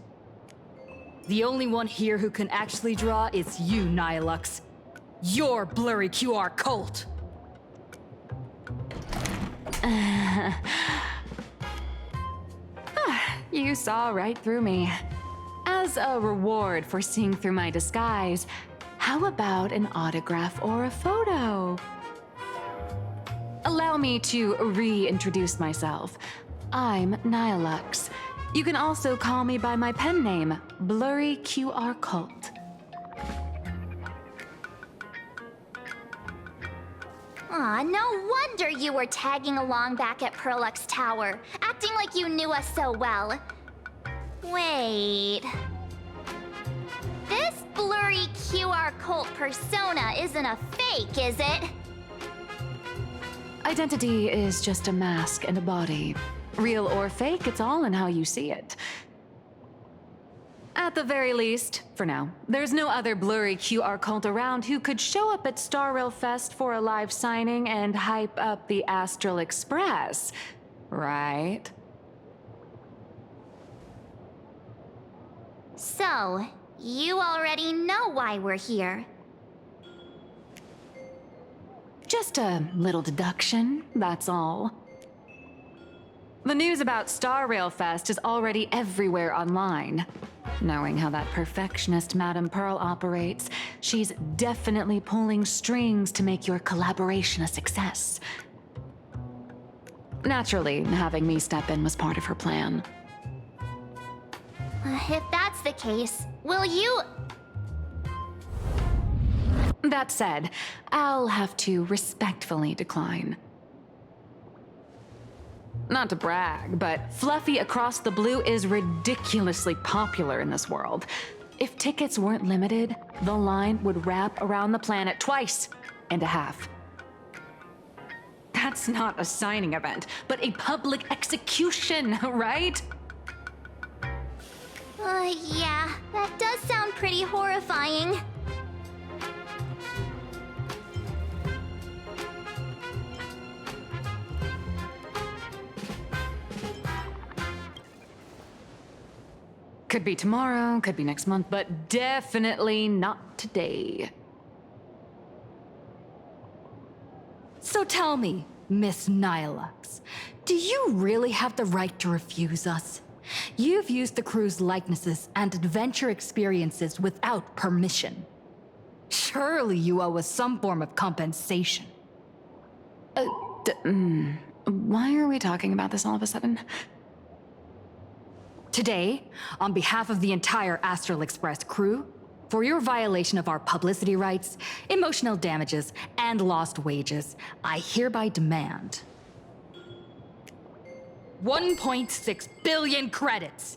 The only one here who can actually draw is you, Nihilux. Your blurry QR cult. You saw right through me. As a reward for seeing through my disguise, how about an autograph or a photo? Allow me to reintroduce myself. I'm Nihilux. You can also call me by my pen name, Blurry QR Cult. Aw, no wonder you were tagging along back at Perlux Tower, acting like you knew us so well. Wait... This blurry QR cult persona isn't a fake, is it? Identity is just a mask and a body. Real or fake, it's all in how you see it. At the very least, for now, there's no other blurry QR cult around who could show up at Star Rail Fest for a live signing and hype up the Astral Express, right? So, you already know why we're here. Just a little deduction, that's all. The news about Star Rail Fest is already everywhere online. Knowing how that perfectionist Madame Pearl operates, she's definitely pulling strings to make your collaboration a success. Naturally, having me step in was part of her plan. If that's the case, will you... That said, I'll have to respectfully decline. Not to brag, but Fluffy Across the Blue is ridiculously popular in this world. If tickets weren't limited, the line would wrap around the planet twice and a half. That's not a signing event, but a public execution, right? Yeah, that does sound pretty horrifying. Could be tomorrow, could be next month, but definitely not today. So tell me, Miss Nihilux, do you really have the right to refuse us? You've used the crew's likenesses and adventure experiences without permission. Surely you owe us some form of compensation. Why are we talking about this all of a sudden? Today, on behalf of the entire Astral Express crew, for your violation of our publicity rights, emotional damages, and lost wages, I hereby demand 1.6 billion credits.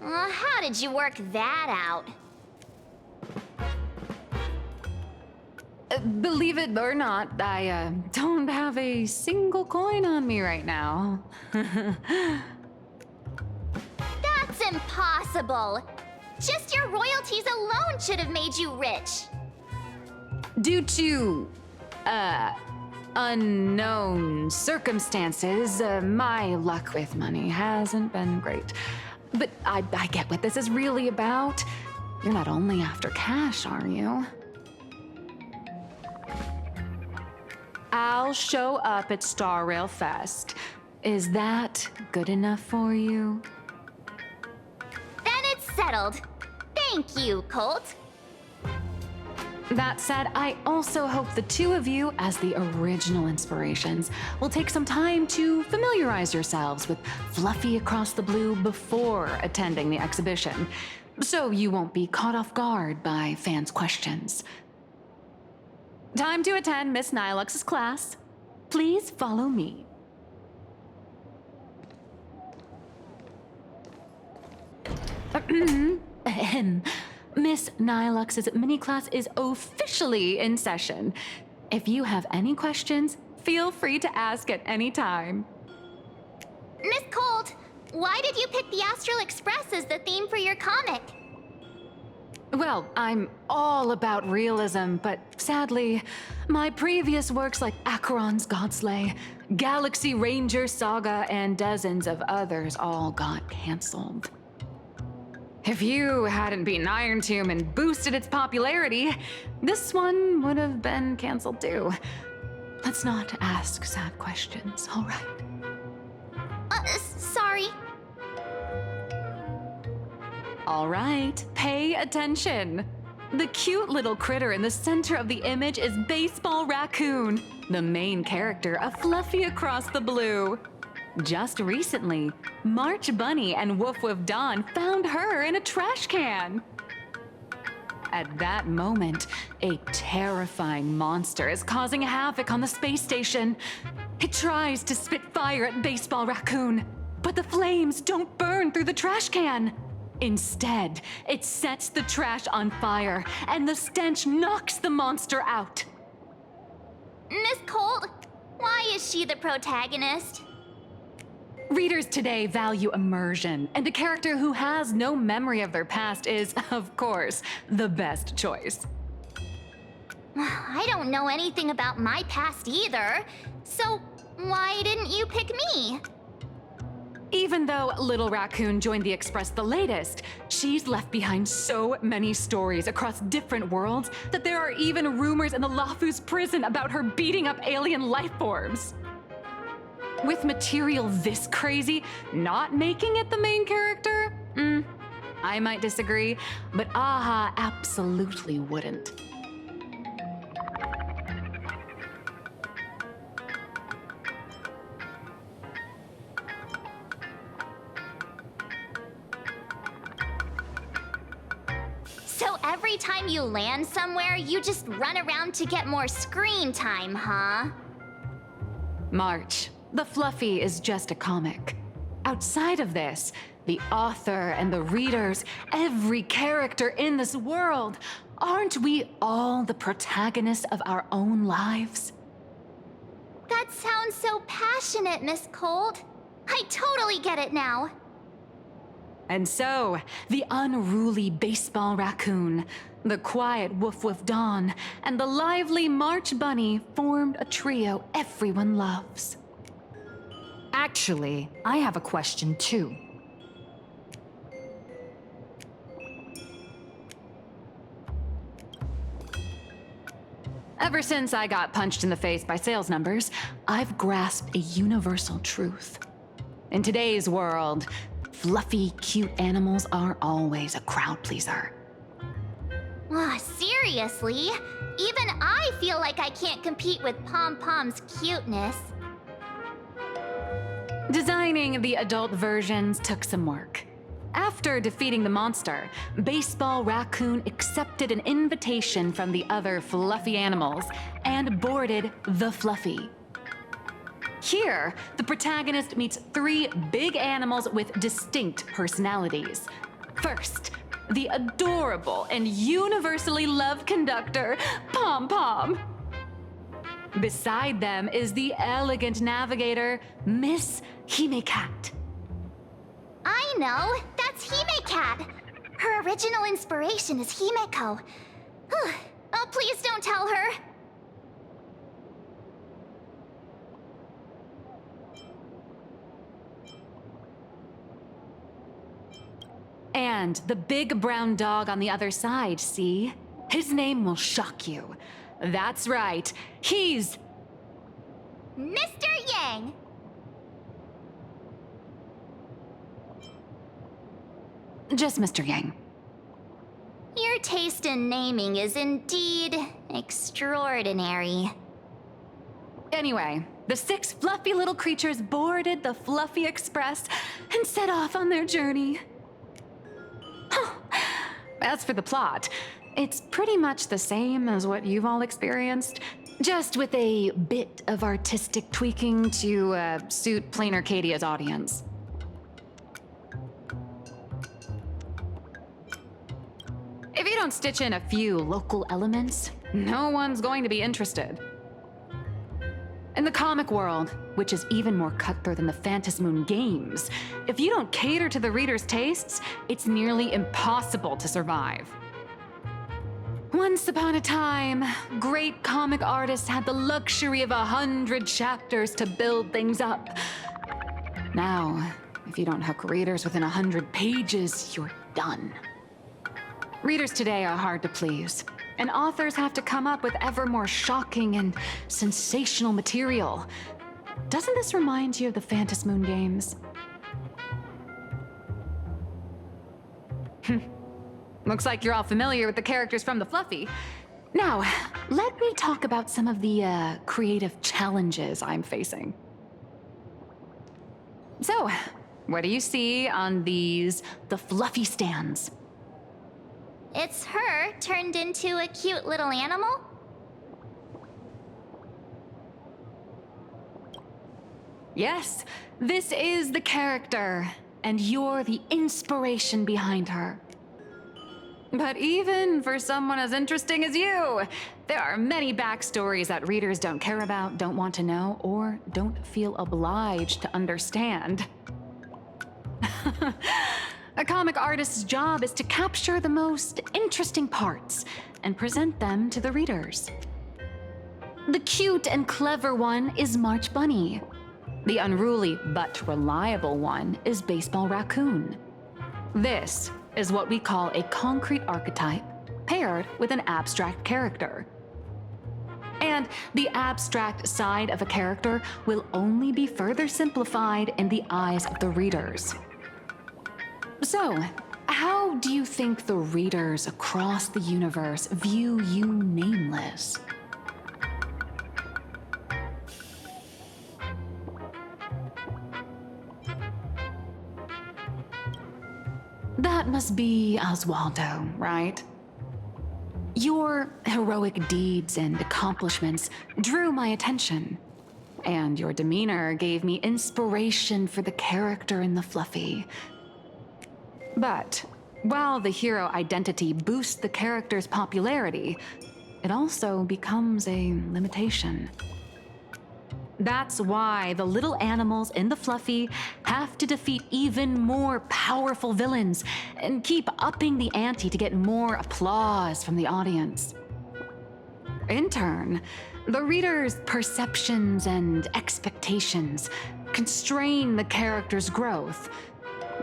How did you work that out? Believe it or not, I don't have a single coin on me right now. That's impossible! Just your royalties alone should have made you rich! Due to, unknown circumstances, my luck with money hasn't been great. But I get what this is really about. You're not only after cash, are you? I'll show up at Star Rail Fest. Is that good enough for you? Then it's settled. Thank you, Colt. That said, I also hope the two of you, as the original inspirations, will take some time to familiarize yourselves with Fluffy Across the Blue before attending the exhibition, so you won't be caught off guard by fans' questions. Time to attend Miss Nihilux's class. Please follow me. Miss Nihilux's mini class is officially in session. If you have any questions, feel free to ask at any time. Miss Colt, why did you pick the Astral Express as the theme for your comic? Well, I'm all about realism, but sadly, my previous works like Acheron's Godslay, Galaxy Ranger Saga, and dozens of others all got canceled. If you hadn't beaten Iron Tomb and boosted its popularity, this one would have been canceled too. Let's not ask sad questions, all right? Sorry. All right, pay attention. The cute little critter in the center of the image is Baseball Raccoon, the main character of Fluffy Across the Blue. Just recently, March Bunny and Woof Woof Dawn found her in a trash can. At that moment, a terrifying monster is causing havoc on the space station. It tries to spit fire at Baseball Raccoon, but the flames don't burn through the trash can. Instead, it sets the trash on fire, and the stench knocks the monster out. Miss Colt, why is she the protagonist? Readers today value immersion, and a character who has no memory of their past is, of course, the best choice. I don't know anything about my past either, so why didn't you pick me? Even though Little Raccoon joined the Express the latest, she's left behind so many stories across different worlds that there are even rumors in the Lafu's prison about her beating up alien life forms. With material this crazy, not making it the main character? I might disagree, but Aha absolutely wouldn't. So every time you land somewhere, you just run around to get more screen time, huh? March, the Fluffy is just a comic. Outside of this, the author and the readers, every character in this world, aren't we all the protagonists of our own lives? That sounds so passionate, Miss Cold. I totally get it now. And so, the unruly baseball raccoon, the quiet woof woof Dawn, and the lively March Bunny formed a trio everyone loves. Actually, I have a question too. Ever since I got punched in the face by sales numbers, I've grasped a universal truth. In today's world, fluffy, cute animals are always a crowd pleaser. Seriously? Even I feel like I can't compete with Pom-Pom's cuteness. Designing the adult versions took some work. After defeating the monster, Baseball Raccoon accepted an invitation from the other fluffy animals and boarded the Fluffy. Here, the protagonist meets 3 big animals with distinct personalities. First, the adorable and universally loved conductor, Pom-Pom. Beside them is the elegant navigator, Miss Hime-Cat. I know! That's Hime-Cat! Her original inspiration is Himeko. Oh, please don't tell her! And the big brown dog on the other side, see? His name will shock you. That's right, he's... Mr. Yang! Just Mr. Yang. Your taste in naming is indeed extraordinary. Anyway, the 6 fluffy little creatures boarded the Fluffy Express and set off on their journey. As for the plot, it's pretty much the same as what you've all experienced, just with a bit of artistic tweaking to suit Plain Arcadia's audience. If you don't stitch in a few local elements, no one's going to be interested. In the comic world, which is even more cutthroat than the Phantasmoon games, if you don't cater to the reader's tastes, it's nearly impossible to survive. Once upon a time, great comic artists had the luxury of 100 chapters to build things up. Now, if you don't hook readers within 100 pages, you're done. Readers today are hard to please, and authors have to come up with ever more shocking and sensational material. Doesn't this remind you of the Phantasmoon games? Looks like you're all familiar with the characters from the Fluffy. Now, let me talk about some of the creative challenges I'm facing. So, what do you see on the Fluffy stands? It's her turned into a cute little animal? Yes, this is the character, and you're the inspiration behind her. But even for someone as interesting as you, There are many backstories that readers don't care about, don't want to know, or don't feel obliged to understand. A comic artist's job is to capture the most interesting parts and present them to the readers. The cute and clever one is March Bunny. The unruly but reliable one is Baseball Raccoon. This is what we call a concrete archetype paired with an abstract character. And the abstract side of a character will only be further simplified in the eyes of the readers. So, how do you think the readers across the universe view you nameless? That must be Oswaldo, right? Your heroic deeds and accomplishments drew my attention, and your demeanor gave me inspiration for the character in the Fluffy. But while the hero identity boosts the character's popularity, it also becomes a limitation. That's why the little animals in the Fluffy have to defeat even more powerful villains and keep upping the ante to get more applause from the audience. In turn, the reader's perceptions and expectations constrain the character's growth.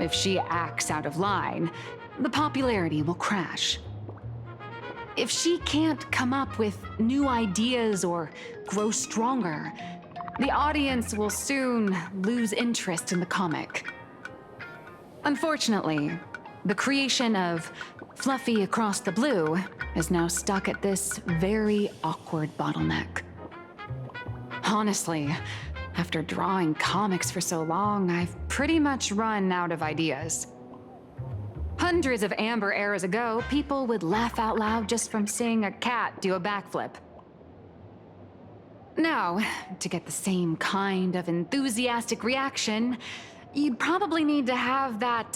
If she acts out of line, the popularity will crash. If she can't come up with new ideas or grow stronger, the audience will soon lose interest in the comic. Unfortunately, the creation of Fluffy Across the Blue is now stuck at this very awkward bottleneck. Honestly, after drawing comics for so long, I've pretty much run out of ideas. Hundreds of Amber eras ago, people would laugh out loud just from seeing a cat do a backflip. Now, to get the same kind of enthusiastic reaction, you'd probably need to have that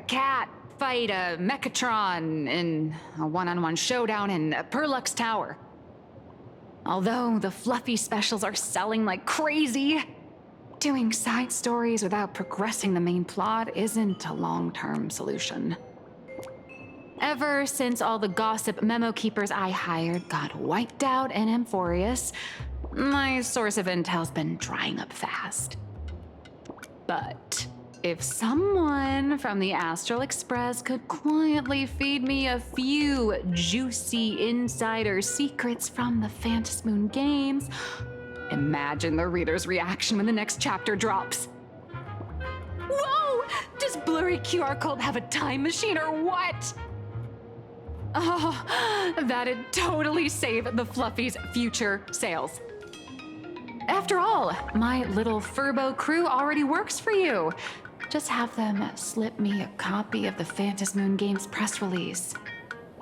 cat fight a Mechatron in a one-on-one showdown in Perlux Tower. Although the Fluffy specials are selling like crazy, doing side stories without progressing the main plot isn't a long-term solution. Ever since all the gossip memo keepers I hired got wiped out in Amphorius, my source of intel's been drying up fast. But if someone from the Astral Express could quietly feed me a few juicy insider secrets from the Phantasmoon games, imagine the reader's reaction when the next chapter drops. Whoa! Does Blurry QR Code have a time machine or what? Oh, that'd totally save the Fluffy's future sales. After all, my little Furbo crew already works for you. Just have them slip me a copy of the Phantasmoon Games press release.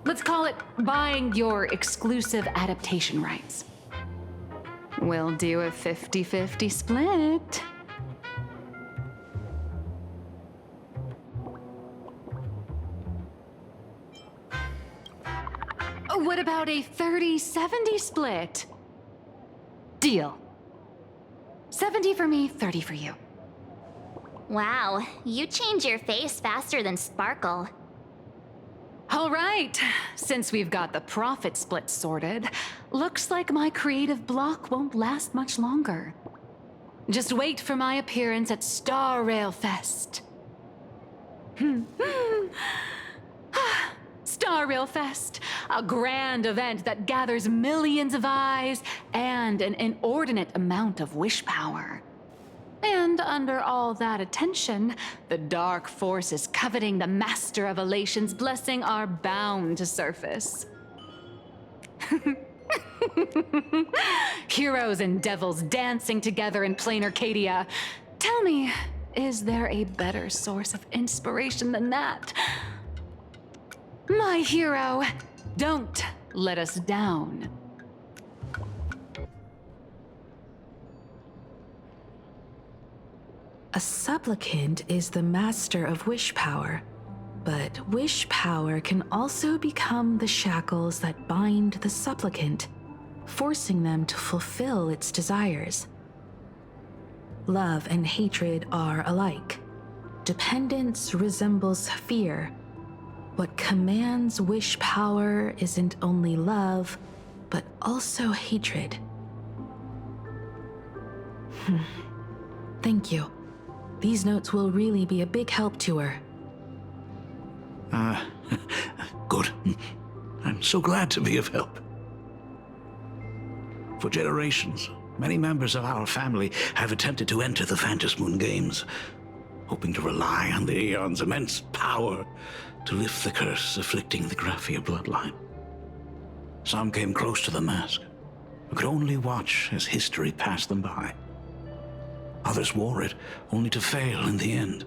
Let's call it buying your exclusive adaptation rights. We'll do a 50-50 split. What about a 30-70 split? Deal. 70 for me, 30 for you. Wow, you change your face faster than Sparkle. All right, since we've got the profit split sorted, looks like my creative block won't last much longer. Just wait for my appearance at Star Rail Fest. Star Rail Fest, a grand event that gathers millions of eyes and an inordinate amount of wish power. And under all that attention, the dark forces coveting the Master of Elation's blessing are bound to surface. Heroes and devils dancing together in plain Arcadia. Tell me, is there a better source of inspiration than that? My hero, don't let us down. A supplicant is the master of wish power, but wish power can also become the shackles that bind the supplicant forcing them to fulfill its desires. Love and hatred are alike. Dependence resembles fear. What commands wish power isn't only love, but also hatred. Thank you. These notes will really be a big help to her. Good. I'm so glad to be of help. For generations, many members of our family have attempted to enter the Phantom Moon Games, hoping to rely on the Aeon's immense power to lift the curse afflicting the Graphia bloodline. Some came close to the mask, but could only watch as history passed them by. Others wore it, only to fail in the end.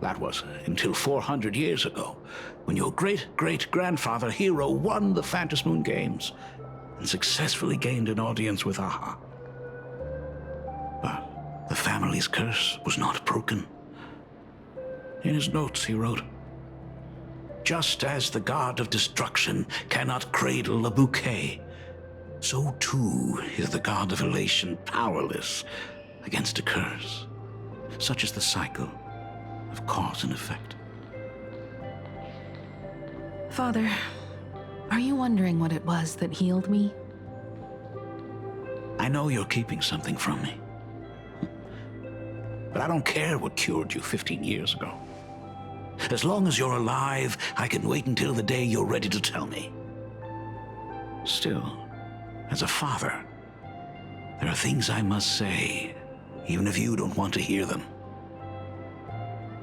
That was until 400 years ago, when your great-great-grandfather Hero won the Phantom Moon Games and successfully gained an audience with Aha. But the family's curse was not broken. In his notes, he wrote, "Just as the god of destruction cannot cradle a bouquet, so too is the god of elation powerless against a curse. Such is the cycle of cause and effect." Father, are you wondering what it was that healed me? I know you're keeping something from me. But I don't care what cured you 15 years ago. As long as you're alive, I can wait until the day you're ready to tell me. Still, as a father, there are things I must say, even if you don't want to hear them.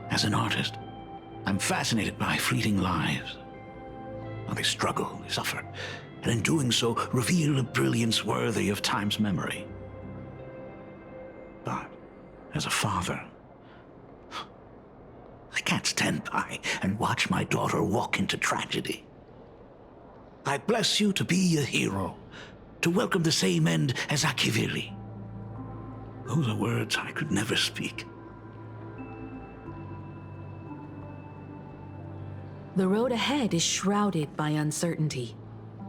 As an artist, I'm fascinated by fleeting lives. How they struggle, they suffer, and in doing so, reveal a brilliance worthy of time's memory. But, as a father, I can't stand by and watch my daughter walk into tragedy. I bless you to be a hero, to welcome the same end as Akiviri. Those are words I could never speak. The road ahead is shrouded by uncertainty,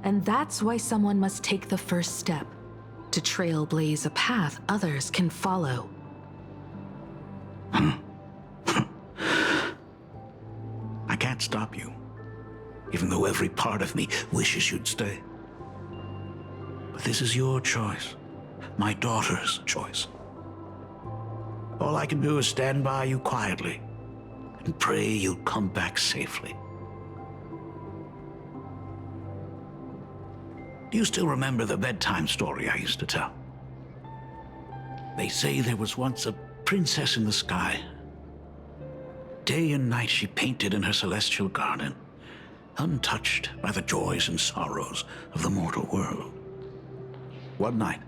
and that's why someone must take the first step, to trailblaze a path others can follow. I can't stop you, even though every part of me wishes you'd stay. But this is your choice, my daughter's choice. All I can do is stand by you quietly and pray you'll come back safely. Do you still remember the bedtime story I used to tell? They say there was once a princess in the sky. Day and night she painted in her celestial garden, untouched by the joys and sorrows of the mortal world. One night,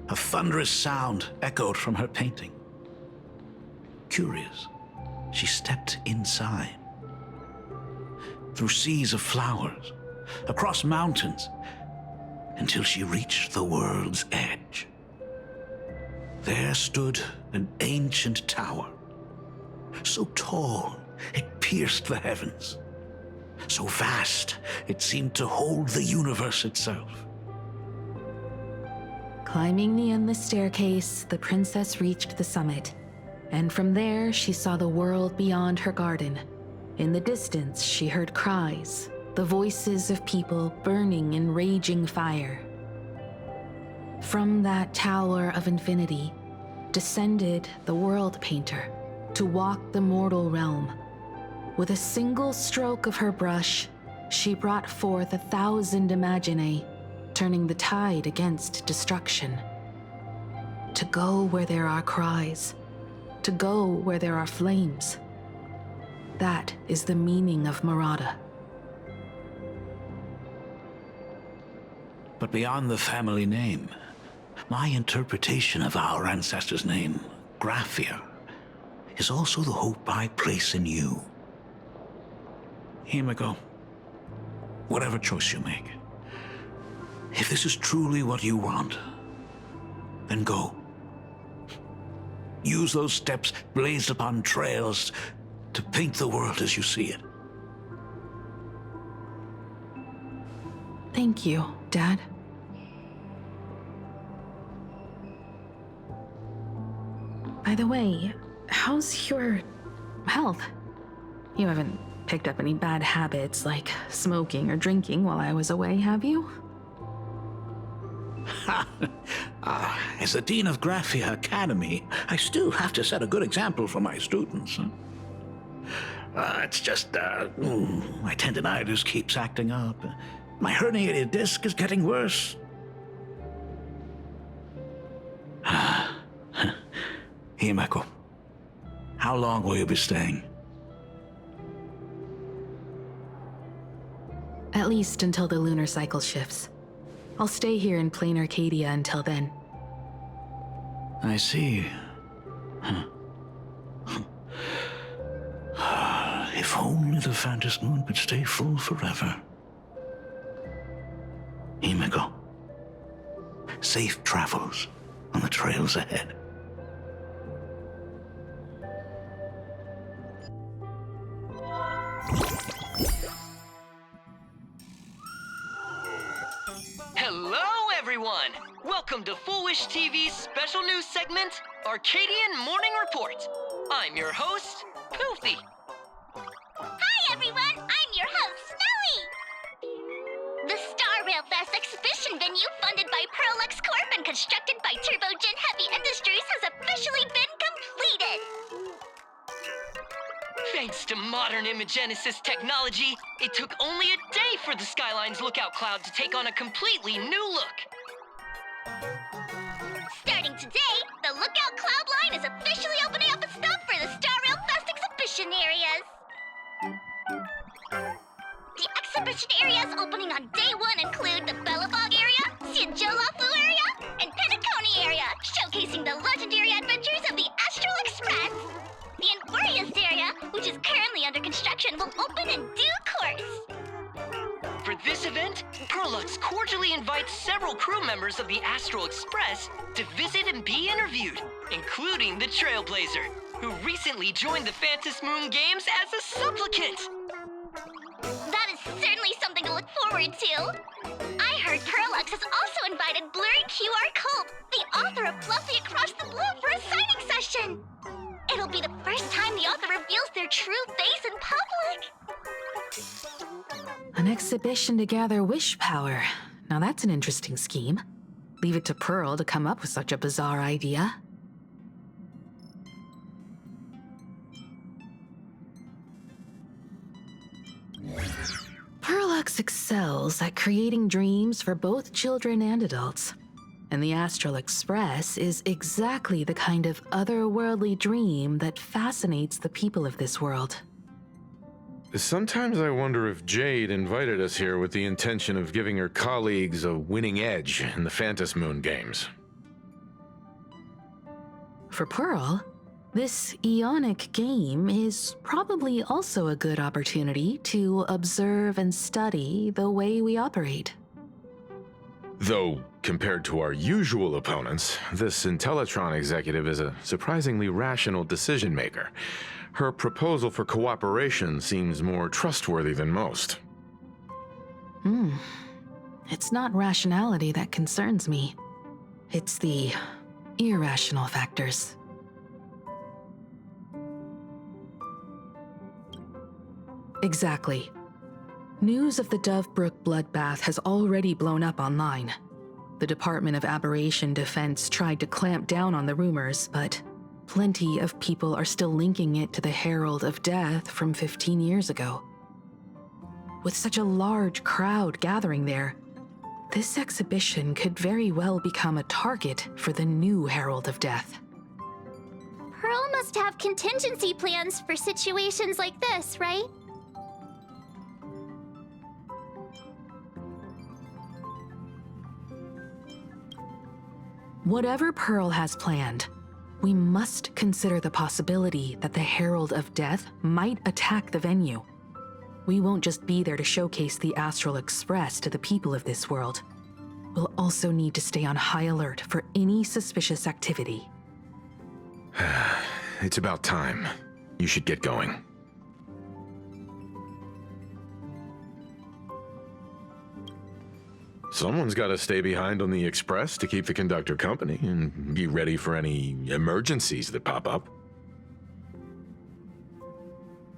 a thunderous sound echoed from her painting. Curious, she stepped inside. Through seas of flowers, across mountains, until she reached the world's edge. There stood an ancient tower, so tall it pierced the heavens, so vast it seemed to hold the universe itself. Climbing the endless staircase, the princess reached the summit, and from there she saw the world beyond her garden. In the distance, she heard cries, the voices of people burning in raging fire. From that tower of infinity descended the world painter to walk the mortal realm. With a single stroke of her brush, she brought forth 1,000 imaginae, turning the tide against destruction. To go where there are cries, to go where there are flames. That is the meaning of Murata. But beyond the family name, my interpretation of our ancestors' name, Graphia, is also the hope I place in you. Himiko, whatever choice you make, if this is truly what you want, then go. Use those steps blazed upon trails to paint the world as you see it. Thank you, Dad. By the way, how's your health? You haven't picked up any bad habits like smoking or drinking while I was away, have you? As the Dean of Graphia Academy, I still have to set a good example for my students. It's just, my tendinitis keeps acting up. My herniated disc is getting worse. Himeko, how long will you be staying? At least until the lunar cycle shifts. I'll stay here in plain Arcadia until then. I see. If only the Phantom Moon could stay full forever. Himeko, safe travels on the trails ahead. Hello, everyone! Welcome to Foolish TV's special news segment, Arcadian Morning Report. I'm your host, Poofy. Hi, everyone! I'm your host, Smelly! The Star Rail Fest exhibition venue, funded by Perlux Corp and constructed by Turbogen Heavy Industries, has officially been completed! Thanks to modern imagenesis technology, it took only a day for the Skyline's lookout cloud to take on a completely new look. Starting today, the Lookout Cloud line is officially opening up its stuff for the Star Rail Fest exhibition areas. The exhibition areas opening on day one include the Belobog area, Siajolafu area, and Penacony area, showcasing the legendary adventures of the Astral Express. The Infurious area, which is currently under construction, will open in due course. For this event, Perlux cordially invites several crew members of the Astral Express to visit and be interviewed, including the Trailblazer, who recently joined the Phantom Moon Games as a supplicant. That is certainly something to look forward to. I heard Perlux has also invited Blurry QR Culp, the author of Fluffy Across the Blue, for a signing session. It'll be the first time the author reveals their true face in public. An exhibition to gather wish power. Now that's an interesting scheme. Leave it to Pearl to come up with such a bizarre idea. Perlux excels at creating dreams for both children and adults. And the Astral Express is exactly the kind of otherworldly dream that fascinates the people of this world. Sometimes I wonder if Jade invited us here with the intention of giving her colleagues a winning edge in the Phantom Moon Games. For Pearl, this Ionic game is probably also a good opportunity to observe and study the way we operate. Though, compared to our usual opponents, this Intellitron executive is a surprisingly rational decision maker. Her proposal for cooperation seems more trustworthy than most. It's not rationality that concerns me. It's the irrational factors. Exactly. News of the Dovebrook bloodbath has already blown up online. The Department of Aberration Defense tried to clamp down on the rumors, but plenty of people are still linking it to the Herald of Death from 15 years ago. With such a large crowd gathering there, this exhibition could very well become a target for the new Herald of Death. Pearl must have contingency plans for situations like this, right? Whatever Pearl has planned, we must consider the possibility that the Herald of Death might attack the venue. We won't just be there to showcase the Astral Express to the people of this world. We'll also need to stay on high alert for any suspicious activity. It's about time. You should get going. Someone's got to stay behind on the express to keep the conductor company and be ready for any emergencies that pop up.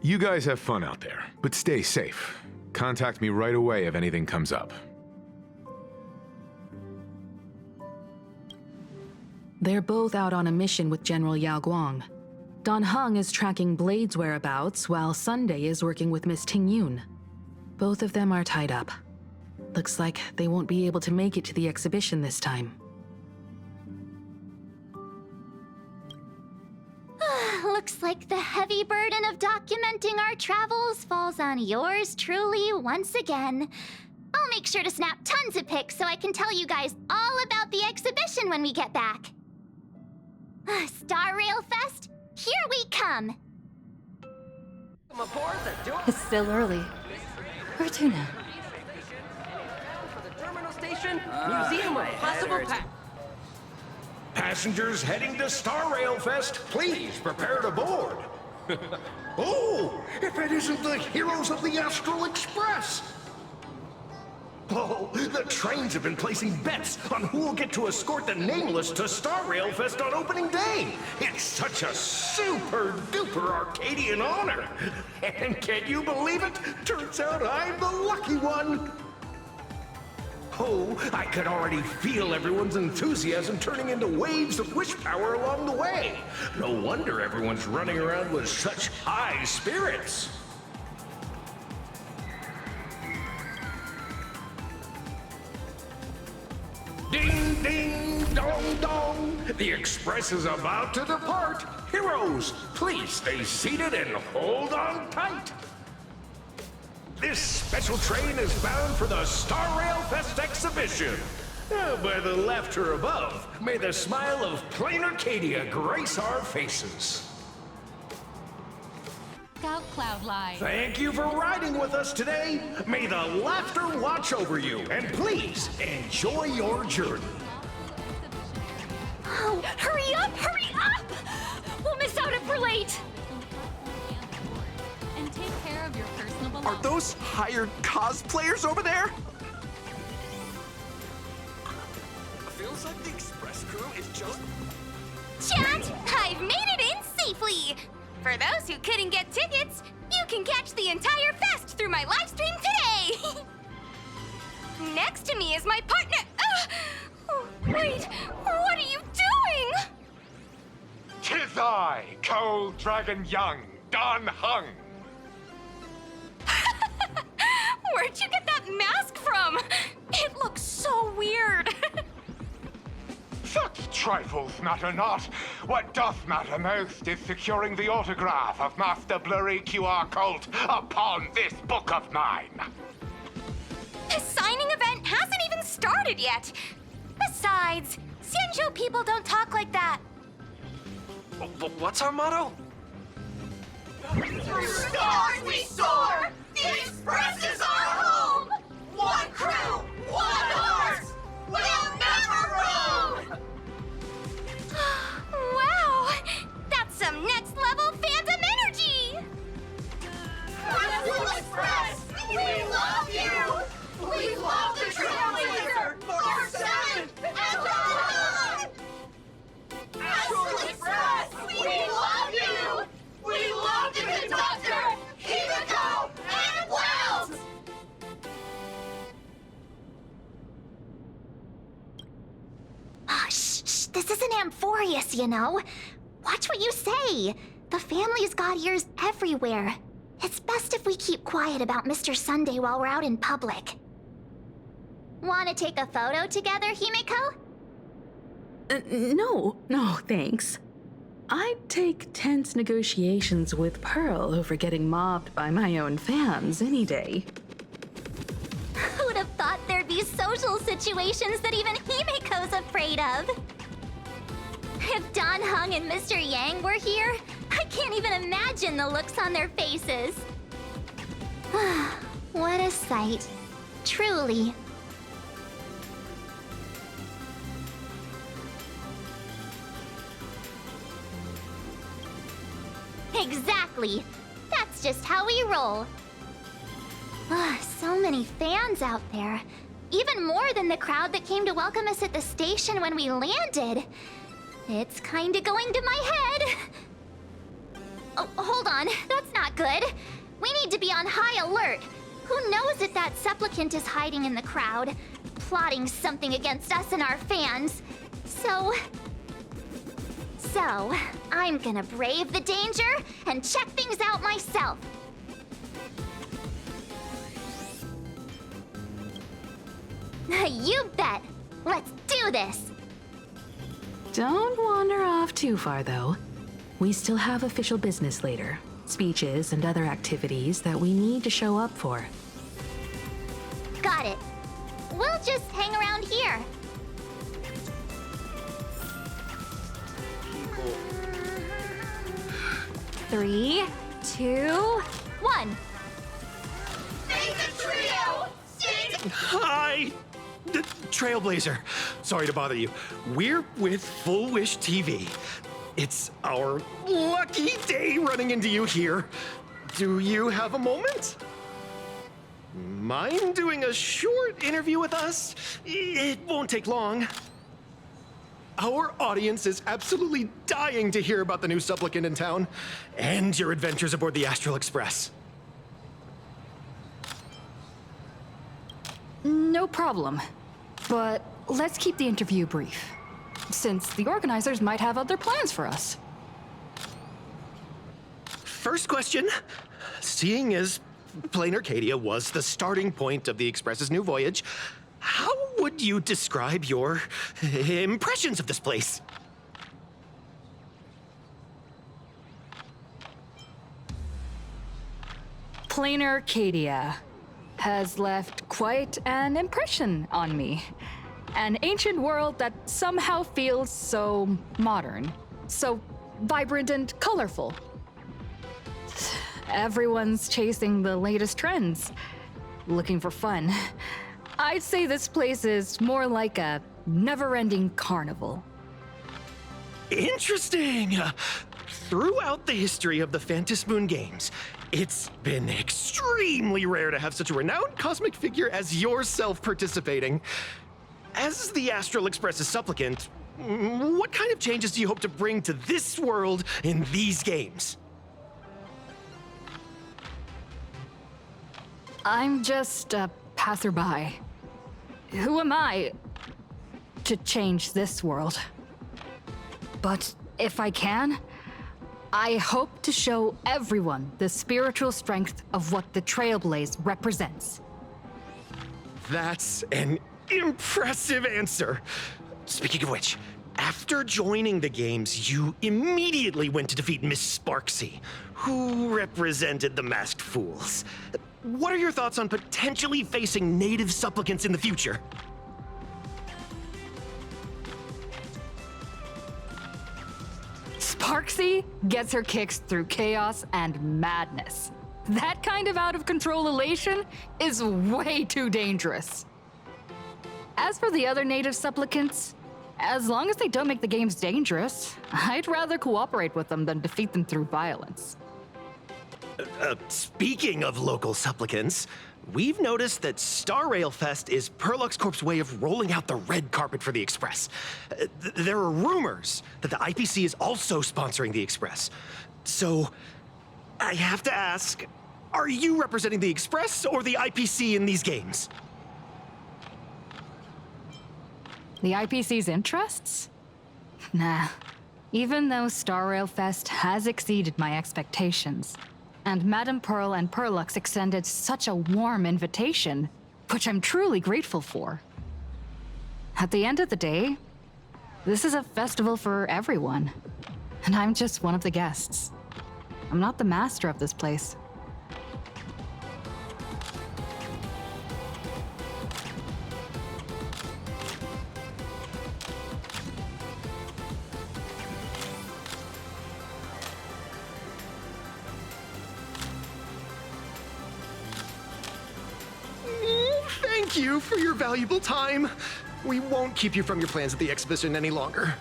You guys have fun out there, but stay safe. Contact me right away if anything comes up. They're both out on a mission with General Yao Guang. Dan Heng is tracking Blade's whereabouts, while Sunday is working with Miss Ting Yun. Both of them are tied up. Looks like they won't be able to make it to the exhibition this time. Looks like the heavy burden of documenting our travels falls on yours truly once again. I'll make sure to snap tons of pics so I can tell you guys all about the exhibition when we get back. Star Rail Fest, here we come! It's still early. Where to now? Terminal station, Museum of Possible Passengers heading to Star Rail Fest, please prepare to board. Oh, if it isn't the heroes of the Astral Express! Oh, the trains have been placing bets on who will get to escort the Nameless to Star Rail Fest on opening day. It's such a super-duper Arcadian honor. And can you believe it? Turns out I'm the lucky one. Oh, I could already feel everyone's enthusiasm turning into waves of wish power along the way. No wonder everyone's running around with such high spirits. Ding, ding, dong, dong. The express is about to depart. Heroes, please stay seated and hold on tight. This special train is bound for the Star Rail Fest exhibition. By the laughter above, may the smile of plain Arcadia grace our faces. Scout Cloudline. Thank you for riding with us today. May the laughter watch over you, and please enjoy your journey. Oh, hurry up! Hurry up! We'll miss out if we're late! And take care of your personal belongings. Are those hired cosplayers over there? Feels like the express crew is just... Chat! I've made it in safely! For those who couldn't get tickets, you can catch the entire fest through my live stream today! Next to me is my partner... Oh, wait, what are you doing? 'Tis I, Cold Dragon Young, Dan Heng. Where'd you get that mask from? It looks so weird. Such trifles matter not. What doth matter most is securing the autograph of Master Blurry QR Cult upon this book of mine. The signing event hasn't even started yet. Besides, Xianzhou people don't talk like that. What's our motto? Through stars we soar! The Express is our home! One crew, one heart! We'll never roam! Wow! That's some next-level fandom energy! Astral Express! We love you! We love the Trailblazer! Our 7 and beyond! Astral Express! We love you! We love the conductor, Himiko, and Wells! Shh, this isn't Amphorius, you know. Watch what you say. The family's got ears everywhere. It's best if we keep quiet about Mr. Sunday while we're out in public. Want to take a photo together, Himiko? No, thanks. I'd take tense negotiations with Pearl over getting mobbed by my own fans any day. Who'd have thought there'd be social situations that even Himiko's afraid of? If Dan Heng and Mr. Yang were here, I can't even imagine the looks on their faces. What a sight. Truly. Exactly. That's just how we roll. So many fans out there. even more than the crowd that came to welcome us at the station when we landed. It's kinda going to my head. Oh, hold on, that's not good. We need to be on high alert. Who knows if that supplicant is hiding in the crowd, plotting something against us and our fans. So, I'm gonna brave the danger and check things out myself. You bet. Let's do this. Don't wander off too far, though. We still have official business later. Speeches and other activities that we need to show up for. Got it. We'll just hang around here. Three, 2, 1. Face the trio! Stand... Hi! Trailblazer. Sorry to bother you. We're with Full Wish TV. It's our lucky day running into you here. Do you have a moment? Mind doing a short interview with us? It won't take long. Our audience is absolutely dying to hear about the new supplicant in town and your adventures aboard the Astral Express. No problem. But let's keep the interview brief, since the organizers might have other plans for us. First question. Seeing as Plain Arcadia was the starting point of the Express's new voyage, how would you describe your impressions of this place? Plain Arcadia has left quite an impression on me. An ancient world that somehow feels so modern, so vibrant and colorful. Everyone's chasing the latest trends, looking for fun. I'd say this place is more like a never-ending carnival. Interesting! Throughout the history of the Phantom Moon games, it's been extremely rare to have such a renowned cosmic figure as yourself participating. As the Astral Express's supplicant, what kind of changes do you hope to bring to this world in these games? I'm just a passerby. Who am I to change this world? But if I can, I hope to show everyone the spiritual strength of what the Trailblaze represents. That's an impressive answer. Speaking of which, after joining the games, you immediately went to defeat Miss Sparksy, who represented the Masked Fools. What are your thoughts on potentially facing native supplicants in the future? Sparksy gets her kicks through chaos and madness. That kind of out-of-control elation is way too dangerous. As for the other native supplicants, as long as they don't make the games dangerous, I'd rather cooperate with them than defeat them through violence. Speaking of local supplicants, we've noticed that Star Rail Fest is Perlux Corp's way of rolling out the red carpet for the Express. There are rumors that the IPC is also sponsoring the Express. So, I have to ask, are you representing the Express or the IPC in these games? The IPC's interests? Nah. Even though Star Rail Fest has exceeded my expectations, and Madame Pearl and Perlux extended such a warm invitation, which I'm truly grateful for. At the end of the day, this is a festival for everyone, and I'm just one of the guests. I'm not the master of this place. Thank you for your valuable time. We won't keep you from your plans at the exhibition any longer.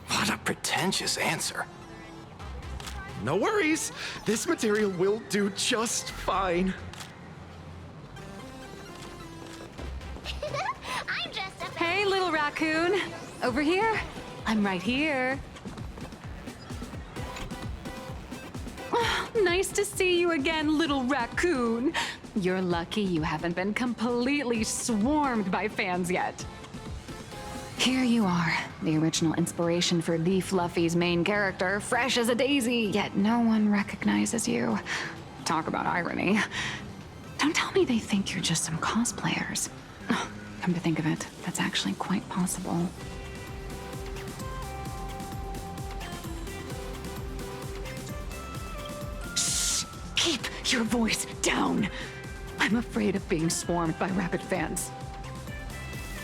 What a pretentious answer. No worries. This material will do just fine. raccoon. Over here. I'm right here. Nice to see you again, little raccoon. You're lucky you haven't been completely swarmed by fans yet. Here you are, the original inspiration for Lee Fluffy's main character, fresh as a daisy, yet no one recognizes you. Talk about irony. Don't tell me they think you're just some cosplayers. Come to think of it, that's actually quite possible. Shh! Keep your voice down! I'm afraid of being swarmed by rabid fans.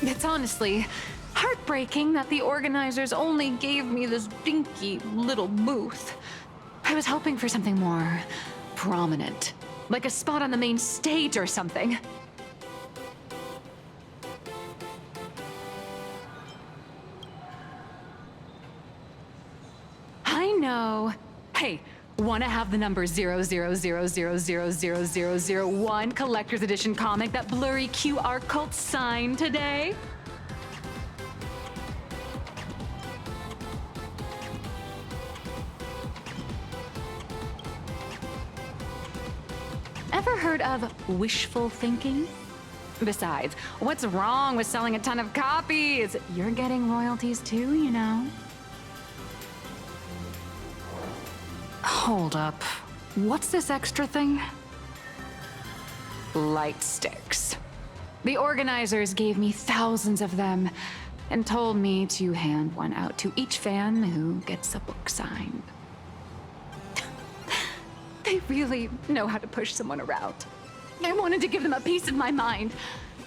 It's honestly heartbreaking that the organizers only gave me this dinky little booth. I was hoping for something more prominent, like a spot on the main stage or something. I know. Hey, want to have the number 000000001 collector's edition comic that blurry QR cult signed today? Ever heard of wishful thinking? Besides, what's wrong with selling a ton of copies? You're getting royalties too, you know. Hold up. What's this extra thing? Light sticks. The organizers gave me thousands of them and told me to hand one out to each fan who gets a book signed. They really know how to push someone around. I wanted to give them a piece of my mind.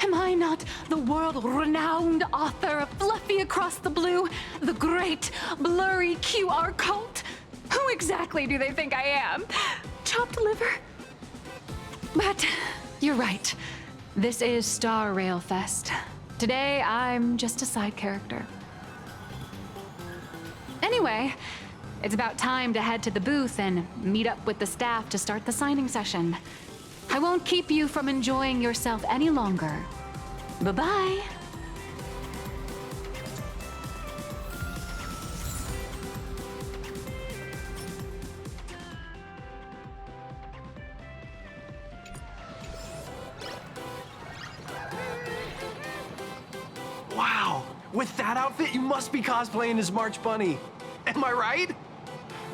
Am I not the world-renowned author of Fluffy Across the Blue, the great blurry QR cult? Who exactly do they think I am? Chopped liver? But you're right. This is Star Rail Fest. Today, I'm just a side character. Anyway, it's about time to head to the booth and meet up with the staff to start the signing session. I won't keep you from enjoying yourself any longer. Bye-bye. Wow! With that outfit, you must be cosplaying as March Bunny. Am I right?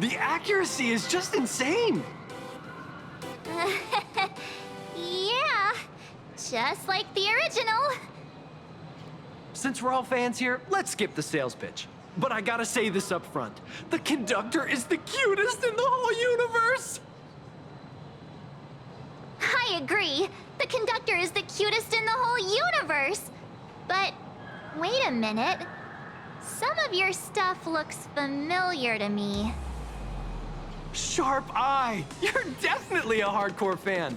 The accuracy is just insane! Yeah, just like the original. Since we're all fans here, let's skip the sales pitch. But I gotta say this up front. The conductor is the cutest in the whole universe! I agree. The conductor is the cutest in the whole universe. But wait a minute. Some of your stuff looks familiar to me. Sharp eye! You're definitely a hardcore fan.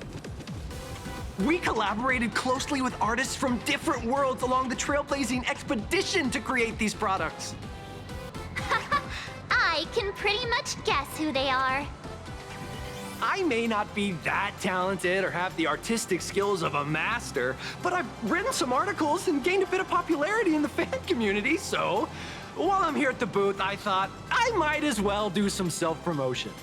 We collaborated closely with artists from different worlds along the trailblazing expedition to create these products. I can pretty much guess who they are. I may not be that talented or have the artistic skills of a master, but I've written some articles and gained a bit of popularity in the fan community, so while I'm here at the booth, I thought I might as well do some self-promotion.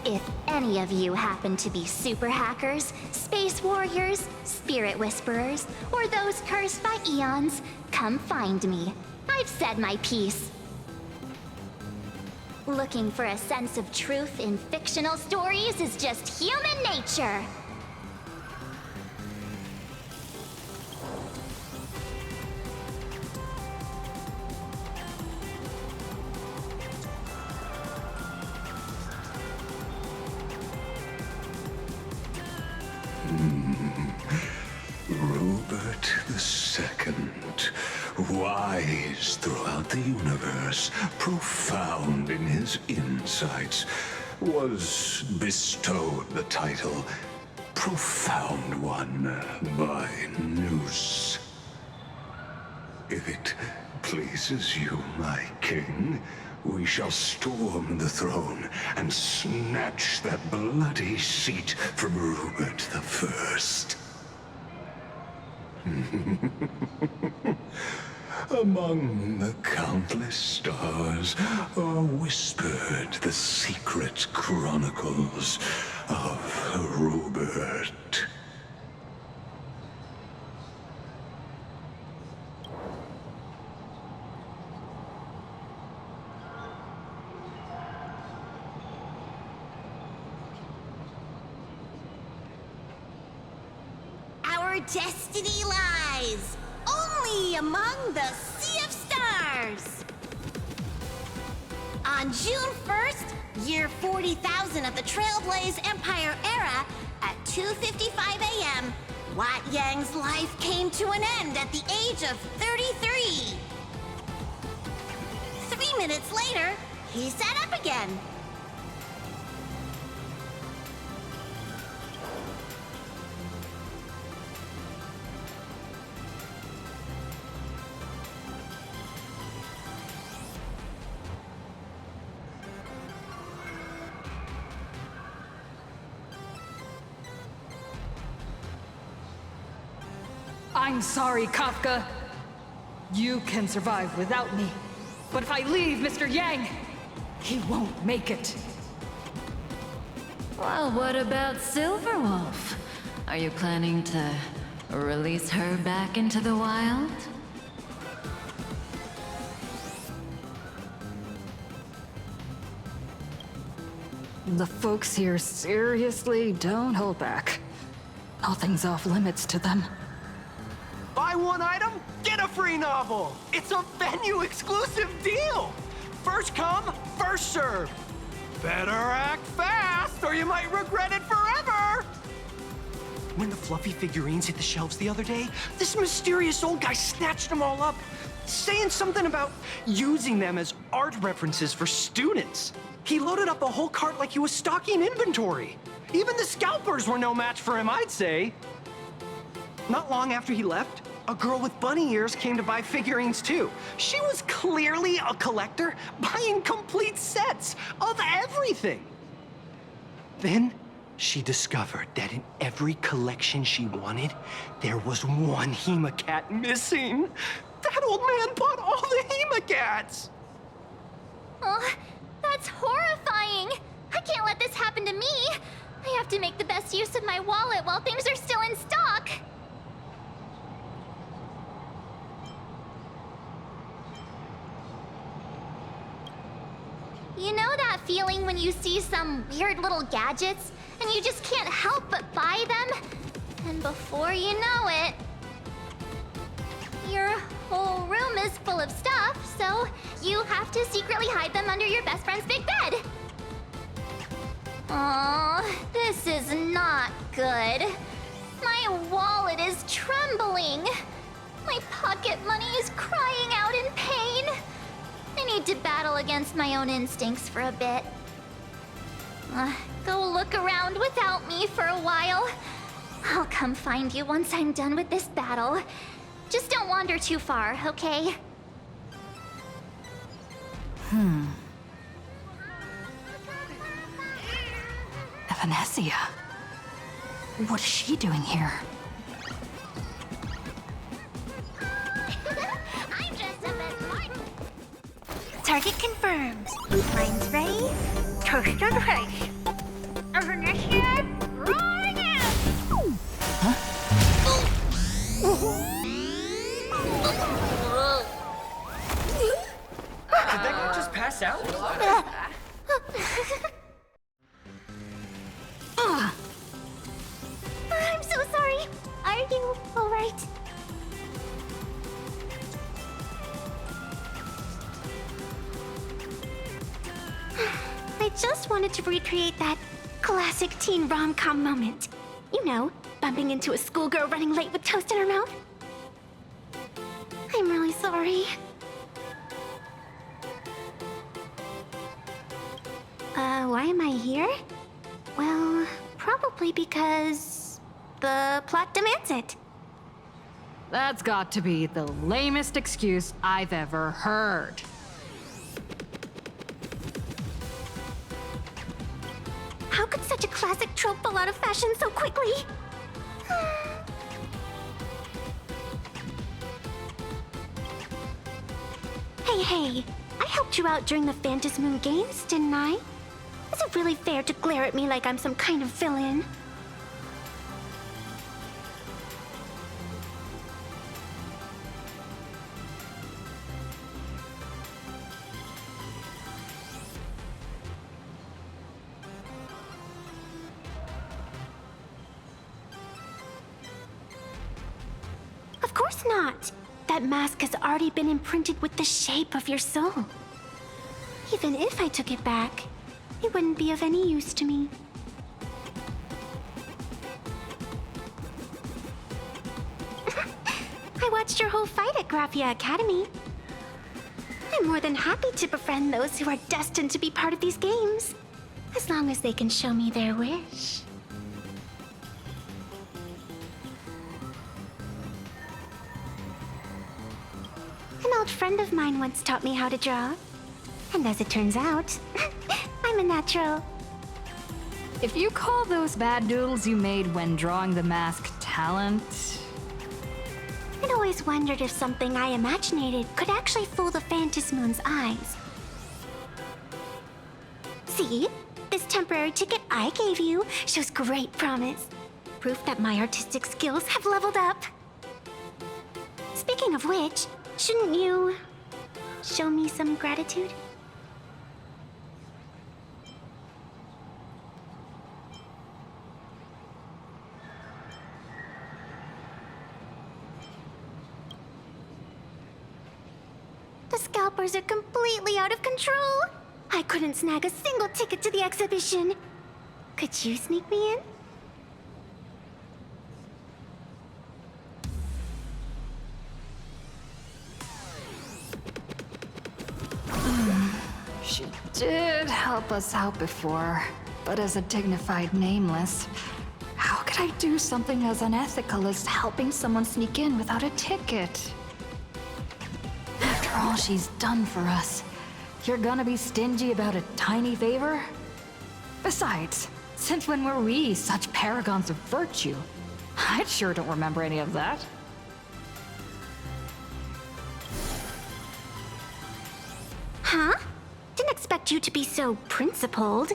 If any of you happen to be super hackers, space warriors, spirit whisperers, or those cursed by eons, come find me. I've said my piece. Looking for a sense of truth in fictional stories is just human nature. Robert II, wise throughout the universe, profound in his insights, was bestowed the title Profound One by Noose. If it pleases you, my king, we shall storm the throne and snatch that bloody seat from Rupert the First. Among the countless stars are whispered the secret chronicles of Rupert. Our destiny lies only among the Sea of Stars. On June 1st, year 40,000 of the Trailblaze Empire era, at 2:55 a.m., Wat Yang's life came to an end at the age of 33. 3 minutes later, he sat up again. I'm sorry, Kafka. You can survive without me. But if I leave Mr. Yang, he won't make it. Well, what about Silverwolf? Are you planning to release her back into the wild? The folks here seriously don't hold back. Nothing's off limits to them. Buy one item, get a free novel! It's a venue exclusive deal! First come, first serve. Better act fast or you might regret it forever! When the fluffy figurines hit the shelves the other day, this mysterious old guy snatched them all up, saying something about using them as art references for students. He loaded up a whole cart like he was stocking inventory. Even the scalpers were no match for him, I'd say. Not long after he left, a girl with bunny ears came to buy figurines too. She was clearly a collector, buying complete sets of everything. Then she discovered that in every collection she wanted, there was one Hemacat missing. That old man bought all the Hemacats! Oh, that's horrifying! I can't let this happen to me! I have to make the best use of my wallet while things are still in stock! You know that feeling when you see some weird little gadgets and you just can't help but buy them? And before you know it, your whole room is full of stuff, so you have to secretly hide them under your best friend's big bed. Aw, this is not good. My wallet is trembling. My pocket money is crying out in pain. I need to battle against my own instincts for a bit. Go look around without me for a while. I'll come find you once I'm done with this battle. Just don't wander too far, okay? Evanesia. What is she doing here? I'm dressed up as Martin. Target confirmed. Mine's ready. Toast on face. Evanesia, rolling out. Did that guy just pass out? I'm so sorry. Are you alright? I just wanted to recreate that classic teen rom-com moment. You know, bumping into a schoolgirl running late with toast in her mouth. I'm really sorry. Why am I here? Well, probably because the plot demands it. That's got to be the lamest excuse I've ever heard. How could such a classic trope fall out of fashion so quickly? Hey, I helped you out during the Phantasmoon Games, didn't I? Is it really fair to glare at me like I'm some kind of villain? Of course not. That mask has already been imprinted with the shape of your soul. Even if I took it back, it wouldn't be of any use to me. I watched your whole fight at Graphia Academy. I'm more than happy to befriend those who are destined to be part of these games, as long as they can show me their wish. An old friend of mine once taught me how to draw. And as it turns out, I'm a natural. If you call those bad doodles you made when drawing the mask talent... I'd always wondered if something I imaginated could actually fool the Phantasmoon's eyes. See? This temporary ticket I gave you shows great promise. Proof that my artistic skills have leveled up. Speaking of which, shouldn't you show me some gratitude? The scalpers are completely out of control. I couldn't snag a single ticket to the exhibition. Could you sneak me in? She did help us out before, but as a dignified nameless, how could I do something as unethical as helping someone sneak in without a ticket? After all she's done for us, you're gonna be stingy about a tiny favor? Besides, since when were we such paragons of virtue? I sure don't remember any of that. Huh? Didn't expect you to be so principled.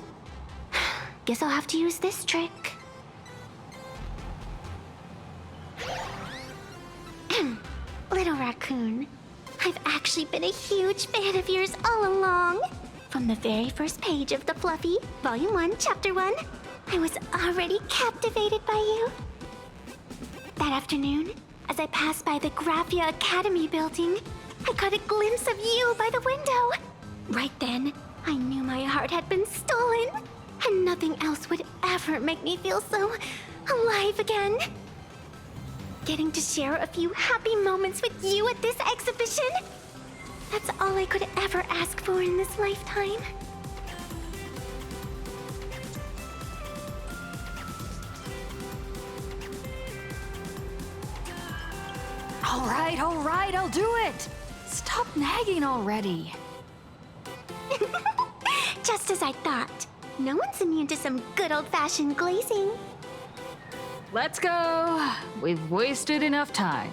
Guess I'll have to use this trick. Little raccoon, I've actually been a huge fan of yours all along. From the very first page of The Fluffy, Volume 1, Chapter 1, I was already captivated by you. That afternoon, as I passed by the Graphia Academy building, I caught a glimpse of you by the window. Right then, I knew my heart had been stolen, and nothing else would ever make me feel so alive again. Getting to share a few happy moments with you at this exhibition, that's all I could ever ask for in this lifetime. All right, I'll do it! Stop nagging already. Just as I thought. No one's immune to some good old-fashioned glazing. Let's go. We've wasted enough time.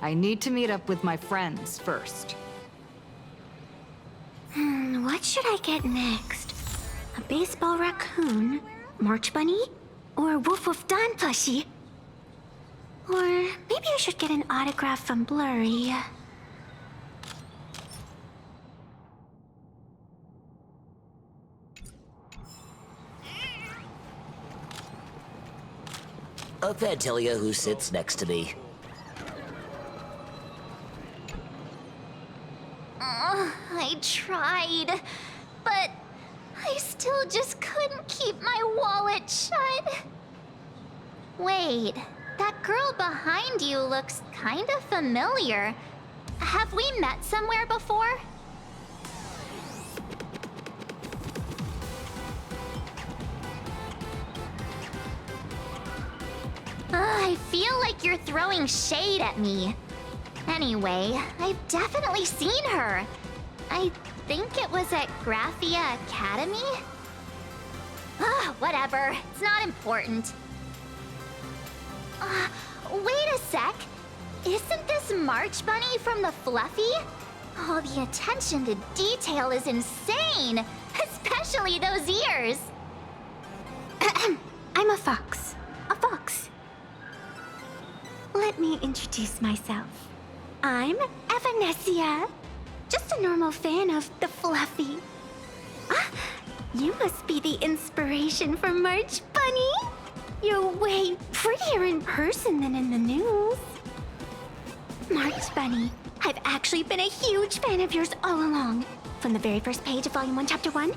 I need to meet up with my friends first. What should I get next? A baseball raccoon? March bunny? Or Woof Woof Dawn plushie? Or maybe I should get an autograph from Blurry. Can't tell you who sits next to me. I tried, but I still just couldn't keep my wallet shut. Wait, that girl behind you looks kind of familiar. Have we met somewhere before? I feel like you're throwing shade at me. Anyway, I've definitely seen her. I think it was at Graphia Academy? Whatever. It's not important. Wait a sec. Isn't this March Bunny from the Fluffy? Oh, the attention to detail is insane! Especially those ears! I'm a fox. A fox. Let me introduce myself. I'm Evanescia. Just a normal fan of the Fluffy. You must be the inspiration for March Bunny. You're way prettier in person than in the news. March Bunny, I've actually been a huge fan of yours all along. From the very first page of Volume 1, Chapter 1,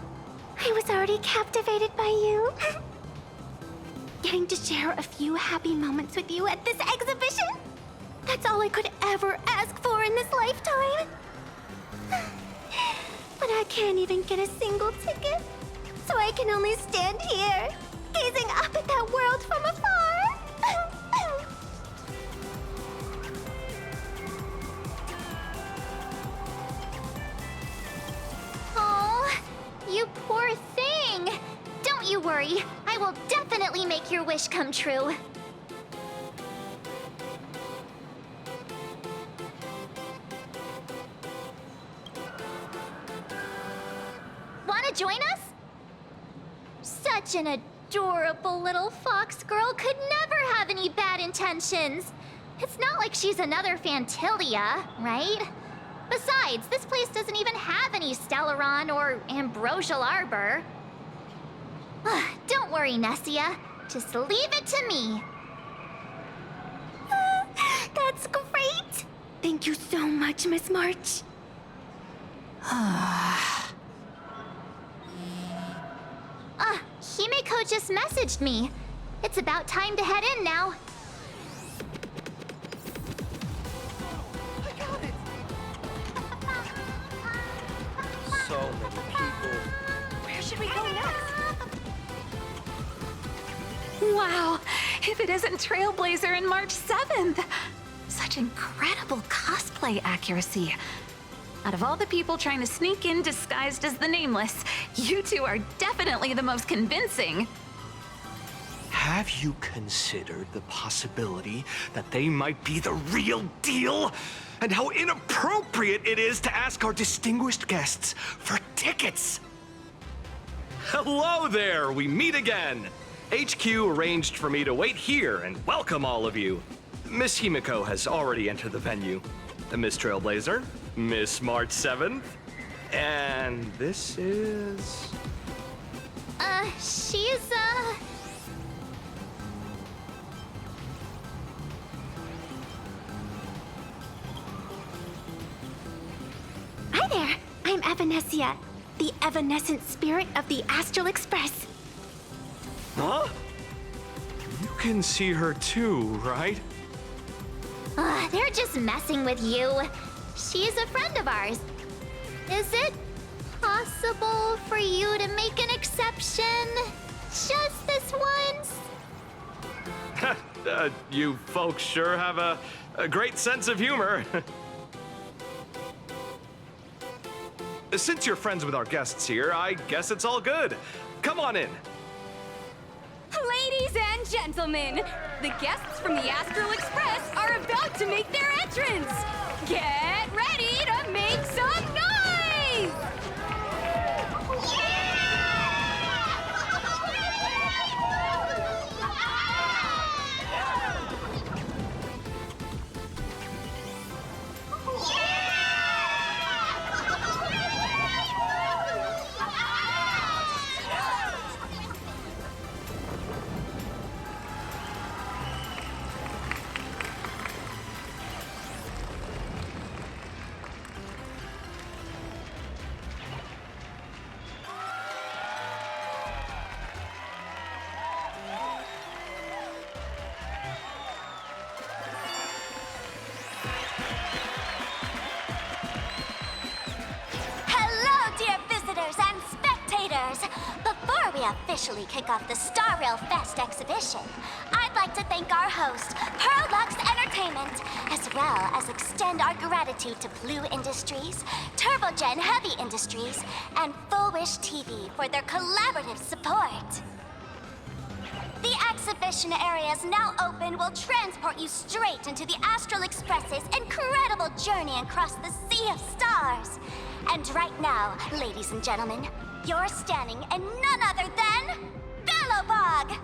I was already captivated by you. Getting to share a few happy moments with you at this exhibition? That's all I could ever ask for in this lifetime. But I can't even get a single ticket, so I can only stand here, gazing up at that world from afar. Oh, you poor thing. Don't you worry. I will definitely make your wish come true. Wanna join us? Such an adorable little fox girl could never have any bad intentions. It's not like she's another Fantilia, right? Besides, this place doesn't even have any Stellaron or Ambrosial Arbor. Don't worry, Nessia. Just leave it to me. That's great. Thank you so much, Miss March. Himeko just messaged me. It's about time to head in now. So many people. Where should we go next? Wow, if it isn't Trailblazer and March 7th! Such incredible cosplay accuracy. Out of all the people trying to sneak in disguised as the Nameless, you two are definitely the most convincing. Have you considered the possibility that they might be the real deal? And how inappropriate it is to ask our distinguished guests for tickets? Hello there, we meet again. HQ arranged for me to wait here and welcome all of you. Miss Himeko has already entered the venue. Miss Trailblazer, Miss March 7th, and this is... She's, Hi there, I'm Evanescia, the evanescent spirit of the Astral Express. Huh? You can see her too, right? They're just messing with you. She's a friend of ours. Is it possible for you to make an exception? Just this once? You folks sure have a great sense of humor. Since you're friends with our guests here, I guess it's all good. Come on in. Ladies and gentlemen, the guests from the Astral Express are about to make their entrance. Get ready to make some noise! Before we officially kick off the Star Rail Fest exhibition, I'd like to thank our host, Pearl Lux Entertainment, as well as extend our gratitude to Blue Industries, TurboGen Heavy Industries, and Full Wish TV for their collaborative support. The exhibition area is now open will transport you straight into the Astral Express's incredible journey across the sea of stars. And right now, ladies and gentlemen, you're standing in none other than Bellowbog!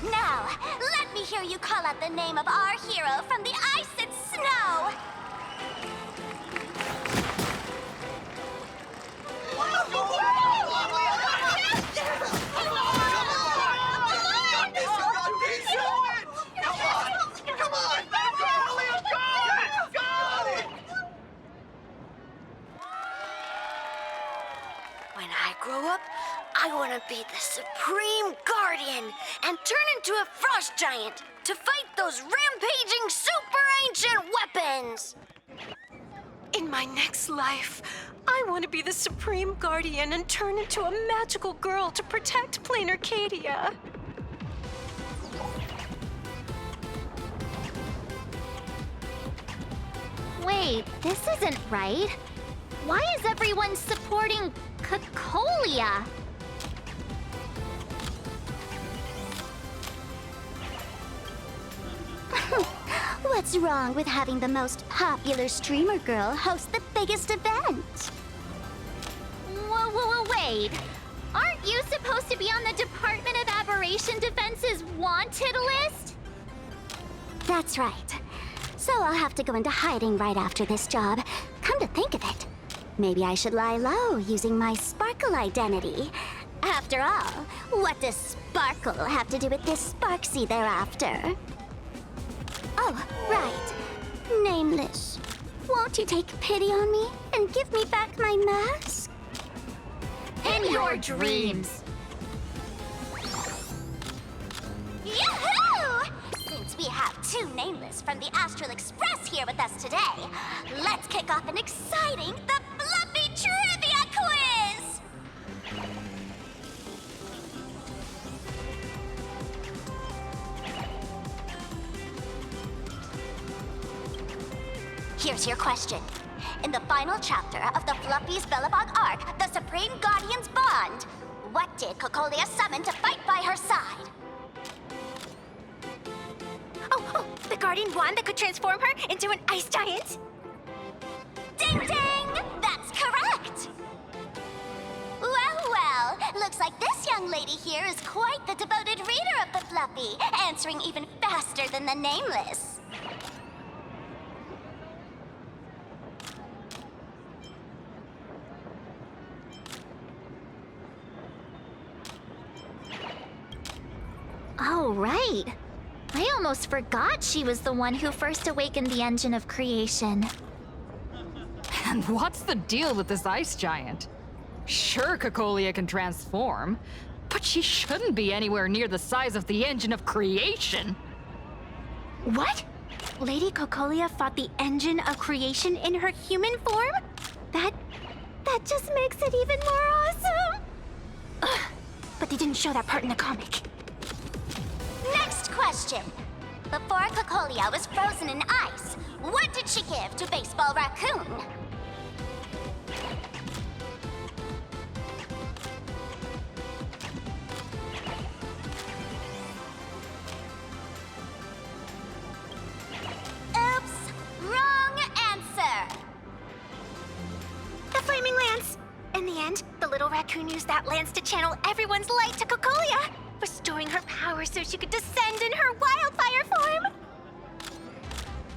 Now, let me hear you call out the name of our hero from the ice and snow! When I grow up, I want to be the Supreme Guardian and turn into a frost giant to fight those rampaging super ancient weapons. In my next life, I want to be the Supreme Guardian and turn into a magical girl to protect Plain Arcadia. Wait, this isn't right. Why is everyone supporting Cocolia? What's wrong with having the most popular streamer girl host the biggest event? Whoa, wait. Aren't you supposed to be on the Department of Aberration Defense's wanted list? That's right. So I'll have to go into hiding right after this job. Come to think of it, maybe I should lie low using my Sparkle identity. After all, what does Sparkle have to do with this Sparksy thereafter? Oh, right. Nameless. Won't you take pity on me and give me back my mask? In your dreams. Yahoo! Since we have two Nameless from the Astral Express here with us today, let's kick off an exciting The Fluffy Trivia Quiz! Here's your question. In the final chapter of the Fluffy's Bellowbog arc, the Supreme Guardians Bond, what did Cocolia summon to fight by her side? Oh, the Guardian wand that could transform her into an ice giant? Ding ding! That's correct! Well, looks like this young lady here is quite the devoted reader of the Fluffy, answering even faster than the Nameless. Oh, right. I almost forgot she was the one who first awakened the engine of creation. And what's the deal with this ice giant? Sure, Cocolia can transform, but she shouldn't be anywhere near the size of the engine of creation. What? Lady Cocolia fought the engine of creation in her human form? That just makes it even more awesome! Ugh, but they didn't show that part in the comic. Next question. Before Cocolia was frozen in ice, what did she give to Baseball Raccoon? Oops! Wrong answer! The Flaming Lance! In the end, the little raccoon used that lance to channel everyone's light to Cocolia, restoring her power so she could descend in her wildfire form!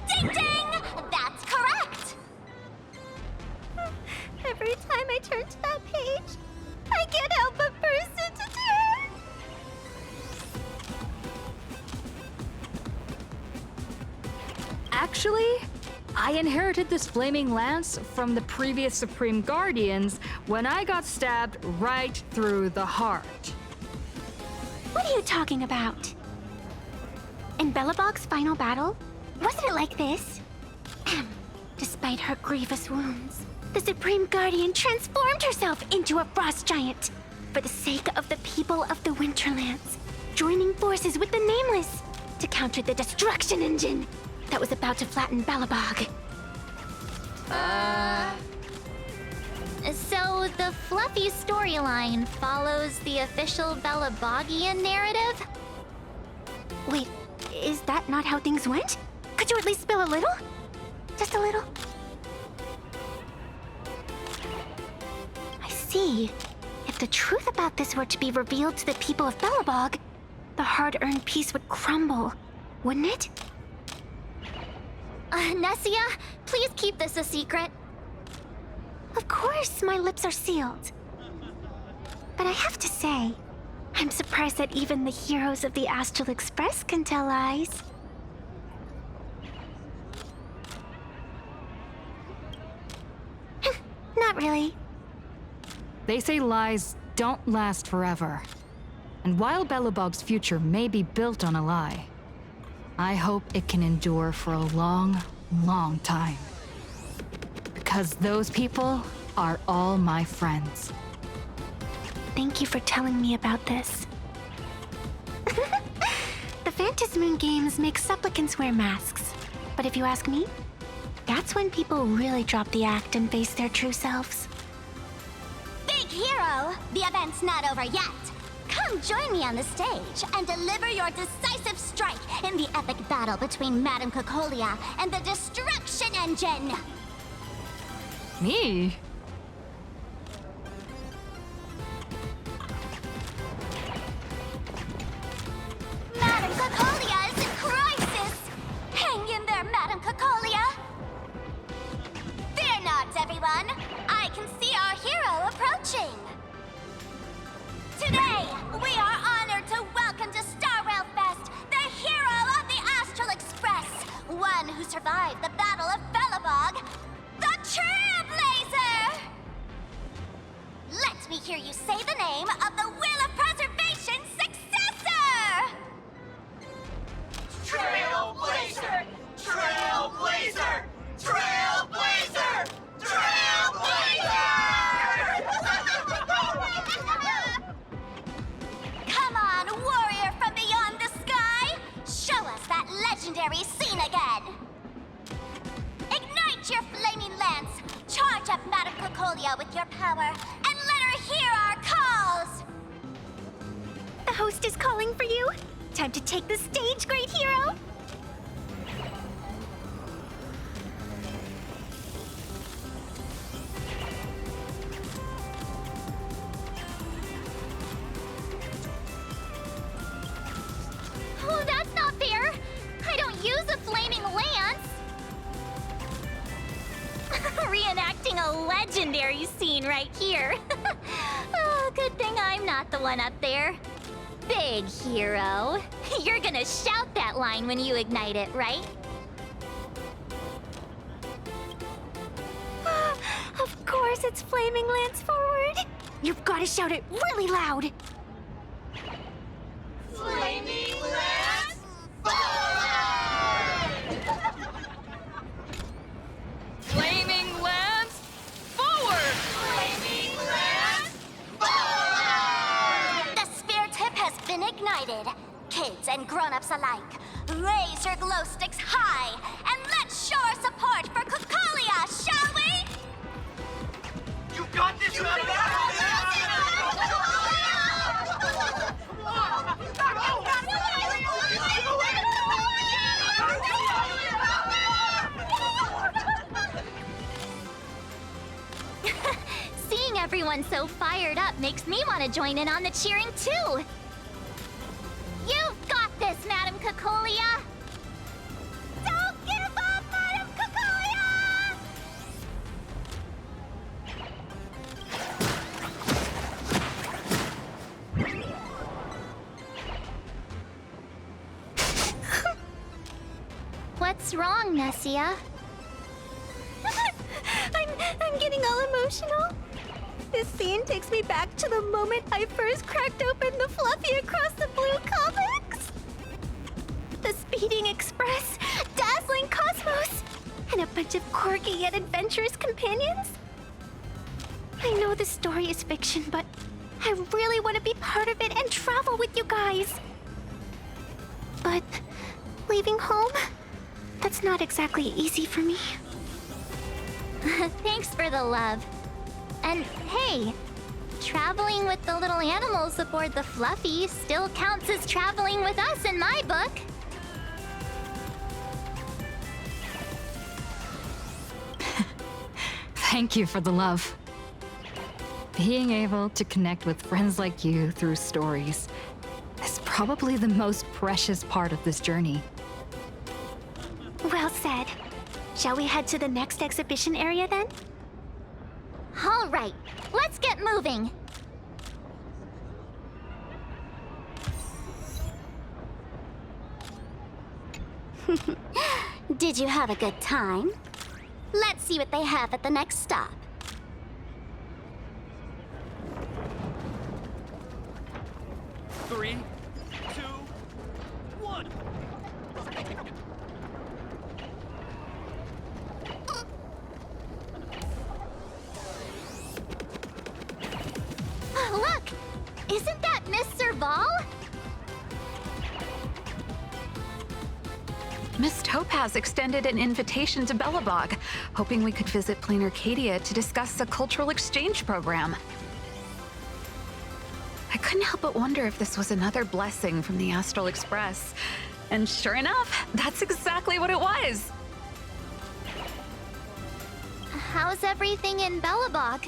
Ding ding! That's correct! Every time I turn to that page, I can't help but burst into tears! Actually, I inherited this flaming lance from the previous Supreme Guardians when I got stabbed right through the heart. What are you talking about? In Bellowbog's final battle, wasn't it like this? Despite her grievous wounds, the Supreme Guardian transformed herself into a frost giant. for the sake of the people of the Winterlands, joining forces with the Nameless to counter the destruction engine that was about to flatten Balabog. So the fluffy storyline follows the official Balabogian narrative? Wait, is that not how things went? Could you at least spill a little? Just a little? I see. If the truth about this were to be revealed to the people of Balabog, the hard-earned peace would crumble, wouldn't it? Nessia, please keep this a secret. Of course, my lips are sealed. But I have to say, I'm surprised that even the heroes of the Astral Express can tell lies. Not really. They say lies don't last forever. And while Belobog's future may be built on a lie, I hope it can endure for a long, long time. Because those people are all my friends. Thank you for telling me about this. The Phantasmoon games make supplicants wear masks. But if you ask me, that's when people really drop the act and face their true selves. Big hero, the event's not over yet. Come join me on the stage and deliver your decisive strike in the epic battle between Madame Cocolia and the Destruction Engine. Me? Madame Cocolia is in crisis! Hang in there, Madame Cocolia! Fear not, everyone! I can see our hero approaching! Today, we are honored to welcome to Starrail Fest the hero of the Astral Express, one who survived the Battle of Belobog, the Trailblazer! Let me hear you say the name of the Will of Preservation's successor! Trailblazer! Trailblazer! Trailblazer! Trailblazer! Come on, warrior from beyond the sky! Show us that legendary scene again! Ignite your flaming lance! Charge up Madame Cocolia with your power, and let her hear our calls! The host is calling for you. Time to take the stage, great hero! Oh, that's not fair! I don't use a flaming lance! Reenacting a legendary scene right here. Oh, good thing I'm not the one up there. Big hero. You're gonna shout that line when you ignite it, right? Of course it's Flaming Lance forward! You've got to shout it really loud! Flaming Lance forward! Flaming Lance forward! Flaming Lance forward! The spear tip has been ignited. Kids and grown-ups alike, raise your glow sticks high, and let's show our support for Cocolia, shall we? You got this, Seeing everyone so fired up makes me want to join in on the cheering too. You've got this, Madame Cocolia! Don't give up, Madame Cocolia! What's wrong, Nessia? I'm getting all emotional. This scene takes me back to the moment I first cracked open the Fluffy Across the Blue comics. The speeding express, dazzling cosmos, and a bunch of quirky yet adventurous companions. I know the story is fiction, but I really want to be part of it and travel with you guys. But leaving home? That's not exactly easy for me. Thanks for the love. And hey, traveling with the little animals aboard the Fluffy still counts as traveling with us in my book. Thank you for the love. Being able to connect with friends like you through stories is probably the most precious part of this journey. Well said. Shall we head to the next exhibition area then? All right, let's get moving. Did you have a good time? Let's see what they have at the next stop. Three, two, one. Look! Isn't that Miss Serval? Miss Topaz extended an invitation to Belobog, hoping we could visit Plain Arcadia to discuss a cultural exchange program. I couldn't help but wonder if this was another blessing from the Astral Express. And sure enough, that's exactly what it was. How's everything in Belobog?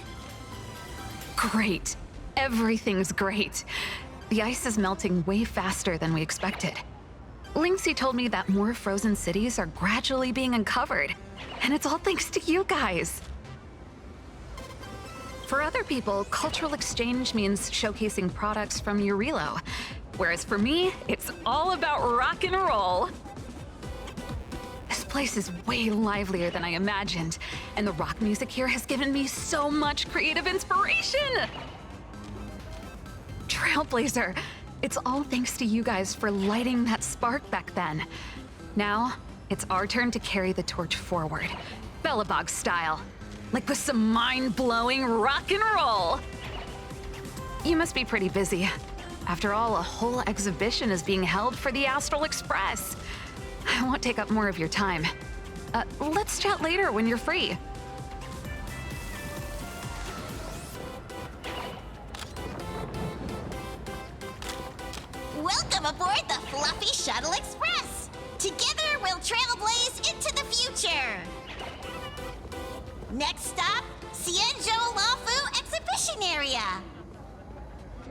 Great. Everything's great. The ice is melting way faster than we expected. Lynxie told me that more frozen cities are gradually being uncovered, and it's all thanks to you guys. For other people, cultural exchange means showcasing products from Urilo, whereas for me, it's all about rock and roll. This place is way livelier than I imagined, and the rock music here has given me so much creative inspiration! Trailblazer, it's all thanks to you guys for lighting that spark back then. Now, it's our turn to carry the torch forward, Belobog style. Like with some mind-blowing rock and roll! You must be pretty busy. After all, a whole exhibition is being held for the Astral Express. I won't take up more of your time. Let's chat later when you're free. Welcome aboard the Fluffy Shuttle Express! Together we'll trailblaze into the future! Next stop, Cienjo Lafu Exhibition Area!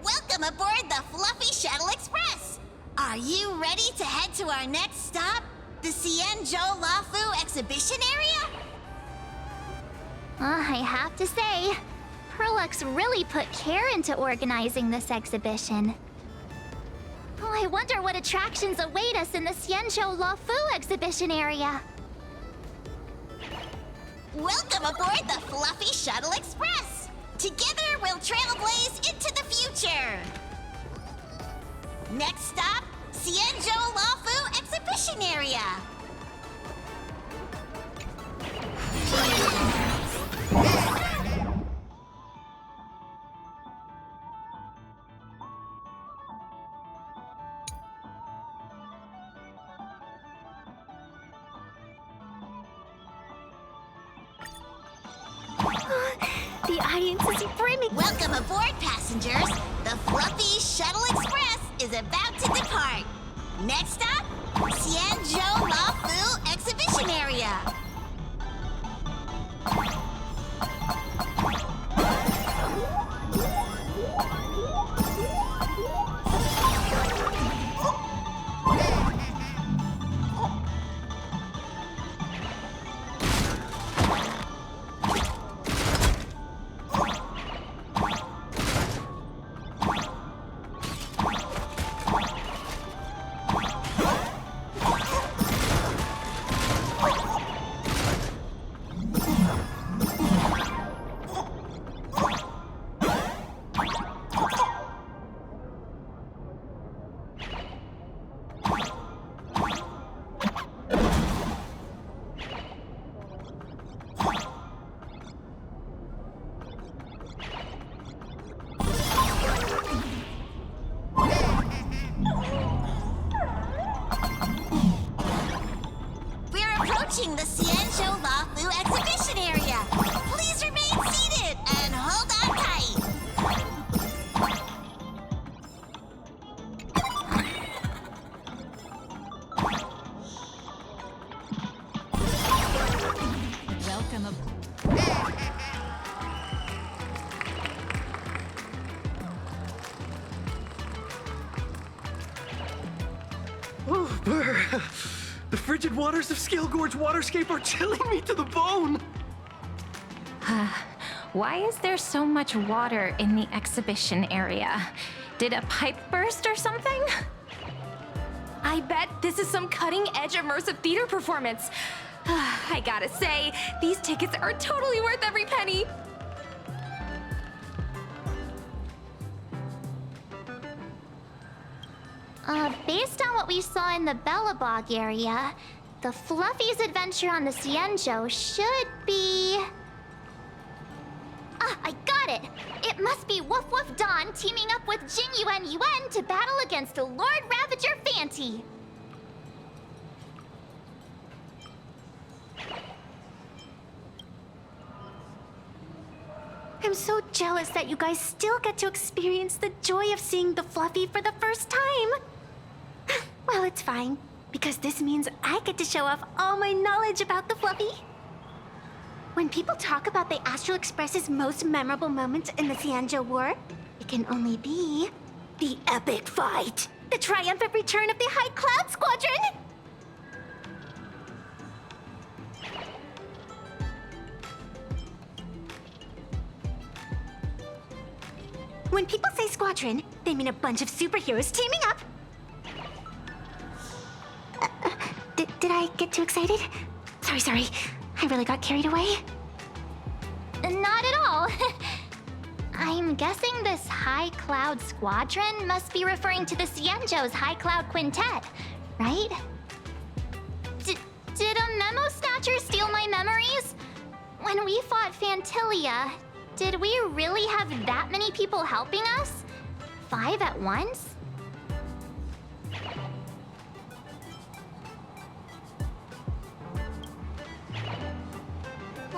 Welcome aboard the Fluffy Shuttle Express! Are you ready to head to our next stop, the Cienjo Lafu Exhibition Area? I have to say, Perlux really put care into organizing this exhibition. Oh, I wonder what attractions await us in the Cienjo Lafu Exhibition Area. Welcome aboard the Fluffy Shuttle Express! Together we'll trailblaze into the future! Next stop, Cienjo Lafu Exhibition Area! The audience is brimming. Welcome aboard, passengers. The Fluffy Shuttle Express is about to depart. Next stop, Cienjo Lafu Exhibition Area. approaching the Xianzhou Lafu exhibition area. Please remain seated and hold on tight. Welcome Oh, brr. The frigid waters of Scale Gorge Waterscape are chilling me to the bone. Why is there so much water in the exhibition area? Did a pipe burst or something? I bet this is some cutting-edge immersive theater performance. I gotta say, these tickets are totally worth every penny. Based on what we saw in the Bellabog area, the Fluffy's adventure on the Xianzhou should be... Ah, I got it! It must be Woof Woof Dawn teaming up with Jing Yuan Yuan to battle against the Lord Ravager Fanti. I'm so jealous that you guys still get to experience the joy of seeing the Fluffy for the first time. Well, it's fine, because this means I get to show off all my knowledge about the Fluffy. When people talk about the Astral Express's most memorable moments in the Xianzhou War, it can only be the epic fight, the triumphant return of the High Cloud Squadron. When people say squadron, they mean a bunch of superheroes teaming up. Did I get too excited? Sorry. I really got carried away. Not at all. I'm guessing this High Cloud Squadron must be referring to the Xianzhou's High Cloud Quintet, right? Did a memo snatcher steal my memories? When we fought Fantilia, did we really have that many people helping us? 5 at once?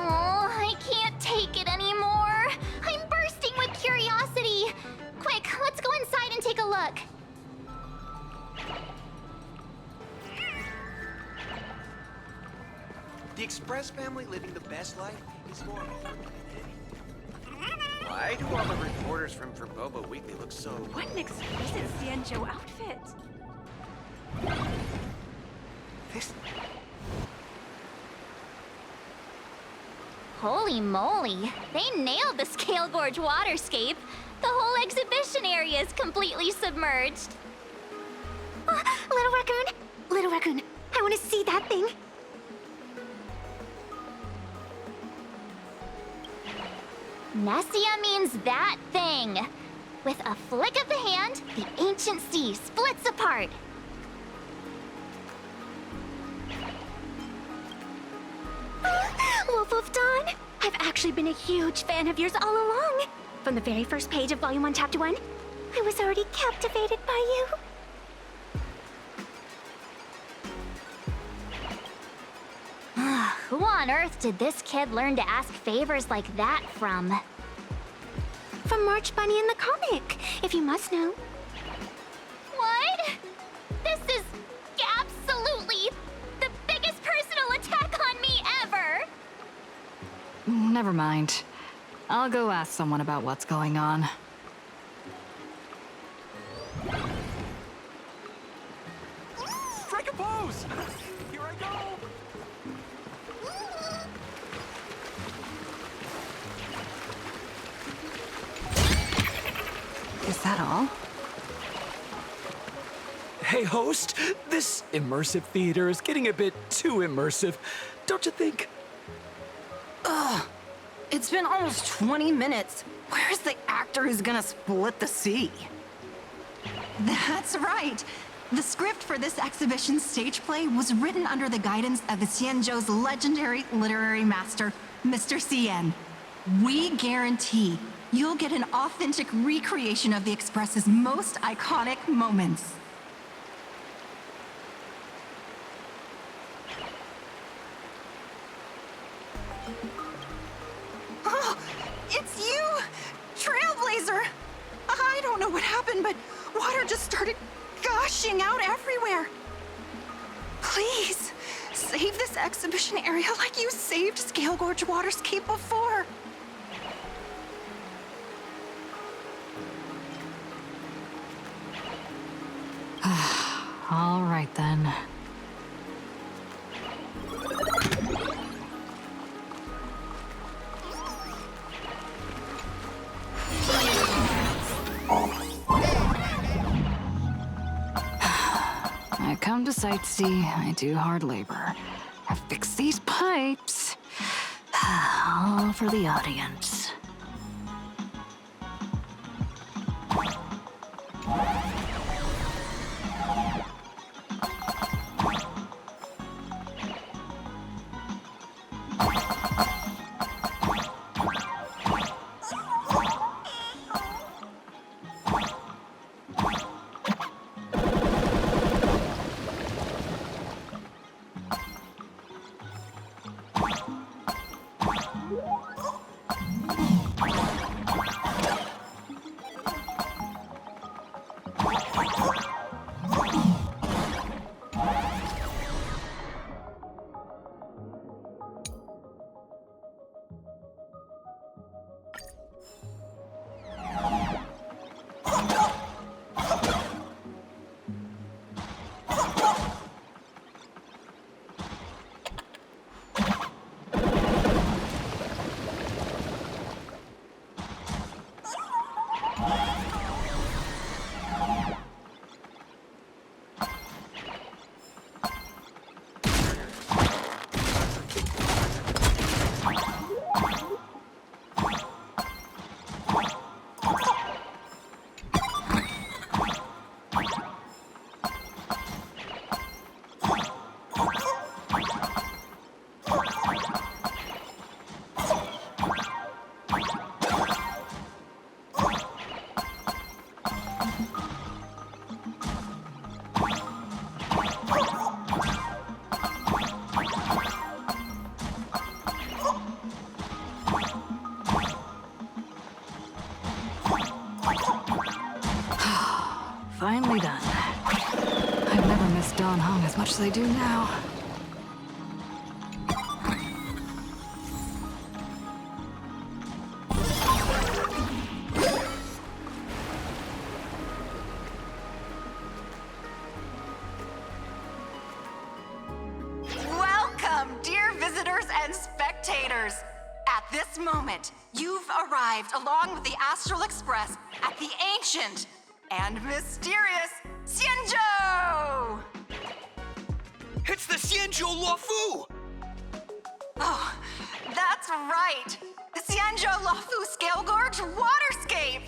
Oh, I can't take it anymore. I'm bursting with curiosity. Quick, let's go inside and take a look. The Express family living the best life is more important than any. Why do all the reporters from Boba Weekly look so... What an exquisite Xianzhou outfit. This... Holy moly, they nailed the Scale Gorge waterscape. The whole exhibition area is completely submerged. Little Raccoon, I want to see that thing. Nessia means that thing. With a flick of the hand, the ancient sea splits apart. Wolf of Dawn, I've actually been a huge fan of yours all along. From the very first page of Volume 1, Chapter 1, I was already captivated by you. Who on earth did this kid learn to ask favors like that from? From March Bunny in the comic, if you must know. What? This is absolutely the biggest personal attack on me ever! Never mind. I'll go ask someone about what's going on. Strike a pose! Here I go! Is that all? Hey, host, this immersive theater is getting a bit too immersive, don't you think? Ugh. It's been almost 20 minutes. Where's the actor who's gonna split the sea? That's right. The script for this exhibition stage play was written under the guidance of the Xianzhou's legendary literary master, Mr. Cien. We guarantee you'll get an authentic recreation of the Express's most iconic moments. Oh, it's you! Trailblazer! I don't know what happened, but water just started gushing out everywhere. Please, save this exhibition area like you saved Scale Gorge Waterscape before. All right then. I come to sightsee, I do hard labor. I fix these pipes. All for the audience. Finally done. I've never missed Dawn Hong as much as I do now. Welcome, dear visitors and spectators. At this moment, you've arrived along with the Astral Express at the ancient and mysterious Xianzhou! It's the Xianzhou Luofu! Oh, that's right! The Xianzhou Luofu Scale Gorge Waterscape!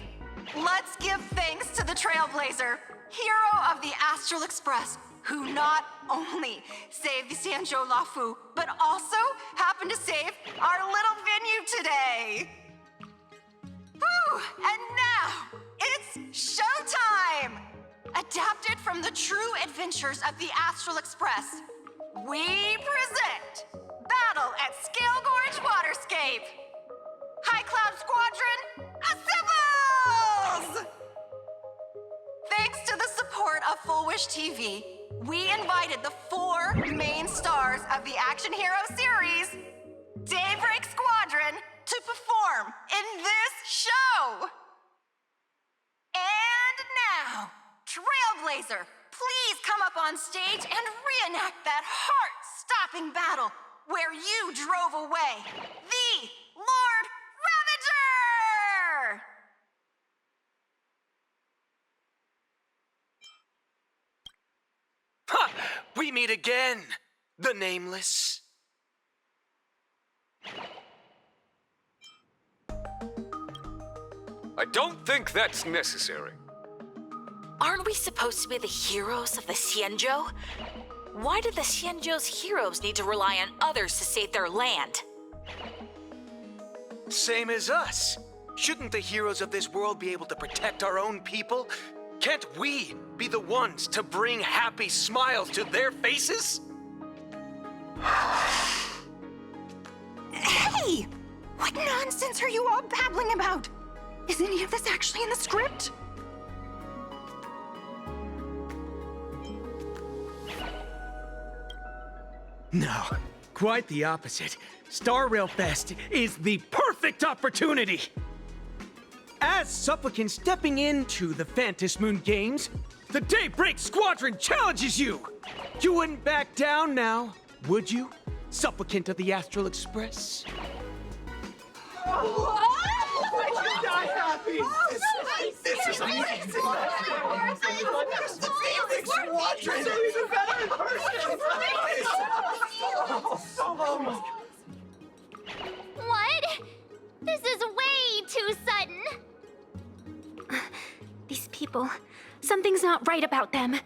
Let's give thanks to the Trailblazer, hero of the Astral Express, who not only saved the Xianzhou Luofu, but also happened to save our little venue today! Whew! And now, it's showtime! Adapted from the true adventures of the Astral Express, we present Battle at Scale Gorge Waterscape! High Cloud Squadron, assembles! Thanks to the support of Full Wish TV, we invited the 4 main stars of the action hero series, Daybreak Squadron, to perform in this show! And now, Trailblazer, please come up on stage and reenact that heart-stopping battle where you drove away the Lord Ravager! Ha! We meet again, the Nameless. I don't think that's necessary. Aren't we supposed to be the heroes of the Xianzhou? Why do the Xianzhou's heroes need to rely on others to save their land? Same as us. Shouldn't the heroes of this world be able to protect our own people? Can't we be the ones to bring happy smiles to their faces? Hey, Hey! What nonsense are you all babbling about? Is any of this actually in the script? No, quite the opposite. Star Rail Fest is the perfect opportunity! As supplicants stepping into the Phantom Moon Games, the Daybreak Squadron challenges you! You wouldn't back down now, would you, supplicant of the Astral Express? Die happy! This is amazing! The Daybreak Squadron is even better in person! What? This is way too sudden. These people, something's not right about them.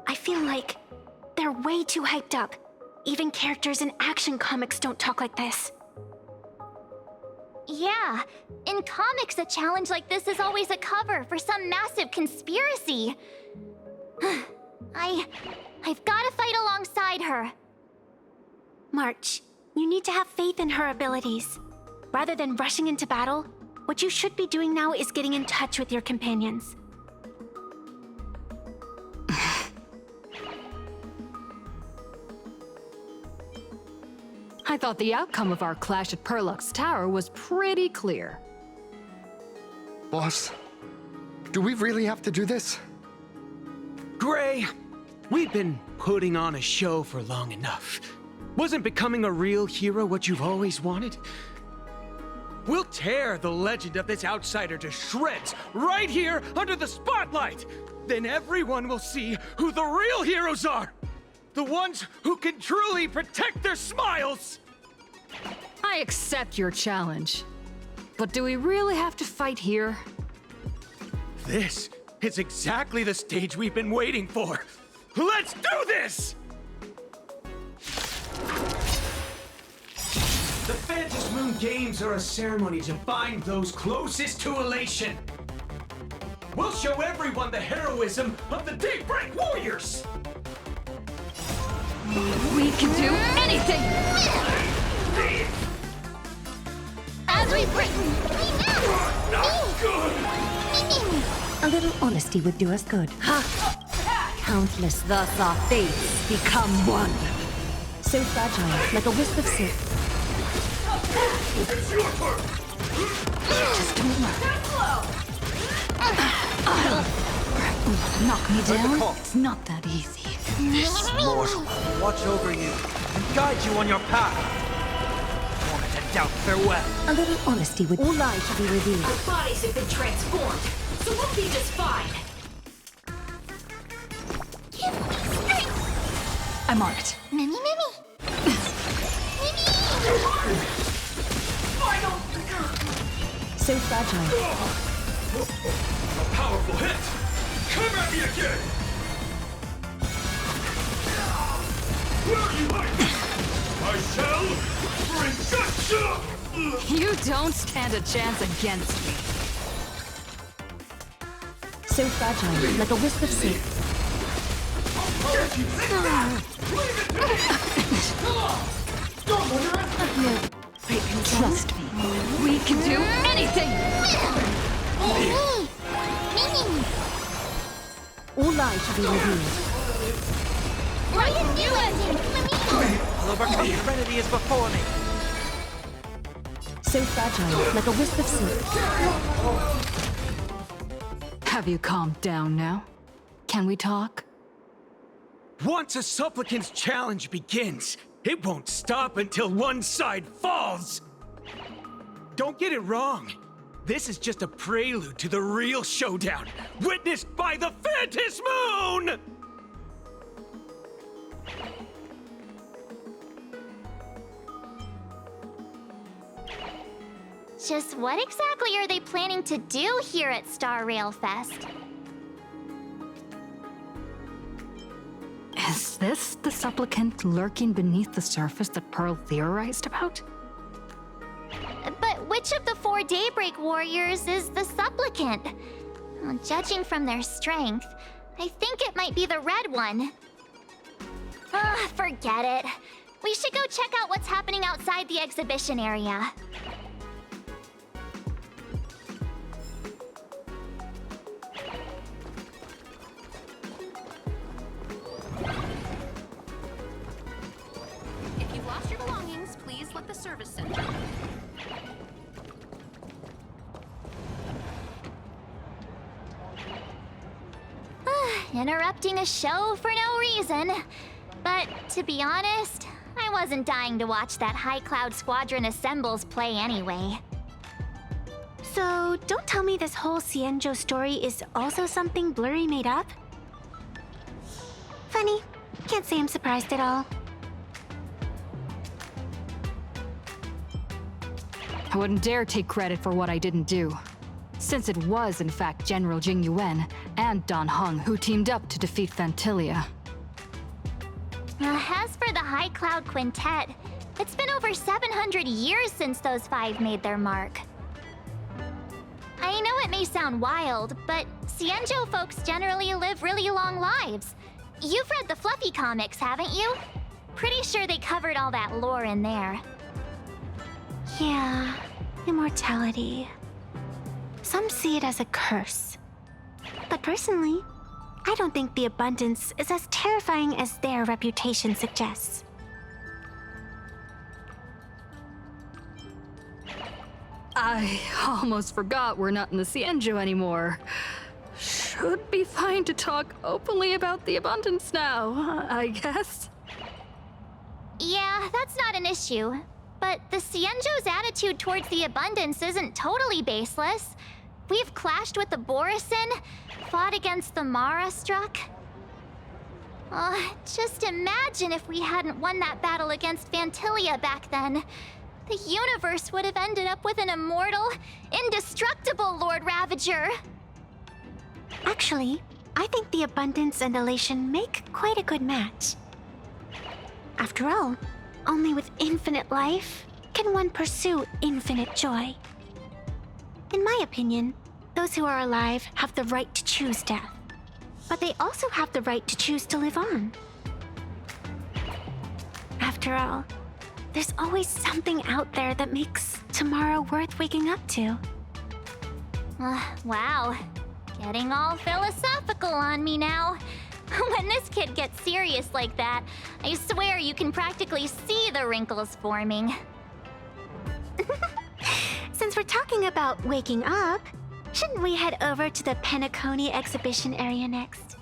I feel like they're way too hyped up. Even characters in action comics don't talk like this. Yeah, in comics, a challenge like this is always a cover for some massive conspiracy. I've gotta fight alongside her. March, you need to have faith in her abilities. Rather than rushing into battle, what you should be doing now is getting in touch with your companions. I thought the outcome of our clash at Perlux Tower was pretty clear. Boss, do we really have to do this? Gray, we've been putting on a show for long enough. Wasn't becoming a real hero what you've always wanted? We'll tear the legend of this outsider to shreds right here under the spotlight! Then everyone will see who the real heroes are! The ones who can truly protect their smiles! I accept your challenge. But do we really have to fight here? This is exactly the stage we've been waiting for! Let's do this! The Phantom Moon Games are a ceremony to bind those closest to elation. We'll show everyone the heroism of the Daybreak Warriors! We can do anything! As we've written, Not good! A little honesty would do us good. Countless thus our fates become one. So fragile, like a wisp of silk. It's your turn! Just don't knock me down? It's not that easy. This mortal will watch over you and guide you on your path. Torment and doubt, farewell. A little honesty would... All lies should be revealed. Our bodies have been transformed, so we'll be just fine. Give me strength! I'm on it. Mimi! So fragile. A powerful hit! Come at me again! Where are you hiding? I shall bring justice! You don't stand a chance against me. So fragile, like a wisp of silk. Trust me. We can do anything! All lies should be revealed. Write a new ending! I'll overcome serenity is before me. So fragile, like a wisp of silk. Have you calmed down now? Can we talk? Once a supplicant's challenge begins, it won't stop until one side falls! Don't get it wrong. This is just a prelude to the real showdown, witnessed by the Phantom Moon! Just what exactly are they planning to do here at Star Rail Fest? Is this the supplicant lurking beneath the surface that Pearl theorized about? But which of the 4 Daybreak Warriors is the supplicant? Well, judging from their strength, I think it might be the red one. Forget it. We should go check out what's happening outside the exhibition area. If you've lost your belongings, please let the service center. Interrupting a show for no reason. But to be honest, I wasn't dying to watch that High Cloud Squadron Assembles play anyway. So, don't tell me this whole Xianzhou story is also something Blurry made up? Funny. Can't say I'm surprised at all. I wouldn't dare take credit for what I didn't do, since it was in fact General Jing Yuan and Dan Heng who teamed up to defeat Phantilia. As for the High Cloud Quintet, it's been over 700 years since those five made their mark. I know it may sound wild, but Xianzhou folks generally live really long lives. You've read the Fluffy comics, haven't you? Pretty sure they covered all that lore in there. Yeah, immortality. Some see it as a curse. But personally, I don't think the abundance is as terrifying as their reputation suggests. I almost forgot we're not in the Xianzhou anymore. Should be fine to talk openly about the abundance now, I guess. Yeah, that's not an issue. But the Xianzhou's attitude towards the abundance isn't totally baseless. We've clashed with the Borisin, fought against the Mara struck. Just imagine if we hadn't won that battle against Phantilia back then. The universe would have ended up with an immortal, indestructible Lord Ravager. Actually, I think the abundance and elation make quite a good match. After all, only with infinite life can one pursue infinite joy. In my opinion, those who are alive have the right to choose death, but they also have the right to choose to live on. After all, there's always something out there that makes tomorrow worth waking up to. Wow. Getting all philosophical on me now. When this kid gets serious like that, I swear you can practically see the wrinkles forming. Since we're talking about waking up, shouldn't we head over to the Penacony exhibition area next?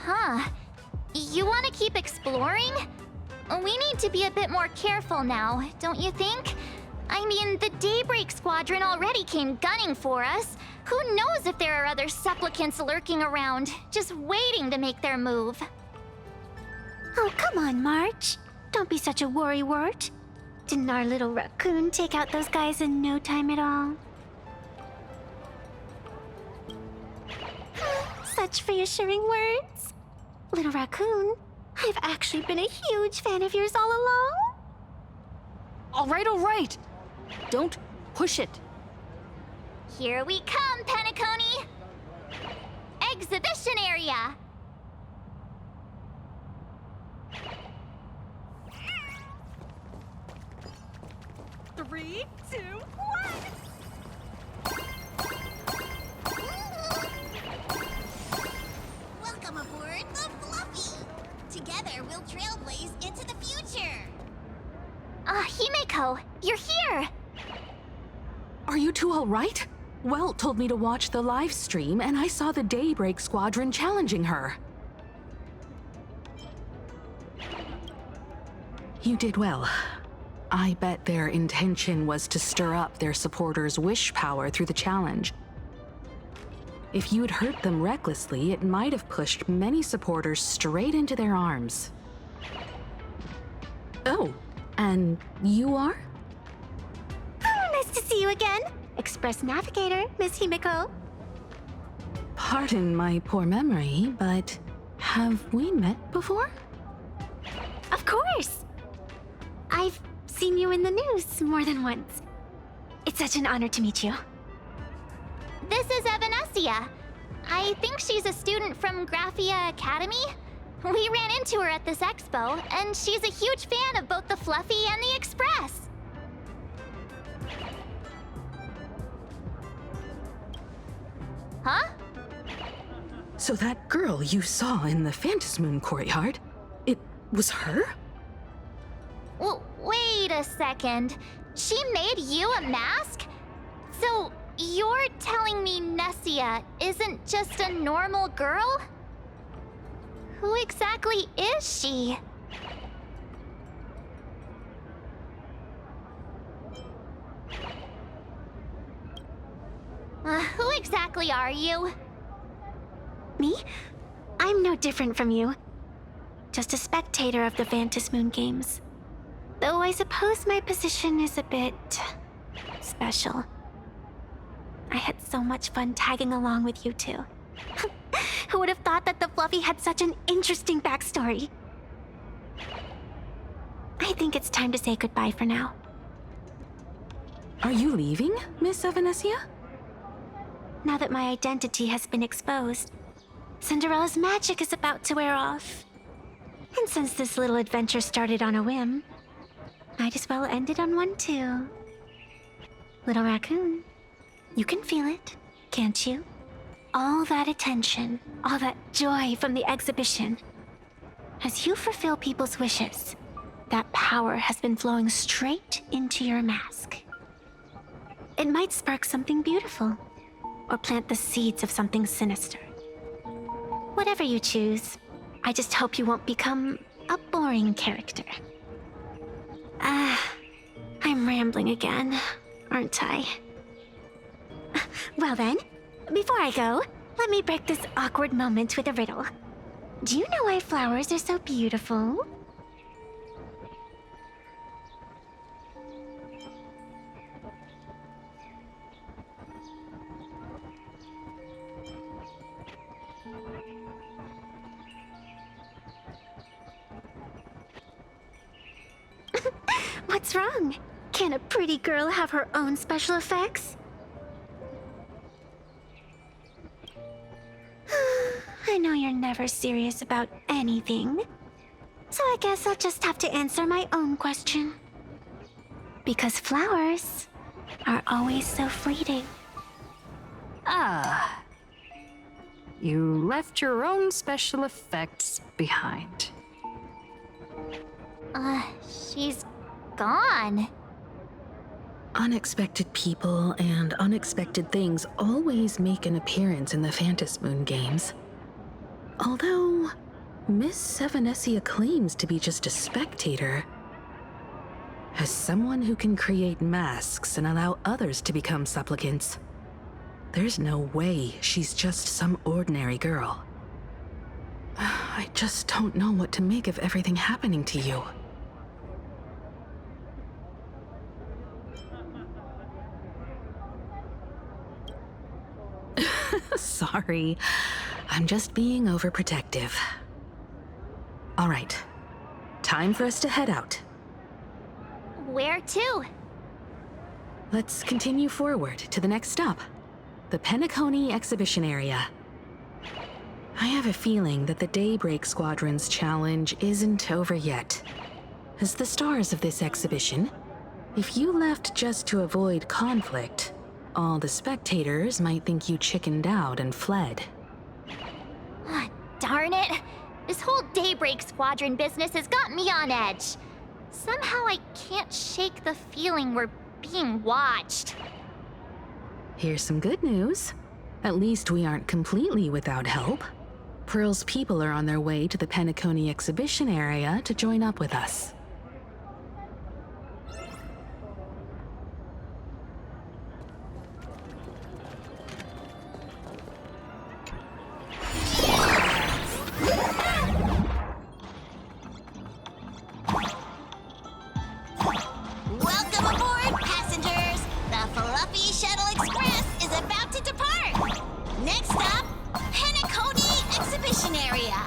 Huh. You want to keep exploring? We need to be a bit more careful now, don't you think? I mean, the Daybreak squadron already came gunning for us. Who knows if there are other supplicants lurking around, just waiting to make their move. Oh, come on, March. Don't be such a worrywart. Didn't our little raccoon take out those guys in no time at all? Such reassuring words. Little raccoon, I've actually been a huge fan of yours all along. All right. Don't push it. Here we come, Penacony! Exhibition area! Three, two, one! Welcome aboard the Fluffy! Together, we'll trailblaze into the future! Himeko, you're here! Are you two all right? Welt told me to watch the live stream, and I saw the Daybreak squadron challenging her. You did well. I bet their intention was to stir up their supporters' wish power through the challenge. If you'd hurt them recklessly, it might have pushed many supporters straight into their arms. Oh, and you are? Oh, nice to see you again. Express Navigator, Miss Himeko. Pardon my poor memory, but have we met before? Of course. I've seen you in the news more than once. It's such an honor to meet you. This is Evanescia. I think she's a student from Graphia Academy. We ran into her at this expo, and she's a huge fan of both the Fluffy and the Express. Huh? So that girl you saw in the Phantasmoon courtyard, it was her? Wait a second. She made you a mask? So you're telling me Nessia isn't just a normal girl? Who exactly is she? Who exactly are you? Me? I'm no different from you. Just a spectator of the Phantasmoon games. Though I suppose my position is a bit special. I had so much fun tagging along with you two. Who would have thought that the Fluffy had such an interesting backstory? I think it's time to say goodbye for now. Are you leaving, Miss Evanescia? Now that my identity has been exposed, Cinderella's magic is about to wear off. And since this little adventure started on a whim, might as well end it on one too. Little raccoon, you can feel it, can't you? All that attention, all that joy from the exhibition. As you fulfill people's wishes, that power has been flowing straight into your mask. It might spark something beautiful, or plant the seeds of something sinister. Whatever you choose, I just hope you won't become a boring character. I'm rambling again, aren't I? Well then, before I go, let me break this awkward moment with a riddle. Do you know why flowers are so beautiful? What's wrong? Can a pretty girl have her own special effects? I know you're never serious about anything, so I guess I'll just have to answer my own question. Because flowers are always so fleeting. Ah. You left your own special effects behind. She's gone. Unexpected people and unexpected things always make an appearance in the Phantasmoon games. Although, Miss Evanescia claims to be just a spectator. As someone who can create masks and allow others to become supplicants, there's no way she's just some ordinary girl. I just don't know what to make of everything happening to you. Sorry, I'm just being overprotective. All right, time for us to head out. Where to? Let's continue forward to the next stop, the Penacony exhibition area. I have a feeling that the Daybreak Squadron's challenge isn't over yet. As the stars of this exhibition, if you left just to avoid conflict, all the spectators might think you chickened out and fled. Darn it! This whole Daybreak Squadron business has got me on edge. Somehow I can't shake the feeling we're being watched. Here's some good news. At least we aren't completely without help. Pearl's people are on their way to the Penacony exhibition area to join up with us. Welcome aboard, passengers! The Fluffy Shuttle Express is about to depart! Next stop, Penacony Exhibition Area!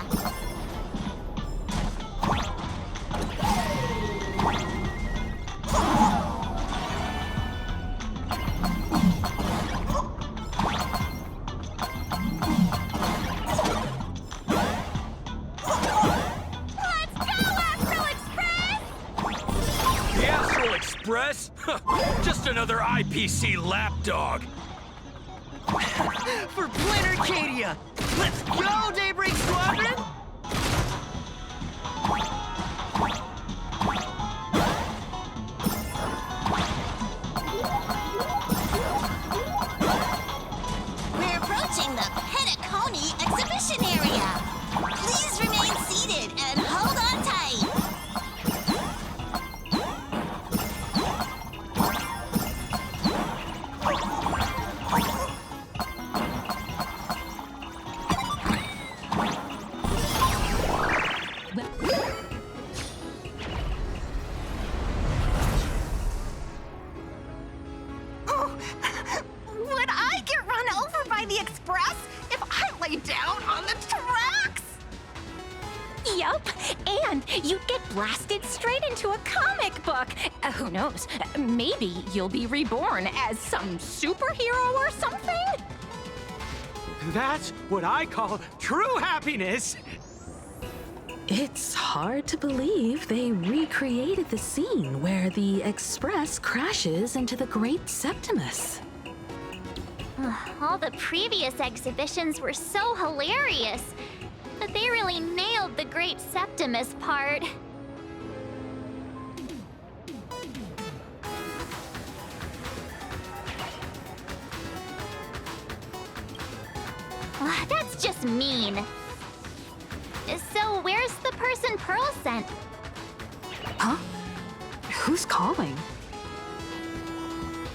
Express? Just another IPC lapdog. For Planar Arcadia! Let's go, Daybreak Squadron! We're approaching the Petaconi exhibition area. Please remain seated and hold on tight. Would I get run over by the express if I lay down on the tracks? Yup, and you'd get blasted straight into a comic book. Who knows? Maybe you'll be reborn as some superhero or something? That's what I call true happiness. It's hard to believe they recreated the scene where the Express crashes into the Great Septimus. All the previous exhibitions were so hilarious, but they really nailed the Great Septimus part. That's just mean. So where's the person Pearl sent? Huh? Who's calling?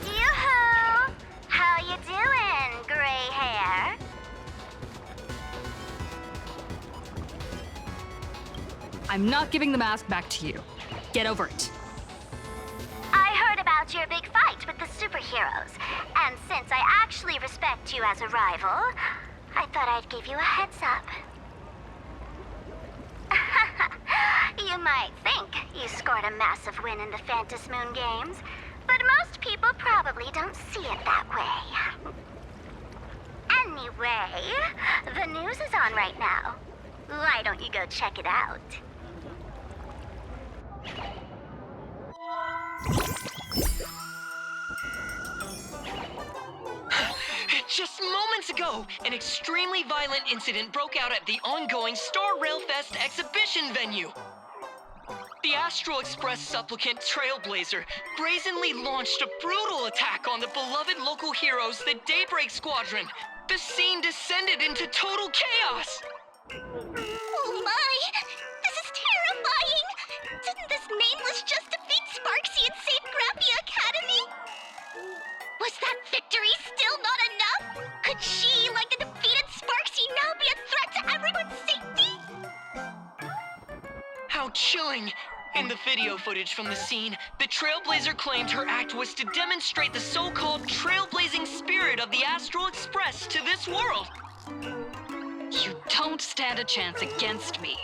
Yoo-hoo! How you doing, gray hair? I'm not giving the mask back to you. Get over it. I heard about your big fight with the superheroes, and since I actually respect you as a rival, I thought I'd give you a heads up. You might think you scored a massive win in the Phantom Moon games, but most people probably don't see it that way. Anyway, the news is on right now. Why don't you go check it out? Just moments ago, an extremely violent incident broke out at the ongoing Star Railfest exhibition venue. The Astral Express supplicant Trailblazer brazenly launched a brutal attack on the beloved local heroes, the Daybreak Squadron. The scene descended into total chaos. Oh my! This is terrifying! Didn't this nameless just defeat Sparksy and save Grappy Academy? Was that victory still not enough? Could she, like the defeated Sparksy, now be a threat to everyone's safety? How chilling! In the video footage from the scene, the Trailblazer claimed her act was to demonstrate the so-called trailblazing spirit of the Astral Express to this world. You don't stand a chance against me.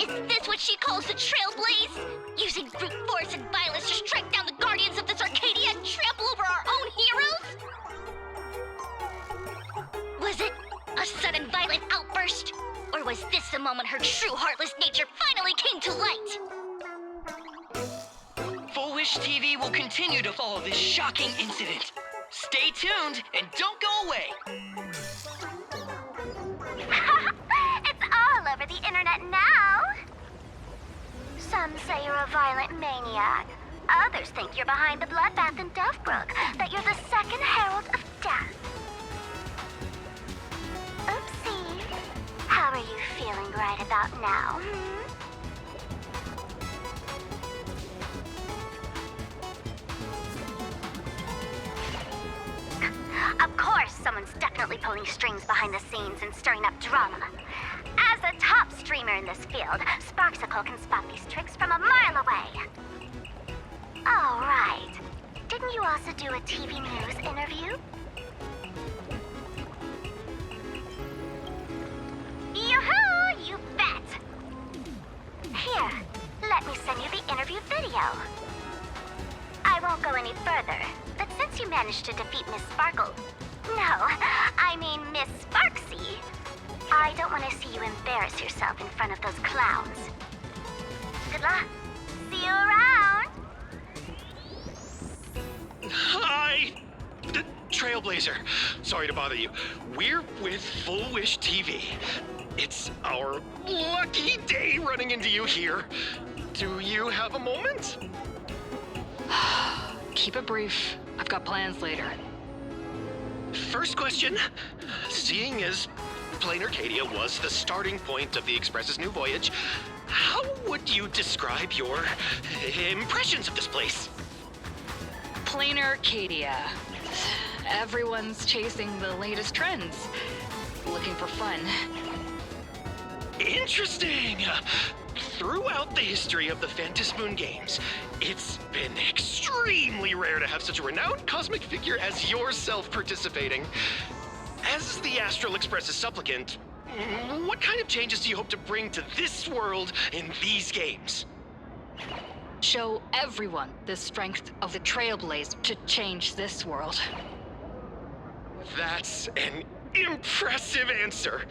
Is this what she calls the Trailblaze? Using brute force and violence to strike down the guardians of this Arcadia and trample over our own heroes? Was it a sudden violent outburst? Or was this the moment her true heartless nature finally came to light? Full Wish TV will continue to follow this shocking incident. Stay tuned and don't go away. It's all over the internet now. Some say you're a violent maniac. Others think you're behind the bloodbath in Dovebrook, that you're the second herald of death. Oopsie. How are you feeling right about now, Of course, someone's definitely pulling strings behind the scenes and stirring up drama. As a top streamer in this field, Sparksicle can spot these tricks from a mile away. Oh, right. Didn't you also do a TV news interview? Yoo-hoo! You bet! Here, let me send you the interview video. I won't go any further, but since you managed to defeat Miss Sparkle... No, I mean Miss Sparksy, I don't want to see you embarrass yourself in front of those clowns. Good luck. See you around! Hi, Trailblazer. Sorry to bother you. We're with Full Wish TV. It's our lucky day running into you here. Do you have a moment? Keep it brief. I've got plans later. First question. Seeing as Plain Arcadia was the starting point of the Express's new voyage, how would you describe your impressions of this place? Plain Arcadia. Everyone's chasing the latest trends. Looking for fun. Interesting! Throughout the history of the Phantasmoon games, it's been extremely rare to have such a renowned cosmic figure as yourself participating. As the Astral Express's supplicant, what kind of changes do you hope to bring to this world in these games? Show everyone the strength of the Trailblaze to change this world. That's an impressive answer.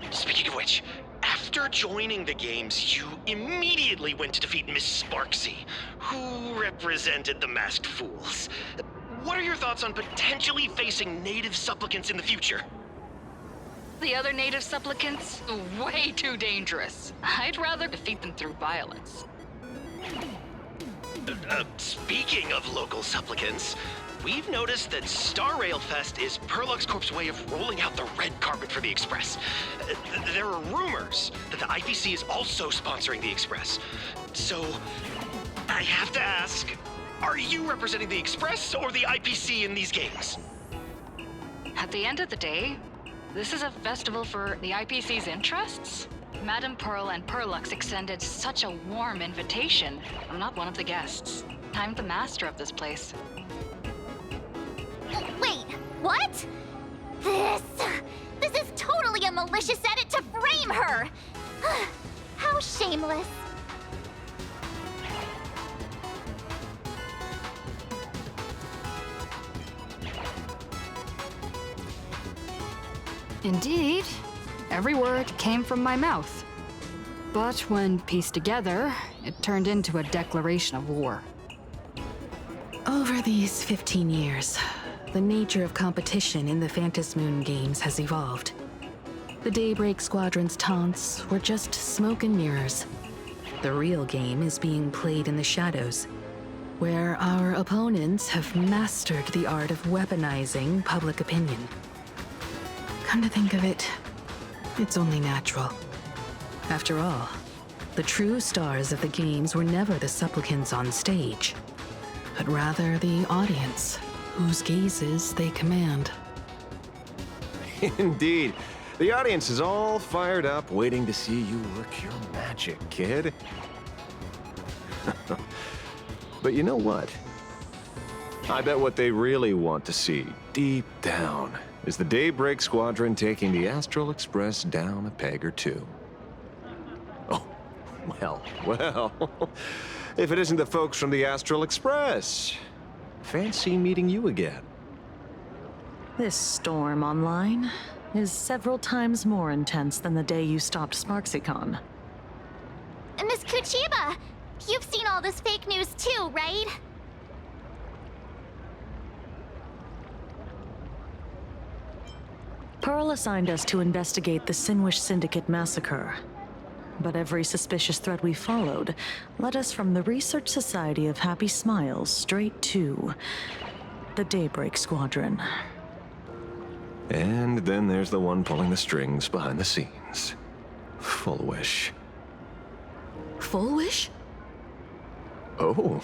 Speaking of which, after joining the games, you immediately went to defeat Miss Sparksy, who represented the Masked Fools. What are your thoughts on potentially facing native supplicants in the future? The other native supplicants? Way too dangerous. I'd rather defeat them through violence. Speaking of local supplicants, we've noticed that Star Rail Fest is Perlux Corp's way of rolling out the red carpet for the Express. There are rumors that the IPC is also sponsoring the Express. So, I have to ask, are you representing the Express or the IPC in these games? At the end of the day, this is a festival for the IPC's interests. Madame Pearl and Perlux extended such a warm invitation. I'm not one of the guests. I'm the master of this place. Wait, what? This is totally a malicious edit to frame her! How shameless. Indeed, every word came from my mouth. But when pieced together, it turned into a declaration of war. Over these 15 years, the nature of competition in the Phantasmoon games has evolved. The Daybreak Squadron's taunts were just smoke and mirrors. The real game is being played in the shadows, where our opponents have mastered the art of weaponizing public opinion. Come to think of it, it's only natural. After all, the true stars of the games were never the supplicants on stage, but rather the audience, whose gazes they command. Indeed. The audience is all fired up, waiting to see you work your magic, kid. But you know what? I bet what they really want to see, deep down, is the Daybreak Squadron taking the Astral Express down a peg or two. Oh, well. If it isn't the folks from the Astral Express, fancy meeting you again. This storm online is several times more intense than the day you stopped SparksyCon. Miss Kuchiba, you've seen all this fake news too, right? Pearl assigned us to investigate the Sinwish Syndicate massacre. But every suspicious thread we followed led us from the Research Society of Happy Smiles straight to the Daybreak Squadron. And then there's the one pulling the strings behind the scenes. Full Wish. Full Wish? Oh,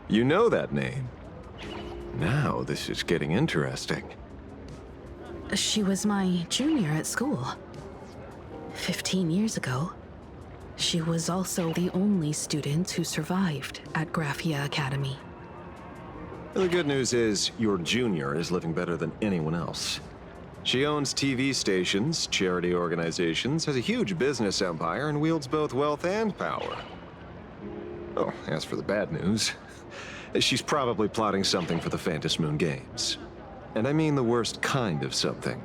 you know that name. Now this is getting interesting. She was my junior at school. 15 years ago. She was also the only student who survived at Graphia Academy. The good news is, your junior is living better than anyone else. She owns TV stations, charity organizations, has a huge business empire, and wields both wealth and power. Oh, as for the bad news, she's probably plotting something for the Phantasmoon games. And I mean the worst kind of something.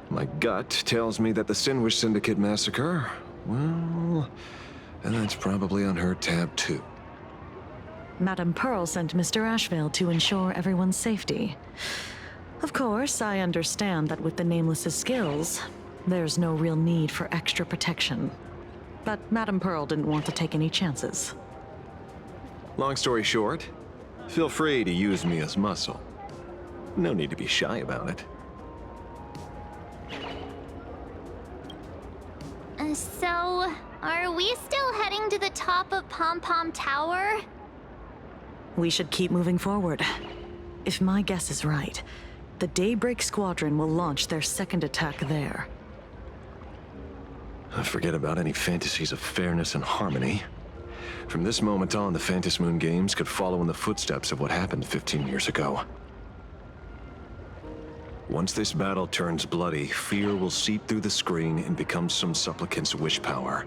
My gut tells me that the Sinwish Syndicate massacre, well, that's probably on her tab too. Madame Pearl sent Mr. Ashvale to ensure everyone's safety. Of course, I understand that with the Nameless's skills, there's no real need for extra protection. But Madame Pearl didn't want to take any chances. Long story short, feel free to use me as muscle. No need to be shy about it. So, are we still heading to the top of Pom-Pom Tower? We should keep moving forward. If my guess is right, the Daybreak Squadron will launch their second attack there. Forget about any fantasies of fairness and harmony. From this moment on, the Phantom Moon Games could follow in the footsteps of what happened 15 years ago. Once this battle turns bloody, fear will seep through the screen and become some supplicant's wish power.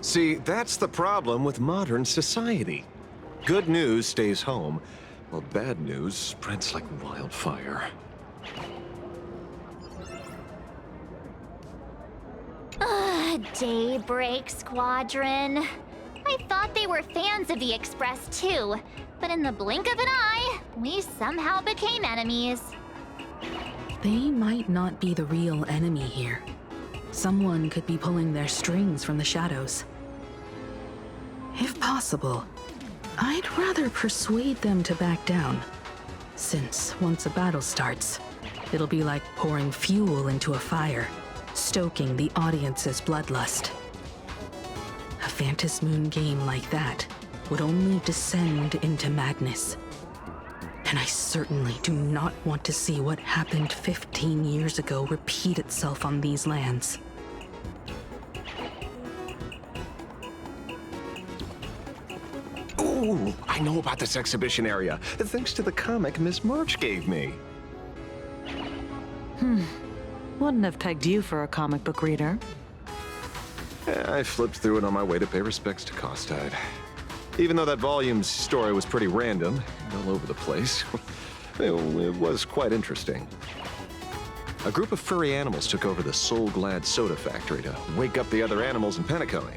See, that's the problem with modern society. Good news stays home, while bad news spreads like wildfire. Daybreak Squadron. I thought they were fans of the Express too, but in the blink of an eye, we somehow became enemies. They might not be the real enemy here. Someone could be pulling their strings from the shadows. If possible, I'd rather persuade them to back down, since once a battle starts, it'll be like pouring fuel into a fire, stoking the audience's bloodlust. A Phantom Moon game like that would only descend into madness. And I certainly do not want to see what happened 15 years ago repeat itself on these lands. Ooh, I know about this exhibition area, thanks to the comic Miss March gave me. Wouldn't have pegged you for a comic book reader. I flipped through it on my way to pay respects to Costide. Even though that volume's story was pretty random, all over the place, it was quite interesting. A group of furry animals took over the Soul Glad soda factory to wake up the other animals in Penacony.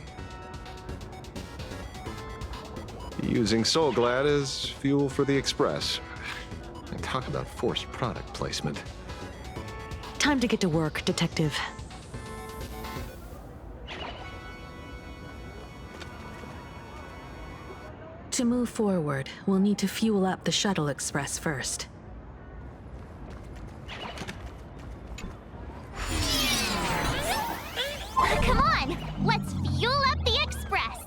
Using Soul Glad as fuel for the Express. And talk about forced product placement. Time to get to work, Detective. To move forward, we'll need to fuel up the Shuttle Express first. Come on, let's fuel up the Express!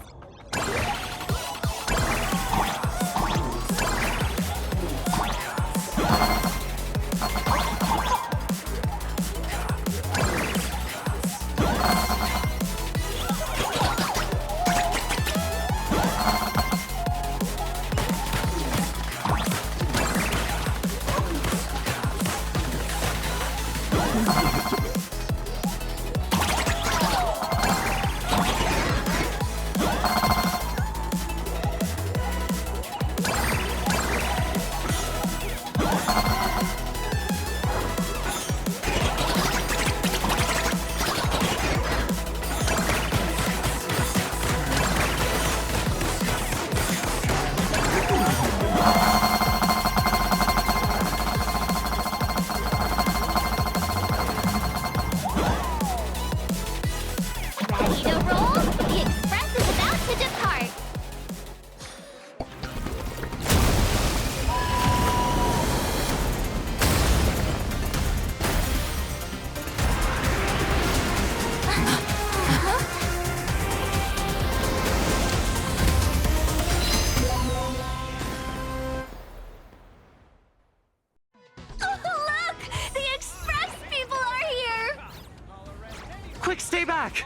Quick, stay back!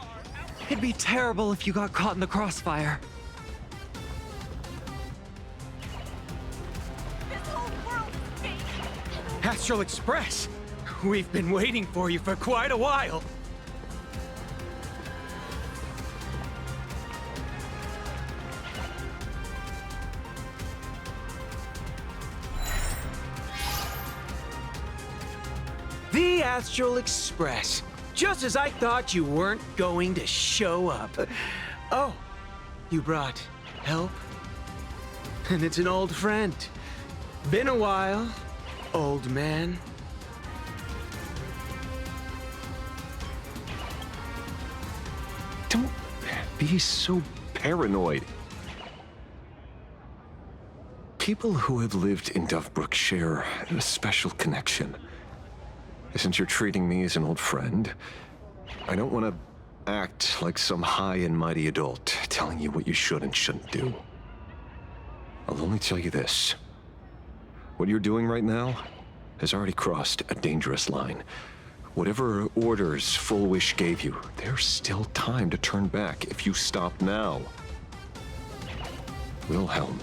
It'd be terrible if you got caught in the crossfire. Astral Express! We've been waiting for you for quite a while. The Astral Express. Just as I thought you weren't going to show up. Oh, you brought help? And it's an old friend. Been a while, old man. Don't be so paranoid. People who have lived in Dovebrook share a special connection. Since you're treating me as an old friend, I don't want to act like some high and mighty adult telling you what you should and shouldn't do. I'll only tell you this. What you're doing right now has already crossed a dangerous line. Whatever orders Full Wish gave you, there's still time to turn back if you stop now. Wilhelm,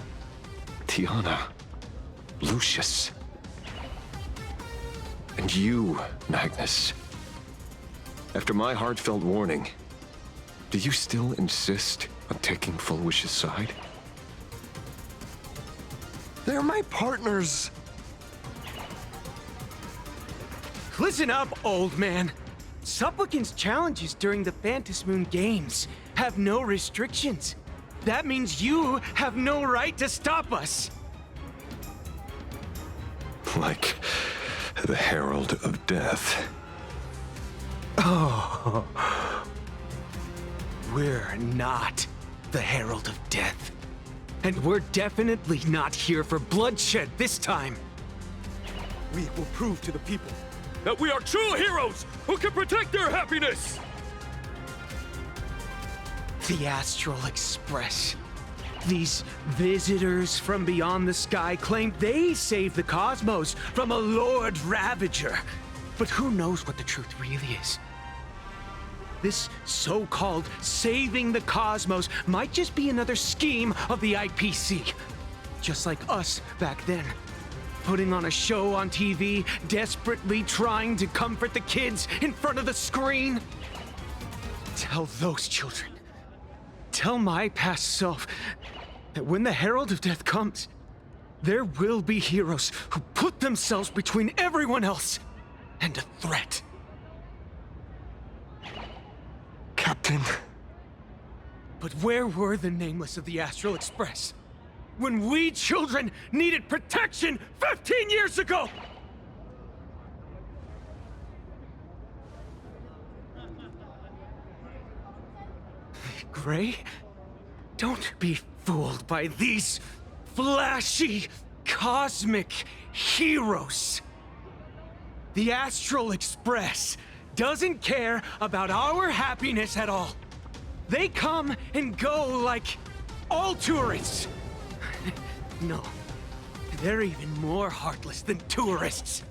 Tiana, Lucius, and you, Magnus. After my heartfelt warning, do you still insist on taking Full Wish's side? They're my partners. Listen up, old man. Supplicants' challenges during the Phantom Moon Games have no restrictions. That means you have no right to stop us. Like the Herald of Death. Oh. We're not the Herald of Death. And we're definitely not here for bloodshed this time. We will prove to the people that we are true heroes who can protect their happiness! The Astral Express. These visitors from beyond the sky claim they saved the cosmos from a Lord Ravager. But who knows what the truth really is? This so-called saving the cosmos might just be another scheme of the IPC. Just like us back then. Putting on a show on TV, desperately trying to comfort the kids in front of the screen. Tell those children. Tell my past self that when the Herald of Death comes, there will be heroes who put themselves between everyone else and a threat. Captain. But where were the nameless of the Astral Express when we children needed protection 15 years ago? Gray, don't be fooled by these flashy, cosmic heroes. The Astral Express doesn't care about our happiness at all. They come and go like all tourists. No, they're even more heartless than tourists.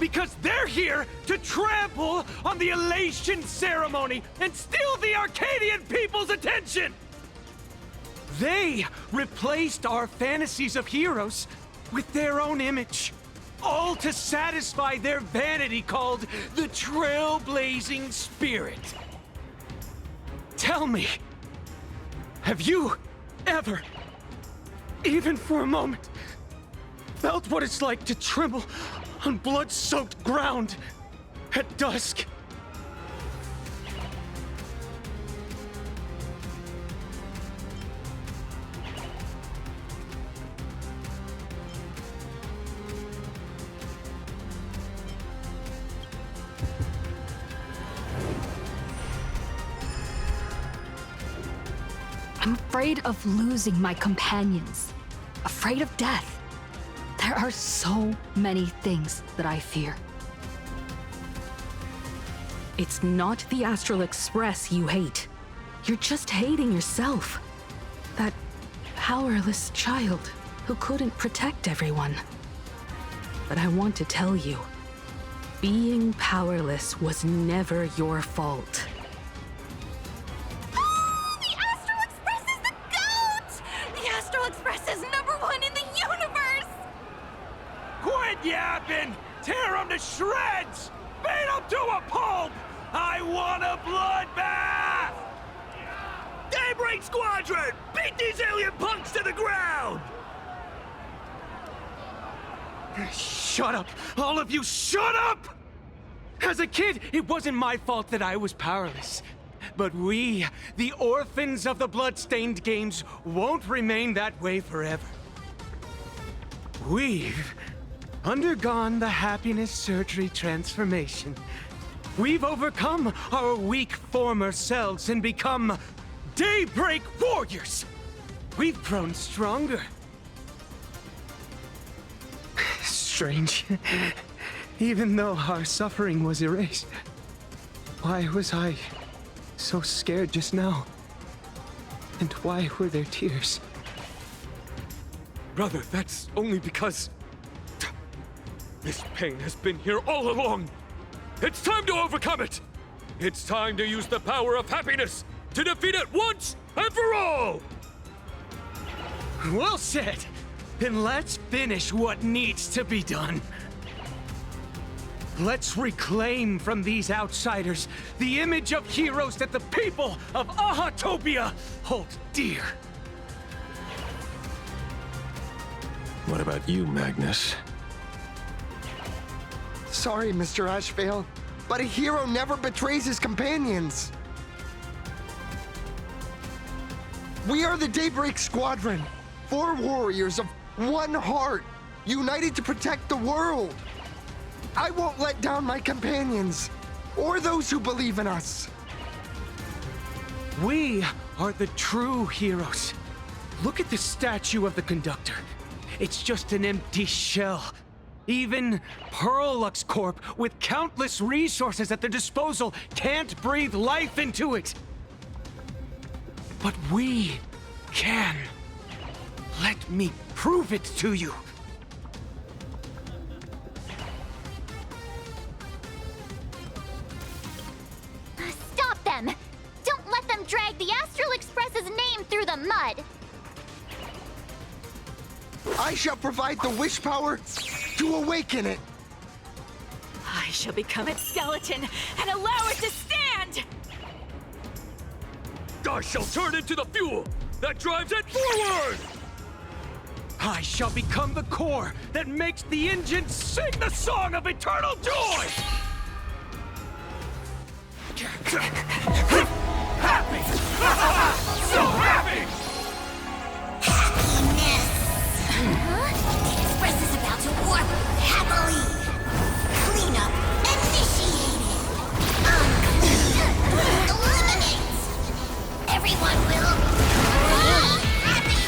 Because they're here to trample on the elation ceremony and steal the Arcadian people's attention! They replaced our fantasies of heroes with their own image. All to satisfy their vanity called the Trailblazing Spirit. Tell me, have you ever, even for a moment, felt what it's like to tremble on blood-soaked ground at dusk? I'm afraid of losing my companions. Afraid of death. There are so many things that I fear. It's not the Astral Express you hate. You're just hating yourself. That powerless child who couldn't protect everyone. But I want to tell you, being powerless was never your fault. The Astral Express is the GOAT! The Astral Express is #1 in the universe! Quit yapping! Tear them to shreds! Beat them to a pulp! I want a bloodbath! Daybreak Squadron! Beat these alien punks to the ground! Shut up! All of you, shut up! As a kid, it wasn't my fault that I was powerless. But we, the orphans of the bloodstained games, won't remain that way forever. We've undergone the happiness surgery transformation. We've overcome our weak former selves and become Daybreak warriors. We've grown stronger. Strange. Even though our suffering was erased, why was I so scared just now? And why were there tears? Brother, that's only because... this pain has been here all along. It's time to overcome it! It's time to use the power of happiness to defeat it once and for all! Well said! Then let's finish what needs to be done. Let's reclaim from these outsiders the image of heroes that the people of Ahatopia hold dear. What about you, Magnus? Sorry, Mr. Ashvale, but a hero never betrays his companions. We are the Daybreak Squadron, 4 warriors of one heart, united to protect the world. I won't let down my companions, or those who believe in us. We are the true heroes. Look at the statue of the conductor. It's just an empty shell. Even Perlux Corp, with countless resources at their disposal, can't breathe life into it. But we can. Let me prove it to you. Stop them! Don't let them drag the Astral Express's name through the mud! I shall provide the wish power to awaken it. I shall become its skeleton and allow it to stand! I shall turn into the fuel that drives it forward! I shall become the core that makes the engine sing the song of eternal joy! Happy! So happy! Happiness! The Express is about to warp happily! Cleanup initiated! Eliminate! Everyone will be happy!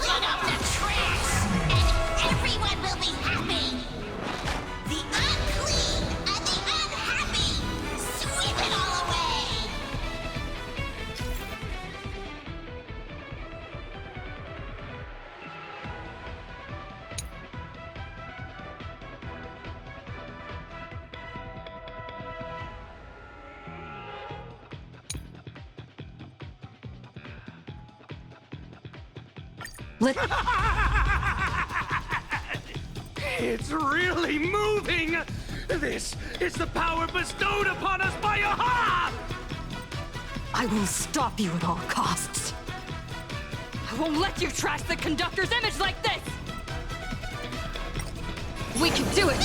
Clean up the trash, and everyone will be happy! The unclean and the unhappy! Sweep it all away! It's really moving! This is the power bestowed upon us by Aha! I will stop you at all costs. I won't let you trash the conductor's image like this! We can do it!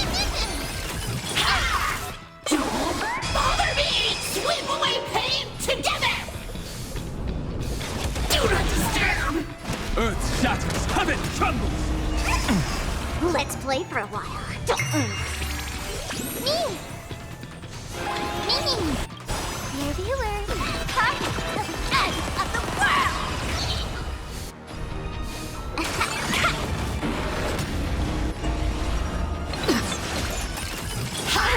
Don't bother me! Sweep away pain together! Do not disturb! Earth shatters, heaven trembles! Let's play for a while. Me! Me! Dear viewers, come to the end of the Ha!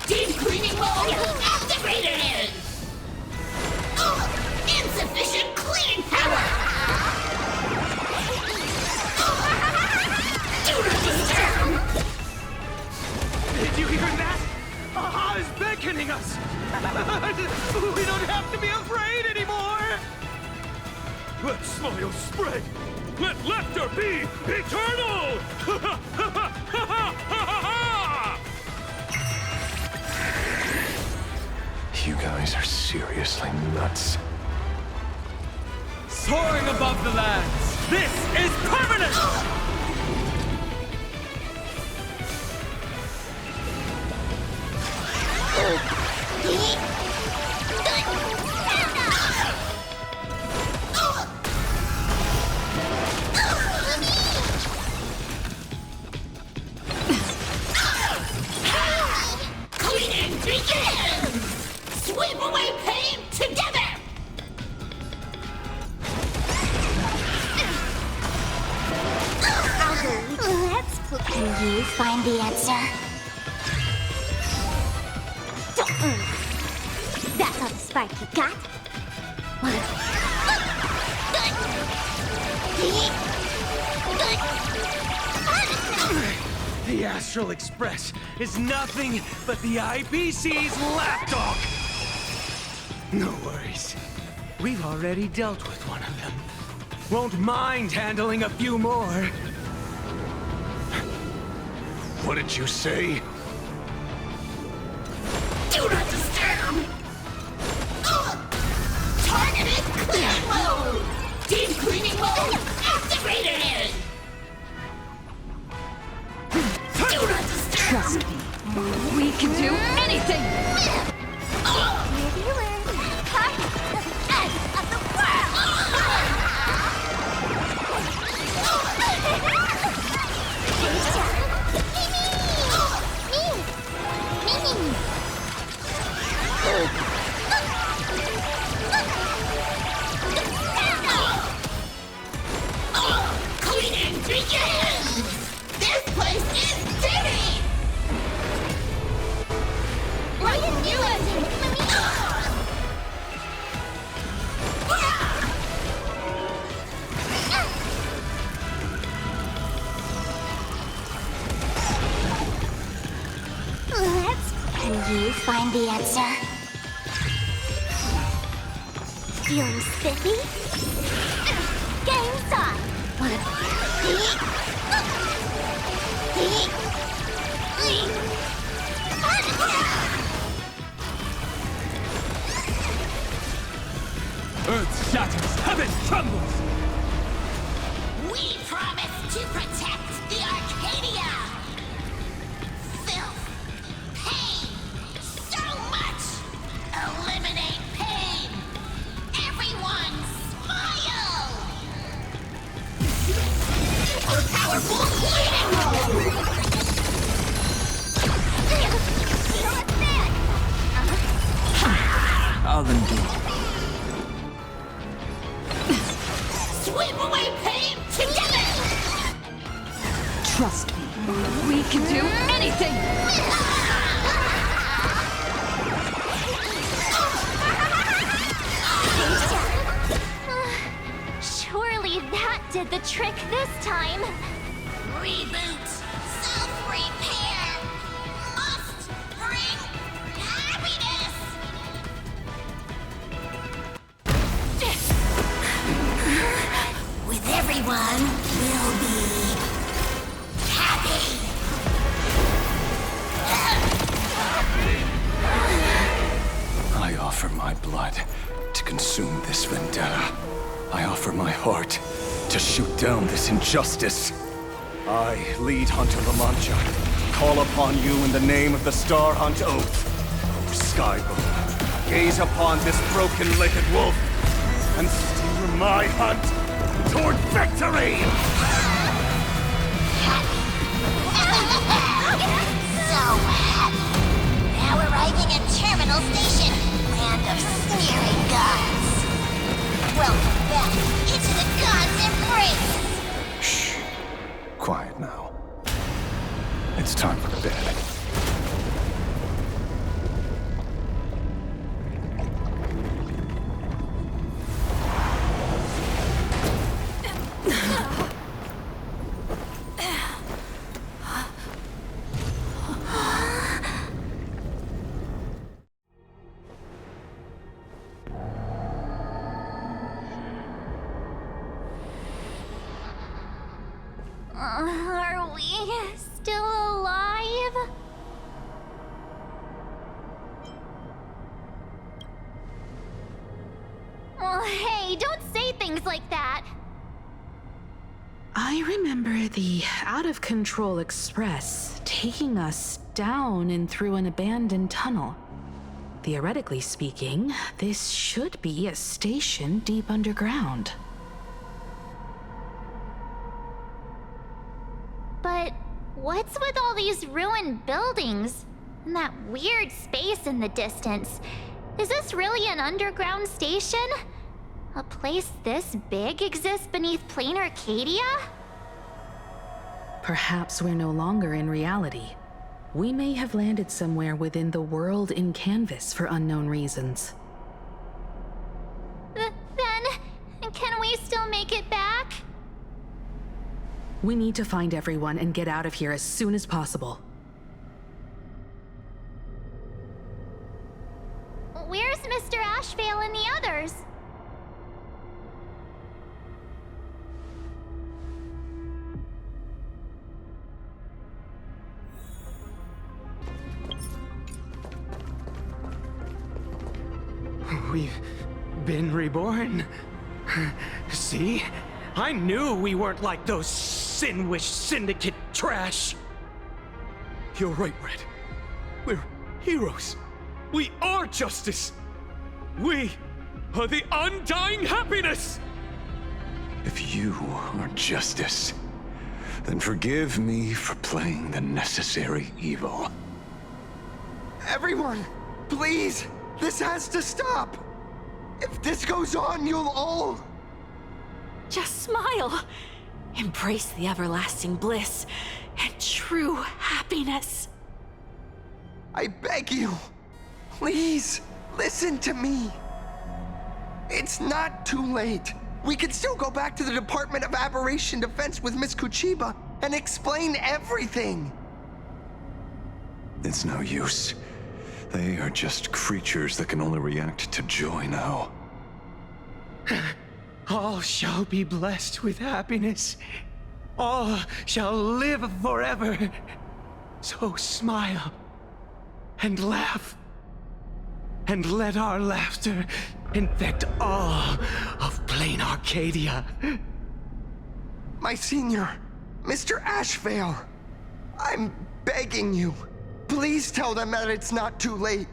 Deep cleaning mode activated! Insufficient cleaning power! Do not disturb! Did you hear that? Aha is beckoning us! We don't have to be afraid anymore! Let smile spread! Let laughter be eternal! You guys are seriously nuts. Soaring above the lands, this is permanent! Cleaning begins! Sweep away pain together! Can you find the answer? That's all the spark you got? The Astral Express is nothing but the IPC's lapdog! No worries. We've already dealt with one of them. Won't mind handling a few more. What did you say? Do not disturb! Targeted clear mode! Deep cleaning mode activated! Do not disturb! Trust me. We can do anything! Maybe you learn part the end of the Cleaning begins! This place is dirty! Right in you, Can you find the answer? Feeling spiffy? Game's on! Earth shatters, heaven trembles! We promise to protect the Arcadia! Filth! Pain! So much! Eliminate pain! Everyone smile! A powerful cleaning mode! I'll endure. Sweep away pain together! Trust me. We can do anything! Surely that did the trick this time. Reboot! Self-repair! Must bring happiness! With everyone, we'll be happy! I offer my blood to consume this vendetta. I offer my heart to shoot down this injustice. I, lead Hunter La Mancha, call upon you in the name of the Star Hunt Oath. O Skybow, gaze upon this broken-legged wolf and steer my hunt toward victory! So happy! Now arriving at Terminal Station, land of sneering gods! Welcome back into the gods' embrace! Shh. Quiet now. It's time for bed. Are we still alive? Oh, hey, don't say things like that. I remember the out-of-control express taking us down and through an abandoned tunnel. Theoretically speaking, this should be a station deep underground. But what's with all these ruined buildings? And that weird space in the distance? Is this really an underground station? A place this big exists beneath plain Arcadia? Perhaps we're no longer in reality. We may have landed somewhere within the world in canvas for unknown reasons. Then, can we still make it back? We need to find everyone and get out of here as soon as possible. Where's Mr. Ashvale and the others? We've been reborn. See? I knew we weren't like those Sinwish Syndicate trash. You're right, Red. We're heroes. We are justice. We are the undying happiness. If you are justice, then forgive me for playing the necessary evil. Everyone, please! This has to stop! If this goes on, you'll all... Just smile. Embrace the everlasting bliss and true happiness. I beg you, please, listen to me. It's not too late. We can still go back to the Department of Aberration Defense with Miss Kuchiba and explain everything. It's no use. They are just creatures that can only react to joy now. All shall be blessed with happiness. All shall live forever. So smile and laugh. And let our laughter infect all of plain Arcadia. My senior, Mr. Ashvale, I'm begging you. Please tell them that it's not too late.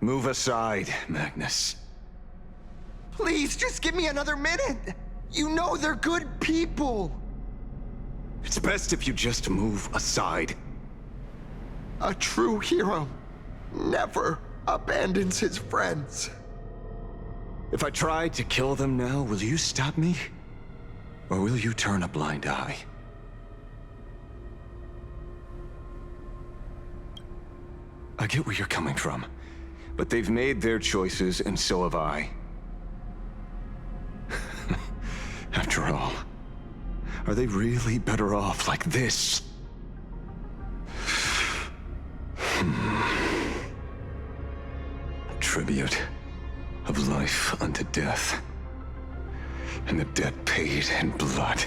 Move aside, Magnus. Please, just give me another minute. You know they're good people. It's best if you just move aside. A true hero never abandons his friends. If I try to kill them now, will you stop me? Or will you turn a blind eye? I get where you're coming from, but they've made their choices, and so have I. After all, are they really better off like this? Tribute of life unto death, and the debt paid in blood.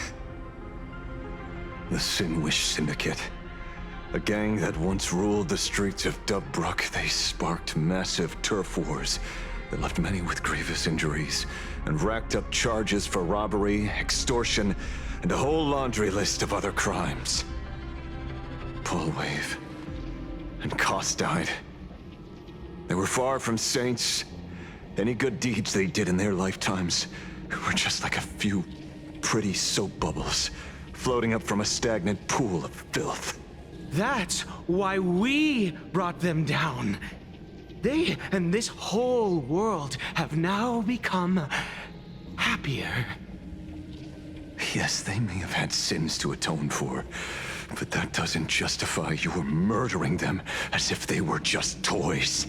The Sinwish Syndicate, a gang that once ruled the streets of Dubbrook. They sparked massive turf wars that left many with grievous injuries, and racked up charges for robbery, extortion, and a whole laundry list of other crimes. Pullwave and Koss died. They were far from saints. Any good deeds they did in their lifetimes were just like a few pretty soap bubbles floating up from a stagnant pool of filth. That's why we brought them down. They and this whole world have now become happier. Yes, they may have had sins to atone for, but that doesn't justify your murdering them as if they were just toys.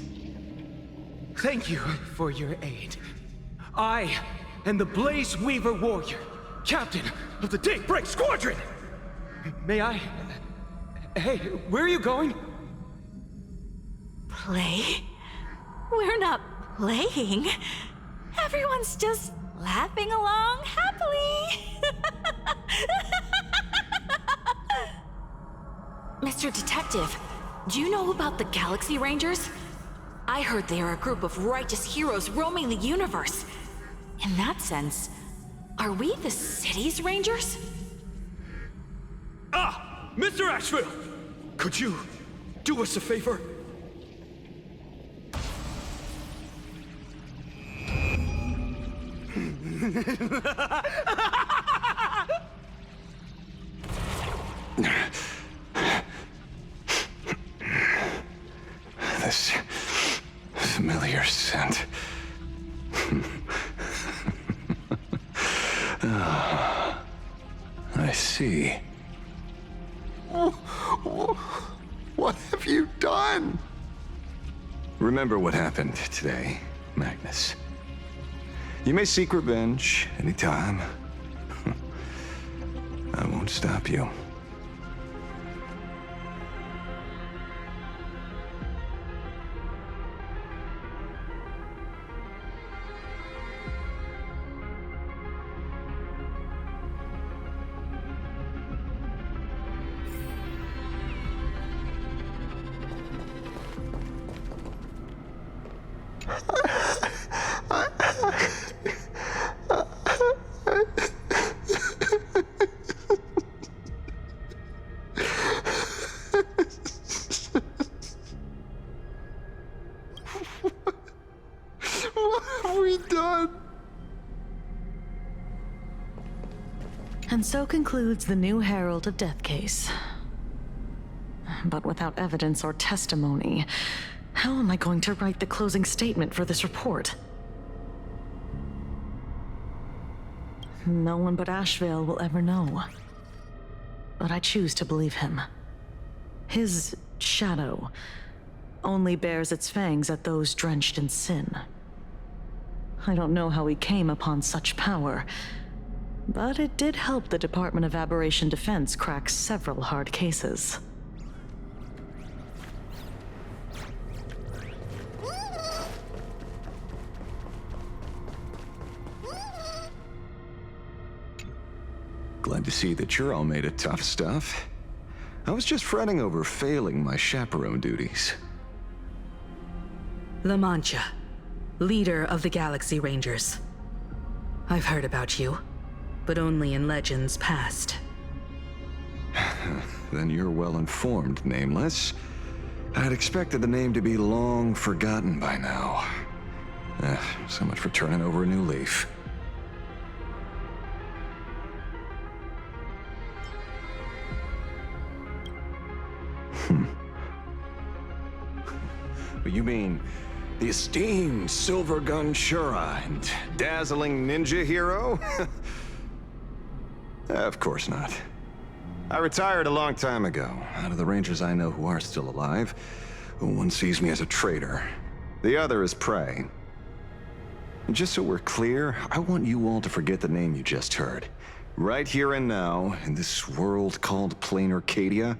Thank you for your aid. I am the Blaze Weaver Warrior, captain of the Daybreak Squadron! May I... Hey, where are you going? Play? We're not playing. Everyone's just laughing along happily. Mr. Detective, do you know about the Galaxy Rangers? I heard they are a group of righteous heroes roaming the universe. In that sense, are we the city's rangers? Ah! Mr. Asheville! Could you do us a favor? This familiar scent. Ah, I see. What have you done? Remember what happened today, Magnus. You may seek revenge anytime. I won't stop you. What have we done? And so concludes the new Herald of Death case. But without evidence or testimony, how am I going to write the closing statement for this report? No one but Asheville will ever know. But I choose to believe him. His shadow only bears its fangs at those drenched in sin. I don't know how he came upon such power, but it did help the Department of Aberration Defense crack several hard cases. Glad to see that you're all made of tough stuff. I was just fretting over failing my chaperone duties. La Mancha, leader of the Galaxy Rangers. I've heard about you, but only in legends past. Then you're well informed, Nameless. I'd expected the name to be long forgotten by now. So much for turning over a new leaf. But you mean the esteemed Silver Gun Shura and dazzling ninja hero? Of course not. I retired a long time ago. Out of the Rangers I know who are still alive, one sees me as a traitor. The other is prey. And just so we're clear, I want you all to forget the name you just heard. Right here and now, in this world called Plain Arcadia,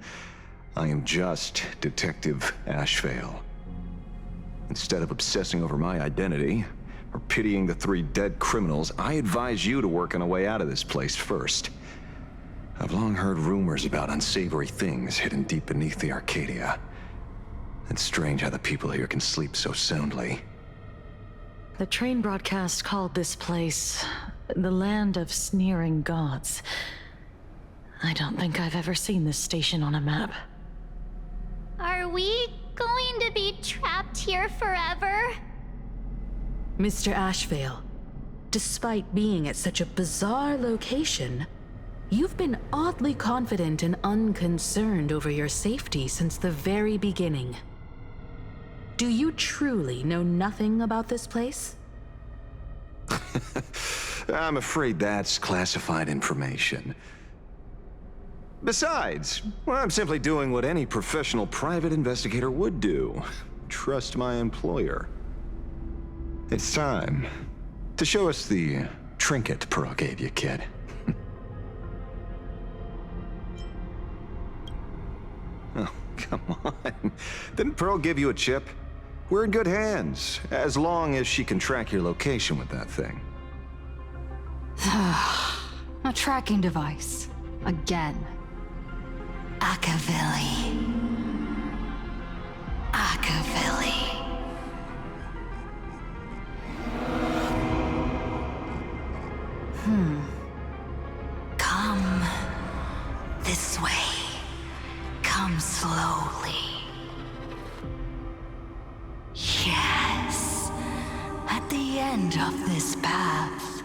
I am just Detective Asheville. Instead of obsessing over my identity, or pitying the 3 dead criminals, I advise you to work on a way out of this place first. I've long heard rumors about unsavory things hidden deep beneath the Arcadia. It's strange how the people here can sleep so soundly. The train broadcast called this place the Land of Sneering Gods. I don't think I've ever seen this station on a map. Are we going to be trapped here forever? Mr. Asheville, despite being at such a bizarre location, you've been oddly confident and unconcerned over your safety since the very beginning. Do you truly know nothing about this place? I'm afraid that's classified information. Besides, well, I'm simply doing what any professional private investigator would do. Trust my employer. It's time to show us the trinket Pearl gave you, kid. Oh, come on. Didn't Pearl give you a chip? We're in good hands, as long as she can track your location with that thing. A tracking device. Again. Akavilli. Akavilli. Come this way. Come slowly. Yes. At the end of this path.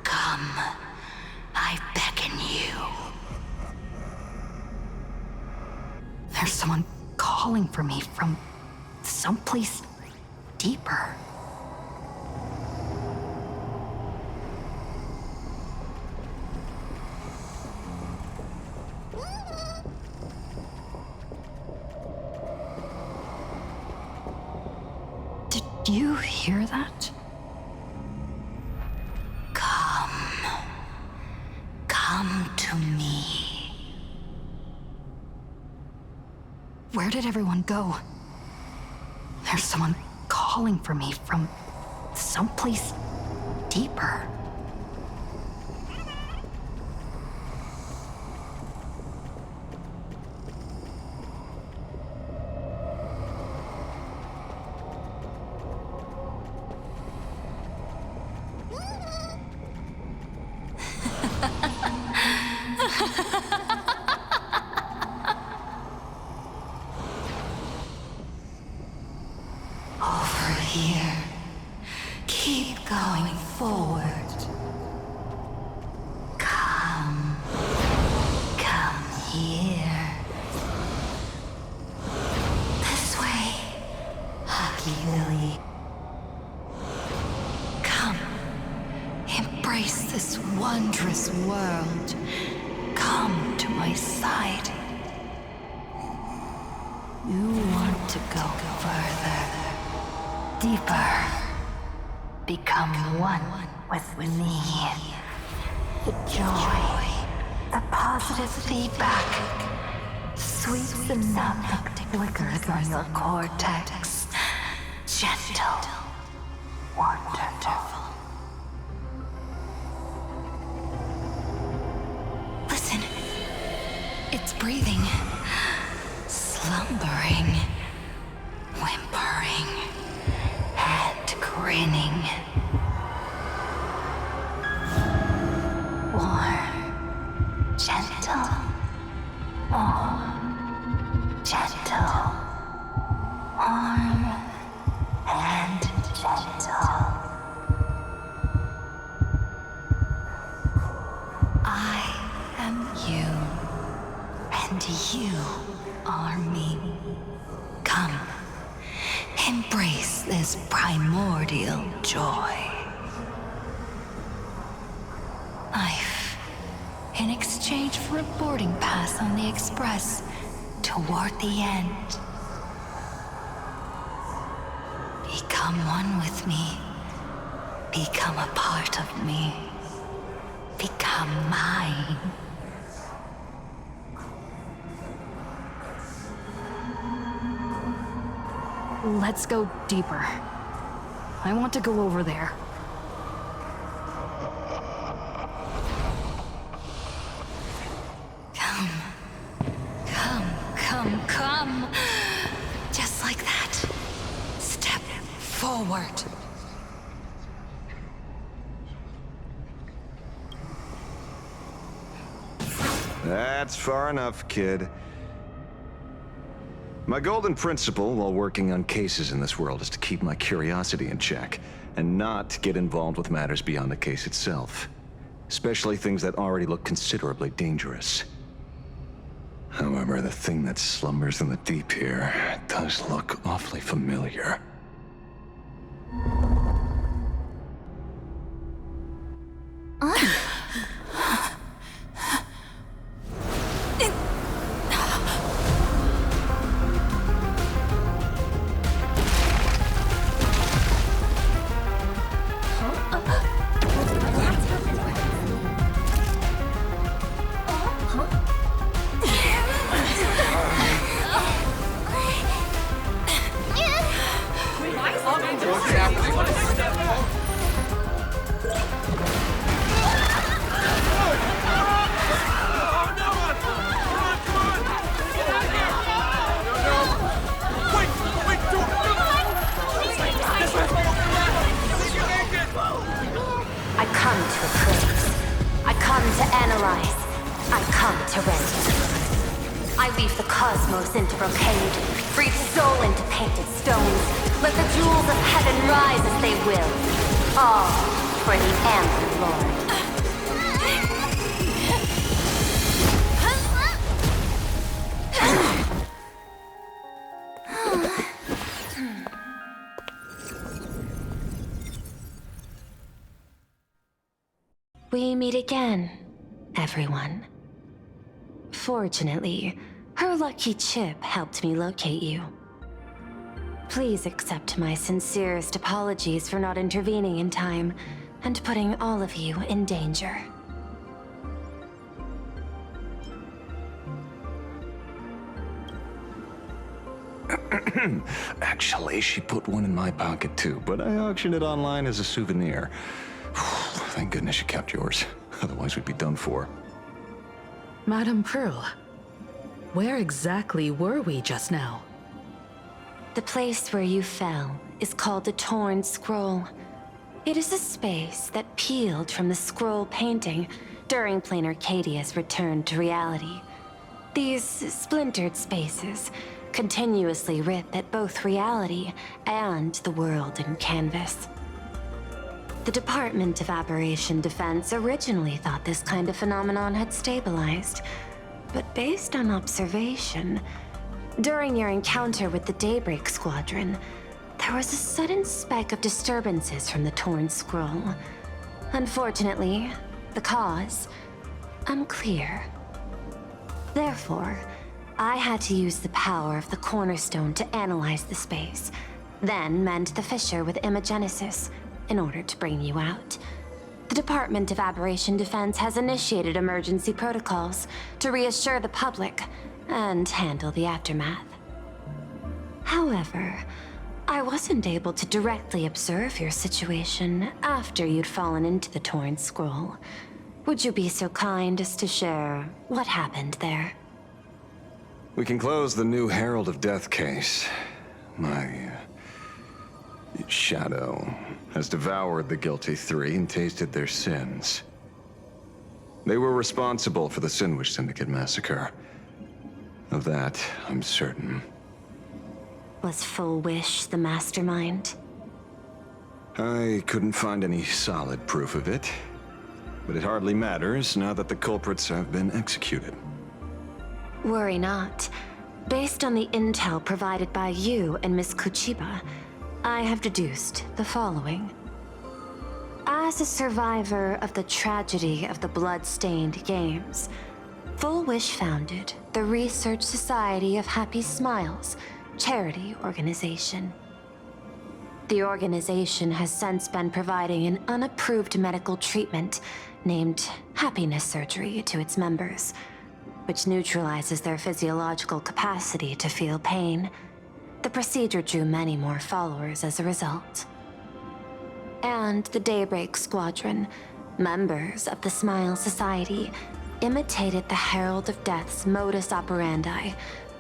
Come. I beckon you. There's someone calling for me from someplace deeper. Did you hear that? Come to me. Where did everyone go? There's someone calling for me from someplace deeper. Over here. Keep going forward. Come. Come here. This way. Akavilli. Come. Embrace this wondrous world. Come to my side. You want to go further, deeper, become one with me. The joy, the positive feedback, sweeps the numb that flickers on your cortex. Gentle, wonderful. Listen, it's breathing. Slumbering, whimpering, and grinning. Warm, gentle, more gentle, warm, and gentle. I am you, and you are me. Come, embrace this primordial joy. Life, in exchange for a boarding pass on the Express toward the end. Become one with me. Become a part of me. Become mine. Let's go deeper. I want to go over there. Come. Come, come, come. Just like that. Step forward. That's far enough, kid. My golden principle while working on cases in this world is to keep my curiosity in check, and not get involved with matters beyond the case itself. Especially things that already look considerably dangerous. However, the thing that slumbers in the deep here does look awfully familiar. come to analyze. I come to render. I weave the cosmos into brocade, breathe soul into painted stones. Let the jewels of heaven rise as they will. All for the Amber Lord. We meet again, everyone. Fortunately, her lucky chip helped me locate you. Please accept my sincerest apologies for not intervening in time and putting all of you in danger. Actually, she put one in my pocket too, but I auctioned it online as a souvenir. Thank goodness you kept yours. Otherwise, we'd be done for. Madame Pearl, where exactly were we just now? The place where you fell is called the Torn Scroll. It is a space that peeled from the scroll painting during Plain Arcadia's return to reality. These splintered spaces continuously rip at both reality and the world in canvas. The Department of Aberration Defense originally thought this kind of phenomenon had stabilized, but based on observation, during your encounter with the Daybreak Squadron, there was a sudden spike of disturbances from the Torn Scroll. Unfortunately, the cause, unclear. Therefore, I had to use the power of the Cornerstone to analyze the space, then mend the fissure with Imagenesis in order to bring you out. The Department of Aberration Defense has initiated emergency protocols to reassure the public and handle the aftermath. However, I wasn't able to directly observe your situation after you'd fallen into the Torn Scroll. Would you be so kind as to share what happened there? We can close the new Herald of Death case. My shadow has devoured the guilty three and tasted their sins. They were responsible for the Sinwish Syndicate massacre. Of that, I'm certain. Was Full Wish the mastermind? I couldn't find any solid proof of it, but it hardly matters now that the culprits have been executed. Worry not. Based on the intel provided by you and Miss Kuchiba, I have deduced the following. As a survivor of the tragedy of the Blood-Stained Games, Full Wish founded the Research Society of Happy Smiles charity organization. The organization has since been providing an unapproved medical treatment named happiness surgery to its members, which neutralizes their physiological capacity to feel pain. The procedure drew many more followers as a result. And the Daybreak Squadron, members of the Smile Society, imitated the Herald of Death's modus operandi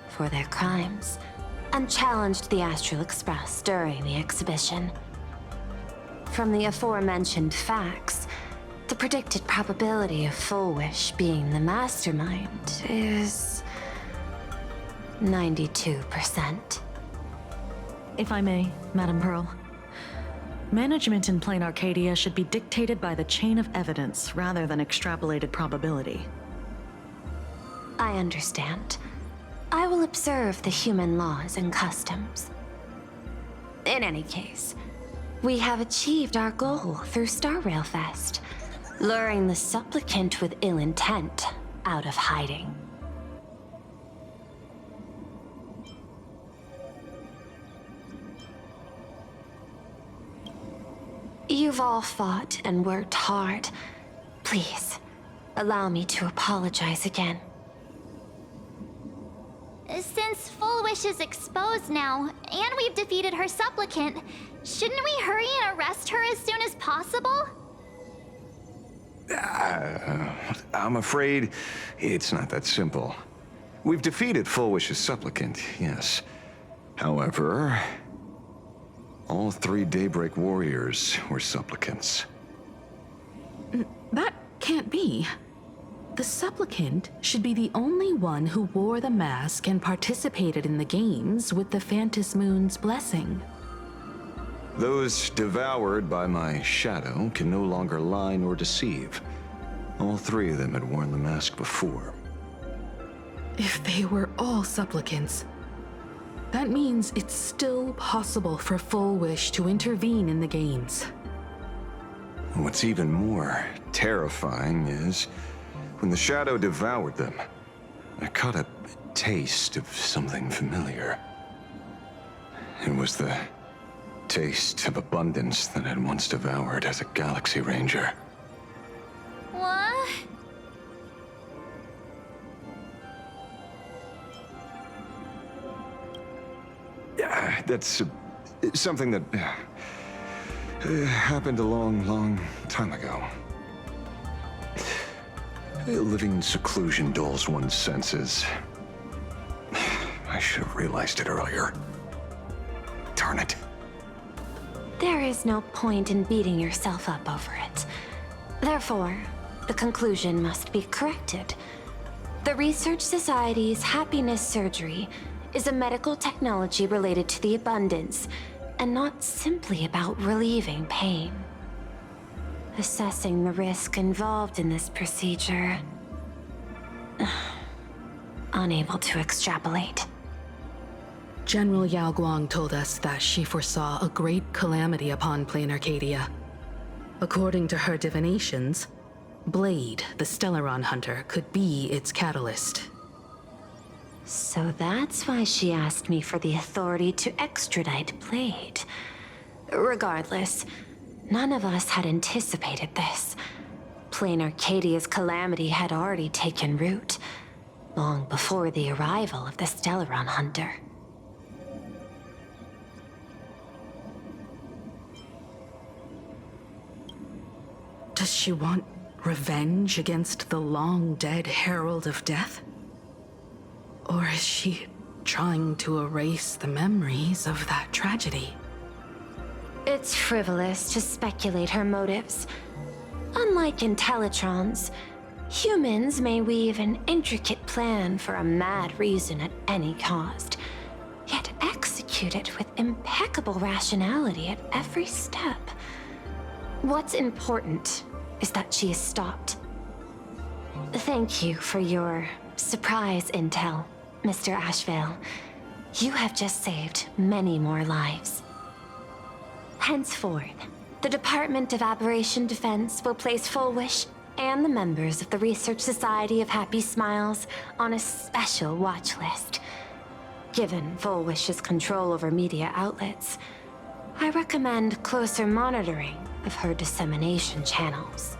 for their crimes, and challenged the Astral Express during the exhibition. From the aforementioned facts, the predicted probability of Full Wish being the mastermind is 92%. If I may, Madame Pearl. Management in Plain Arcadia should be dictated by the chain of evidence rather than extrapolated probability. I understand. I will observe the human laws and customs. In any case, we have achieved our goal through Star Rail Fest, luring the supplicant with ill intent out of hiding. You've all fought and worked hard. Please, allow me to apologize again. Since Full Wish is exposed now, and we've defeated her supplicant, shouldn't we hurry and arrest her as soon as possible? I'm afraid it's not that simple. We've defeated Full Wish's supplicant, yes. However, all three Daybreak warriors were supplicants. That can't be. the supplicant should be the only one who wore the mask and participated in the games with the Phantom Moon's blessing. Those devoured by my shadow can no longer lie nor deceive. All three of them had worn the mask before. If they were all supplicants, that means it's still possible for Full Wish to intervene in the games. What's even more terrifying is, when the shadow devoured them, I caught a taste of something familiar. It was the taste of abundance that I'd once devoured as a Galaxy Ranger. What? That's something that happened a long, long time ago. Living in seclusion dulls one's senses. I should have realized it earlier. Darn it. There is no point in beating yourself up over it. Therefore, the conclusion must be corrected. The Research Society's happiness surgery is a medical technology related to the abundance, and not simply about relieving pain. Assessing the risk involved in this procedure... unable to extrapolate. General Yao Guang told us that she foresaw a great calamity upon Plain Arcadia. According to her divinations, Blade, the Stellaron hunter, could be its catalyst. So that's why she asked me for the authority to extradite Blade. Regardless, none of us had anticipated this. Plain Arcadia's calamity had already taken root, long before the arrival of the Stellaron hunter. Does she want revenge against the long-dead Herald of Death? Or is she trying to erase the memories of that tragedy? It's frivolous to speculate her motives. Unlike Intellitrons, humans may weave an intricate plan for a mad reason at any cost, yet execute it with impeccable rationality at every step. What's important is that she is stopped. Thank you for your surprise intel, Mr. Ashvale. You have just saved many more lives. Henceforth, the Department of Aberration Defense will place Full Wish and the members of the Research Society of Happy Smiles on a special watch list. Given Full Wish's control over media outlets, I recommend closer monitoring of her dissemination channels.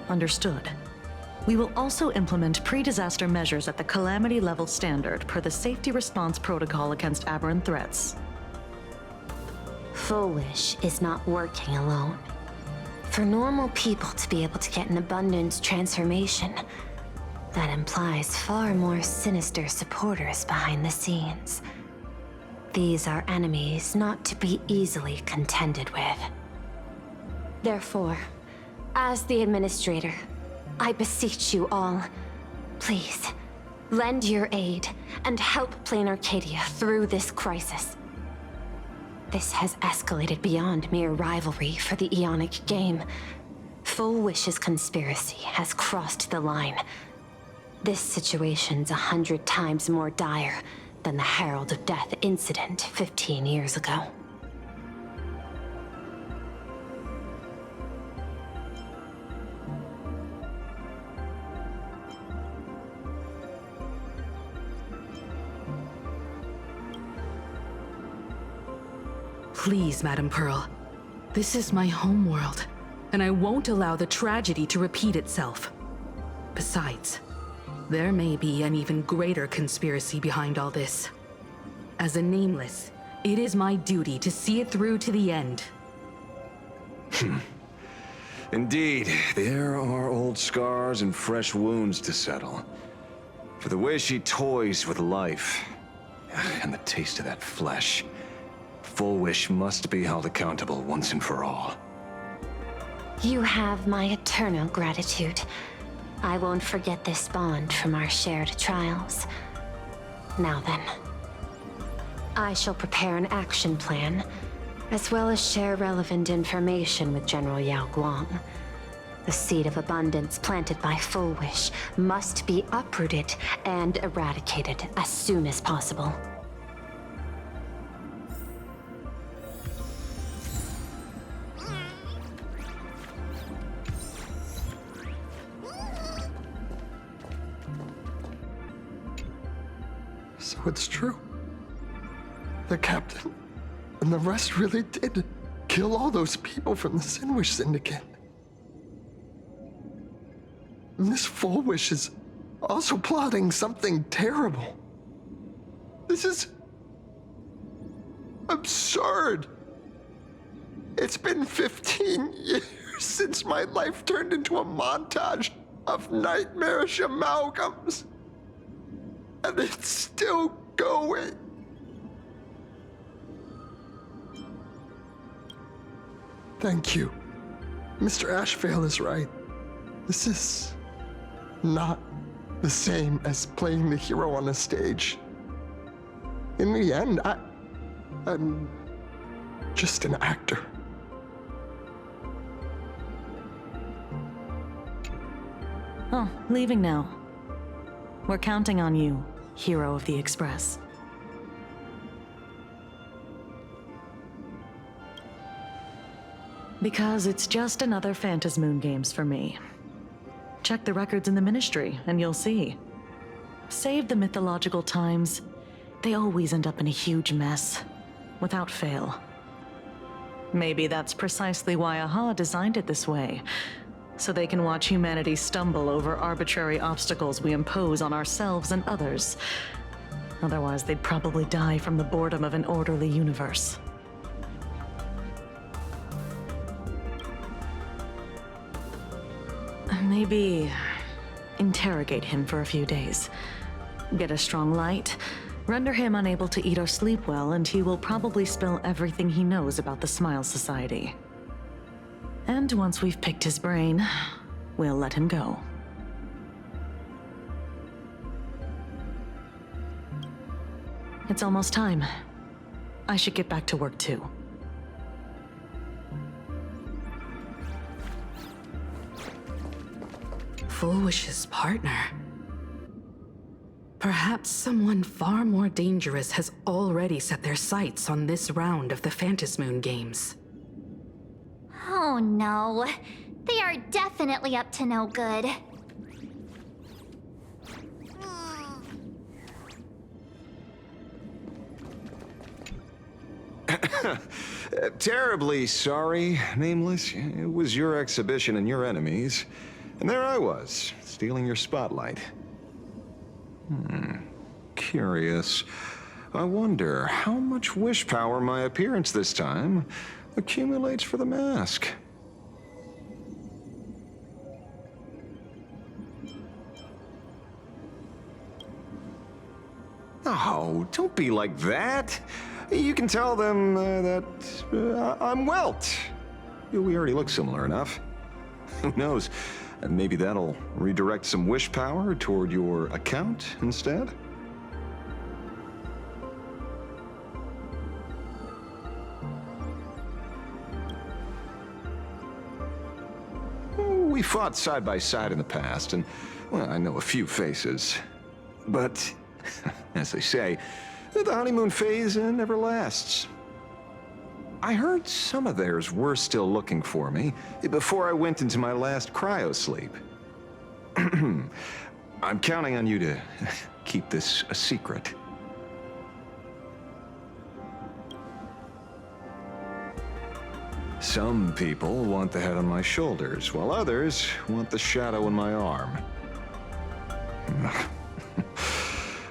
Understood. We will also implement pre-disaster measures at the calamity level standard per the Safety Response Protocol against aberrant threats. Full Wish is not working alone. For normal people to be able to get an abundance transformation, that implies far more sinister supporters behind the scenes. These are enemies not to be easily contended with. Therefore, as the administrator, I beseech you all, please, lend your aid and help Plain Arcadia through this crisis. This has escalated beyond mere rivalry for the Ionic game. Full Wish's conspiracy has crossed the line. This situation's 100 times more dire than the Herald of Death incident 15 years ago. Please, Madam Pearl. This is my homeworld, and I won't allow the tragedy to repeat itself. Besides, there may be an even greater conspiracy behind all this. As a Nameless, it is my duty to see it through to the end. Indeed, there are old scars and fresh wounds to settle. For the way she toys with life, and the taste of that flesh, Full Wish must be held accountable once and for all. You have my eternal gratitude. I won't forget this bond from our shared trials. Now then, I shall prepare an action plan, as well as share relevant information with General Yao Guang. The seed of abundance planted by Full Wish must be uprooted and eradicated as soon as possible. So it's true. The captain and the rest really did kill all those people from the Sinwish Syndicate. And this Full Wish is also plotting something terrible. This is absurd. It's been 15 years since my life turned into a montage of nightmarish amalgams. And it's still going. Thank you. Mr. Ashvale is right. This is not the same as playing the hero on a stage. In the end, I'm just an actor. Oh, leaving now. We're counting on you, hero of the Express. Because it's just another Phantasmoon Games for me. Check the records in the Ministry, and you'll see. Save the mythological times. They always end up in a huge mess, without fail. Maybe that's precisely why AHA designed it this way, so they can watch humanity stumble over arbitrary obstacles we impose on ourselves and others. Otherwise, they'd probably die from the boredom of an orderly universe. Maybe interrogate him for a few days. Get a strong light, render him unable to eat or sleep well, and he will probably spill everything he knows about the Smile Society. And once we've picked his brain, we'll let him go. It's almost time. I should get back to work too. Full Wish's partner. Perhaps someone far more dangerous has already set their sights on this round of the Phantasmoon Games. Oh no. They are definitely up to no good. Terribly sorry, Nameless. It was your exhibition and your enemies. And there I was, stealing your spotlight. Curious. I wonder how much wish power my appearance this time accumulates for the mask. Oh, don't be like that. You can tell them that I'm Welt. We already look similar enough. Who knows? Maybe that'll redirect some wish power toward your account instead? We fought side by side in the past, and well, I know a few faces. But, as they say, the honeymoon phase never lasts. I heard some of theirs were still looking for me before I went into my last cryosleep. I'm counting on you to keep this a secret. Some people want the head on my shoulders, while others want the shadow in my arm.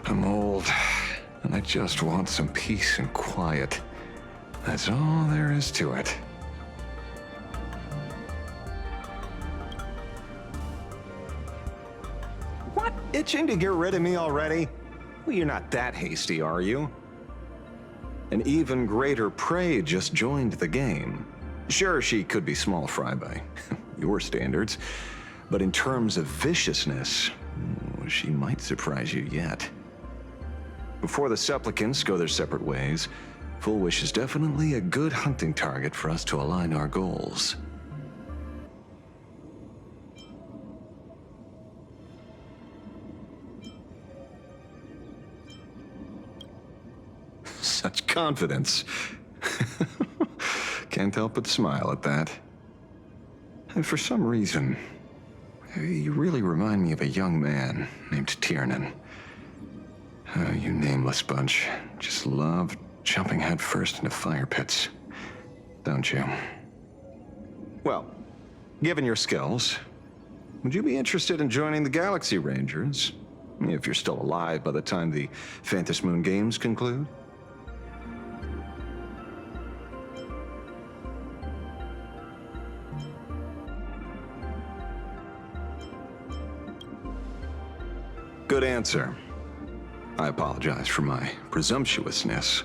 I'm old, and I just want some peace and quiet. That's all there is to it. What? Itching to get rid of me already? Well, you're not that hasty, are you? An even greater prey just joined the game. Sure, she could be small fry by your standards, But in terms of viciousness, she might surprise you yet. Before the supplicants go their separate ways, Full Wish is definitely a good hunting target for us to align our goals. Such confidence. Can't help but smile at that. And for some reason, you really remind me of a young man named Tiernan. You nameless bunch just love jumping headfirst into fire pits, don't you? Well, given your skills, would you be interested in joining the Galaxy Rangers? If you're still alive by the time the Phantom Moon Games conclude? Good answer. I apologize for my presumptuousness.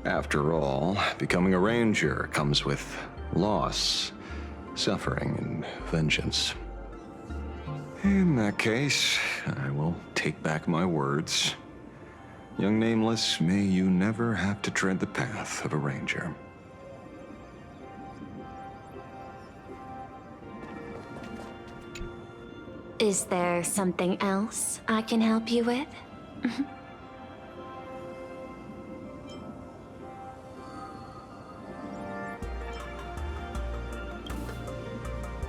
After all, becoming a ranger comes with loss, suffering, and vengeance. In that case, I will take back my words. Young Nameless, may you never have to tread the path of a ranger. Is there something else I can help you with?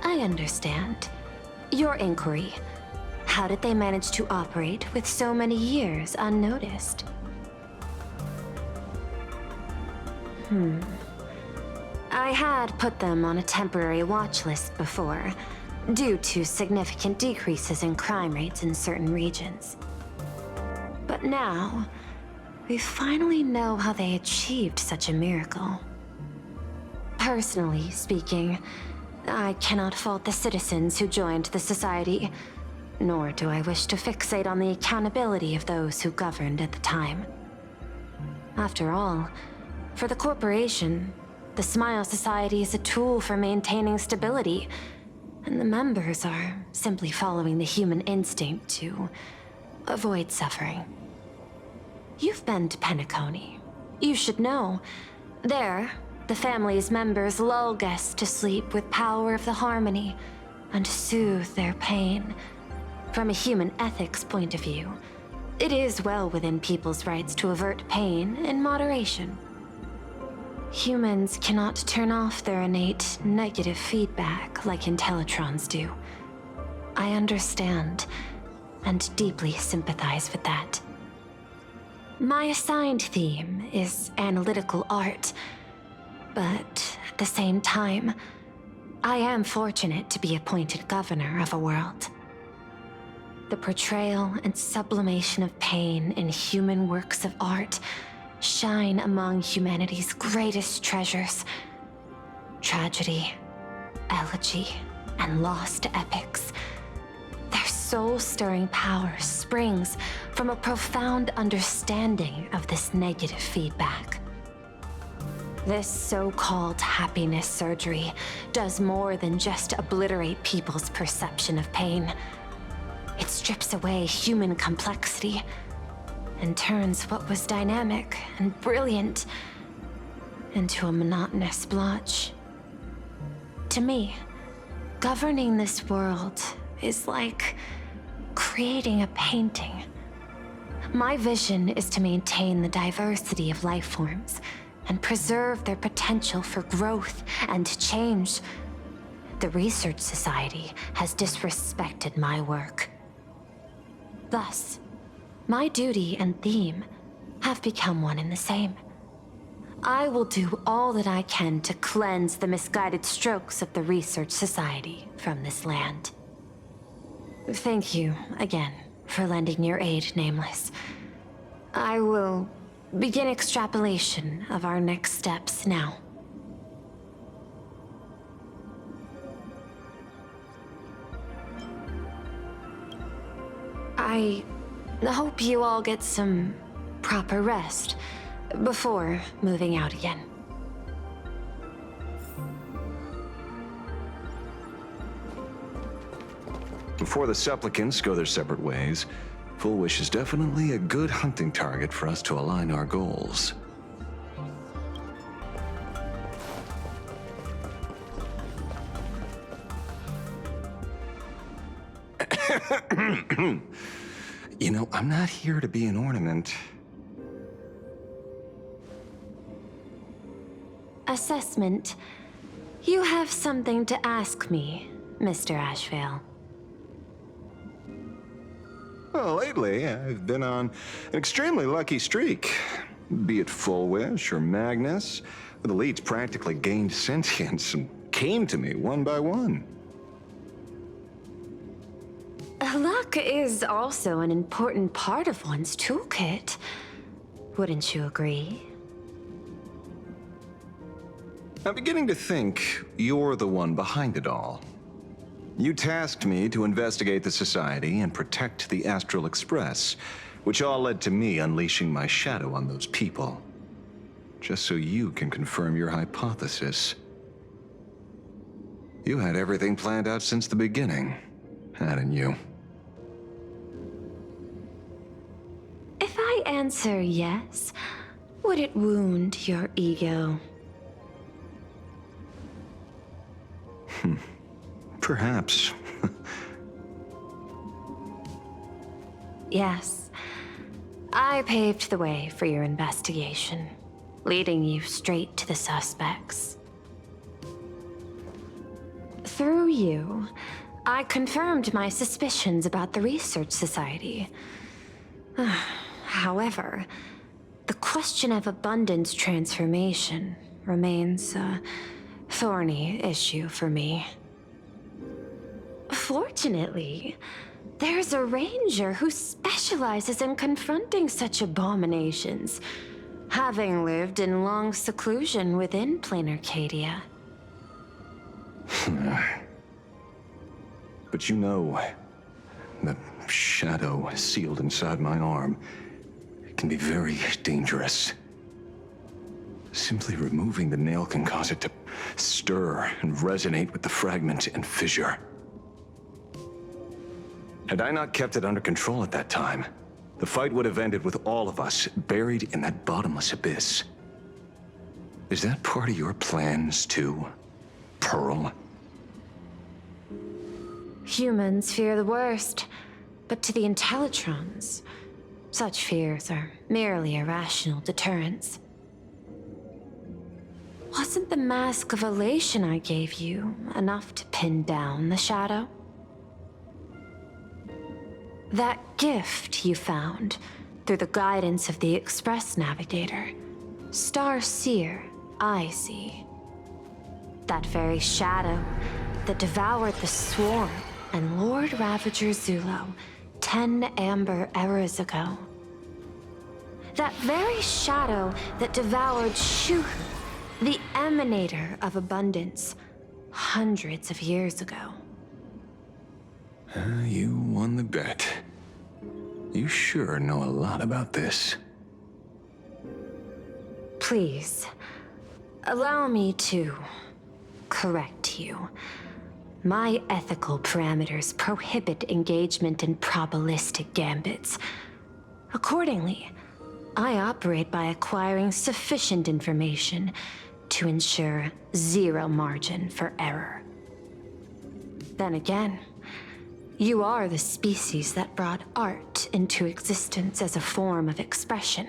I understand. Your inquiry. How did they manage to operate with so many years unnoticed? I had put them on a temporary watch list before, due to significant decreases in crime rates in certain regions. But now, we finally know how they achieved such a miracle. Personally speaking, I cannot fault the citizens who joined the Society, nor do I wish to fixate on the accountability of those who governed at the time. After all, for the corporation, the Smile Society is a tool for maintaining stability, and the members are simply following the human instinct to avoid suffering. You've been to Penacony. You should know. There, the family's members lull guests to sleep with power of the harmony and soothe their pain. From a human ethics point of view, it is well within people's rights to avert pain in moderation. Humans cannot turn off their innate negative feedback like Intellitrons do. I understand and deeply sympathize with that. My assigned theme is analytical art, but at the same time, I am fortunate to be appointed governor of a world. The portrayal and sublimation of pain in human works of art shine among humanity's greatest treasures. Tragedy, elegy, and lost epics. Their soul-stirring power springs from a profound understanding of this negative feedback. This so-called happiness surgery does more than just obliterate people's perception of pain. It strips away human complexity and turns what was dynamic and brilliant into a monotonous blotch. To me, governing this world is like creating a painting. My vision is to maintain the diversity of life forms and preserve their potential for growth and change. The Research Society has disrespected my work. Thus, my duty and theme have become one and the same. I will do all that I can to cleanse the misguided strokes of the Research Society from this land. Thank you again for lending your aid, Nameless. I will begin extrapolation of our next steps now. I hope you all get some proper rest before moving out again. Before the supplicants go their separate ways, Full Wish is definitely a good hunting target for us to align our goals. You know, I'm not here to be an ornament. Assessment. You have something to ask me, Mr. Ashvale. Well, lately, I've been on an extremely lucky streak. Be it Full Wish or Magnus, the leads practically gained sentience and came to me one by one. Luck is also an important part of one's toolkit. Wouldn't you agree? I'm beginning to think you're the one behind it all. You tasked me to investigate the Society and protect the Astral Express, which all led to me unleashing my shadow on those people. Just so you can confirm your hypothesis. You had everything planned out since the beginning, hadn't you? If I answer yes, would it wound your ego? Perhaps. Yes. I paved the way for your investigation, leading you straight to the suspects. Through you, I confirmed my suspicions about the Research Society. However, the question of abundance transformation remains a thorny issue for me. Fortunately, there's a ranger who specializes in confronting such abominations, having lived in long seclusion within plain Arcadia. But you know, the shadow sealed inside my arm can be very dangerous. Simply removing the nail can cause it to stir and resonate with the fragment and fissure. Had I not kept it under control at that time, the fight would have ended with all of us buried in that bottomless abyss. Is that part of your plans too, Pearl? Humans fear the worst, but to the Intellitrons, such fears are merely irrational deterrents. Wasn't the mask of elation I gave you enough to pin down the shadow? That gift you found through the guidance of the Express Navigator, Star Seer, I see. That very shadow that devoured the Swarm and Lord Ravager Zulo 10 amber eras ago. That very shadow that devoured Shuhu, the Emanator of Abundance, hundreds of years ago. You won the bet. You sure know a lot about this. Please, allow me to correct you. My ethical parameters prohibit engagement in probabilistic gambits. Accordingly, I operate by acquiring sufficient information to ensure zero margin for error. Then again, you are the species that brought art into existence as a form of expression.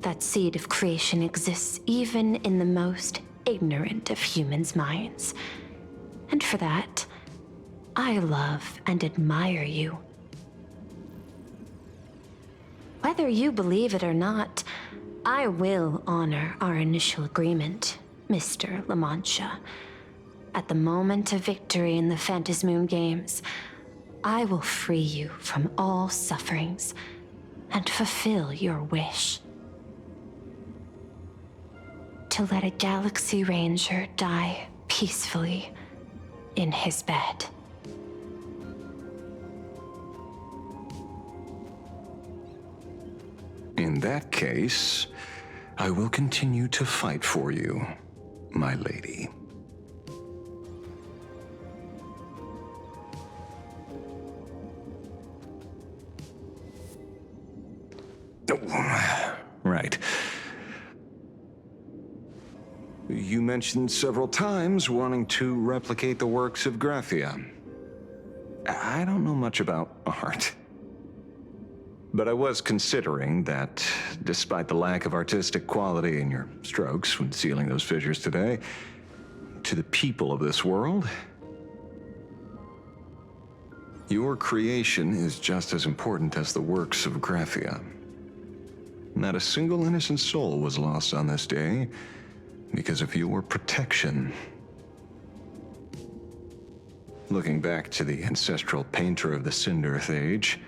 That seed of creation exists even in the most ignorant of humans' minds. And for that, I love and admire you. Whether you believe it or not, I will honor our initial agreement, Mr. La Mancha. At the moment of victory in the Phantasmoon Games, I will free you from all sufferings and fulfill your wish. To let a Galaxy Ranger die peacefully in his bed. In that case, I will continue to fight for you, my lady. You mentioned several times wanting to replicate the works of Graphia. I don't know much about art. But I was considering that, despite the lack of artistic quality in your strokes when sealing those fissures today, to the people of this world, your creation is just as important as the works of Graphia. Not a single innocent soul was lost on this day because of your protection. Looking back to the ancestral painter of the Cinderth Age,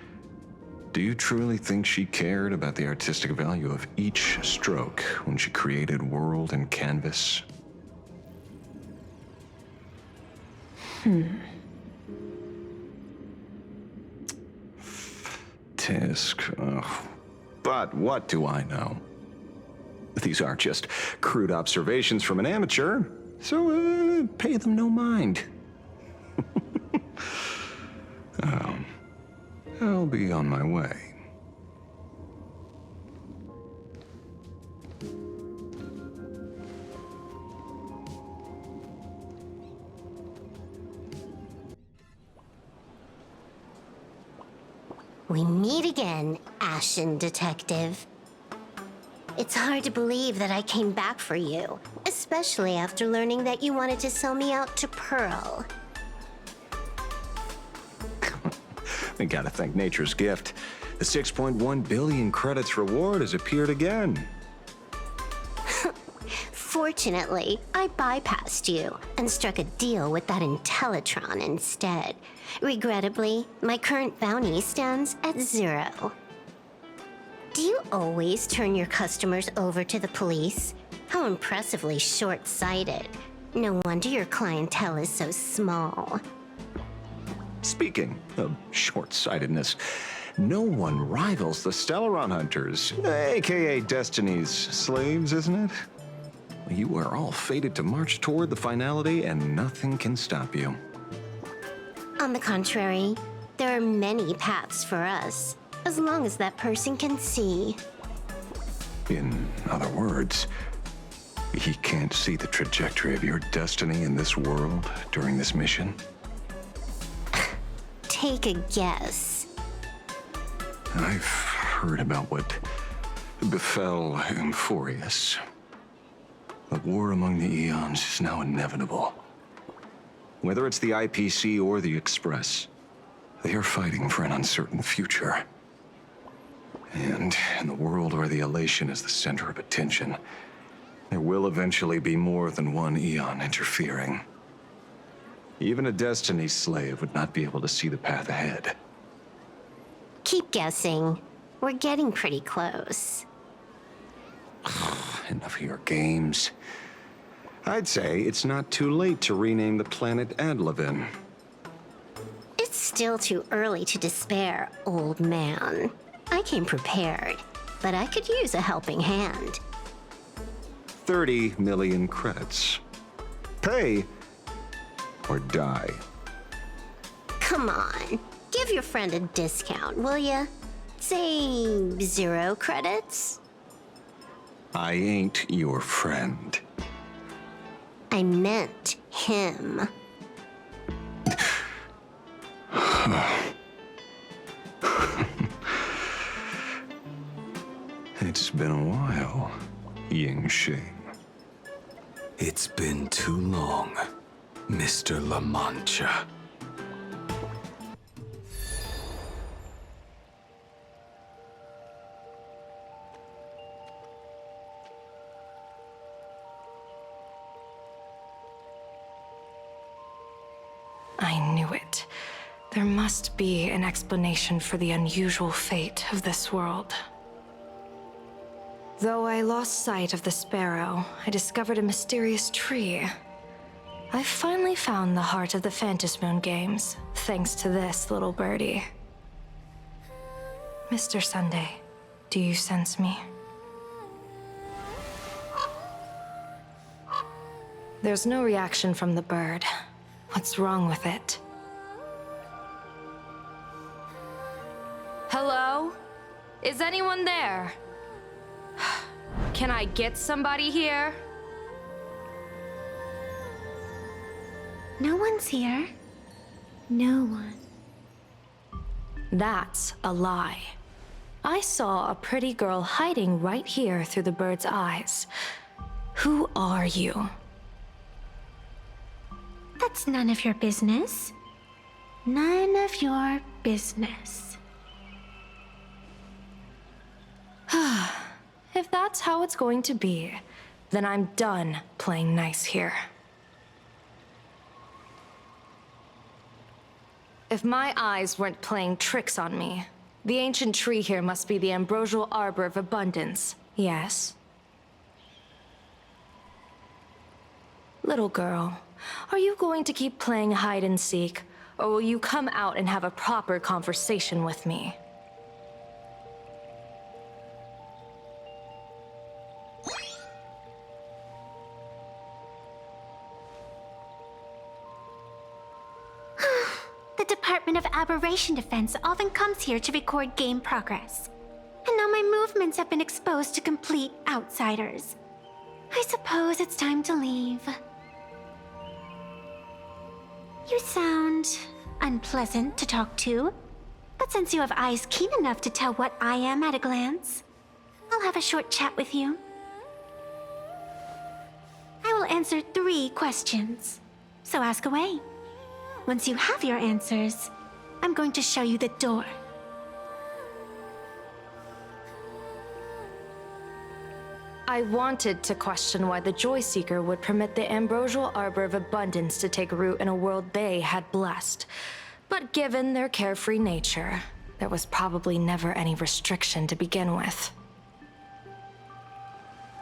do you truly think she cared about the artistic value of each stroke when she created world and canvas? Tisk. Ugh. But what do I know? These aren't just crude observations from an amateur, so pay them no mind. I'll be on my way. We meet again, Ashen Detective. It's hard to believe that I came back for you, especially after learning that you wanted to sell me out to Pearl. I gotta thank nature's gift. The 6.1 billion credits reward has appeared again. Fortunately, I bypassed you and struck a deal with that Intellitron instead. Regrettably, my current bounty stands at 0. Do you always turn your customers over to the police? How impressively short-sighted. No wonder your clientele is so small. Speaking of short-sightedness, no one rivals the Stellaron Hunters, aka Destiny's slaves, isn't it? You are all fated to march toward the finality, and nothing can stop you. On the contrary, there are many paths for us, as long as that person can see. In other words, he can't see the trajectory of your destiny in this world during this mission? Take a guess. I've heard about what befell Euphorius. The war among the Eons is now inevitable. Whether it's the IPC or the Express, they are fighting for an uncertain future. And in the world where the elation is the center of attention, there will eventually be more than one Eon interfering. Even a Destiny slave would not be able to see the path ahead. Keep guessing. We're getting pretty close. Enough of your games. I'd say it's not too late to rename the planet Adlevin. It's still too early to despair, old man. I came prepared, but I could use a helping hand. 30 million credits. Pay or die. Come on, give your friend a discount, will ya? Say 0 credits? I ain't your friend. I meant him. It's been a while, Yingxing. It's been too long, Mr. La Mancha. I knew it. There must be an explanation for the unusual fate of this world. Though I lost sight of the sparrow, I discovered a mysterious tree. I finally found the heart of the Phantasmoon games, thanks to this little birdie. Mr. Sunday, do you sense me? There's no reaction from the bird. What's wrong with it? Hello? Is anyone there? Can I get somebody here? No one's here. No one. That's a lie. I saw a pretty girl hiding right here through the bird's eyes. Who are you? That's none of your business. None of your business. If that's how it's going to be, then I'm done playing nice here. If my eyes weren't playing tricks on me, the ancient tree here must be the ambrosial arbor of abundance, yes? Little girl, are you going to keep playing hide and seek, or will you come out and have a proper conversation with me? The Department of Aberration Defense often comes here to record game progress. And now my movements have been exposed to complete outsiders. I suppose it's time to leave. You sound unpleasant to talk to, but since you have eyes keen enough to tell what I am at a glance, I'll have a short chat with you. I will answer 3 questions, so ask away. Once you have your answers, I'm going to show you the door. I wanted to question why the Joy Seeker would permit the ambrosial arbor of abundance to take root in a world they had blessed. But given their carefree nature, there was probably never any restriction to begin with.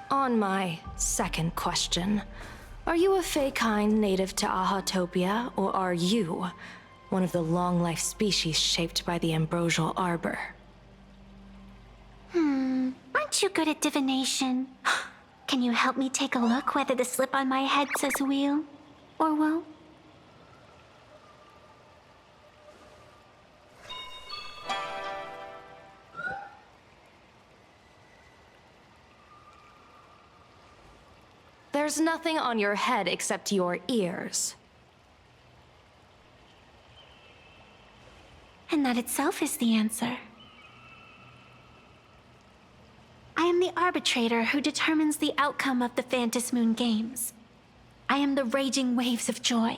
On my second question, are you a Fey-kind native to Ahatopia, or are you one of the long-life species shaped by the ambrosial arbor? Aren't you good at divination? Can you help me take a look whether the slip on my head says wheel or woe? There's nothing on your head except your ears. And that itself is the answer. I am the arbitrator who determines the outcome of the Phantom Moon Games. I am the raging waves of joy,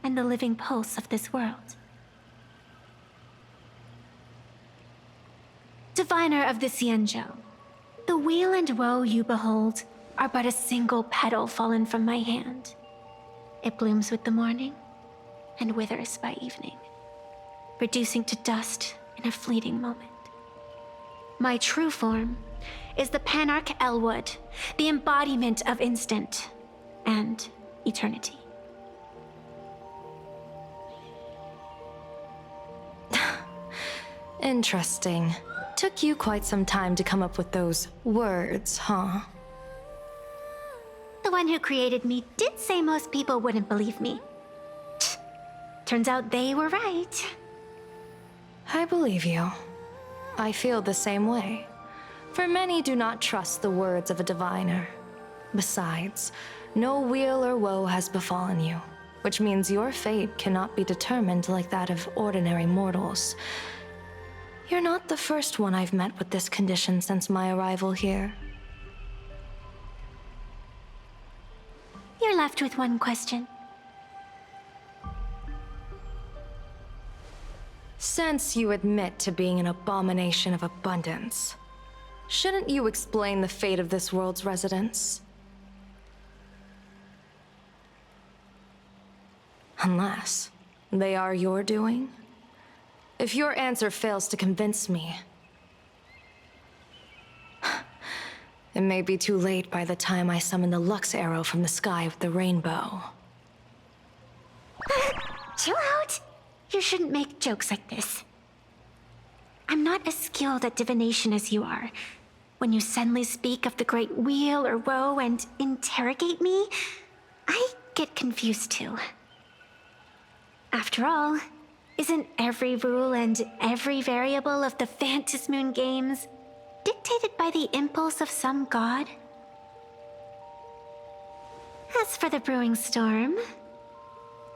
and the living pulse of this world. Diviner of the Xianzhou, the weal and woe you behold are but a single petal fallen from my hand. It blooms with the morning, and withers by evening, reducing to dust in a fleeting moment. My true form is the Panarch Elwood, the embodiment of instant and eternity. Interesting. Took you quite some time to come up with those words, huh? The one who created me did say most people wouldn't believe me. Turns out they were right. I believe you. I feel the same way. For many do not trust the words of a diviner. Besides, no weal or woe has befallen you, which means your fate cannot be determined like that of ordinary mortals. You're not the first one I've met with this condition since my arrival here. You're left with one question. Since you admit to being an abomination of abundance, shouldn't you explain the fate of this world's residents? Unless they are your doing? If your answer fails to convince me, it may be too late by the time I summon the Lux Arrow from the sky with the rainbow. Chill out. You shouldn't make jokes like this. I'm not as skilled at divination as you are. When you suddenly speak of the great weal or woe and interrogate me, I get confused too. After all, isn't every rule and every variable of the Phantom Moon Games dictated by the impulse of some god? As for the brewing storm,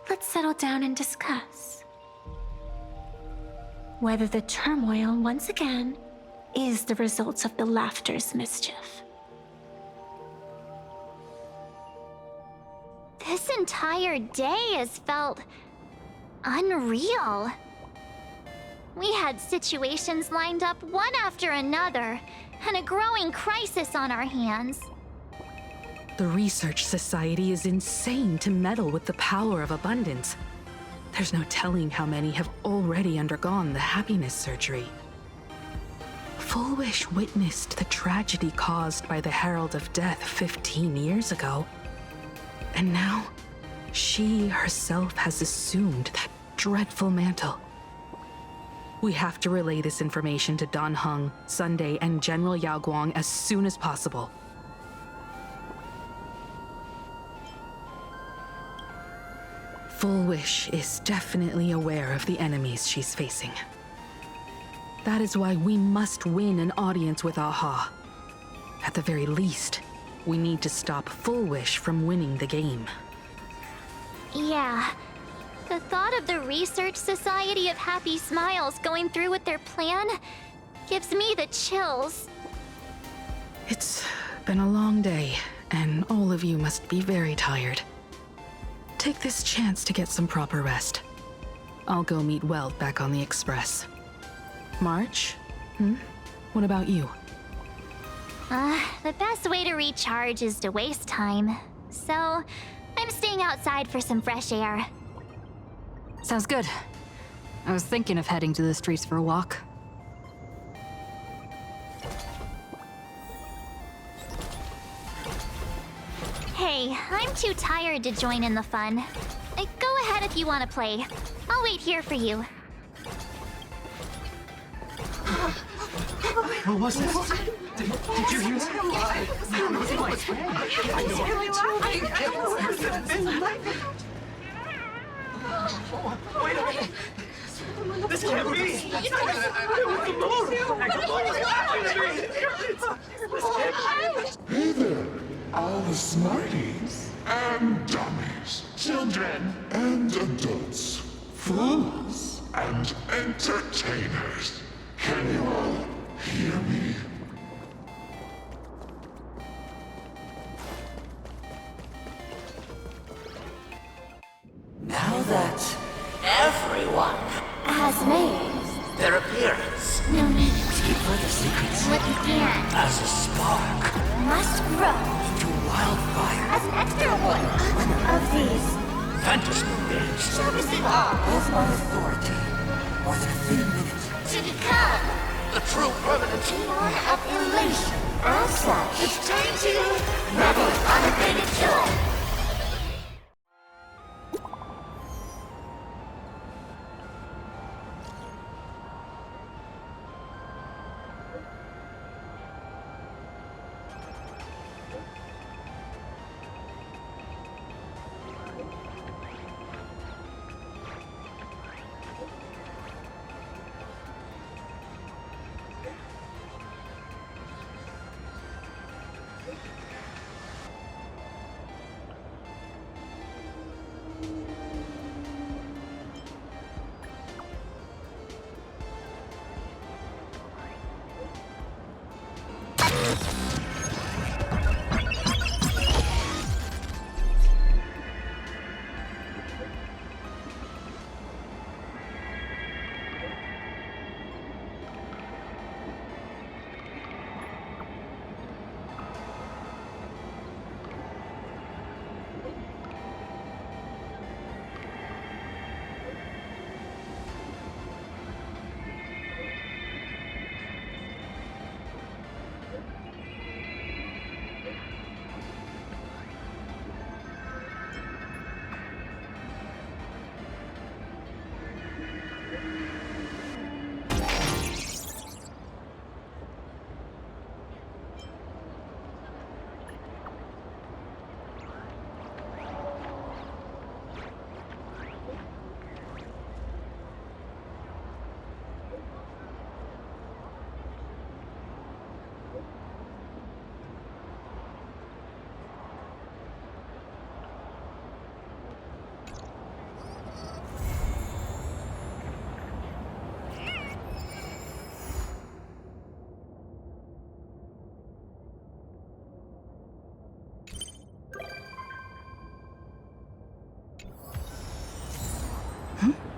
let's settle down and discuss whether the turmoil once again is the result of the laughter's mischief. This entire day has felt unreal. We had situations lined up one after another, and a growing crisis on our hands. The Research Society is insane to meddle with the power of abundance. There's no telling how many have already undergone the happiness surgery. Full Wish witnessed the tragedy caused by the Herald of Death 15 years ago. And now, she herself has assumed that dreadful mantle. We have to relay this information to Dan Heng, Sunday, and General Yao Guang as soon as possible. Full Wish is definitely aware of the enemies she's facing. That is why we must win an audience with Aha. At the very least, we need to stop Full Wish from winning the game. Yeah. The thought of the Research Society of Happy Smiles going through with their plan gives me the chills. It's been a long day, and all of you must be very tired. Take this chance to get some proper rest. I'll go meet Weld back on the Express. March? What about you? The best way to recharge is to waste time. So, I'm staying outside for some fresh air. Sounds good. I was thinking of heading to the streets for a walk. Hey, I'm too tired to join in the fun. Go ahead if you want to play. I'll wait here for you. What was this? Did you hear that? Wait a minute. This can't be. It was the moon. Hey there, all the smarties and dummies, children and adults, fools and entertainers. Can you all hear me? Now that everyone has made their appearance, no need to keep further secrets what you can as a spark must grow into wildfire as an extra one of these fantasy games servicing all of my authority more than a thin minute to become the true permanent demon of elation. As such, it's time to revel in unabated joy. Hmm?